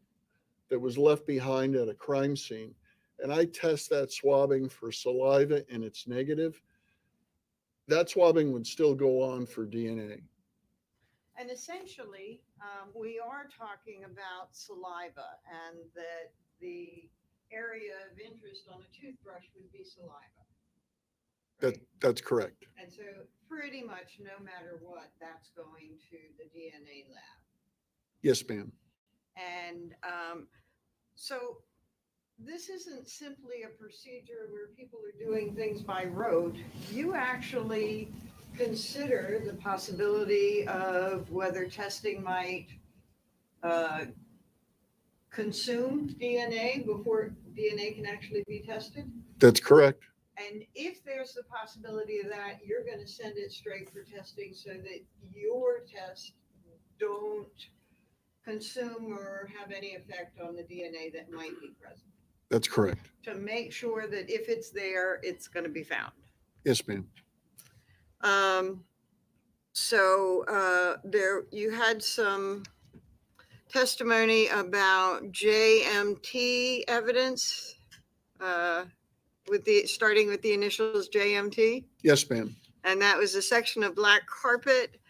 that was left behind at a crime scene, and I test that swabbing for saliva and it's negative, that swabbing would still go on for DNA. And essentially, we are talking about saliva, and that the area of interest on a toothbrush would be saliva. That's correct. And so pretty much no matter what, that's going to the DNA lab. Yes, ma'am. And so this isn't simply a procedure where people are doing things by rote. You actually consider the possibility of whether testing might consume DNA before DNA can actually be tested. That's correct. And if there's the possibility of that, you're going to send it straight for testing so that your tests don't consume or have any effect on the DNA that might be present. That's correct. To make sure that if it's there, it's going to be found. Yes, ma'am. There you had some testimony about JMT evidence, starting with the initials JMT. Yes, ma'am. And that was a section of black carpet,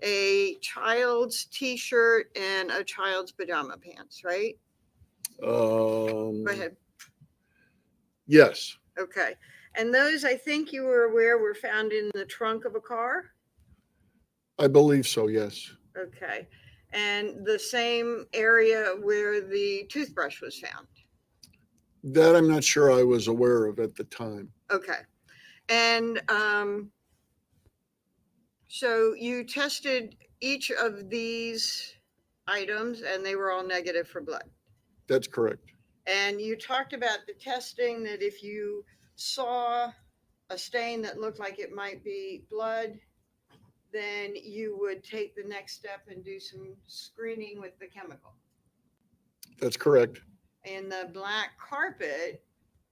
a child's t-shirt, and a child's pajama pants, right? Go ahead. Yes. Okay. And those, I think you were aware, were found in the trunk of a car? I believe so, yes. Okay. And the same area where the toothbrush was found? That I'm not sure I was aware of at the time. Okay. And so you tested each of these items and they were all negative for blood? That's correct. And you talked about the testing, that if you saw a stain that looked like it might be blood, then you would take the next step and do some screening with the chemical. That's correct. In the black carpet,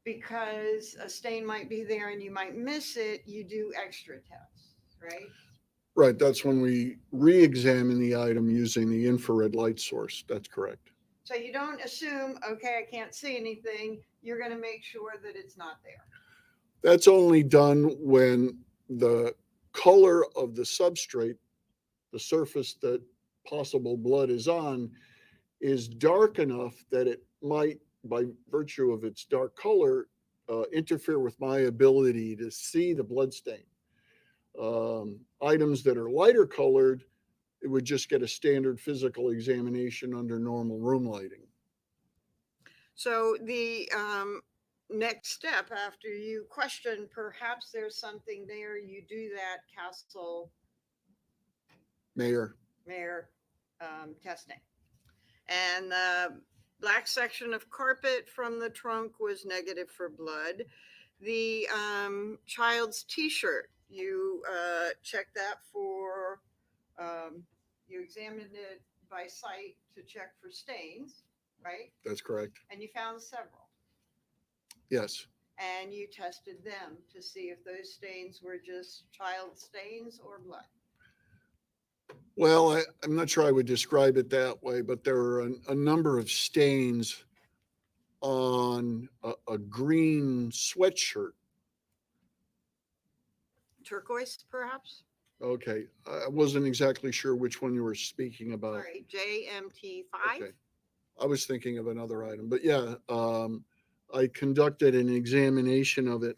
because a stain might be there and you might miss it, you do extra tests, right? Right. That's when we re-examine the item using the infrared light source. That's correct. So you don't assume, okay, I can't see anything. You're going to make sure that it's not there. That's only done when the color of the substrate, the surface that possible blood is on, is dark enough that it might, by virtue of its dark color, interfere with my ability to see the blood stain. Items that are lighter colored, it would just get a standard physical examination under normal room lighting. So the next step after you question, perhaps there's something there, you do that Castle Mayor. Testing. And the black section of carpet from the trunk was negative for blood. The child's t-shirt, you checked that for, you examined it by sight to check for stains, right? That's correct. And you found several. Yes. And you tested them to see if those stains were just child stains or blood. Well, I'm not sure I would describe it that way, but there are a number of stains on a green sweatshirt. Turquoise, perhaps? Okay. I wasn't exactly sure which one you were speaking about. Sorry, JMT5? Okay. I was thinking of another item, but yeah, I conducted an examination of it.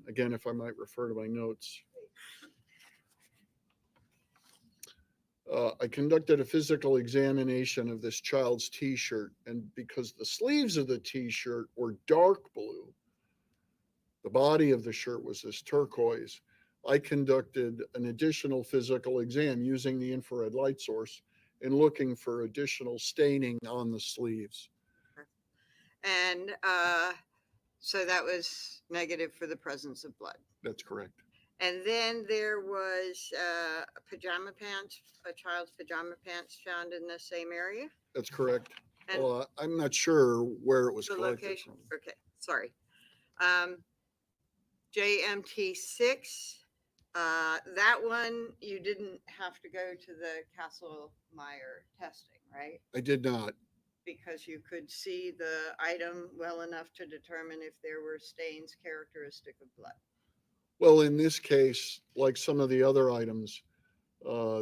Again, if I might refer to my notes. I conducted a physical examination of this child's t-shirt, and because the sleeves of the t-shirt were dark blue, the body of the shirt was this turquoise, I conducted an additional physical exam using the infrared light source and looking for additional staining on the sleeves. And so that was negative for the presence of blood. That's correct. And then there was pajama pants, a child's pajama pants found in the same area. That's correct. And Well, I'm not sure where it was the collected location. from. Okay, sorry. JMT6. That one you didn't have to go to the Castle-Meyer testing, right? I did not. Because you could see the item well enough to determine if there were stains characteristic of blood. Well, in this case, like some of the other items,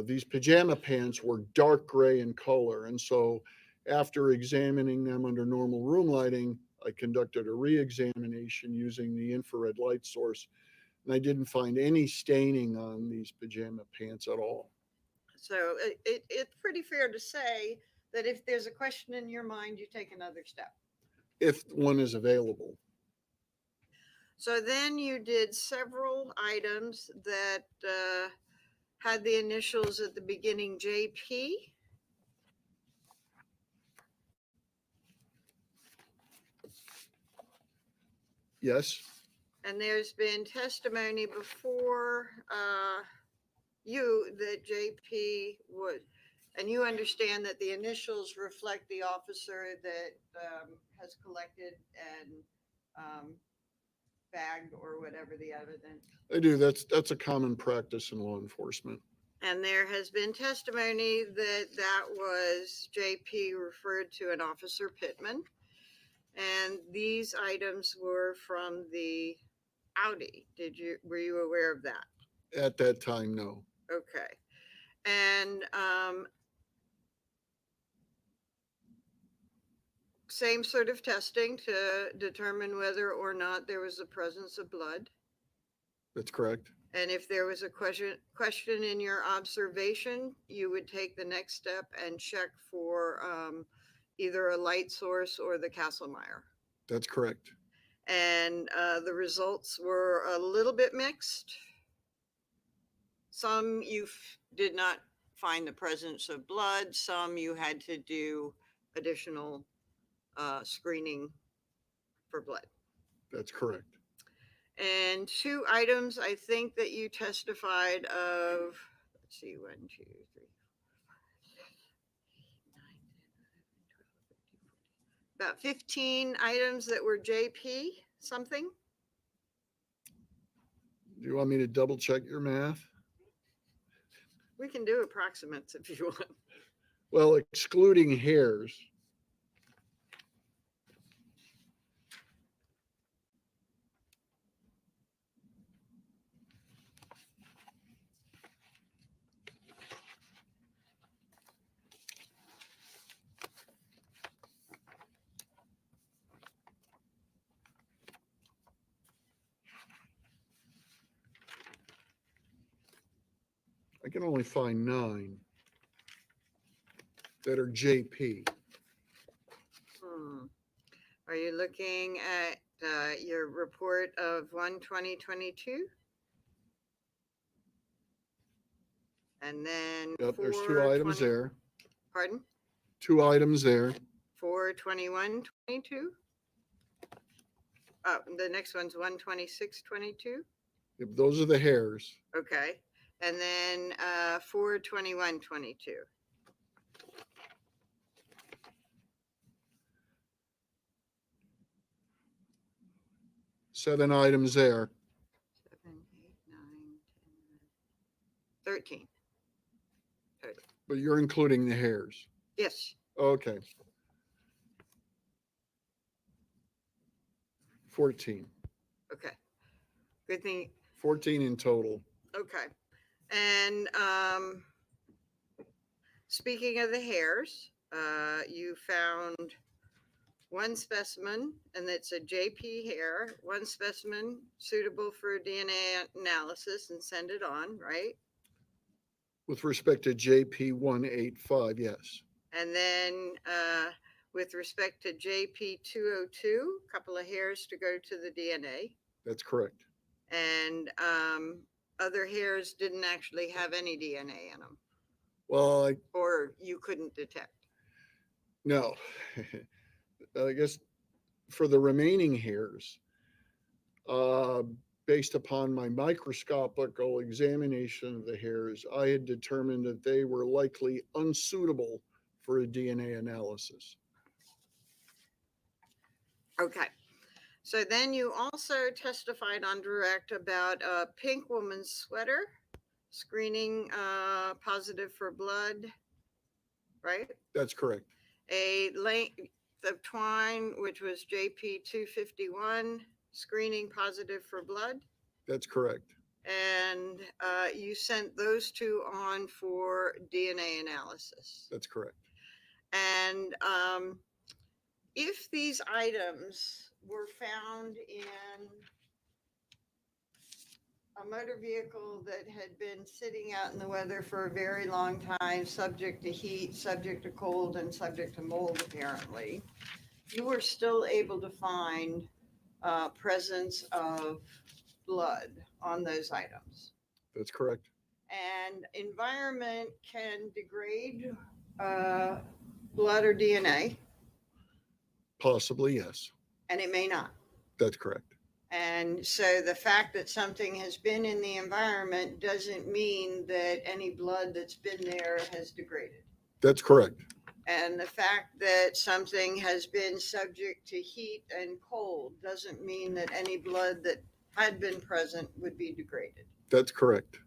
these pajama pants were dark gray in color. And so after examining them under normal room lighting, I conducted a re-examination using the infrared light source, and I didn't find any staining on these pajama pants at all. So it's pretty fair to say that if there's a question in your mind, you take another step. If one is available. So then you did several items that had the initials at the beginning JP. Yes, And there's been testimony before you that JP would, and you understand that the initials reflect the officer that has collected and bagged or whatever the evidence. I do. That's a common practice in law enforcement. And there has been testimony that that was JP referred to an Officer Pittman. And these items were from the Audi. Were you aware of that? At that time, no. Okay. And same sort of testing to determine whether or not there was a presence of blood. That's correct. And if there was a question in your observation, you would take the next step and check for either a light source or the Castle-Meyer. That's correct. And the results were a little bit mixed. Some you did not find the presence of blood. Some you had to do additional screening for blood. That's correct. And 2 items I think that you testified of, let's see, 1, 2, 3, 4, 5, 6, 7, 8, 9, 10, 11, 12, 13, 14. About 15 items that were JP something. Do you want me to double check your math? We can do approximates if you want. Well, excluding hairs. I can only find 9 that are JP. Are you looking at your report of 1/20/22? And then Yep, there's 2 items there. Pardon? 2 items there. 4/21/22? The next one's 1/26/22. Yep, those are the hairs. Okay. And then 4/21/22. 7 items there. 7, 8, 9, 10, 13. But you're including the hairs. Yes. Okay. 14. Okay. Good thing. 14 in total. Okay. And speaking of the hairs, you found 1 specimen, and it's a JP hair, 1 specimen suitable for DNA analysis and send it on, right? With respect to JP 185, yes. And then with respect to JP 202, a couple of hairs to go to the DNA. That's correct. And other hairs didn't actually have any DNA in them. Well, or you couldn't detect. No. I guess for the remaining hairs, based upon my microscopical examination of the hairs, I had determined that they were likely unsuitable for a DNA analysis. Okay. So then you also testified on direct about a pink woman's sweater screening positive for blood, right? That's correct. A length of twine, which was JP 251, screening positive for blood. That's correct. And you sent those two on for DNA analysis. That's correct. And if these items were found in a motor vehicle that had been sitting out in the weather for a very long time, subject to heat, subject to cold, and subject to mold, apparently, you were still able to find presence of blood on those items. That's correct. And environment can degrade blood or DNA, Possibly, yes. and it may not. That's correct. And so the fact that something has been in the environment doesn't mean that any blood that's been there has degraded. That's correct. And the fact that something has been subject to heat and cold doesn't mean that any blood that had been present would be degraded. That's correct.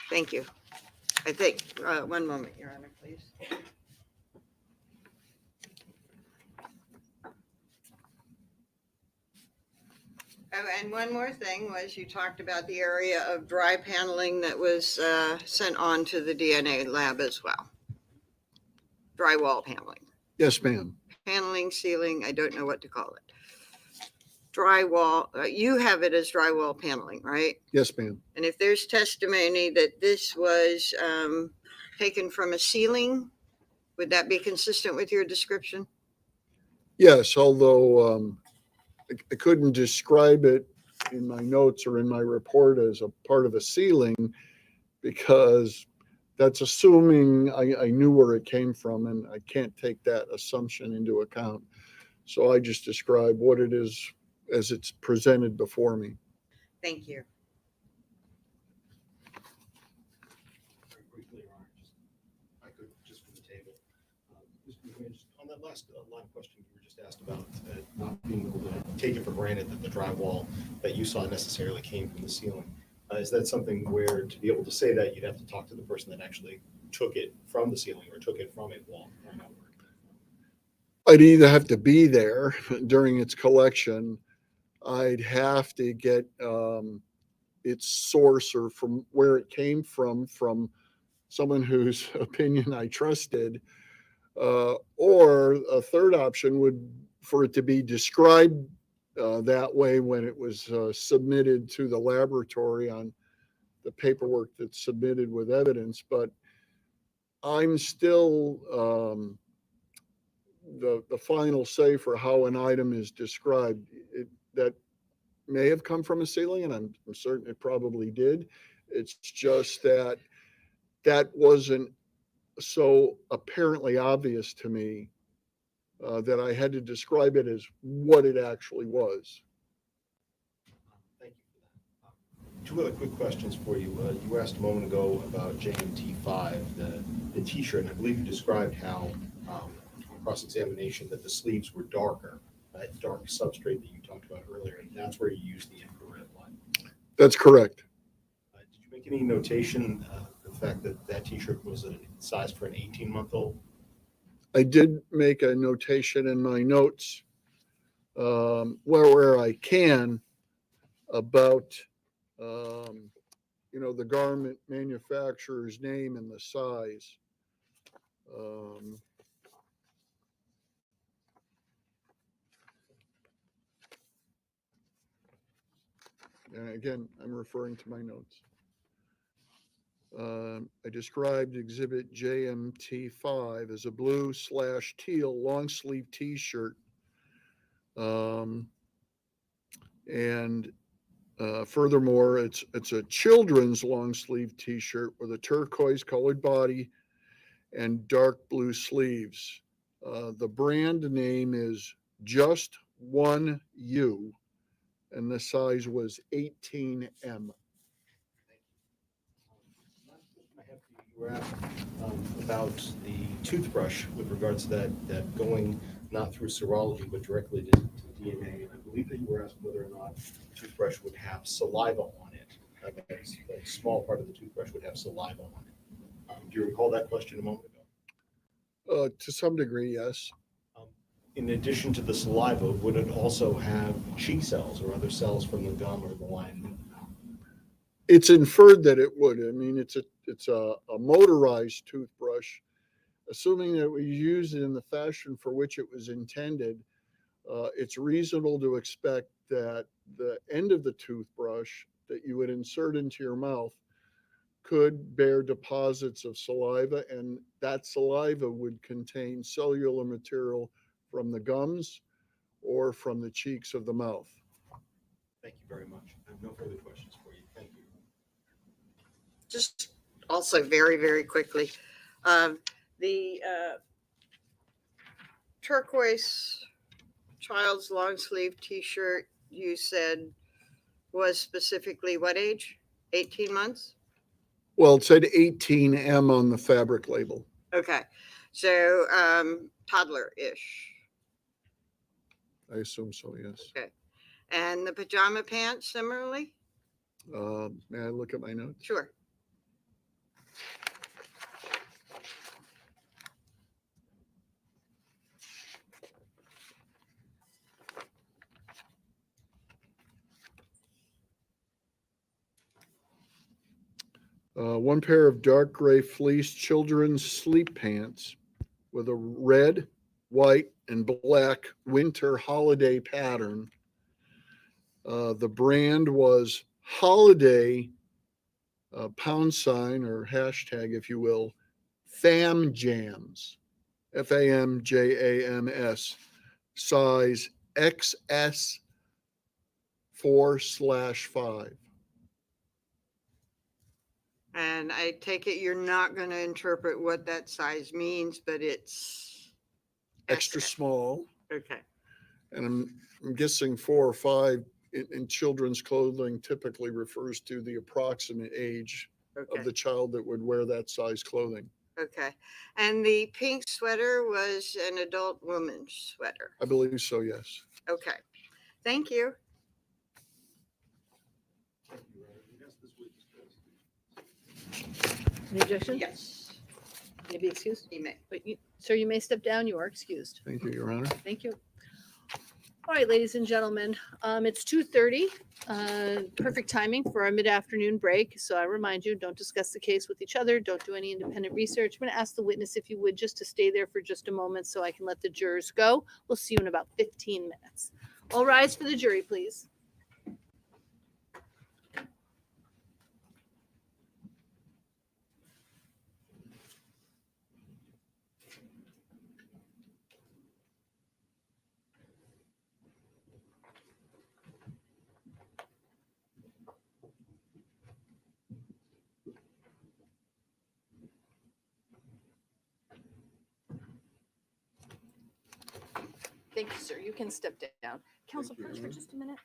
Thank you. I think, one moment, Your Honor, please. Oh, and one more thing was you talked about the area of dry paneling that was sent on to the DNA lab as well. Drywall paneling. Yes, ma'am. Paneling, sealing, I don't know what to call it. Drywall, you have it as drywall paneling, right? Yes, ma'am. And if there's testimony that this was taken from a ceiling, would that be consistent with your description? Yes, although I couldn't describe it in my notes or in my report as a part of a ceiling because that's assuming I knew where it came from, and I can't take that assumption into account. So I just describe what it is as it's presented before me. Thank you. Very briefly, Your Honor, I could just from the table. Mr. McMahon, just on that last line of question you were just asked about not being able to take it for granted that the drywall that you saw necessarily came from the ceiling. Is that something where to be able to say that you'd have to talk to the person that actually took it from the ceiling or took it from a wall? I'd either have to be there during its collection. I'd have to get its source or from where it came from someone whose opinion I trusted. Or a third option would for it to be described that way when it was submitted to the laboratory on the paperwork that's submitted with evidence. But I'm still the final say for how an item is described. That may have come from a ceiling, and I'm certain it probably did. It's just that wasn't so apparently obvious to me that I had to describe it as what it actually was. Thank you for that. Two other quick questions for you. You asked a moment ago about JMT5, the T-shirt, and I believe you described how on cross-examination that the sleeves were darker, that dark substrate that you talked about earlier, and that's where you used the infrared light. That's correct. Did you make any notation the fact that that T-shirt was sized for an 18-month-old? I did make a notation in my notes where I can about the garment manufacturer's name and the size. And again, I'm referring to my notes. I described exhibit JMT5 as a blue/teal long sleeve t-shirt. And Furthermore, it's a children's long sleeve T-shirt with a turquoise colored body and dark blue sleeves. The brand name is Just One You, and the size was 18M. I have you were asked about the toothbrush with regards to that going not through serology but directly to DNA. And I believe that you were asked whether or not the toothbrush would have saliva on it. A small part of the toothbrush would have saliva on it. Do you recall that question a moment ago? To some degree, yes. In addition to the saliva, would it also have cheek cells or other cells from the gum or the line? It's inferred that it would. I mean, it's a motorized toothbrush. Assuming that we use it in the fashion for which it was intended, it's reasonable to expect that the end of the toothbrush that you would insert into your mouth could bear deposits of saliva, and that saliva would contain cellular material from the gums or from the cheeks of the mouth. Thank you very much. I have no further questions for you. Thank you. Just also very, very quickly, the turquoise child's long sleeve T-shirt you said was specifically what age? 18 months? Well, it said 18M on the fabric label. Okay, so toddler-ish. I assume so, yes. Okay, and the pajama pants similarly? May I look at my notes? Sure. One pair of dark gray fleece children's sleep pants with a red, white, and black winter holiday pattern. The brand was Holiday, # or hashtag, if you will, Fam Jams, FAMJAMS, size XS 4/5. And I take it you're not going to interpret what that size means, but it's Extra small. okay. And I'm guessing 4 or 5 in children's clothing typically refers to the approximate age Okay. of the child that would wear that size clothing. Okay. And the pink sweater was an adult woman's sweater. I believe so, yes. Okay. Thank you. Any objection? Yes. Maybe excused? You may. But sir, you may step down. You are excused. Thank you, Your Honor. Thank you. All right, ladies and gentlemen, it's 2:30. Perfect timing for our mid-afternoon break. So I remind you, don't discuss the case with each other. Don't do any independent research. I'm going to ask the witness, if you would, just to stay there for just a moment so I can let the jurors go. We'll see you in about 15 minutes. All rise for the jury, please. Thank you, sir. You can step down. Counsel, please, for just a minute.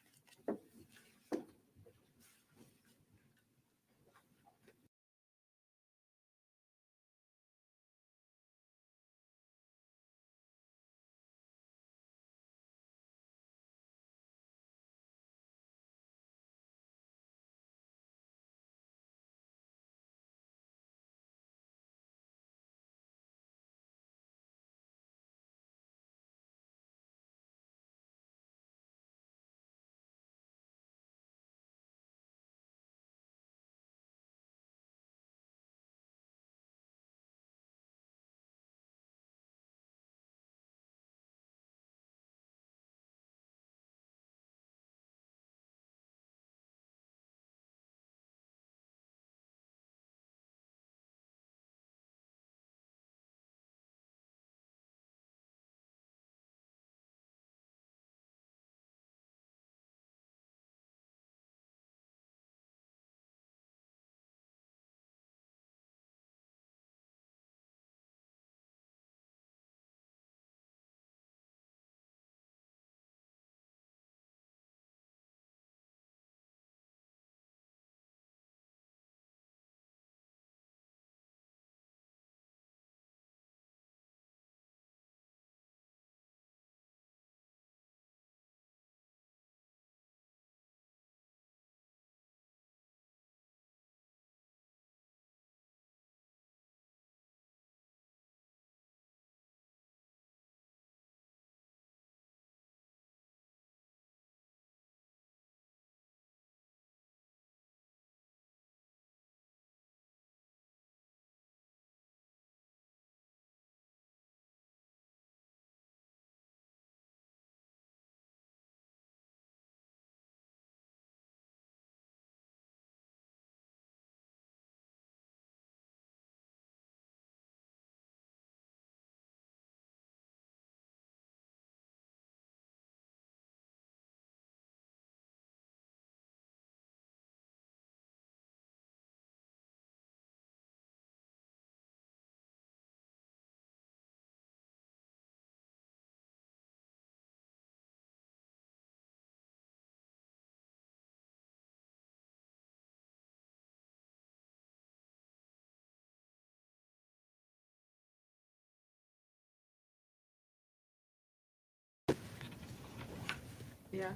Yeah.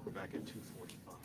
We're back at 2:45.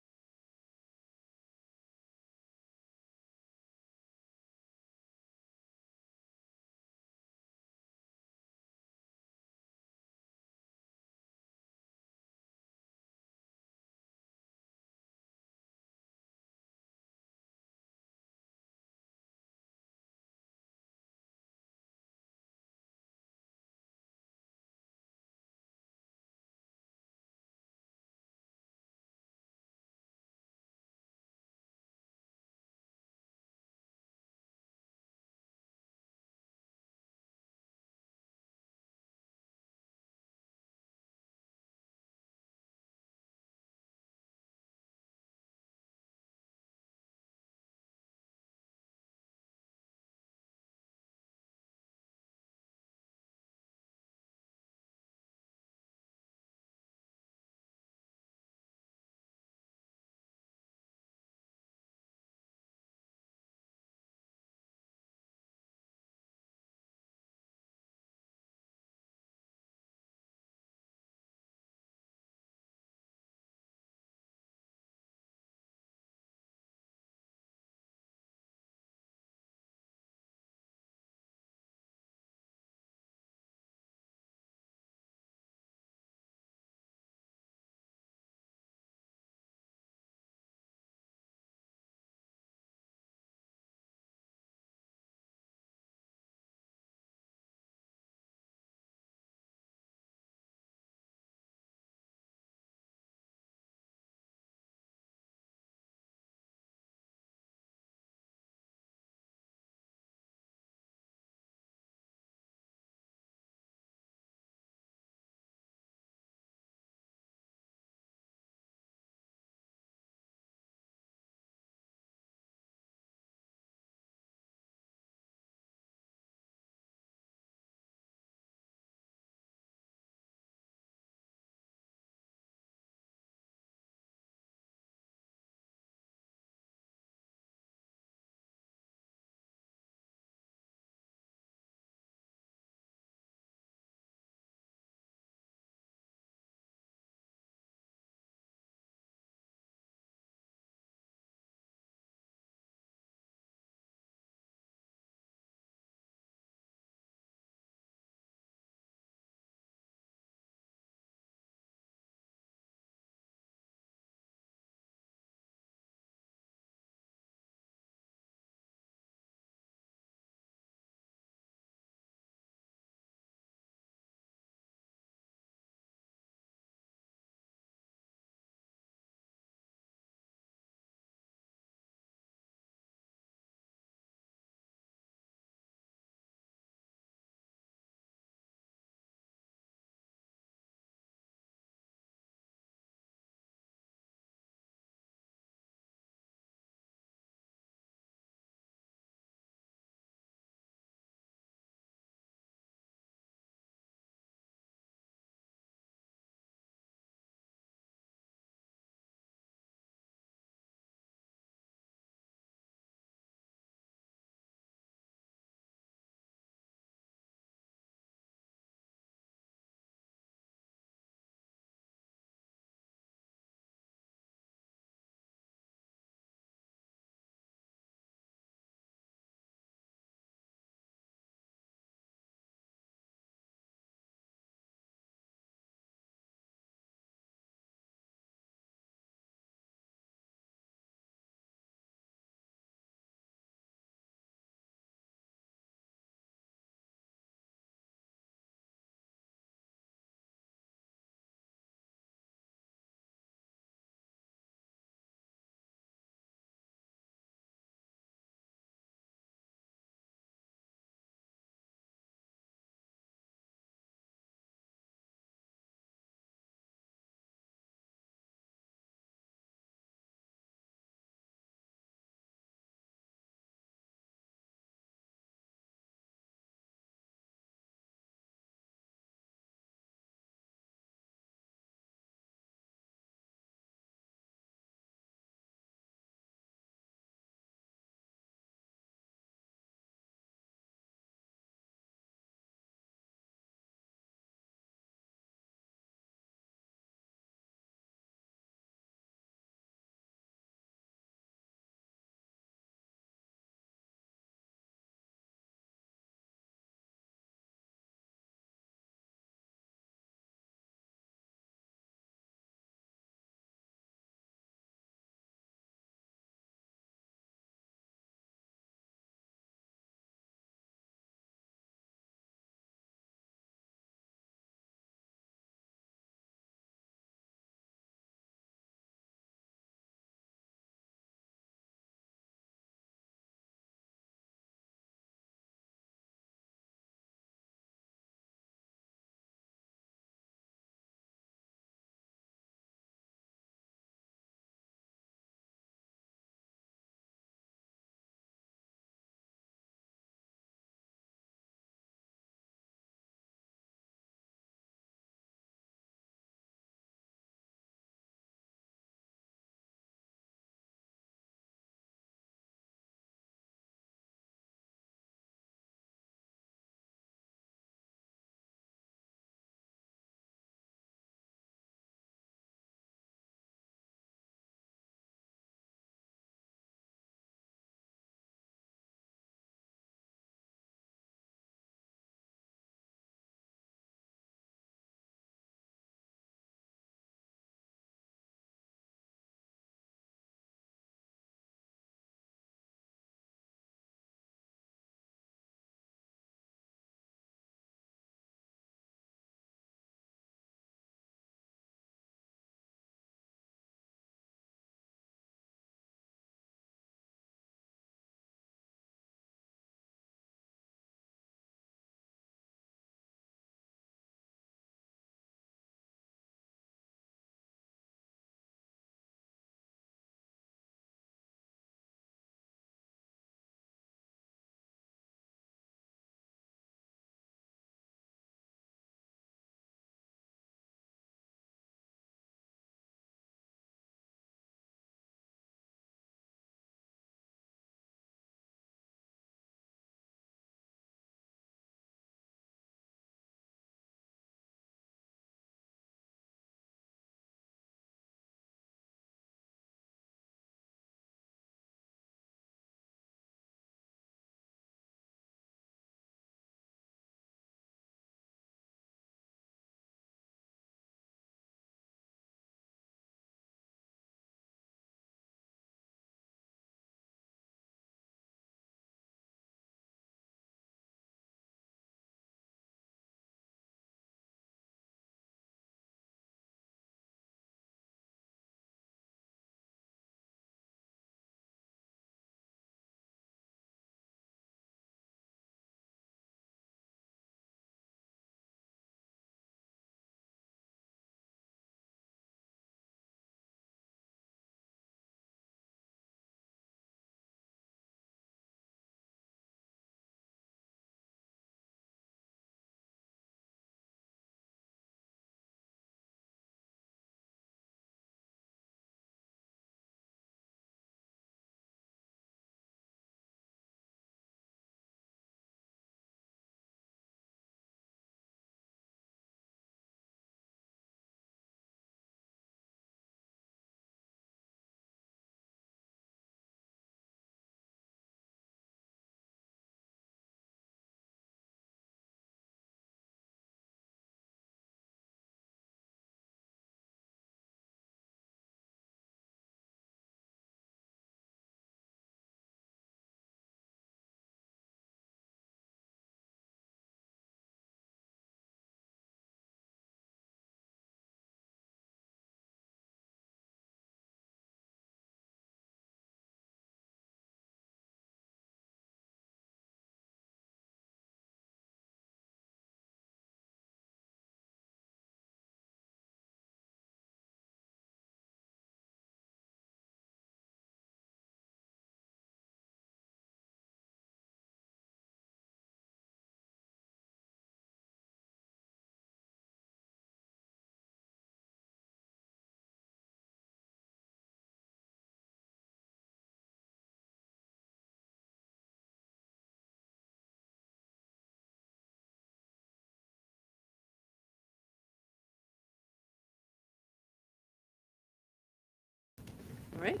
All right.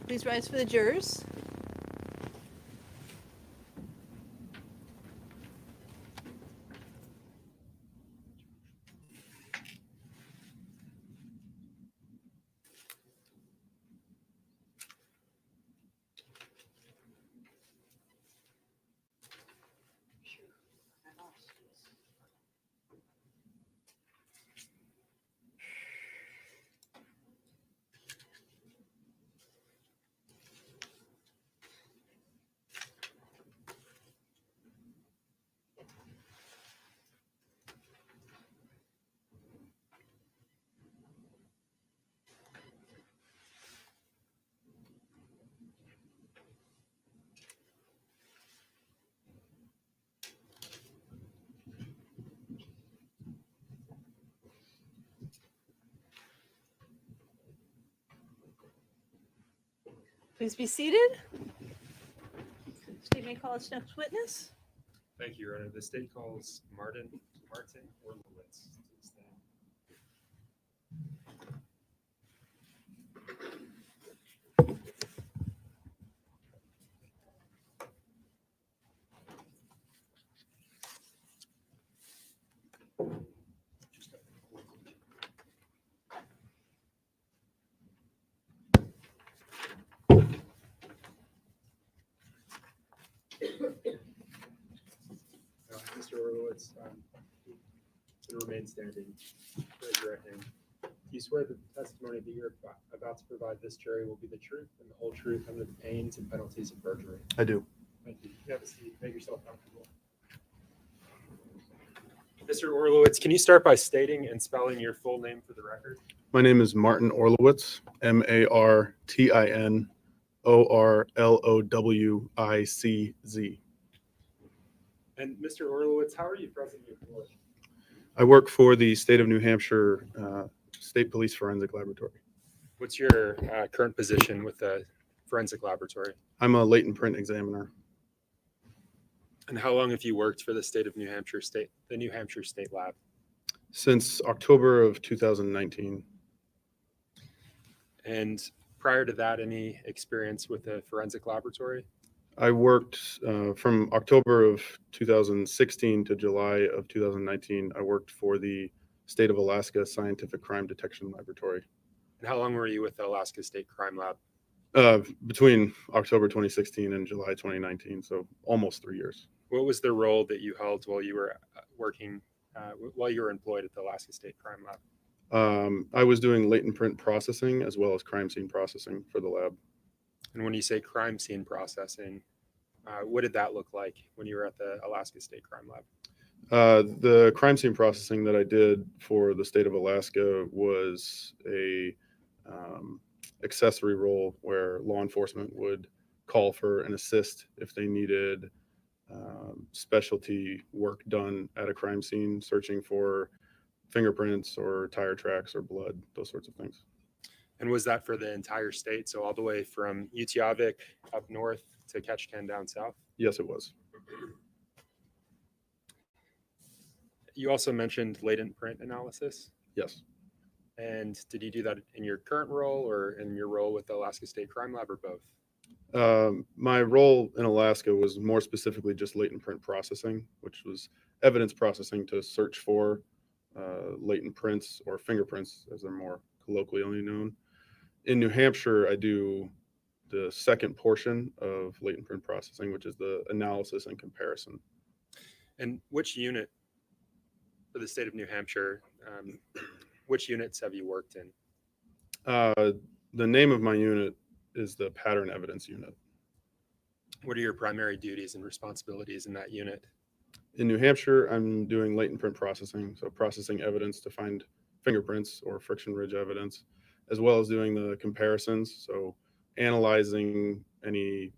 Please rise for the jurors. Please be seated. State may call its next witness. Thank you, Your Honor. The state calls Martin Orlowitz to the stand. Mr. Orlowitz, to remain standing, raise your right hand. Do you swear that the testimony that you're about to provide this jury will be the truth and the whole truth under the pains and penalties of perjury? I do. Thank you. You have a seat. Make yourself comfortable. Mr. Orlowitz, can you start by stating and spelling your full name for the record? My name is Martin Orlowitz, MartinOrlowicz. And Mr. Orlowitz, how are you presently employed? I work for the state of New Hampshire State Police Forensic Laboratory. What's your current position with the forensic laboratory? I'm a latent print examiner. And how long have you worked for the state of New Hampshire the New Hampshire State Lab? Since October of 2019. And prior to that, any experience with the forensic laboratory? I worked from October of 2016 to July of 2019. I worked for the State of Alaska Scientific Crime Detection Laboratory. And how long were you with the Alaska State Crime Lab? Between October 2016 and July 2019, so almost 3 years. What was the role that you held while you were working, while you were employed at the Alaska State Crime Lab? I was doing latent print processing as well as crime scene processing for the lab. And when you say crime scene processing, what did that look like when you were at the Alaska State Crime Lab? The crime scene processing that I did for the state of Alaska was a accessory role where law enforcement would call for an assist if they needed specialty work done at a crime scene, searching for fingerprints or tire tracks or blood, those sorts of things. And was that for the entire state? So all the way from Utqiagvik up north to Ketchikan down south? Yes, it was. You also mentioned latent print analysis. Yes. And did you do that in your current role or in your role with the Alaska State Crime Lab, or both? My role in Alaska was more specifically just latent print processing, which was evidence processing to search for latent prints or fingerprints, as they're more colloquially known. In New Hampshire, I do the second portion of latent print processing, which is the analysis and comparison. And which unit for the state of New Hampshire, which units have you worked in? The name of my unit is the Pattern Evidence Unit. What are your primary duties and responsibilities in that unit? In New Hampshire, I'm doing latent print processing, so processing evidence to find fingerprints or friction ridge evidence, as well as doing the comparisons, so analyzing any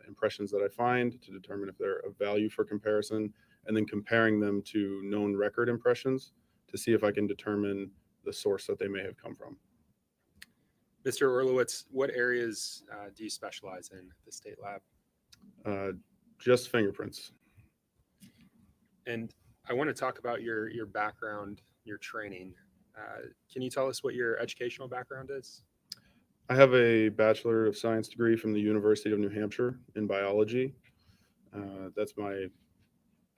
impressions that I find to determine if they're of value for comparison, and then comparing them to known record impressions to see if I can determine the source that they may have come from. Mr. Orlowitz, what areas do you specialize in at the state lab? Just fingerprints. And I want to talk about your background, your training. Can you tell us what your educational background is? I have a Bachelor of Science degree from the University of New Hampshire in biology. That's my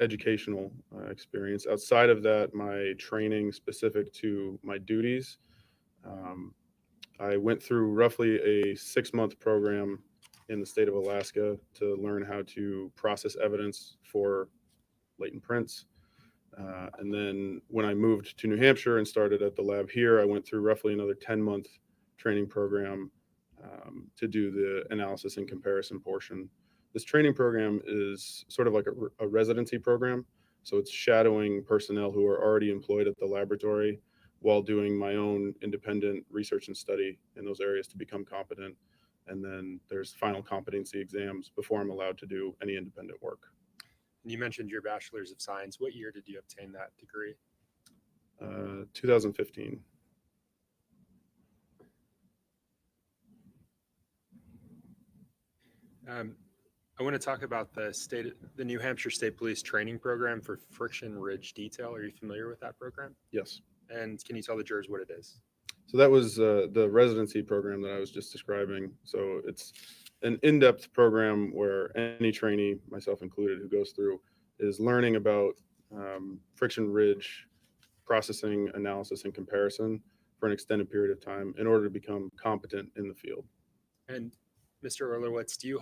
educational experience. Outside of that, my training specific to my duties, I went through roughly a 6-month program in the state of Alaska to learn how to process evidence for latent prints. And then when I moved to New Hampshire and started at the lab here, I went through roughly another 10-month training program to do the analysis and comparison portion. This training program is sort of like a residency program. So it's shadowing personnel who are already employed at the laboratory while doing my own independent research and study in those areas to become competent. And then there's final competency exams before I'm allowed to do any independent work. You mentioned your Bachelor's of Science. What year did you obtain that degree? 2015. I want to talk about the New Hampshire State Police training program for friction ridge detail. Are you familiar with that program? Yes. And can you tell the jurors what it is? So that was the residency program that I was just describing. So it's an in-depth program where any trainee, myself included, who goes through is learning about friction ridge processing, analysis, and comparison for an extended period of time in order to become competent in the field. And Mr. Orlowitz, do you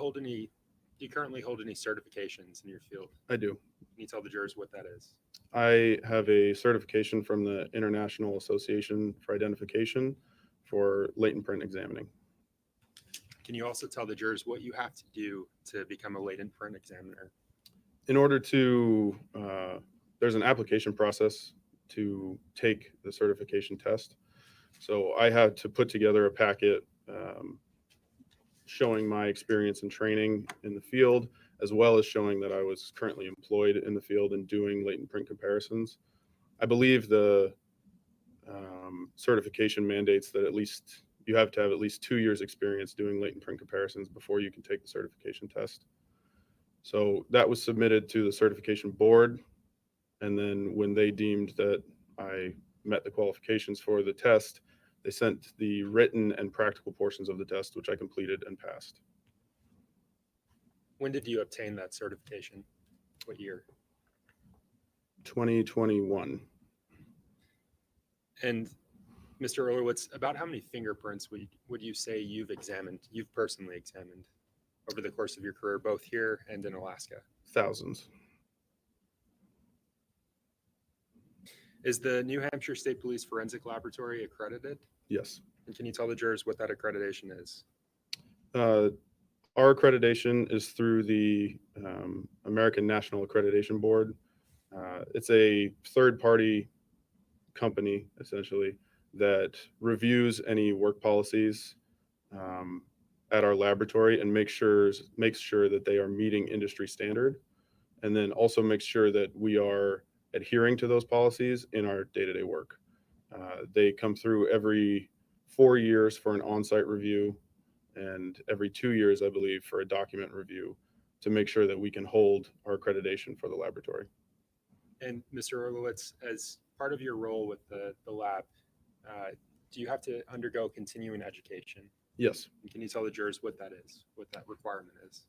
currently hold any certifications in your field? I do. Can you tell the jurors what that is? I have a certification from the International Association for Identification for latent print examining. Can you also tell the jurors what you have to do to become a latent print examiner? In order to, there's an application process to take the certification test. So I had to put together a packet showing my experience and training in the field, as well as showing that I was currently employed in the field and doing latent print comparisons. I believe the certification mandates that at least you have to have at least 2 years experience doing latent print comparisons before you can take the certification test. So that was submitted to the certification board. And then when they deemed that I met the qualifications for the test, they sent the written and practical portions of the test, which I completed and passed. When did you obtain that certification? What year? 2021. And Mr. Orlowitz, about how many fingerprints would you say you've personally examined over the course of your career, both here and in Alaska? Thousands. Is the New Hampshire State Police Forensic Laboratory accredited? Yes. And can you tell the jurors what that accreditation is? Our accreditation is through the American National Accreditation Board. It's a third-party company, essentially, that reviews any work policies at our laboratory and makes sure that they are meeting industry standard, and then also makes sure that we are adhering to those policies in our day-to-day work. They come through every 4 years for an on-site review and every 2 years, I believe, for a document review to make sure that we can hold our accreditation for the laboratory. And Mr. Orlowitz, as part of your role with the lab, do you have to undergo continuing education? Yes. And can you tell the jurors what that is, what that requirement is?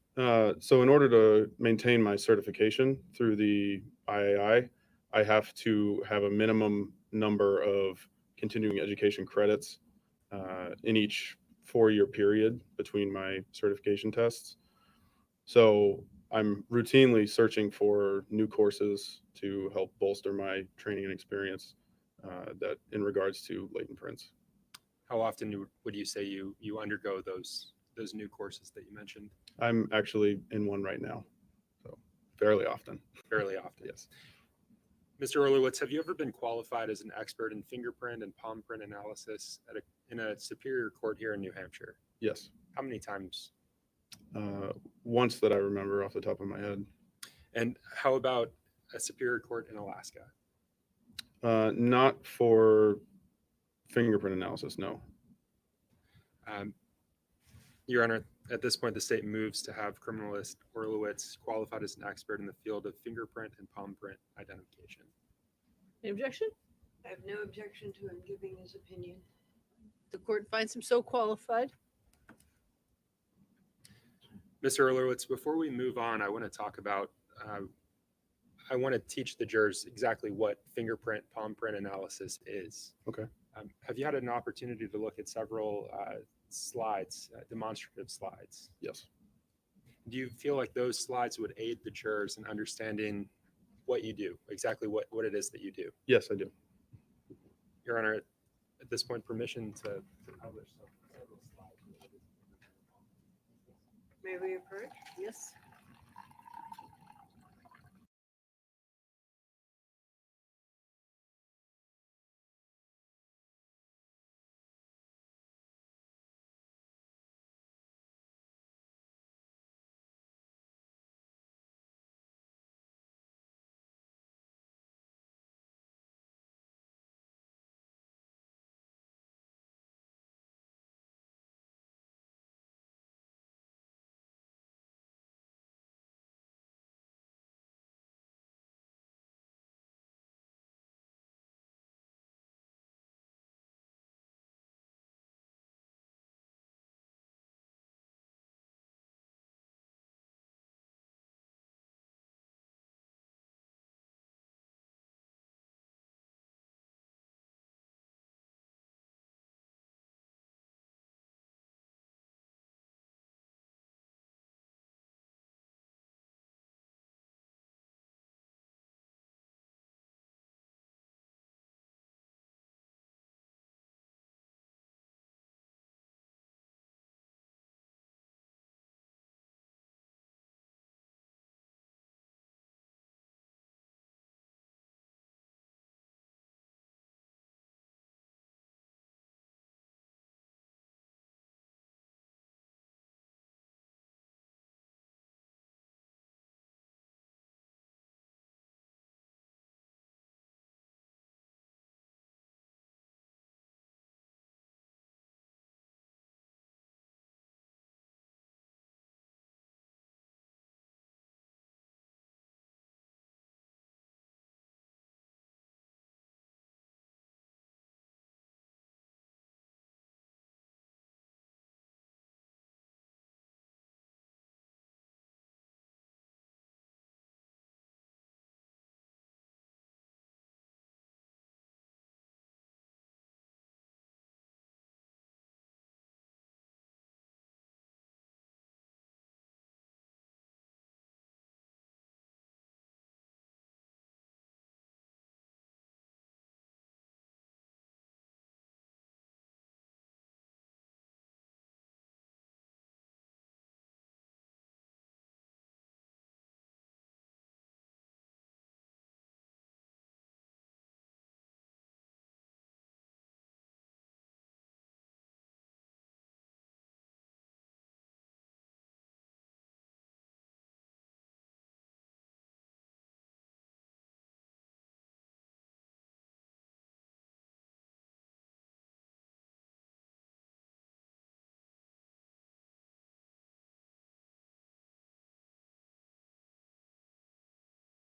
So in order to maintain my certification through the IAI, I have to have a minimum number of continuing education credits in each 4-year period between my certification tests. So I'm routinely searching for new courses to help bolster my training and experience that in regards to latent prints. How often would you say you undergo those new courses that you mentioned? I'm actually in one right now, so fairly often. Fairly often. Yes. Mr. Orlowitz, have you ever been qualified as an expert in fingerprint and palm print analysis in a superior court here in New Hampshire? Yes. How many times? Once that I remember off the top of my head. And how about a superior court in Alaska? Not for fingerprint analysis, no. Your Honor, at this point, the state moves to have criminalist Orlowitz qualified as an expert in the field of fingerprint and palm print identification. Any objection? I have no objection to him giving his opinion. The court finds him so qualified. Mr. Erlowitz, before we move on, I want to talk about, I want to teach the jurors exactly what fingerprint, palm print analysis is. Okay. Have you had an opportunity to look at several slides, demonstrative slides? Yes. Do you feel like those slides would aid the jurors in understanding what you do, exactly what it is that you do? Yes, I do. Your Honor, at this point, permission to publish several slides. May we approach? Yes.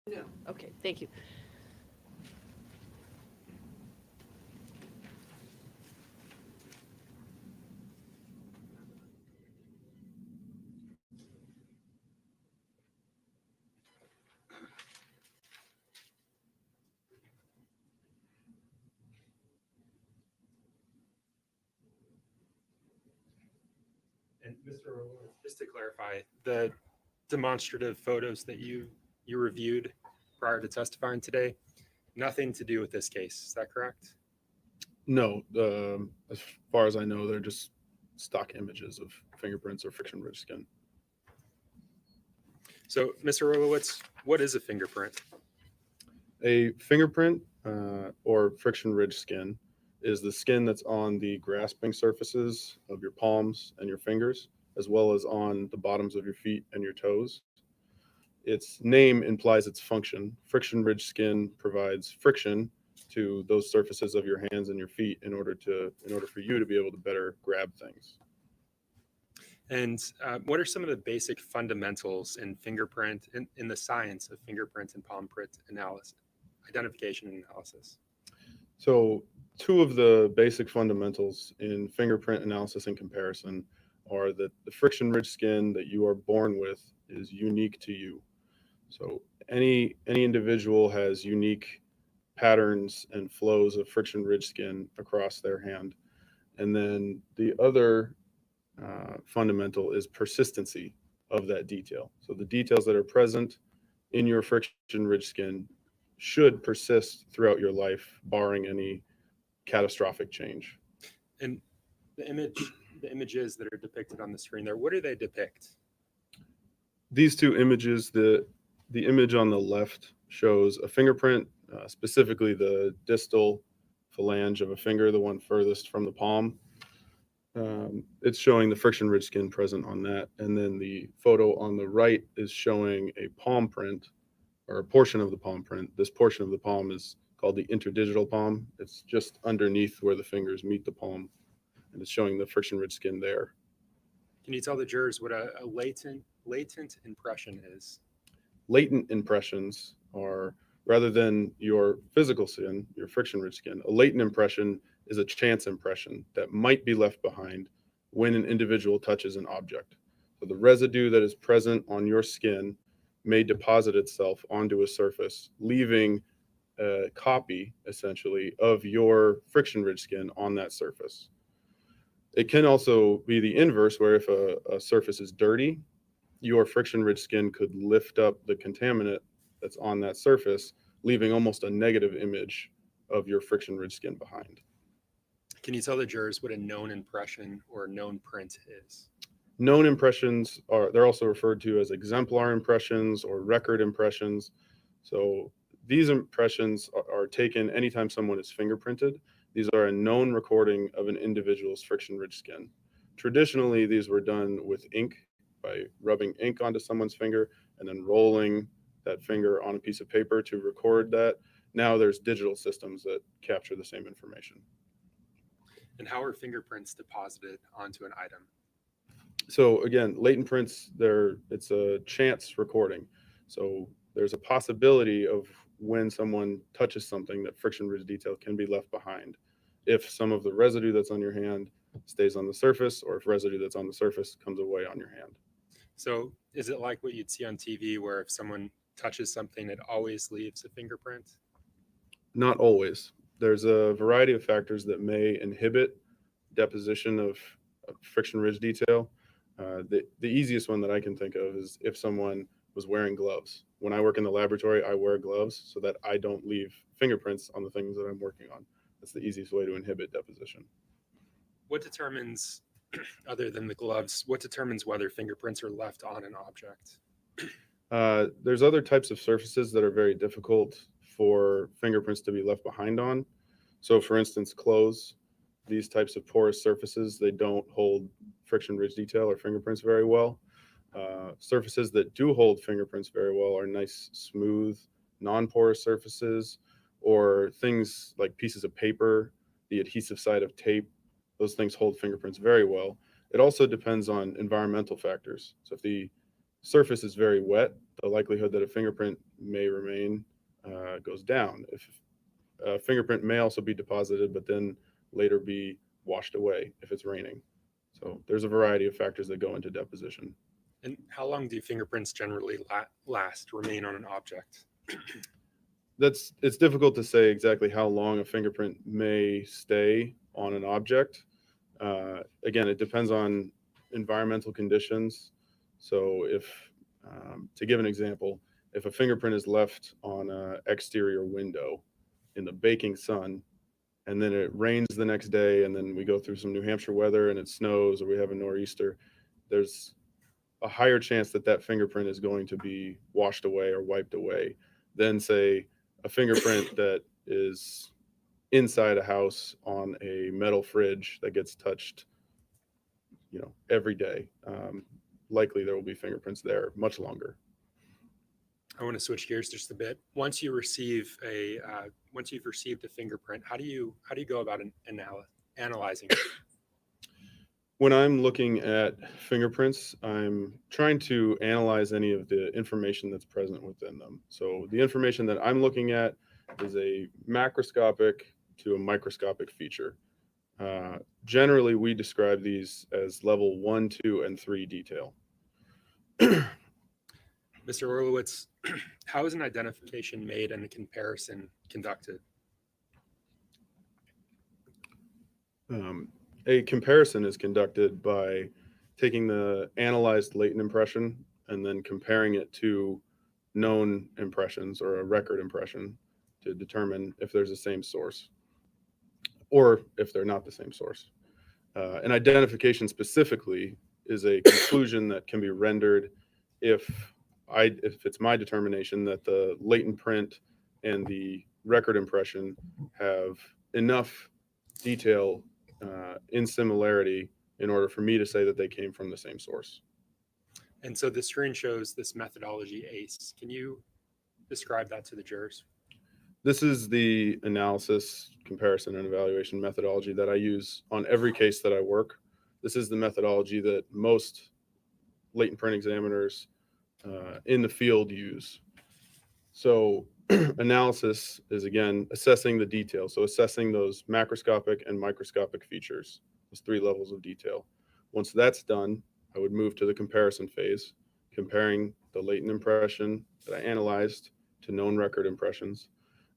No. Okay, thank you. And Mr. Erlowitz, just to clarify, the demonstrative photos that you reviewed prior to testifying today, nothing to do with this case. Is that correct? No, as far as I know, they're just stock images of fingerprints or friction-rich skin. So, Mr. Erlowitz, what is a fingerprint? A fingerprint or friction-ridged skin is the skin that's on the grasping surfaces of your palms and your fingers, as well as on the bottoms of your feet and your toes. Its name implies its function. Friction-ridged skin provides friction to those surfaces of your hands and your feet in order for you to be able to better grab things. And what are some of the basic fundamentals in fingerprint, in the science of fingerprint and palm print analysis, identification and analysis? So two of the basic fundamentals in fingerprint analysis and comparison are that the friction-rich skin that you are born with is unique to you. So any individual has unique patterns and flows of friction-rich skin across their hand. And then the other fundamental is persistency of that detail. So the details that are present in your friction-rich skin should persist throughout your life, barring any catastrophic change. And the images that are depicted on the screen there, what do they depict? These two images, the image on the left shows a fingerprint, specifically the distal phalange of a finger, the one furthest from the palm. It's showing the friction-rich skin present on that. And then the photo on the right is showing a palm print, or a portion of the palm print. This portion of the palm is called the interdigital palm. It's just underneath where the fingers meet the palm, and it's showing the friction-rich skin there. Can you tell the jurors what a latent impression is? Latent impressions are, rather than your physical skin, your friction-rich skin, a latent impression is a chance impression that might be left behind when an individual touches an object. So the residue that is present on your skin may deposit itself onto a surface, leaving a copy, essentially, of your friction-rich skin on that surface. It can also be the inverse, where if a surface is dirty, your friction-rich skin could lift up the contaminant that's on that surface, leaving almost a negative image of your friction-rich skin behind. Can you tell the jurors what a known impression or known print is? Known impressions they're also referred to as exemplar impressions or record impressions. So these impressions are taken anytime someone is fingerprinted. These are a known recording of an individual's friction-rich skin. Traditionally, these were done with ink, by rubbing ink onto someone's finger and then rolling that finger on a piece of paper to record that. Now there's digital systems that capture the same information. And how are fingerprints deposited onto an item? So again, latent prints, it's a chance recording. So there's a possibility of when someone touches something that friction-rich detail can be left behind if some of the residue that's on your hand stays on the surface, or if residue that's on the surface comes away on your hand. So is it like what you'd see on TV where if someone touches something, it always leaves a fingerprint? Not always. There's a variety of factors that may inhibit deposition of friction-rich detail. The easiest one that I can think of is if someone was wearing gloves. When I work in the laboratory, I wear gloves so that I don't leave fingerprints on the things that I'm working on. That's the easiest way to inhibit deposition. What determines, other than the gloves, what determines whether fingerprints are left on an object? There's other types of surfaces that are very difficult for fingerprints to be left behind on. So for instance, clothes, these types of porous surfaces, they don't hold friction-rich detail or fingerprints very well. Surfaces that do hold fingerprints very well are nice, smooth, non-porous surfaces, or things like pieces of paper, the adhesive side of tape. Those things hold fingerprints very well. It also depends on environmental factors. So if the surface is very wet, the likelihood that a fingerprint may remain goes down. If a fingerprint may also be deposited, but then later be washed away if it's raining. So there's a variety of factors that go into deposition. And how long do fingerprints generally remain on an object? It's difficult to say exactly how long a fingerprint may stay on an object. Again, it depends on environmental conditions. So if, to give an example, if a fingerprint is left on an exterior window in the baking sun, and then it rains the next day, and then we go through some New Hampshire weather and it snows or we have a nor'easter, there's a higher chance that that fingerprint is going to be washed away or wiped away than, say, a fingerprint that is inside a house on a metal fridge that gets touched, every day. Likely there will be fingerprints there much longer. I want to switch gears just a bit. Once you've received a fingerprint, how do you go about analyzing it? When I'm looking at fingerprints, I'm trying to analyze any of the information that's present within them. So the information that I'm looking at is a macroscopic to a microscopic feature. Generally, we describe these as level 1, 2, and 3 detail. Mr. Orlowitz, how is an identification made and a comparison conducted? A comparison is conducted by taking the analyzed latent impression and then comparing it to known impressions or a record impression to determine if there's the same source or if they're not the same source. An identification specifically is a conclusion that can be rendered if it's my determination that the latent print and the record impression have enough detail in similarity in order for me to say that they came from the same source. And so the screen shows this methodology ACE. Can you describe that to the jurors? This is the analysis, comparison, and evaluation methodology that I use on every case that I work. This is the methodology that most latent print examiners in the field use. So analysis is, again, assessing the detail. So assessing those macroscopic and microscopic features, those 3 levels of detail. Once that's done, I would move to the comparison phase, comparing the latent impression that I analyzed to known record impressions.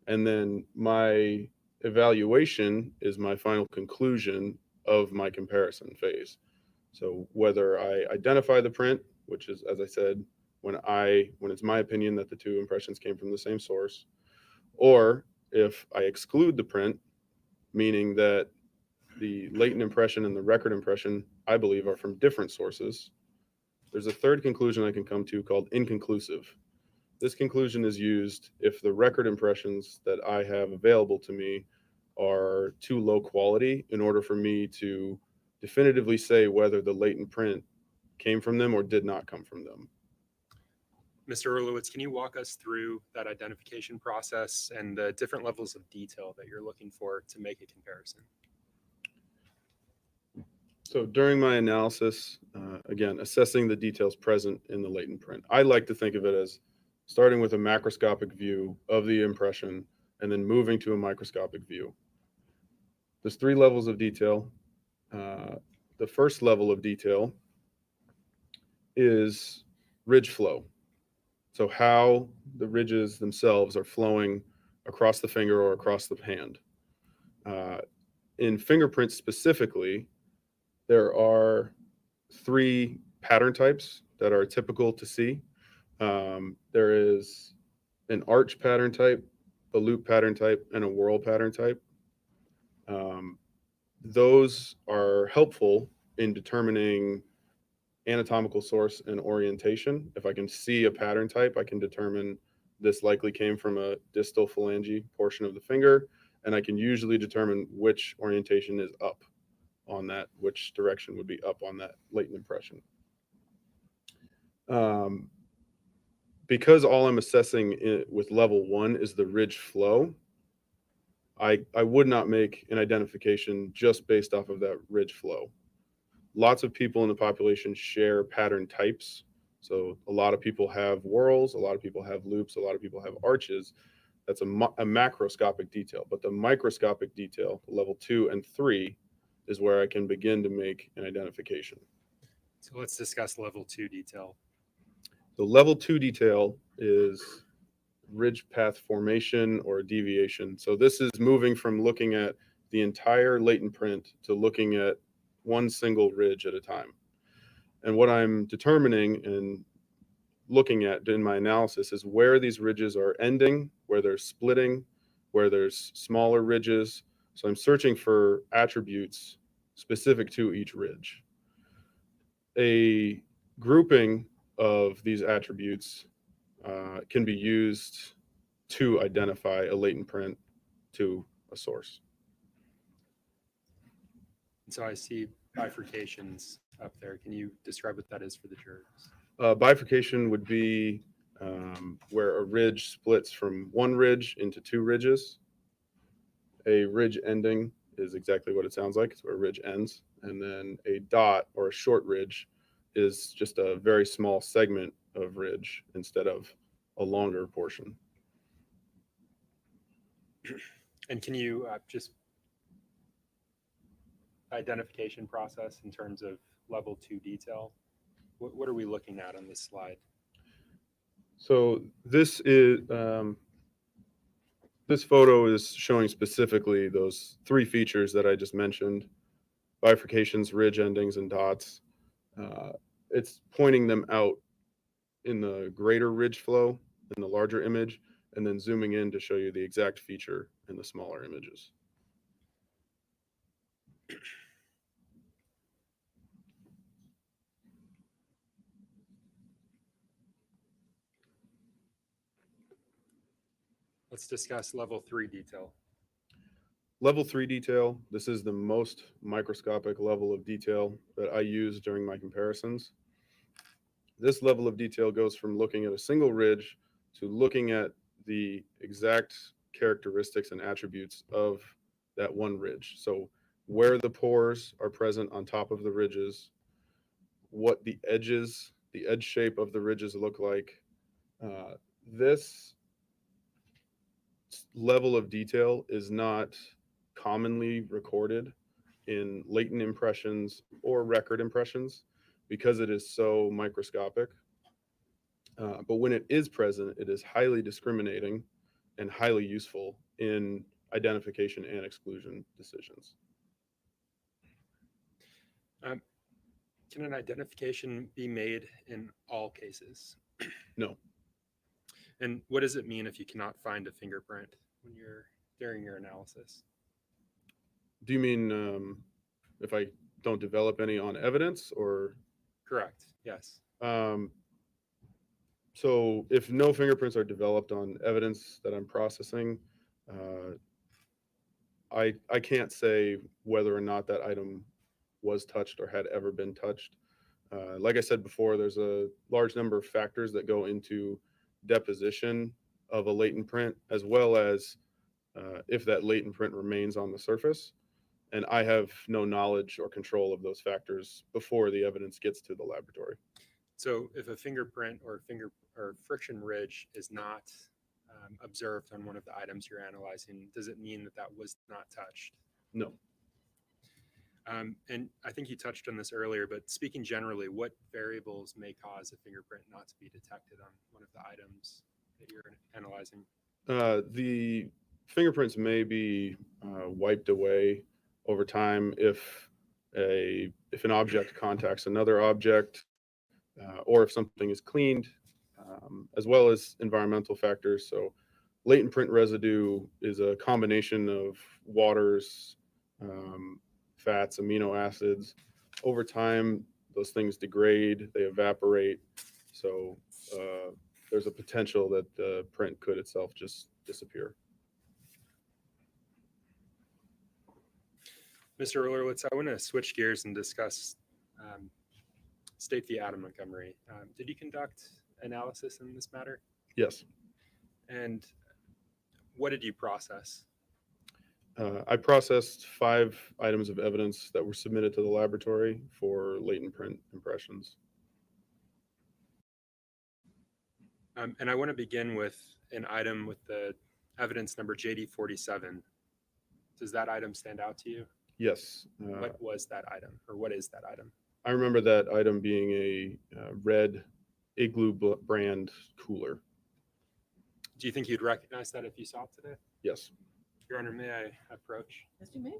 And then my evaluation is my final conclusion of my comparison phase. So whether I identify the print, which is, as I said, when it's my opinion that the 2 impressions came from the same source, or if I exclude the print, meaning that the latent impression and the record impression, I believe, are from different sources. There's a third conclusion I can come to called inconclusive. This conclusion is used if the record impressions that I have available to me are too low quality in order for me to definitively say whether the latent print came from them or did not come from them. Mr. Orlowitz, can you walk us through that identification process and the different levels of detail that you're looking for to make a comparison? So during my analysis, again, assessing the details present in the latent print, I like to think of it as starting with a macroscopic view of the impression and then moving to a microscopic view. There's 3 levels of detail. The first level of detail is ridge flow. So how the ridges themselves are flowing across the finger or across the hand. In fingerprints specifically, there are 3 pattern types that are typical to see. There is an arch pattern type, a loop pattern type, and a whorl pattern type. Those are helpful in determining anatomical source and orientation. If I can see a pattern type, I can determine this likely came from a distal phalange portion of the finger, and I can usually determine which orientation is up on that, which direction would be up on that latent impression. Because all I'm assessing with level 1 is the ridge flow, I would not make an identification just based off of that ridge flow. Lots of people in the population share pattern types. So a lot of people have whorls, a lot of people have loops, a lot of people have arches. That's a macroscopic detail, but the microscopic detail, level 2 and 3, is where I can begin to make an identification. So let's discuss level 2 detail. The level 2 detail is ridge path formation or deviation. So this is moving from looking at the entire latent print to looking at one single ridge at a time. And what I'm determining and looking at in my analysis is where these ridges are ending, where they're splitting, where there's smaller ridges. So I'm searching for attributes specific to each ridge. A grouping of these attributes can be used to identify a latent print to a source. So I see bifurcations up there. Can you describe what that is for the jurors? Bifurcation would be where a ridge splits from one ridge into 2 ridges. A ridge ending is exactly what it sounds like. It's where a ridge ends. And then a dot or a short ridge is just a very small segment of ridge instead of a longer portion. And can you just identification process in terms of level 2 detail? What are we looking at on this slide? So this is this photo is showing specifically those 3 features that I just mentioned: bifurcations, ridge endings, and dots. It's pointing them out in the greater ridge flow in the larger image, and then zooming in to show you the exact feature in the smaller images. Let's discuss level 3 detail. Level 3 detail, this is the most microscopic level of detail that I use during my comparisons. This level of detail goes from looking at a single ridge to looking at the exact characteristics and attributes of that one ridge. So where the pores are present on top of the ridges, what the edges, the edge shape of the ridges look like. This level of detail is not commonly recorded in latent impressions or record impressions because it is so microscopic. But when it is present, it is highly discriminating and highly useful in identification and exclusion decisions. Can an identification be made in all cases? No. And what does it mean if you cannot find a fingerprint when you're during your analysis? Do you mean if I don't develop any on evidence, or? Correct, yes. So if no fingerprints are developed on evidence that I'm processing, I can't say whether or not that item was touched or had ever been touched. Like I said before, there's a large number of factors that go into deposition of a latent print, as well as if that latent print remains on the surface. And I have no knowledge or control of those factors before the evidence gets to the laboratory. So if a fingerprint or friction ridge is not observed on one of the items you're analyzing, does it mean that that was not touched? No. And I think you touched on this earlier, but speaking generally, what variables may cause a fingerprint not to be detected on one of the items that you're analyzing? The fingerprints may be wiped away over time if an object contacts another object, or if something is cleaned, as well as environmental factors. So latent print residue is a combination of waters, fats, amino acids. Over time, those things degrade, they evaporate. So there's a potential that the print could itself just disappear. Mr. Orlowitz, I want to switch gears and discuss State v. Adam Montgomery. Did you conduct analysis in this matter? Yes. And what did you process? I processed 5 items of evidence that were submitted to the laboratory for latent print impressions. And I want to begin with an item with the evidence number JD47. Does that item stand out to you? Yes. What was that item, or what is that item? I remember that item being a red Igloo brand cooler. Do you think you'd recognize that if you saw it today? Yes. Your Honor, may I approach? Yes, you may.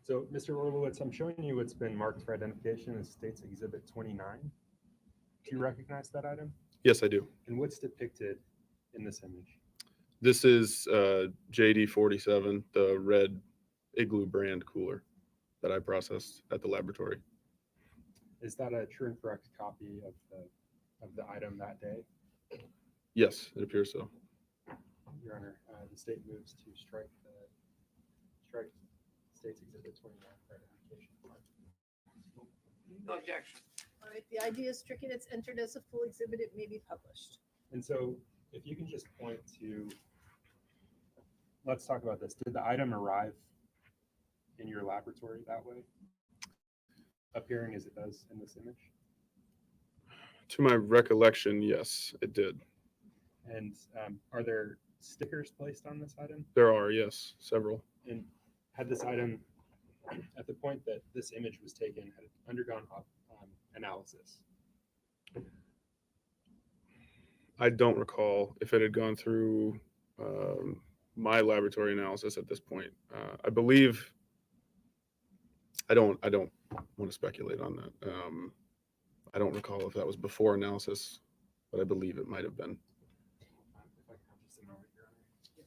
So, Mr. Orlowitz, I'm showing you what's been marked for identification as State's Exhibit 29. Do you recognize that item? Yes, I do. And what's depicted in this image? This is JD47, the red Igloo brand cooler that I processed at the laboratory. Is that a true and correct copy of the item that day? Yes, it appears so. Your Honor, the state moves to strike State's Exhibit 29 for identification. No objection. All right, the idea is stricken. It's entered as a full exhibit. It may be published. And so if you can just point to, let's talk about this. Did the item arrive in your laboratory that way? appearing as it does in this image? To my recollection, yes, it did. And are there stickers placed on this item? There are, yes, several. And had this item, at the point that this image was taken, had it undergone analysis? I don't recall if it had gone through my laboratory analysis at this point. I believe, I don't want to speculate on that. I don't recall if that was before analysis, but I believe it might have been. If I can have just a moment, Your Honor. Yes.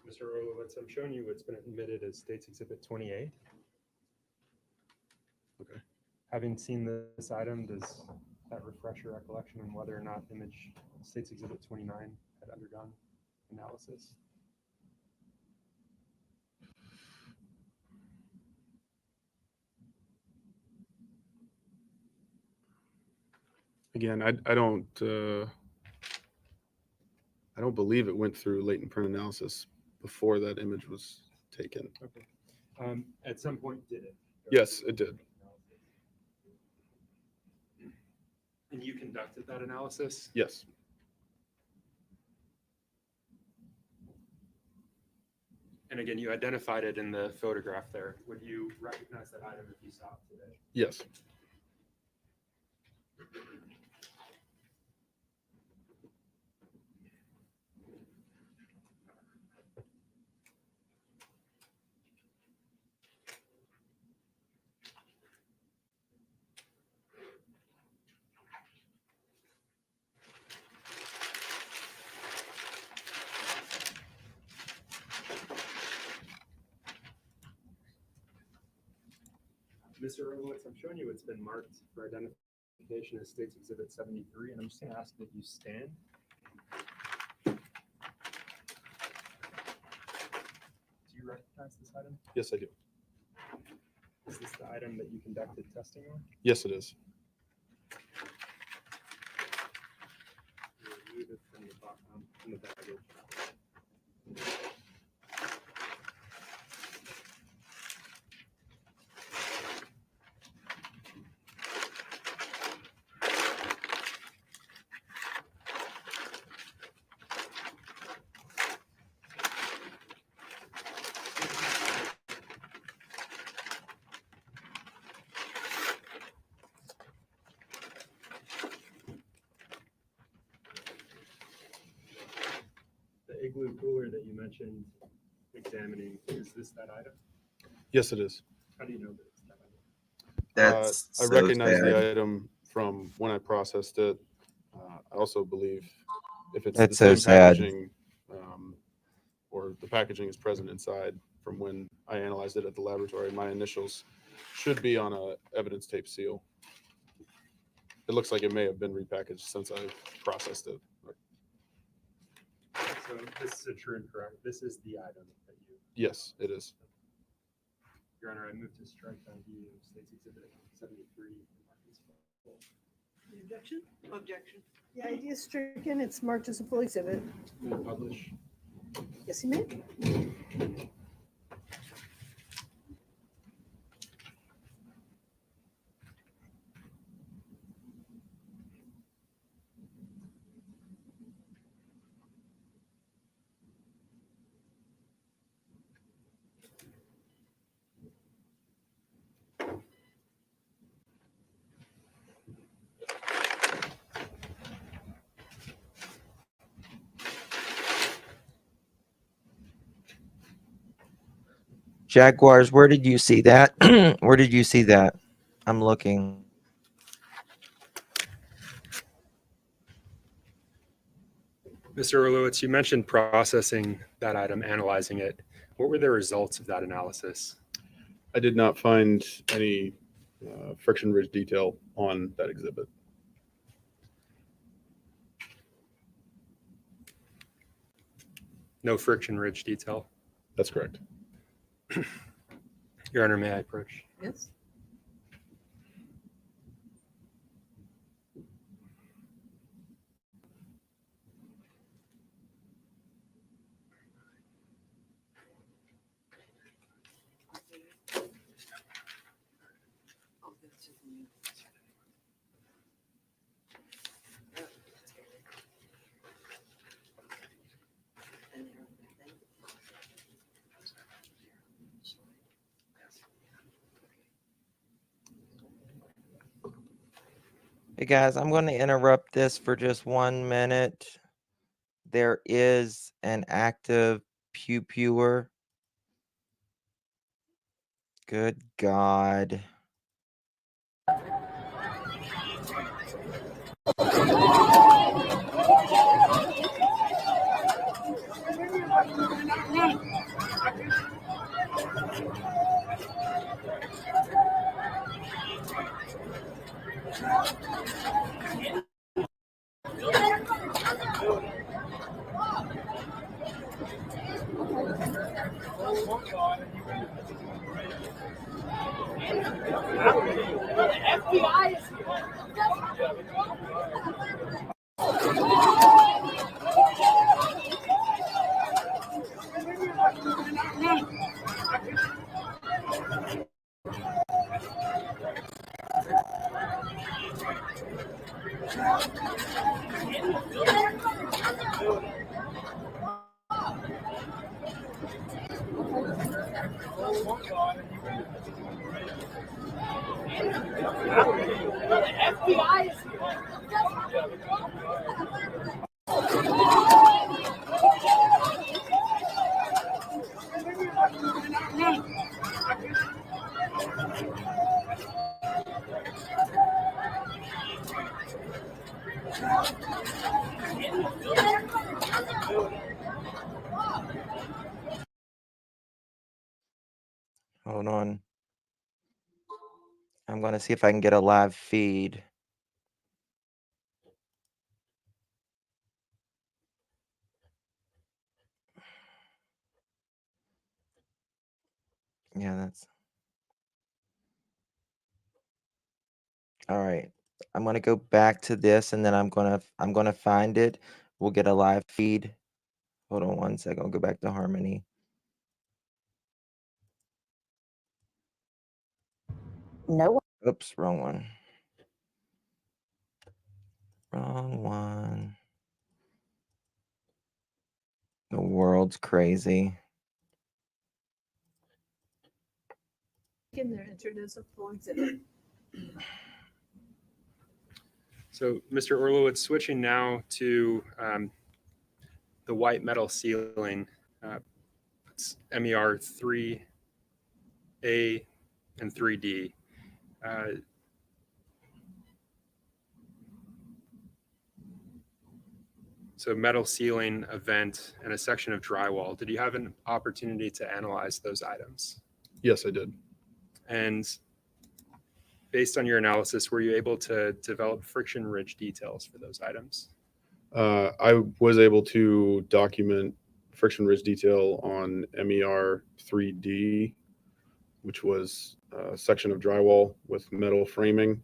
Mr. Orlowitz, I'm showing you what's been admitted as State's Exhibit 28. Okay. Having seen this item, does that refresh your recollection on whether or not image State's Exhibit 29 had undergone analysis? Again, I don't believe it went through latent print analysis before that image was taken. Okay. At some point, did it? Yes, it did. And you conducted that analysis? Yes. And again, you identified it in the photograph there. Would you recognize that item if you saw it today? Yes. Mr. Orlowitz, I'm showing you it's been marked for identification as State's Exhibit 73, and I'm just going to ask that you stand. Do you recognize this item? Yes, I do. Is this the item that you conducted testing on? Yes, it is. Remove it from the baggage. The igloo cooler that you mentioned examining, is this that item? Yes, it is. How do you know that it's that item? That's I so recognize sad. the item from when I processed it. I also believe if it's That's the so same sad. packaging, or the packaging is present inside from when I analyzed it at the laboratory, my initials should be on a evidence tape seal. It looks like it may have been repackaged since I processed it. So this is a true and correct. This is the item that you. Yes, it is. Your Honor, I move to strike ID of State's Exhibit 73. Objection? Objection. The ID is stricken. It's marked as a full exhibit. May I publish? Yes, you may. Jaguars, where did you see that? Where did you see that? I'm looking. Mr. Orlowitz, you mentioned processing that item, analyzing it. What were the results of that analysis? I did not find any friction ridge detail on that exhibit. No friction ridge detail. That's correct. Your Honor, may I approach? Yes. Hey guys, I'm going to interrupt this for just 1 minute. There is an active pew-pewer. Good God. FBI is Hold on. I'm going to see if I can get a live feed. Yeah, that's all right. I'm going to go back to this and then I'm going to find it. We'll get a live feed. Hold on 1 second. I'll go back to Harmony. No. Oops, wrong one. Wrong one. The world's crazy. In there, entered as a full exhibit. So, Mr. Orlowitz, switching now to the white metal ceiling, it's MER 3A and 3D. So metal ceiling, a vent, and a section of drywall. Did you have an opportunity to analyze those items? Yes, I did. And based on your analysis, were you able to develop friction ridge details for those items? I was able to document friction ridge detail on MER 3D, which was a section of drywall with metal framing,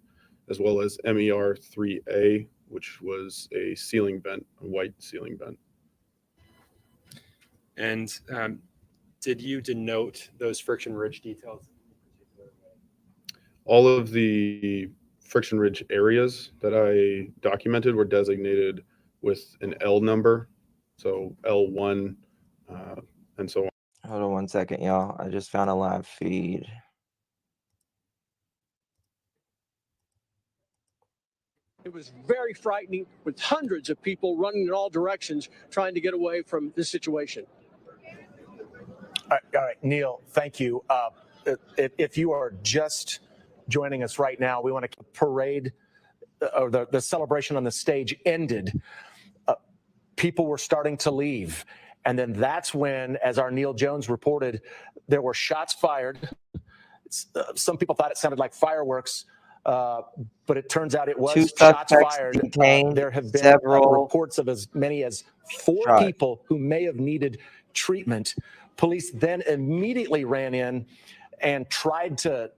as well as MER 3A, which was a ceiling vent, a white ceiling vent. And did you denote those friction ridge details? All of the friction ridge areas that I documented were designated with an L number, so L1 and so on. Hold on 1 second, y'all. I just found a live feed. It was very frightening with hundreds of people running in all directions trying to get away from this situation. All right, Neil, thank you. If you are just joining us right now, we want to parade, or the celebration on the stage ended. People were starting to leave. And then that's when, as our Neil Jones reported, there were shots fired. Some people thought it sounded like fireworks. But it turns out it was Two shots suspects fired. detained, There have been several reports of as many as 4 shots. people who may have needed treatment. Police then immediately ran in and tried to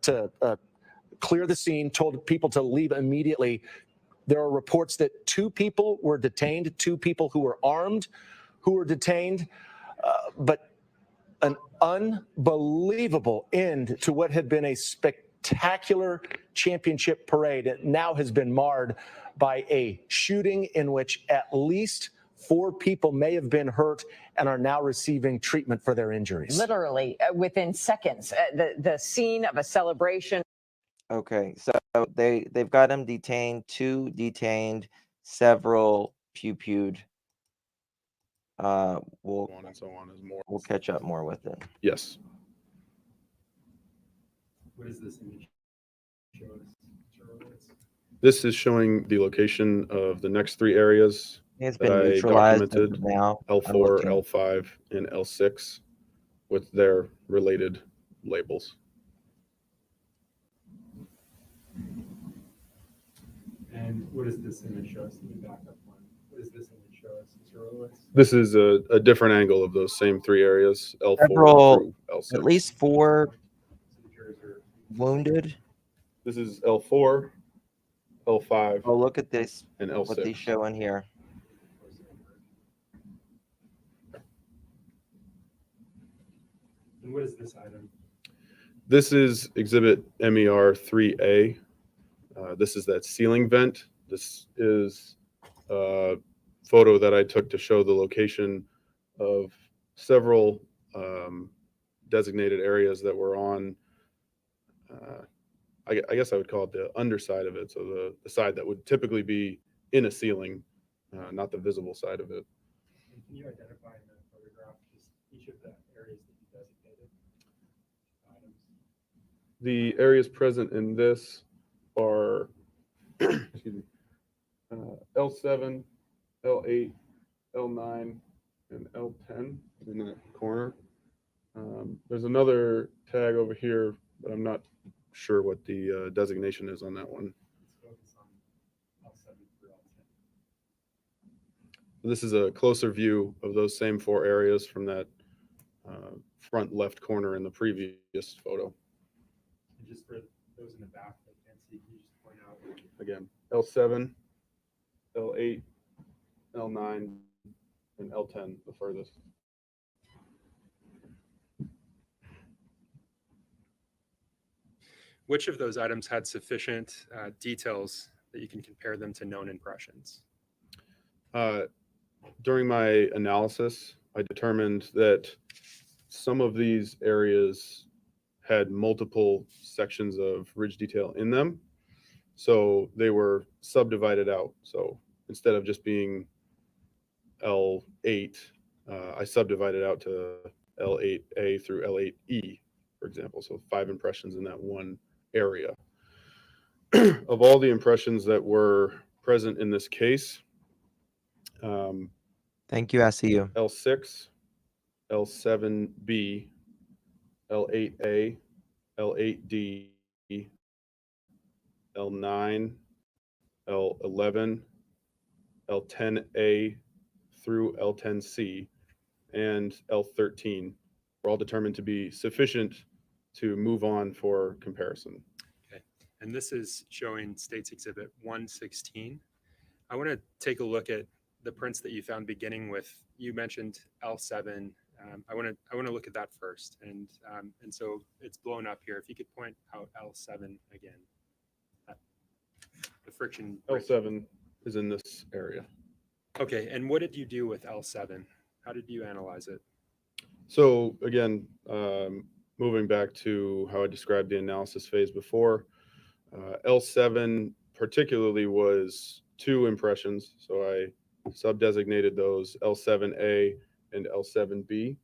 clear the scene, told people to leave immediately. There are reports that 2 people were detained, 2 people who were armed who were detained, but an unbelievable end to what had been a spectacular championship parade. It now has been marred by a shooting in which at least 4 people may have been hurt and are now receiving treatment for their injuries. Literally within seconds, the scene of a celebration. Okay, so they've got him detained, 2 detained, several pew-pewed. We'll So on and so on is more. we'll catch up more with it. Yes. What is this image show us? This is showing the location of the next 3 areas It's that been I neutralized as documented, of now. I'm L4, looking. L5, and L6 with their related labels. And what does this image show us? Can you back up one? What does this image show us? This is a different angle of those same 3 areas, L4 Several, through L6. at least 4 wounded. This is L4, L5. Oh, look at this, and what they L6. show in here. And what is this item? This is exhibit MER 3A. This is that ceiling vent. This is a photo that I took to show the location of several designated areas that were on, I guess I would call it the underside of it. So the side that would typically be in a ceiling, not the visible side of it. And can you identify in that photograph just each of the areas that you designated? Items? The areas present in this are excuse me, L7, L8, L9, and L10 in that corner. There's another tag over here, but I'm not sure what the designation is on that one. Let's focus on L7 through L10. This is a closer view of those same 4 areas from that front left corner in the previous photo. And just for those in the back that can't see, can you just point out? Again, L7, L8, L9, and L10, the furthest. Which of those items had sufficient details that you can compare them to known impressions? During my analysis, I determined that some of these areas had multiple sections of ridge detail in them. So they were subdivided out. So instead of just being L8, I subdivided out to L8A through L8E, for example. So 5 impressions in that one area. Of all the impressions that were present in this case, Thank you, SEU. L6, L7B, L8A, L8D, L9, L11, L10A through L10C, and L13 were all determined to be sufficient to move on for comparison. Okay. And this is showing States Exhibit 116. I want to take a look at the prints that you found, beginning with, you mentioned L7. I want to look at that first, and so it's blown up here. If you could point out L7 again, the friction. L7 is in this area. Okay, and what did you do with L7? How did you analyze it? So again, moving back to how I described the analysis phase before, L7 particularly was 2 impressions. So I sub-designated those L7A and L7B.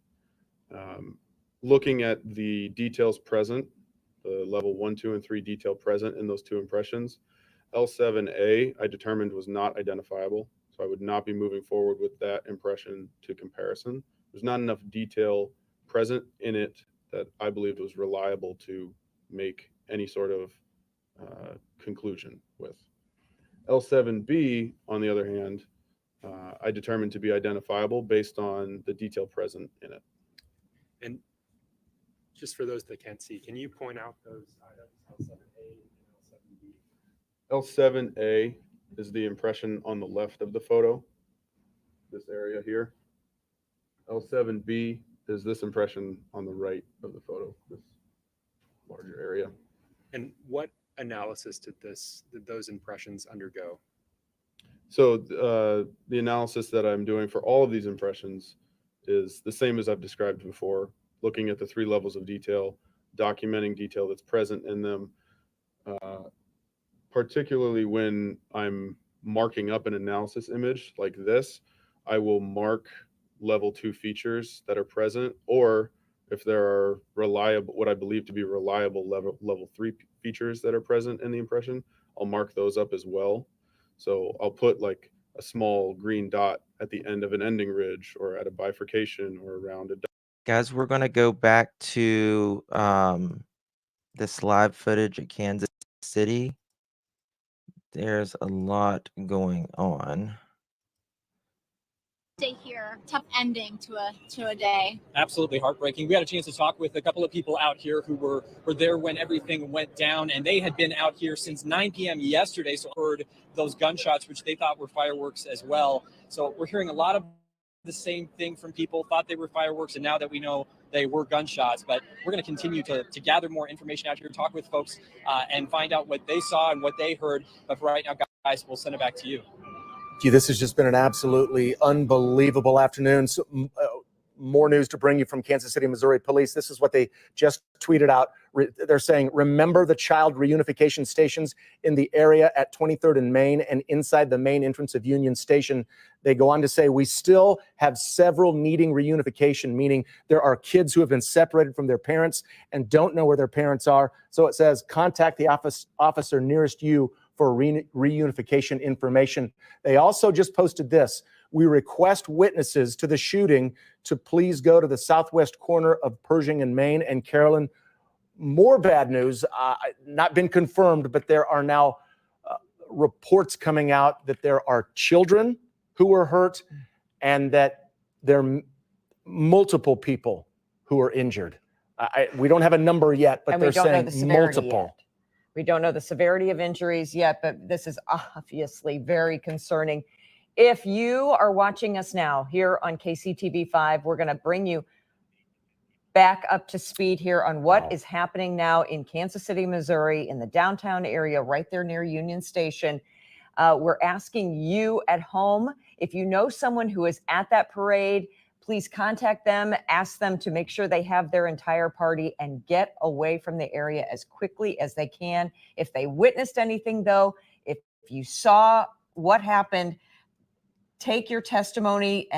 Looking at the details present, the level 1, 2, and 3 detail present in those 2 impressions, L7A I determined was not identifiable. So I would not be moving forward with that impression to comparison. There's not enough detail present in it that I believed was reliable to make any sort of conclusion with. L7B, on the other hand, I determined to be identifiable based on the detail present in it. And just for those that can't see, can you point out those items, L7A and L7B? L7A is the impression on the left of the photo, this area here. L7B is this impression on the right of the photo, this larger area. And what analysis did those impressions undergo? So the analysis that I'm doing for all of these impressions is the same as I've described before, looking at the 3 levels of detail, documenting detail that's present in them, particularly when I'm marking up an analysis image like this, I will mark level 2 features that are present, or if there are reliable, what I believe to be reliable level 3 features that are present in the impression, I'll mark those up as well. So I'll put like a small green dot at the end of an ending ridge or at a bifurcation or around a. Guys, we're going to go back to this live footage at Kansas City. There's a lot going on. Day here, tough ending to a day. Absolutely heartbreaking. We had a chance to talk with a couple of people out here who were there when everything went down, and they had been out here since 9 p.m. yesterday, so heard those gunshots, which they thought were fireworks as well. So we're hearing a lot of the same thing from people, thought they were fireworks, and now that we know they were gunshots. But we're going to continue to gather more information out here, talk with folks, and find out what they saw and what they heard. But for right now, guys, we'll send it back to you. This has just been an absolutely unbelievable afternoon. So, more news to bring you from Kansas City, Missouri police. This is what they just tweeted out. They're saying, remember the child reunification stations in the area at 23rd and Main and inside the main entrance of Union Station. They go on to say, we still have several needing reunification, meaning there are kids who have been separated from their parents and don't know where their parents are. So it says, contact the officer nearest you for reunification information. They also just posted this. We request witnesses to the shooting to please go to the southwest corner of Pershing and Main. And Carolyn, more bad news, not been confirmed, but there are now reports coming out that there are children who were hurt and that there are multiple people who are injured. We don't have a number yet, but they're saying multiple. We don't know the severity of injuries yet, but this is obviously very concerning. If you are watching us now here on KCTV5, we're going to bring you back up to speed here on what is happening now in Kansas City, Missouri, in the downtown area, right there near Union Station. We're asking you at home, if you know someone who is at that parade, please contact them, ask them to make sure they have their entire party and get away from the area as quickly as they can. If they witnessed anything, though, if you saw what happened, take your testimony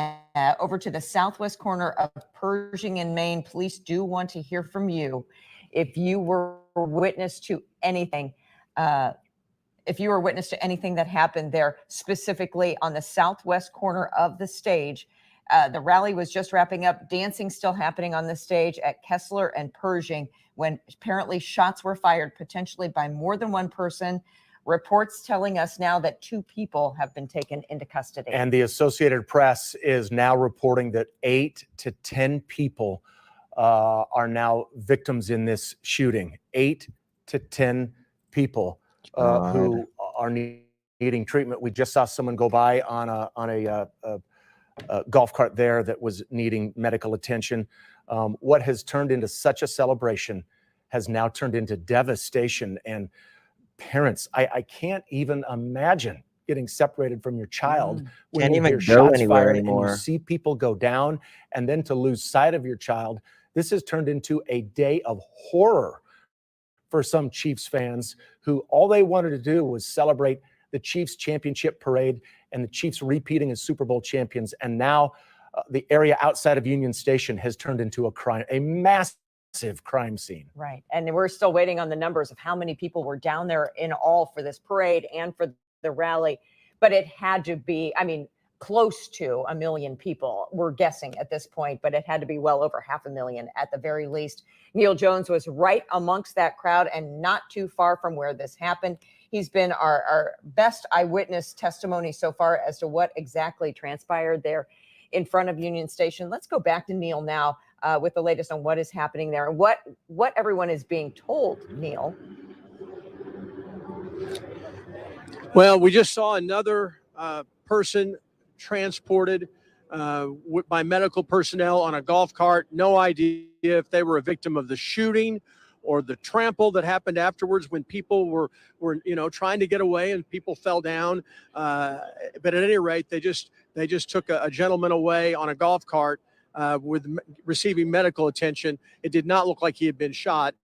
over to the southwest corner of Pershing and Main. Police do want to hear from you. If you were witness to anything, that happened there, specifically on the southwest corner of the stage. The rally was just wrapping up, dancing still happening on the stage at Kessler and Pershing when apparently shots were fired, potentially by more than one person. Reports telling us now that 2 people have been taken into custody. And the Associated Press is now reporting that 8 to 10 people are now victims in this shooting. 8 to 10 people who are needing treatment. We just saw someone go by on a golf cart there that was needing medical attention. What has turned into such a celebration has now turned into devastation. And parents, I can't even imagine getting separated from your child when Can't you even hear go shots anywhere fired anymore. and you see people go down, and then to lose sight of your child. This has turned into a day of horror for some Chiefs fans who all they wanted to do was celebrate the Chiefs championship parade and the Chiefs repeating as Super Bowl champions. And now the area outside of Union Station has turned into a massive crime scene. Right. And we're still waiting on the numbers of how many people were down there in all for this parade and for the rally. But it had to be, close to 1 million people. We're guessing at this point, but it had to be well over 500,000 at the very least. Neil Jones was right amongst that crowd and not too far from where this happened. He's been our best eyewitness testimony so far as to what exactly transpired there in front of Union Station. Let's go back to Neil now with the latest on what is happening there and what everyone is being told, Neil. Well, we just saw another person transported by medical personnel on a golf cart. No idea if they were a victim of the shooting or the trample that happened afterwards when people were trying to get away and people fell down. But at any rate, they just took a gentleman away on a golf cart with receiving medical attention. It did not look like he had been shot.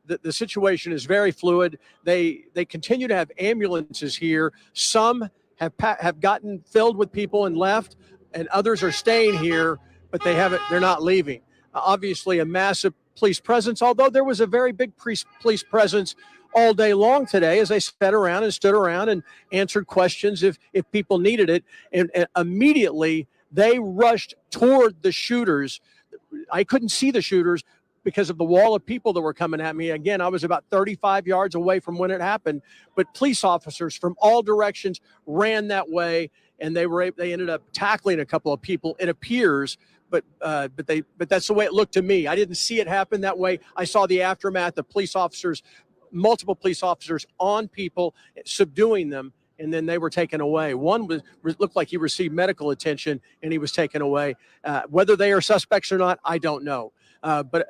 The situation is very fluid. They continue to have ambulances here. Some have gotten filled with people and left, and others are staying here, but they're not leaving. Obviously, a massive police presence, although there was a very big police presence all day long today as they sat around and stood around and answered questions if people needed it. And immediately they rushed toward the shooters. I couldn't see the shooters because of the wall of people that were coming at me. Again, I was about 35 yards away from when it happened, but police officers from all directions ran that way, and they ended up tackling a couple of people, it appears, but that's the way it looked to me. I didn't see it happen that way. I saw the aftermath, the police officers, multiple police officers on people, subduing them, and then they were taken away. One looked like he received medical attention, and he was taken away. Whether they are suspects or not, I don't know. But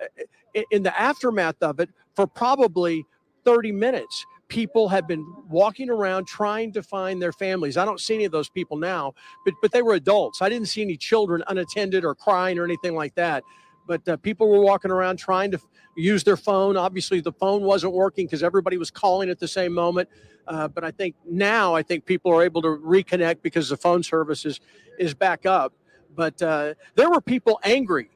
in the aftermath of it, for probably 30 minutes, people have been walking around trying to find their families. I don't see any of those people now, but they were adults. I didn't see any children unattended or crying or anything like that. But people were walking around trying to use their phone. Obviously, the phone wasn't working because everybody was calling at the same moment. But I think people are able to reconnect because the phone service is back up. But there were people angry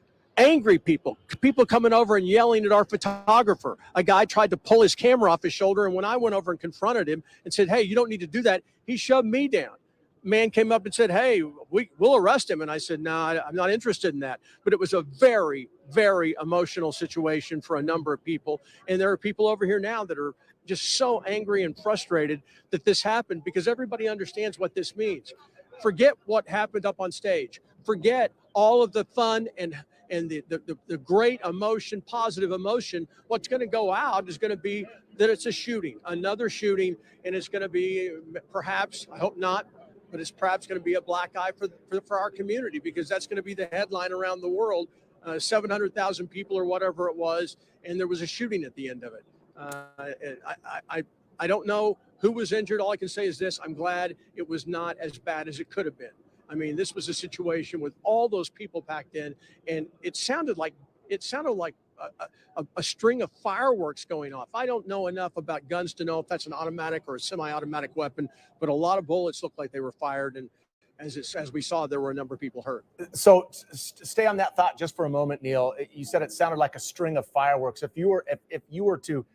people coming over and yelling at our photographer. A guy tried to pull his camera off his shoulder, and when I went over and confronted him and said, "Hey, you don't need to do that," he shoved me down. Man came up and said, "Hey, we'll arrest him." And I said, "No, I'm not interested in that." But it was a very, very emotional situation for a number of people. And there are people over here now that are just so angry and frustrated that this happened, because everybody understands what this means. Forget what happened up on stage. Forget all of the fun and the great emotion, positive emotion. What's going to go out is going to be that it's a shooting, another shooting, and it's going to be perhaps, I hope not, but it's perhaps going to be a black eye for our community, because that's going to be the headline around the world. 700,000 people or whatever it was, and there was a shooting at the end of it. I don't know who was injured. All I can say is this: I'm glad it was not as bad as it could have been. I mean, this was a situation with all those people packed in, and it sounded like a string of fireworks going off. I don't know enough about guns to know if that's an automatic or a semi-automatic weapon, but a lot of bullets looked like they were fired, and as we saw, there were a number of people hurt. So stay on that thought just for a moment, Neil. You said it sounded like a string of fireworks. If you were to,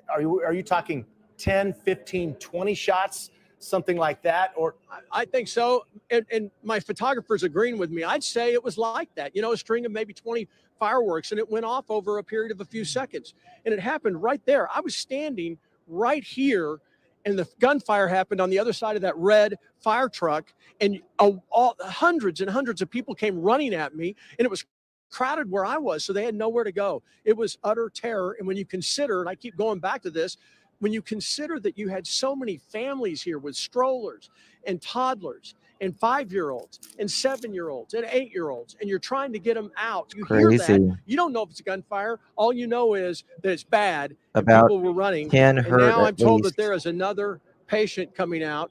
are you talking 10, 15, 20 shots? Something like that? Or I think so. And my photographer's agreeing with me. I'd say it was like that, a string of maybe 20 fireworks, and it went off over a period of a few seconds. And it happened right there. I was standing right here, and the gunfire happened on the other side of that red fire truck. And hundreds and hundreds of people came running at me, and it was crowded where I was, so they had nowhere to go. It was utter terror. And when you consider, and I keep going back to this, when you consider that you had so many families here with strollers and toddlers and 5-year-olds and 7-year-olds and 8-year-olds, and you're trying to get them out, you hear that. You don't know if it's a gunfire. All you know is that it's bad. About people were running. 10 and hurt now at I'm told least. that there is another patient coming out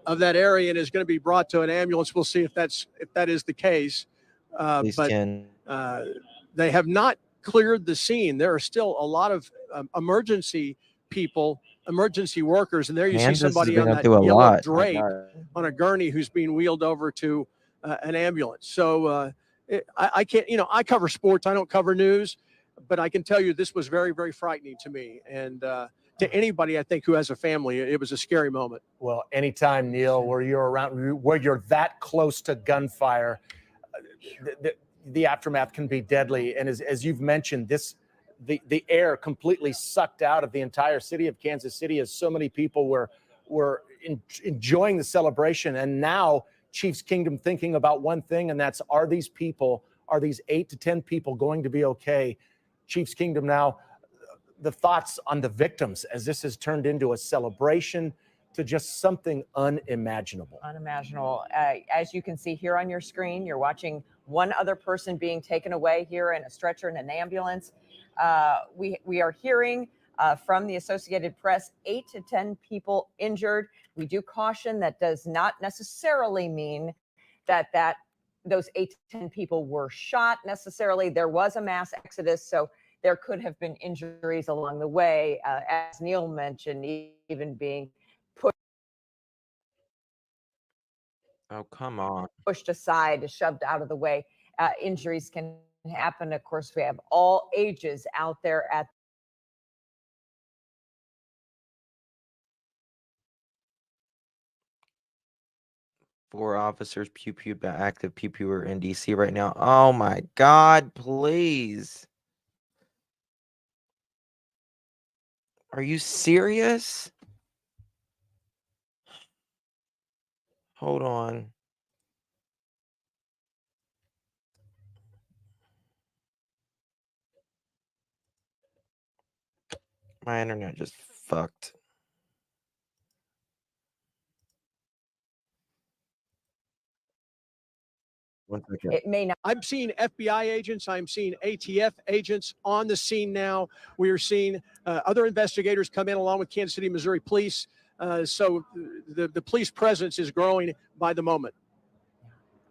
of that area and is going to be brought to an ambulance. We'll see if that is the case. Least But 10. They have not cleared the scene. There are still a lot of emergency workers, and there you see Kansas has somebody been on up that to a yellow lot. drape on a gurney who's being wheeled over to an ambulance. So I can't, I cover sports, I don't cover news, but I can tell you this was very, very frightening to me. And to anybody, I think, who has a family. It was a scary moment. Well, anytime, Neil, where you're around, where you're that close to gunfire, the aftermath can be deadly. And as you've mentioned, the air completely sucked out of the entire city of Kansas City, as so many people were enjoying the celebration. And now Chiefs Kingdom thinking about one thing, and that's, are these 8 to 10 people going to be okay? Chiefs Kingdom now, the thoughts on the victims, as this has turned into a celebration to just something unimaginable. Unimaginable. As you can see here on your screen, you're watching one other person being taken away here in a stretcher in an ambulance. We are hearing from the Associated Press, 8 to 10 people injured. We do caution that does not necessarily mean that those 8 to 10 people were shot necessarily. There was a mass exodus, so there could have been injuries along the way, as Neil mentioned, even being Oh, come on. pushed aside, shoved out of the way. Injuries can happen. Of course, we have all ages out there at 4 officers pew-pewed by active pew-pewer in DC right now. Oh my God, please. Are you serious? Hold on. My internet just fucked. One second. it may not. I'm seeing FBI agents. I'm seeing ATF agents on the scene now. We are seeing other investigators come in along with Kansas City, Missouri police. So the police presence is growing by the moment.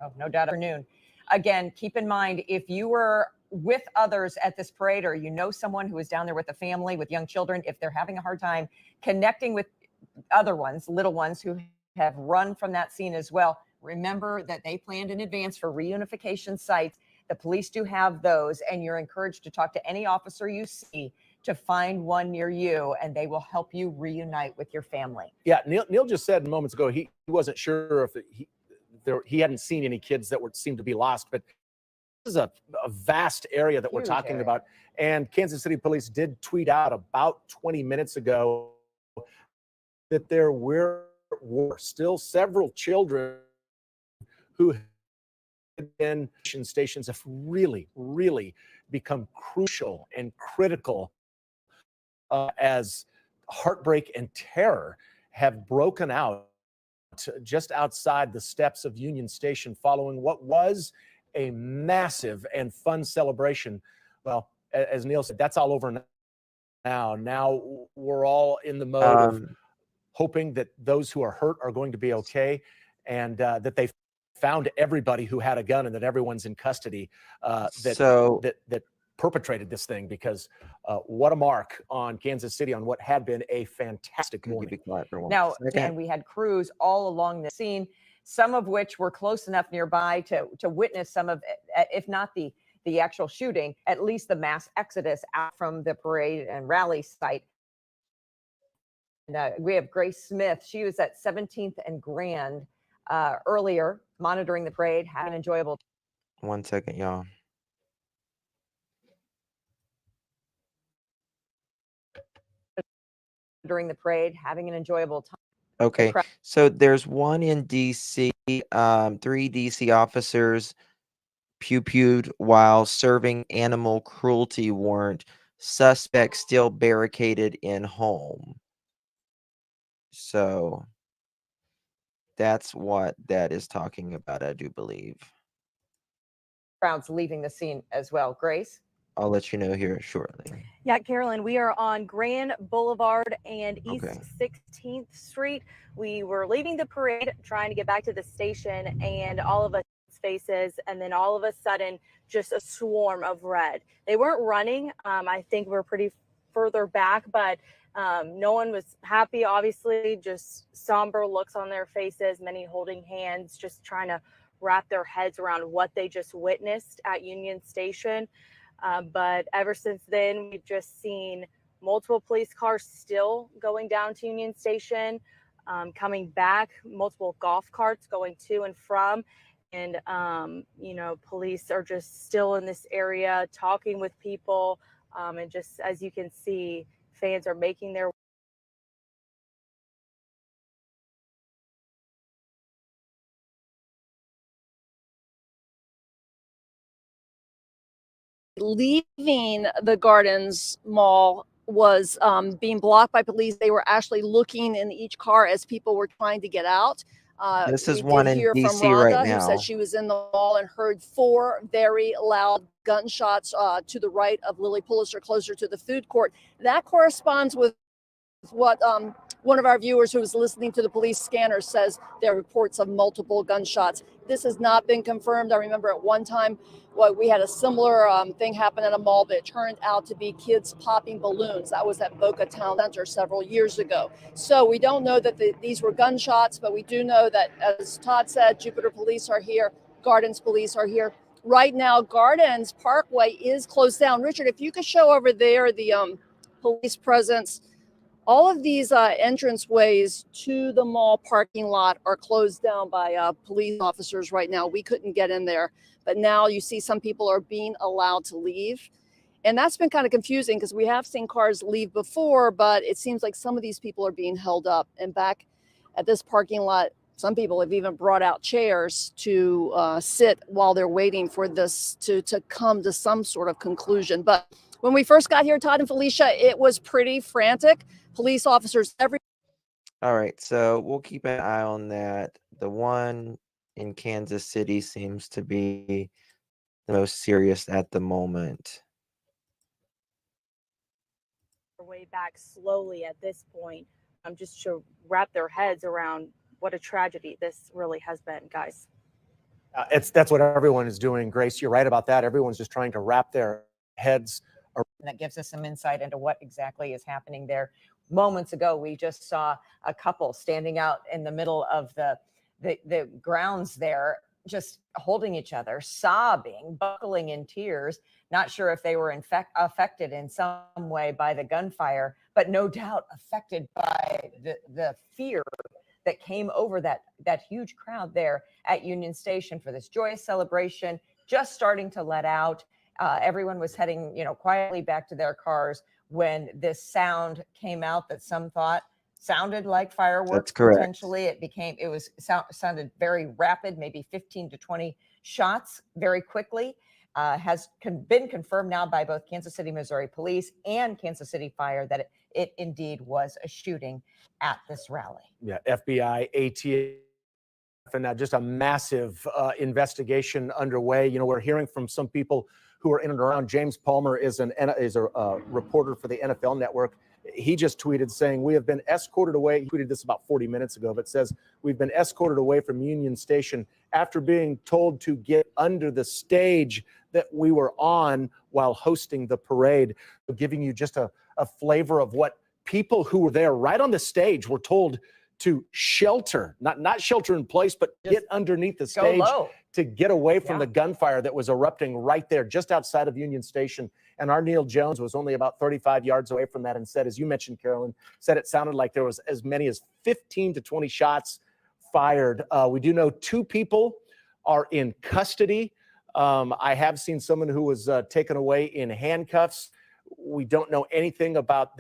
Oh, no doubt. Afternoon. Again, keep in mind, if you were with others at this parade, or you know someone who is down there with a family with young children, if they're having a hard time connecting with other ones, little ones who have run from that scene as well, remember that they planned in advance for reunification sites. The police do have those, and you're encouraged to talk to any officer you see to find one near you, and they will help you reunite with your family. Yeah, Neil just said moments ago he wasn't sure if he hadn't seen any kids that seemed to be lost, but this is a vast area that we're talking about. And Kansas City Police did tweet out about 20 minutes ago that there were still several children who had been stations have really become crucial and critical as heartbreak and terror have broken out just outside the steps of Union Station following what was a massive and fun celebration. Well, as Neil said, that's all over now. Now we're all in the mode of hoping that those who are hurt are going to be okay, and that they found everybody who had a gun, and that everyone's in custody that perpetrated this thing, because what a mark on Kansas City on what had been a fantastic morning. Be quiet for one Now, second. and we had crews all along the scene, some of which were close enough nearby to witness some of, if not the actual shooting, at least the mass exodus out from the parade and rally site. And we have Grace Smith. She was at 17th and Grand earlier, monitoring the parade, had an enjoyable. 1 second, y'all. During the parade, having an enjoyable time. Okay, so there's one in DC, 3 DC officers pew-pewed while serving animal cruelty warrant. Suspect still barricaded in home. So that's what that is talking about, I do believe. Crowds leaving the scene as well. Grace? I'll let you know here shortly. Yeah, Carolyn, we are on Grand Boulevard and East 16th Street. We were leaving the parade, trying to get back to the station, and all of us faces, and then all of a sudden, just a swarm of red. They weren't running. I think we're pretty further back, but no one was happy, obviously, just somber looks on their faces, many holding hands, just trying to wrap their heads around what they just witnessed at Union Station. But ever since then, we've just seen multiple police cars still going down to Union Station, coming back, multiple golf carts going to and from. And, you know, police are just still in this area talking with people. And just as you can see, fans are making their leaving the Gardens Mall was being blocked by police. They were actually looking in each car as people were trying to get out. This is We one did in hear from DC right Rhonda, who now. said she was in the mall and heard 4 very loud gunshots to the right of Lily Pulitzer, closer to the food court. That corresponds with what one of our viewers who was listening to the police scanner says. There are reports of multiple gunshots. This has not been confirmed. I remember at one time we had a similar thing happen at a mall, but it turned out to be kids popping balloons. That was at Boca Town Center several years ago. So we don't know that these were gunshots, but we do know that, as Todd said, Jupiter police are here, Gardens police are here. Right now, Gardens Parkway is closed down. Richard, if you could show over there the police presence. All of these entranceways to the mall parking lot are closed down by police officers right now. We couldn't get in there, but now you see some people are being allowed to leave. And that's been kind of confusing because we have seen cars leave before, but it seems like some of these people are being held up. And back at this parking lot, some people have even brought out chairs to sit while they're waiting for this to come to some sort of conclusion. But when we first got here, Todd and Felicia, it was pretty frantic. Police officers every. All right, so we'll keep an eye on that. The one in Kansas City seems to be the most serious at the moment. way back slowly at this point, just to wrap their heads around what a tragedy this really has been, guys. That's what everyone is doing, Grace. You're right about that. Everyone's just trying to wrap their heads around. That gives us some insight into what exactly is happening there. Moments ago, we just saw a couple standing out in the middle of the grounds there, just holding each other, sobbing, buckling in tears, not sure if they were affected in some way by the gunfire, but no doubt affected by the fear that came over that huge crowd there at Union Station for this joyous celebration, just starting to let out. Everyone was heading, quietly back to their cars when this sound came out that some thought sounded like fireworks. That's correct. Potentially. It sounded very rapid, maybe 15 to 20 shots very quickly. Has been confirmed now by both Kansas City, Missouri police and Kansas City Fire that it indeed was a shooting at this rally. Yeah, FBI, ATF, and just a massive investigation underway. We're hearing from some people who are in and around. James Palmer is a reporter for the NFL Network. He just tweeted saying, "We have been escorted away." He tweeted this about 40 minutes ago, but says, "We've been escorted away from Union Station after being told to get under the stage that we were on while hosting the parade." Giving you just a flavor of what people who were there right on the stage were told to shelter, not shelter in place, but just get underneath the stage to get away from the gunfire that was erupting right there just outside of Union Station. And our Neil Jones was only about 35 yards away from that and said, as you mentioned, Carolyn, said it sounded like there was as many as 15 to 20 shots fired. We do know 2 people are in custody. I have seen someone who was taken away in handcuffs. We don't know anything about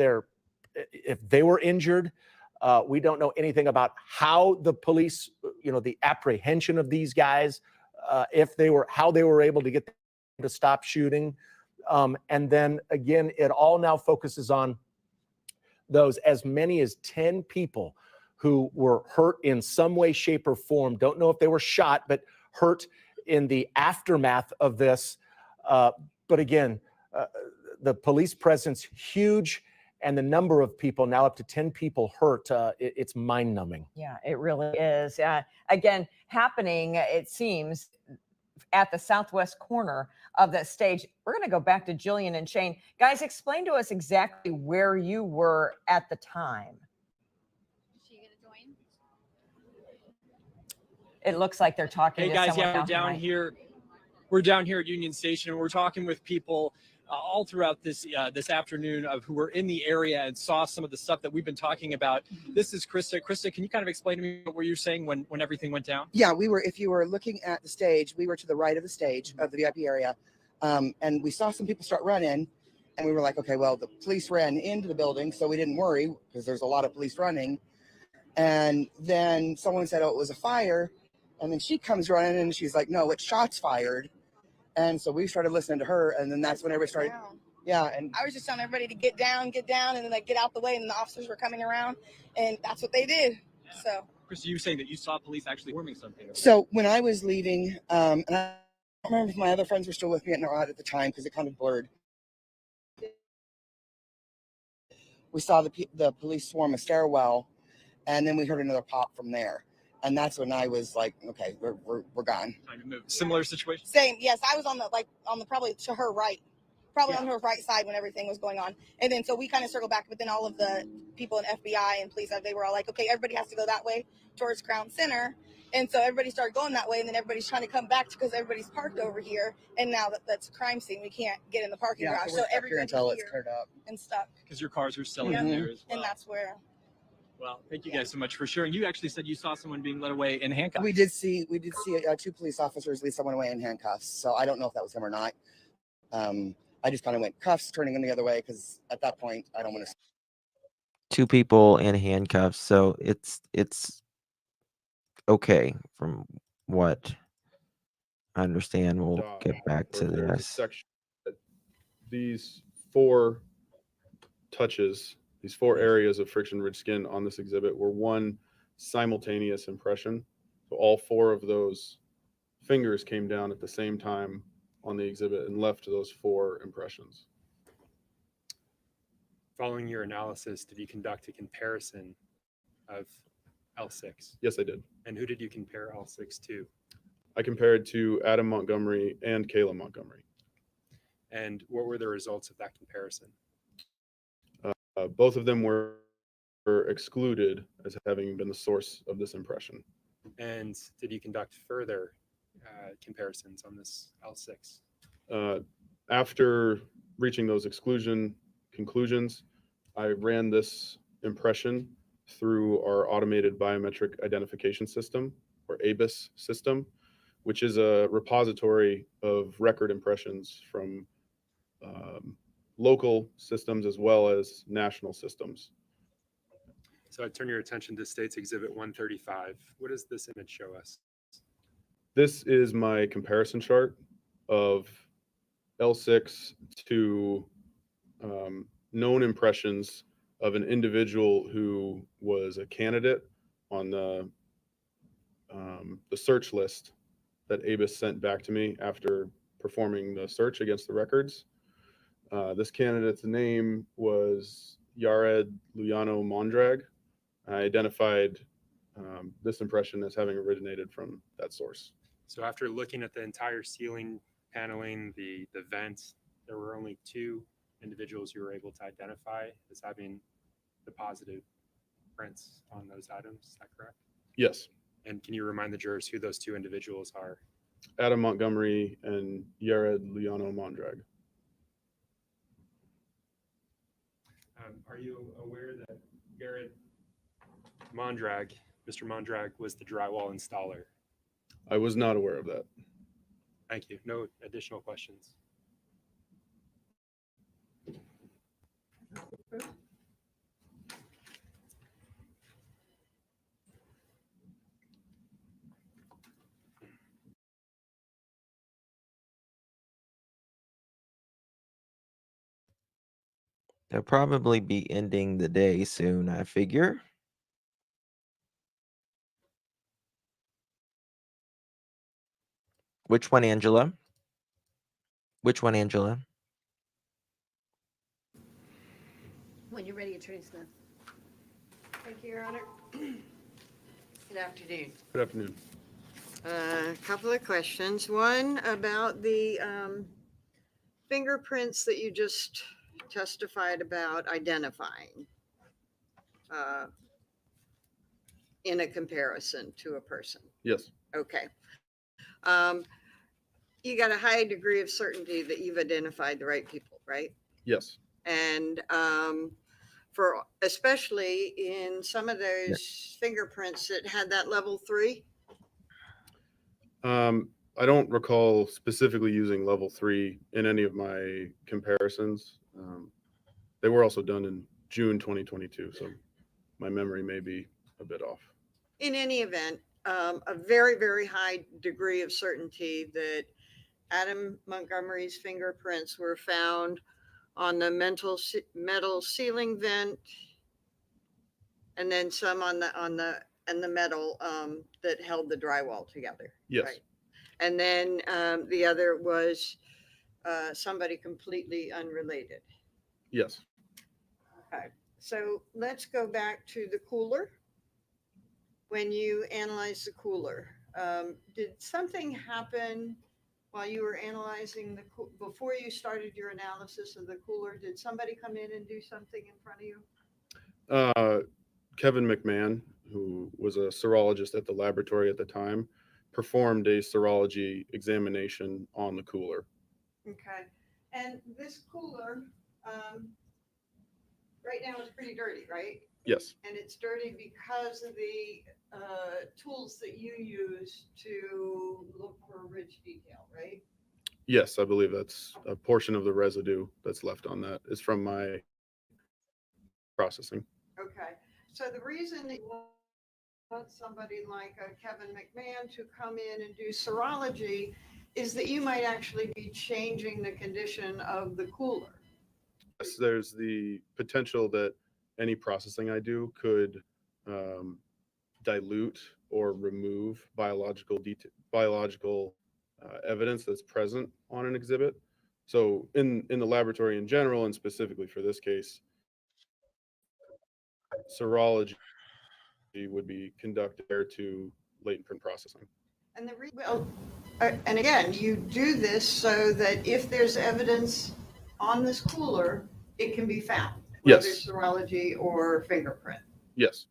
if they were injured. We don't know anything about how the police, the apprehension of these guys, how they were able to get them to stop shooting. And then again, it all now focuses on those as many as 10 people who were hurt in some way, shape, or form. Don't know if they were shot, but hurt in the aftermath of this. But again, the police presence huge. And the number of people now up to 10 people hurt, it's mind-numbing. Yeah, it really is. Again, happening, it seems, at the southwest corner of the stage. We're going to go back to Jillian and Shane. Guys, explain to us exactly where you were at the time. Is she going to join? It looks like they're talking Hey to guys, someone we're else down tonight. here. We're down here at Union Station and we're talking with people all throughout this afternoon who were in the area and saw some of the stuff that we've been talking about. This is Krista. Krista, can you kind of explain to me what were you saying when everything went down? Yeah, if you were looking at the stage, we were to the right of the stage of the VIP area. And we saw some people start running, and we were like, okay, well, the police ran into the building, so we didn't worry because there's a lot of police running. And then someone said, oh, it was a fire. And then she comes running and she's like, no, it's shots fired. And so we started listening to her, and then that's when everybody started. Yeah, and I was just telling everybody to get down, and then like get out the way, and the officers were coming around, and that's what they did. So, Krista, you were saying that you saw police actually forming something. so when I was leaving, and I don't remember if my other friends were still with me or not at the time because it kind of blurred. We saw the police swarm a stairwell, and then we heard another pop from there. And that's when I was like, okay, we're gone. Time to move. Similar situation. same. Yes, I was on the probably to her right, on her right side when everything was going on. And then so we kind of circled back, but then all of the people in FBI and police, they were all like, okay, everybody has to go that way towards Crown Center. And so everybody started going that way, and then everybody's trying to come back because everybody's parked over here. And now that's a crime scene, we can't get in the parking garage. So everybody's until it's cleared up and stuck. Because your cars are still Yeah. in there as well. And that's where. Well, thank you guys so much for sharing. You actually said you saw someone being led away in handcuffs. We did see two police officers lead someone away in handcuffs. So I don't know if that was him or not. I just kind of went cuffs, turning them the other way because at that point I don't want to. 2 people in handcuffs, so it's okay from what I understand. We'll get back to There's a this. section that these 4 touches, these 4 areas of friction-rich skin on this exhibit were one simultaneous impression. So all 4 of those fingers came down at the same time on the exhibit and left those 4 impressions. Following your analysis, did you conduct a comparison of L6? Yes, I did. And who did you compare L6 to? I compared to Adam Montgomery and Kayla Montgomery. And what were the results of that comparison? Both of them were excluded as having been the source of this impression. And did you conduct further comparisons on this L6? After reaching those exclusion conclusions, I ran this impression through our automated biometric identification system, or ABIS system, which is a repository of record impressions from local systems as well as national systems. So I turn your attention to States Exhibit 135. What does this image show us? This is my comparison chart of L6 to known impressions of an individual who was a candidate on the search list that ABIS sent back to me after performing the search against the records. This candidate's name was Yared Luyano Mondrag. I identified this impression as having originated from that source. So after looking at the entire ceiling paneling, the vents, there were only 2 individuals you were able to identify as having deposited prints on those items. Is that correct? Yes. And can you remind the jurors who those 2 individuals are? Adam Montgomery and Yared Luyano Mondrag. Are you aware that Yared Mondrag, Mr. Mondrag, was the drywall installer? I was not aware of that. Thank you. No additional questions. They'll probably be ending the day soon, I figure. Which one, Angela? Which one, Angela? When you're ready, Attorney Smith. Thank you, Your Honor. Good afternoon. Good afternoon. A couple of questions. One about the fingerprints that you just testified about identifying in a comparison to a person. Yes. Okay. You got a high degree of certainty that you've identified the right people, right? Yes. And for especially in some of those fingerprints that had that level 3. I don't recall specifically using level 3 in any of my comparisons. They were also done in June 2022, so my memory may be a bit off. In any event, a very, very high degree of certainty that Adam Montgomery's fingerprints were found on the metal ceiling vent, and then some on the metal that held the drywall together. Yes. Right? And then the other was somebody completely unrelated. Yes. Okay. So let's go back to the cooler. When you analyzed the cooler, did something happen while you were analyzing before you started your analysis of the cooler? Did somebody come in and do something in front of you? Kevin McMahon, who was a serologist at the laboratory at the time, performed a serology examination on the cooler. Okay. And this cooler, right now is pretty dirty, right? Yes. And it's dirty because of the tools that you use to look for rich detail, right? Yes, I believe that's a portion of the residue that's left on that is from my processing. Okay. So the reason that you want somebody like Kevin McMahon to come in and do serology is that you might actually be changing the condition of the cooler. Yes, there's the potential that any processing I do could dilute or remove biological evidence that's present on an exhibit. So in the laboratory in general, and specifically for this case, serology would be conducted there to latent print processing. And and again, you do this so that if there's evidence on this cooler, it can be found, whether Yes. serology or fingerprint. Yes.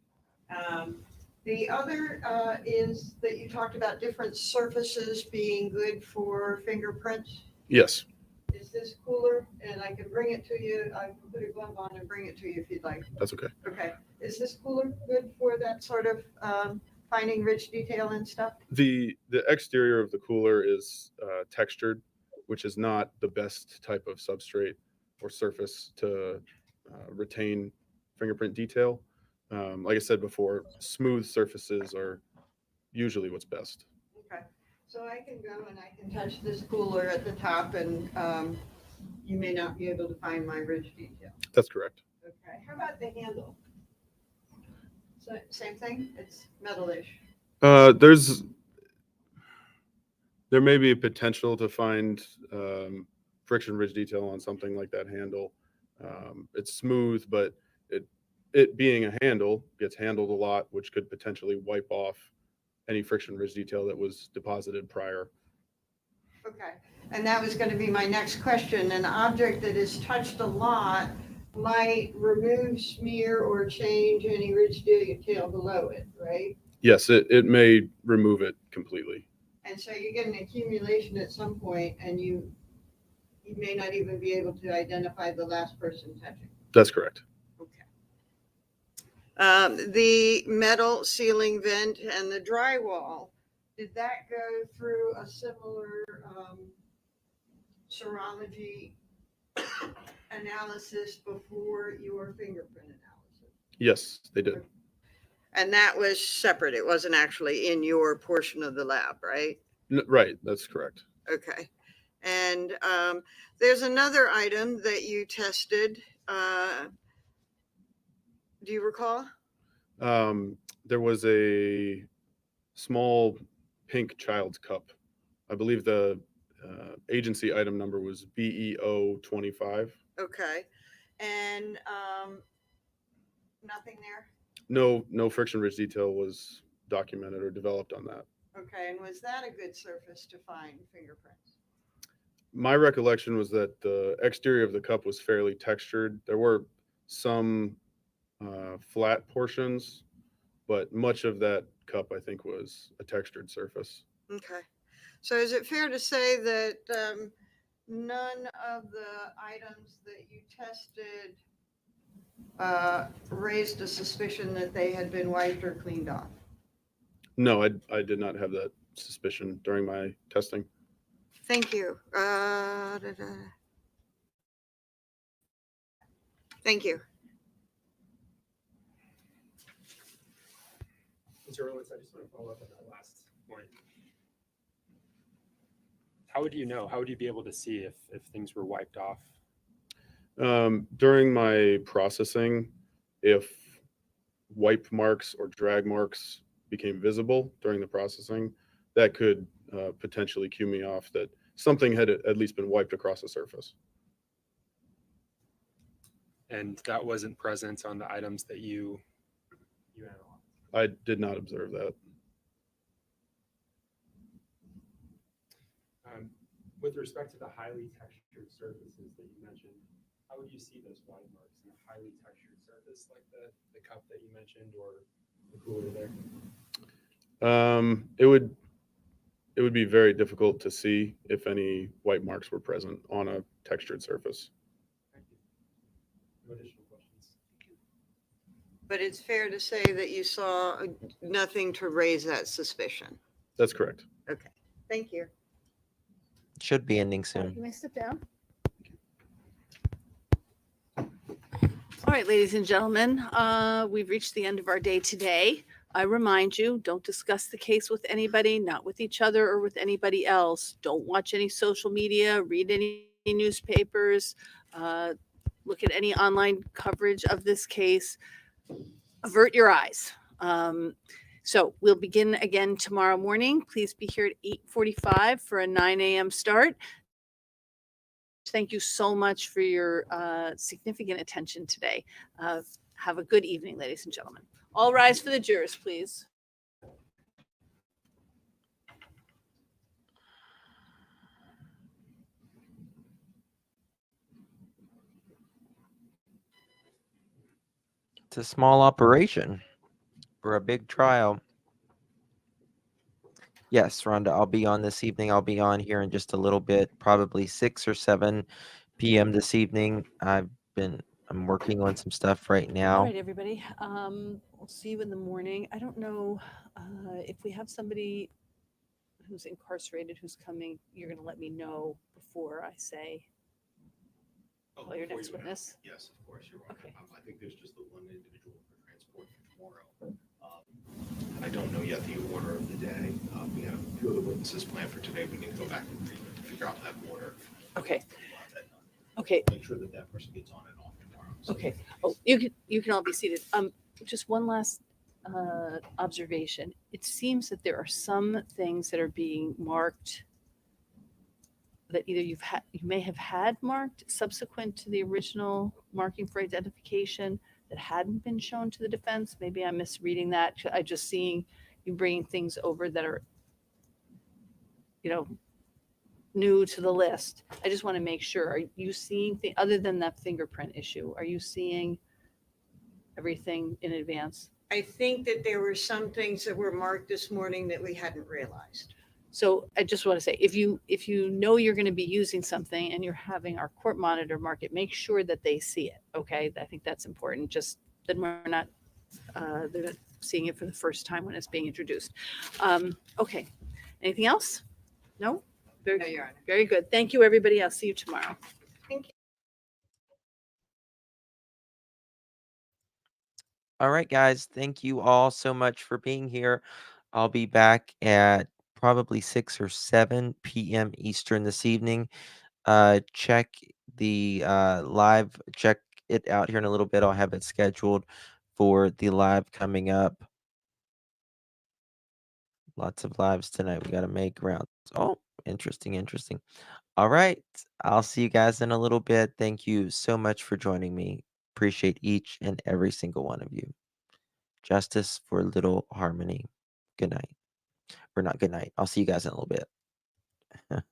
The other is that you talked about different surfaces being good for fingerprints. Yes. Is this cooler? And I can bring it to you. I can put a glove on and bring it to you if you'd like. That's okay. Okay. Is this cooler good for that sort of finding rich detail and stuff? The exterior of the cooler is textured, which is not the best type of substrate or surface to retain fingerprint detail. Like I said before, smooth surfaces are usually what's best. Okay. So I can go and I can touch this cooler at the top, and you may not be able to find my rich detail. That's correct. Okay. How about the handle? So same thing? It's metalish. There may be a potential to find friction ridge detail on something like that handle. It's smooth, but it being a handle gets handled a lot, which could potentially wipe off any friction ridge detail that was deposited prior. Okay. And that was going to be my next question. An object that is touched a lot might remove, smear, or change any rich detail below it, right? Yes, it may remove it completely. And so you get an accumulation at some point, and you may not even be able to identify the last person touching. That's correct. The metal ceiling vent and the drywall, did that go through a similar serology analysis before your fingerprint analysis? Yes, they did. And that was separate. It wasn't actually in your portion of the lab, right? Right, that's correct. Okay. And there's another item that you tested. Do you recall? There was a small pink child's cup. I believe the agency item number was BEO 25. Okay. And nothing there? No friction ridge detail was documented or developed on that. Okay. And was that a good surface to find fingerprints? My recollection was that the exterior of the cup was fairly textured. There were some flat portions, but much of that cup, I think, was a textured surface. Okay. So is it fair to say that none of the items that you tested raised a suspicion that they had been wiped or cleaned off? No, I did not have that suspicion during my testing. Thank you. Thank you. Mr. Orlitz, I just want to follow up on that last point. How would you know? How would you be able to see if things were wiped off? During my processing, if wipe marks or drag marks became visible during the processing, that could potentially cue me off that something had at least been wiped across the surface. And that wasn't present on the items that you analyzed? I did not observe that. With respect to the highly textured surfaces that you mentioned, how would you see those white marks in a highly textured surface like the cup that you mentioned or the cooler there? It would be very difficult to see if any white marks were present on a textured surface. Thank you. No additional questions. But it's fair to say that you saw nothing to raise that suspicion. That's correct. Okay, thank you. Should be ending You soon. may sit down. All right, ladies and gentlemen, we've reached the end of our day today. I remind you, don't discuss the case with anybody, not with each other or with anybody else. Don't watch any social media, read any newspapers, look at any online coverage of this case. Avert your eyes. So we'll begin again tomorrow morning. Please be here at 8:45 for a 9 a.m. start. Thank you so much for your significant attention today. Have a good evening, ladies and gentlemen. All rise for the jurors, please. It's a small operation for a big trial. Yes, Rhonda, I'll be on this evening. I'll be on here in just a little bit, probably 6 or 7 p.m. this evening. I'm working on some stuff right All now. right, everybody. We'll see you in the morning. I don't know if we have somebody who's incarcerated who's coming. You're going to let me know before I say your before next you witness. Yes, of course, you're right. Okay. I think there's just the one individual for transport for tomorrow. I don't know yet the order of the day. We have a few other witnesses planned for today. We need to go back and figure out that order. Okay. Okay. Make sure that that person gets on and off tomorrow. So Okay. Oh, you can all be seated. Just one last observation. It seems that there are some things that are being marked that either you may have had marked subsequent to the original marking for identification that hadn't been shown to the defense. Maybe I'm misreading that. I just seeing you bringing things over that are, new to the list. I just want to make sure. Are you seeing other than that fingerprint issue? Are you seeing everything in advance? I think that there were some things that were marked this morning that we hadn't realized. So I just want to say, if you know you're going to be using something and you're having our court monitor mark it, make sure that they see it. Okay, I think that's important. Just then we're not they're not seeing it for the first time when it's being introduced. Okay, anything else? No. Very, No, Your Honor. very good. Thank you, everybody. I'll see you tomorrow. Thank you. All right, guys. Thank you all so much for being here. I'll be back at probably 6 or 7 p.m. Eastern this evening. Check the live, check it out here in a little bit. I'll have it scheduled for the live coming up. Lots of lives tonight. We got to make rounds. Oh, interesting. All right. I'll see you guys in a little bit. Thank you so much for joining me. Appreciate each and every single one of you. Justice for Little Harmony. Good night. Or not good night. I'll see you guys in a little bit.